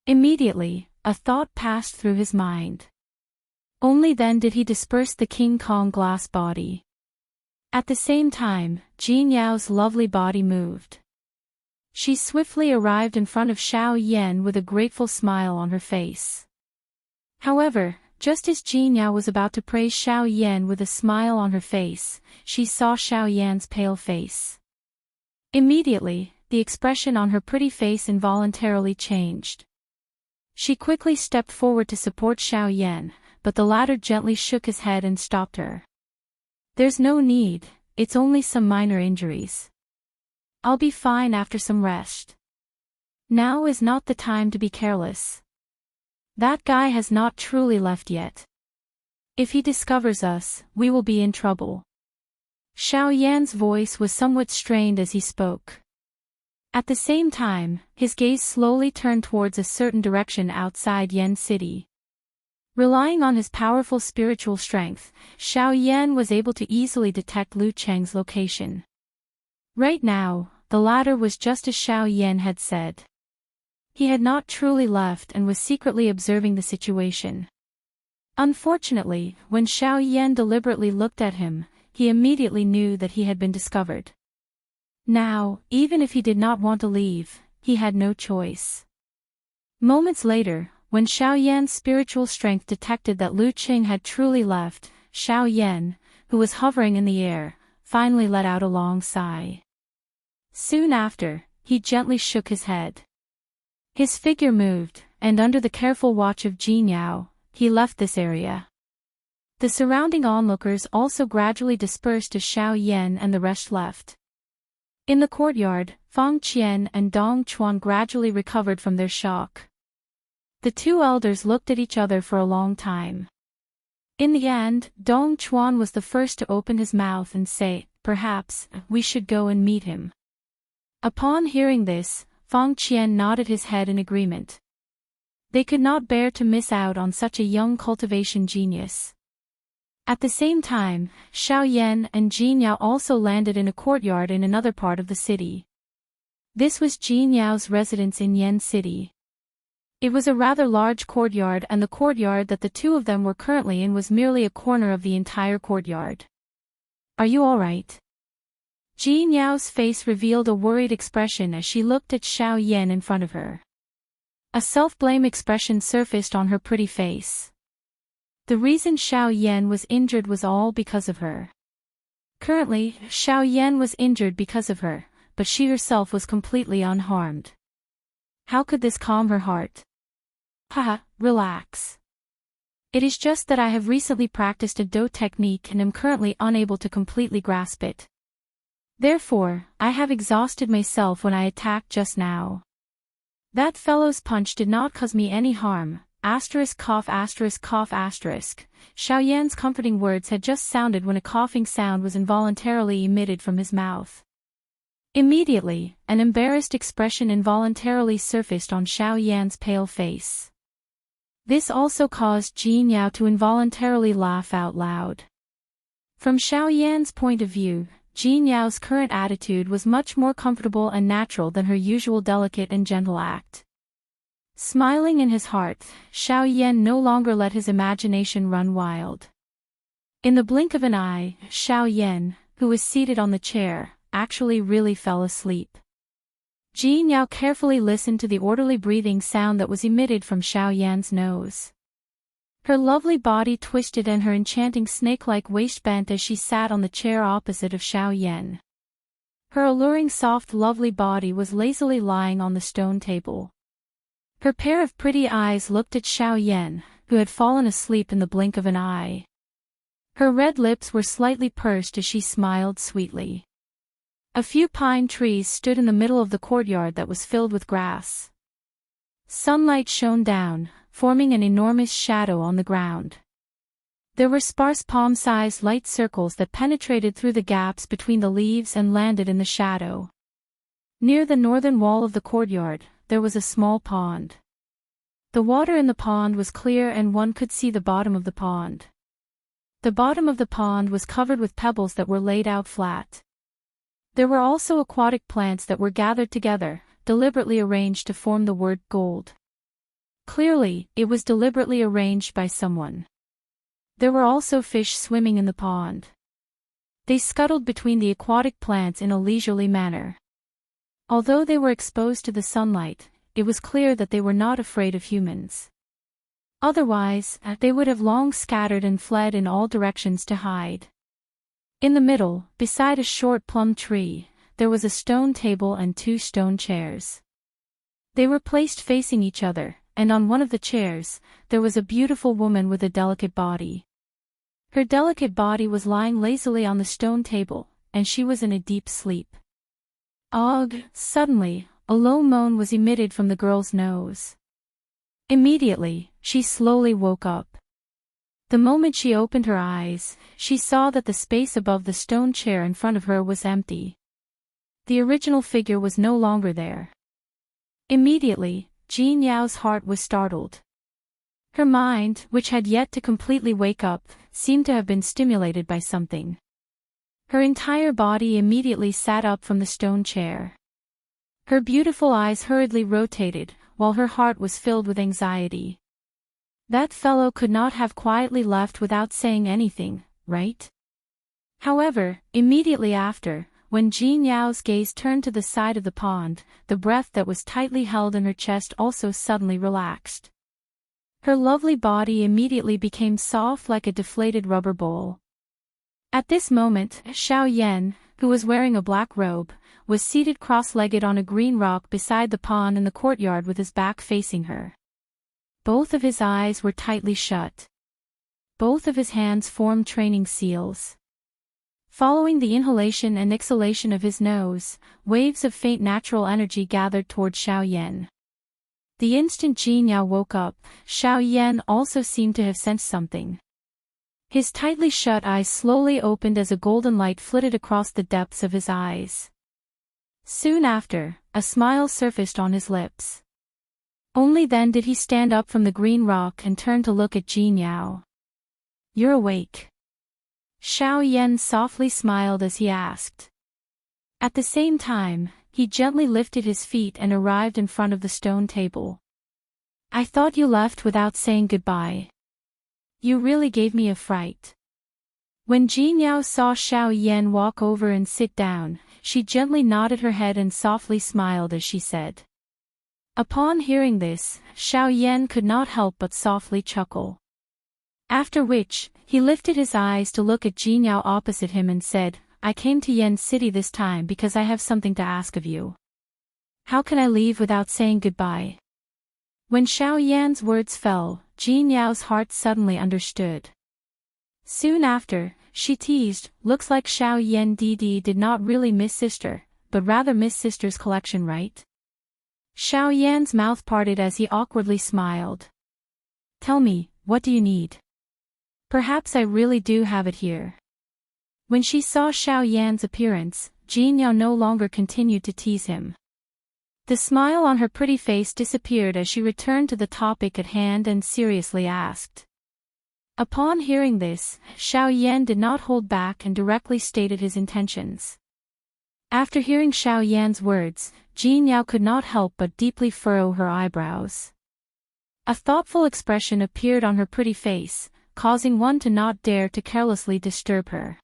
Immediately, a thought passed through his mind. Only then did he disperse the King Kong glass body. At the same time, Jin Yao's lovely body moved. She swiftly arrived in front of Xiao Yan with a grateful smile on her face. However, just as Jin Yao was about to praise Xiao Yan with a smile on her face, she saw Xiao Yan's pale face. Immediately, the expression on her pretty face involuntarily changed. She quickly stepped forward to support Xiao Yan, but the latter gently shook his head and stopped her. There's no need, it's only some minor injuries. I'll be fine after some rest. Now is not the time to be careless. That guy has not truly left yet. If he discovers us, we will be in trouble. Xiao Yan's voice was somewhat strained as he spoke. At the same time, his gaze slowly turned towards a certain direction outside Yen City. Relying on his powerful spiritual strength, Xiao Yan was able to easily detect Lu Cheng's location. Right now, the latter was just as Xiao Yan had said. He had not truly left and was secretly observing the situation. Unfortunately, when Xiao Yan deliberately looked at him, he immediately knew that he had been discovered. Now, even if he did not want to leave, he had no choice. Moments later, when Xiao Yan's spiritual strength detected that Lu Qing had truly left, Xiao Yan, who was hovering in the air, finally let out a long sigh. Soon after, he gently shook his head. His figure moved, and under the careful watch of Jin Yao, he left this area. The surrounding onlookers also gradually dispersed as Xiao Yan and the rest left. In the courtyard, Fang Qian and Dong Chuan gradually recovered from their shock. The two elders looked at each other for a long time. In the end, Dong Chuan was the first to open his mouth and say, "Perhaps, we should go and meet him." Upon hearing this, Fang Qian nodded his head in agreement. They could not bear to miss out on such a young cultivation genius. At the same time, Xiao Yan and Jin Yao also landed in a courtyard in another part of the city. This was Jin Yao's residence in Yan City. It was a rather large courtyard, and the courtyard that the two of them were currently in was merely a corner of the entire courtyard. "Are you all right?" Jin Yao's face revealed a worried expression as she looked at Xiao Yan in front of her. A self-blame expression surfaced on her pretty face. The reason Xiao Yan was injured was all because of her. Currently, Xiao Yan was injured because of her, but she herself was completely unharmed. How could this calm her heart? Haha, relax. It is just that I have recently practiced a Do technique and am currently unable to completely grasp it. Therefore, I have exhausted myself when I attacked just now. That fellow's punch did not cause me any harm. Cough. Xiao Yan's comforting words had just sounded when a coughing sound was involuntarily emitted from his mouth. Immediately, an embarrassed expression involuntarily surfaced on Xiao Yan's pale face. This also caused Jin Yao to involuntarily laugh out loud. From Xiao Yan's point of view, Jin Yao's current attitude was much more comfortable and natural than her usual delicate and gentle act. Smiling in his heart, Xiao Yan no longer let his imagination run wild. In the blink of an eye, Xiao Yan, who was seated on the chair, actually really fell asleep. Jin Yao carefully listened to the orderly breathing sound that was emitted from Xiao Yan's nose. Her lovely body twisted and her enchanting snake-like waist bent as she sat on the chair opposite of Xiao Yan. Her alluring soft lovely body was lazily lying on the stone table. Her pair of pretty eyes looked at Xiao Yan, who had fallen asleep in the blink of an eye. Her red lips were slightly pursed as she smiled sweetly. A few pine trees stood in the middle of the courtyard that was filled with grass. Sunlight shone down, forming an enormous shadow on the ground. There were sparse palm-sized light circles that penetrated through the gaps between the leaves and landed in the shadow. Near the northern wall of the courtyard, there was a small pond. The water in the pond was clear and one could see the bottom of the pond. The bottom of the pond was covered with pebbles that were laid out flat. There were also aquatic plants that were gathered together, deliberately arranged to form the word gold. Clearly, it was deliberately arranged by someone. There were also fish swimming in the pond. They scuttled between the aquatic plants in a leisurely manner. Although they were exposed to the sunlight, it was clear that they were not afraid of humans. Otherwise, they would have long scattered and fled in all directions to hide. In the middle, beside a short plum tree, there was a stone table and 2 stone chairs. They were placed facing each other, and on one of the chairs, there was a beautiful woman with a delicate body. Her delicate body was lying lazily on the stone table, and she was in a deep sleep. Ugh! Suddenly, a low moan was emitted from the girl's nose. Immediately, she slowly woke up. The moment she opened her eyes, she saw that the space above the stone chair in front of her was empty. The original figure was no longer there. Immediately, Jin Yao's heart was startled. Her mind, which had yet to completely wake up, seemed to have been stimulated by something. Her entire body immediately sat up from the stone chair. Her beautiful eyes hurriedly rotated, while her heart was filled with anxiety. That fellow could not have quietly left without saying anything, right? However, immediately after, when Jin Yao's gaze turned to the side of the pond, the breath that was tightly held in her chest also suddenly relaxed. Her lovely body immediately became soft like a deflated rubber bowl. At this moment, Xiao Yan, who was wearing a black robe, was seated cross-legged on a green rock beside the pond in the courtyard with his back facing her. Both of his eyes were tightly shut. Both of his hands formed training seals. Following the inhalation and exhalation of his nose, waves of faint natural energy gathered toward Xiao Yan. The instant Jin Yao woke up, Xiao Yan also seemed to have sensed something. His tightly shut eyes slowly opened as a golden light flitted across the depths of his eyes. Soon after, a smile surfaced on his lips. Only then did he stand up from the green rock and turn to look at Jin Yao. "You're awake." Xiao Yan softly smiled as he asked. At the same time, he gently lifted his feet and arrived in front of the stone table. "I thought you left without saying goodbye. You really gave me a fright." When Jin Yao saw Xiao Yan walk over and sit down, she gently nodded her head and softly smiled as she said. Upon hearing this, Xiao Yan could not help but softly chuckle. After which, he lifted his eyes to look at Jin Yao opposite him and said, "I came to Yen City this time because I have something to ask of you. How can I leave without saying goodbye?" When Xiao Yan's words fell, Jin Yao's heart suddenly understood. Soon after, she teased, "Looks like Xiao Yan did not really miss sister, but rather miss sister's collection, right?" Xiao Yan's mouth parted as he awkwardly smiled. "Tell me, what do you need? Perhaps I really do have it here." When she saw Xiao Yan's appearance, Jin Yao no longer continued to tease him. The smile on her pretty face disappeared as she returned to the topic at hand and seriously asked. Upon hearing this, Xiao Yan did not hold back and directly stated his intentions. After hearing Xiao Yan's words, Jin Yao could not help but deeply furrow her eyebrows. A thoughtful expression appeared on her pretty face, causing one to not dare to carelessly disturb her.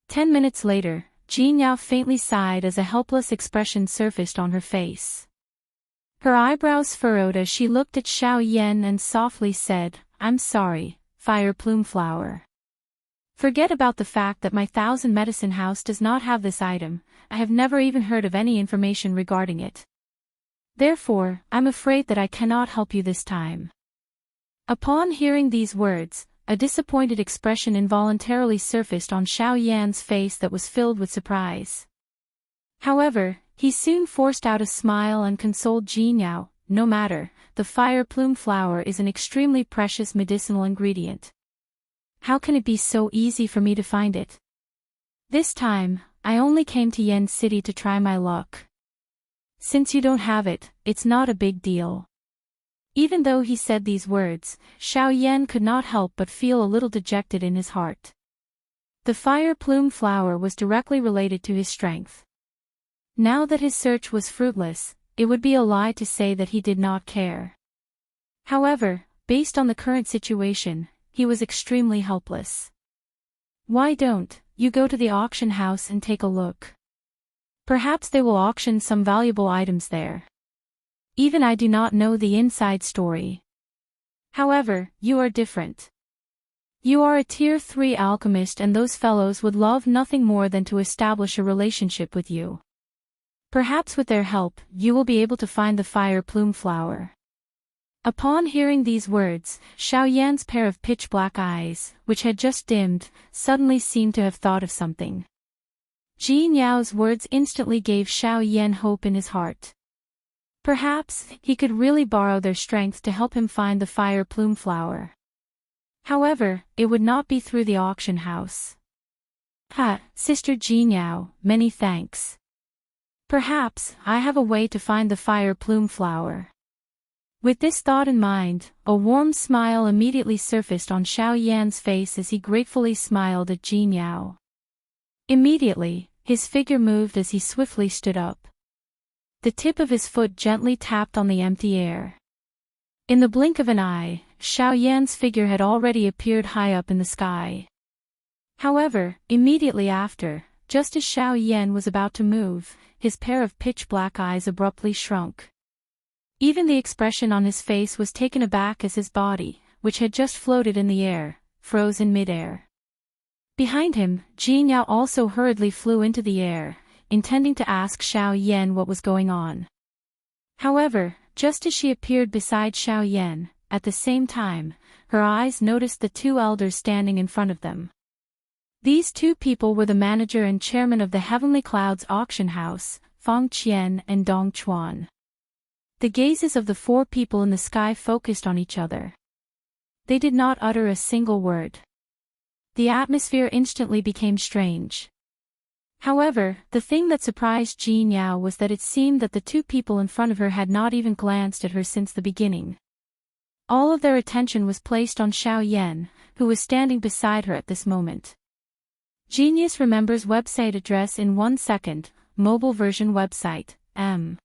10 minutes later, Jin Yao faintly sighed as a helpless expression surfaced on her face. Her eyebrows furrowed as she looked at Xiao Yan and softly said, "I'm sorry, Fire Plume Flower. Forget about the fact that my 1000 medicine house does not have this item. I have never even heard of any information regarding it. Therefore, I'm afraid that I cannot help you this time." Upon hearing these words, a disappointed expression involuntarily surfaced on Xiao Yan's face that was filled with surprise. However, he soon forced out a smile and consoled Jin Yao, "No matter, the fire plume flower is an extremely precious medicinal ingredient. How can it be so easy for me to find it? This time, I only came to Yen City to try my luck. Since you don't have it, it's not a big deal." Even though he said these words, Xiao Yan could not help but feel a little dejected in his heart. The fire plume flower was directly related to his strength. Now that his search was fruitless, it would be a lie to say that he did not care. However, based on the current situation, he was extremely helpless. "Why don't you go to the auction house and take a look? Perhaps they will auction some valuable items there. Even I do not know the inside story. However, you are different. You are a tier 3 alchemist and those fellows would love nothing more than to establish a relationship with you. Perhaps with their help, you will be able to find the fire plume flower." Upon hearing these words, Xiao Yan's pair of pitch-black eyes, which had just dimmed, suddenly seemed to have thought of something. Jin Yao's words instantly gave Xiao Yan hope in his heart. Perhaps, he could really borrow their strength to help him find the fire plume flower. However, it would not be through the auction house. "Ha, Sister Jin Yao, many thanks. Perhaps, I have a way to find the fire plume flower." With this thought in mind, a warm smile immediately surfaced on Xiao Yan's face as he gratefully smiled at Jin Yao. Immediately, his figure moved as he swiftly stood up. The tip of his foot gently tapped on the empty air. In the blink of an eye, Xiao Yan's figure had already appeared high up in the sky. However, immediately after, just as Xiao Yan was about to move, his pair of pitch-black eyes abruptly shrunk. Even the expression on his face was taken aback as his body, which had just floated in the air, froze in midair. Behind him, Jin Yao also hurriedly flew into the air, intending to ask Xiao Yan what was going on. However, just as she appeared beside Xiao Yan, at the same time, her eyes noticed the two elders standing in front of them. These two people were the manager and chairman of the Heavenly Clouds auction house, Feng Qian and Dong Chuan. The gazes of the four people in the sky focused on each other. They did not utter a single word. The atmosphere instantly became strange. However, the thing that surprised Jean Yao was that it seemed that the two people in front of her had not even glanced at her since the beginning. All of their attention was placed on Xiao Yan, who was standing beside her at this moment. Genius remembers website address in 1 second, mobile version website, M.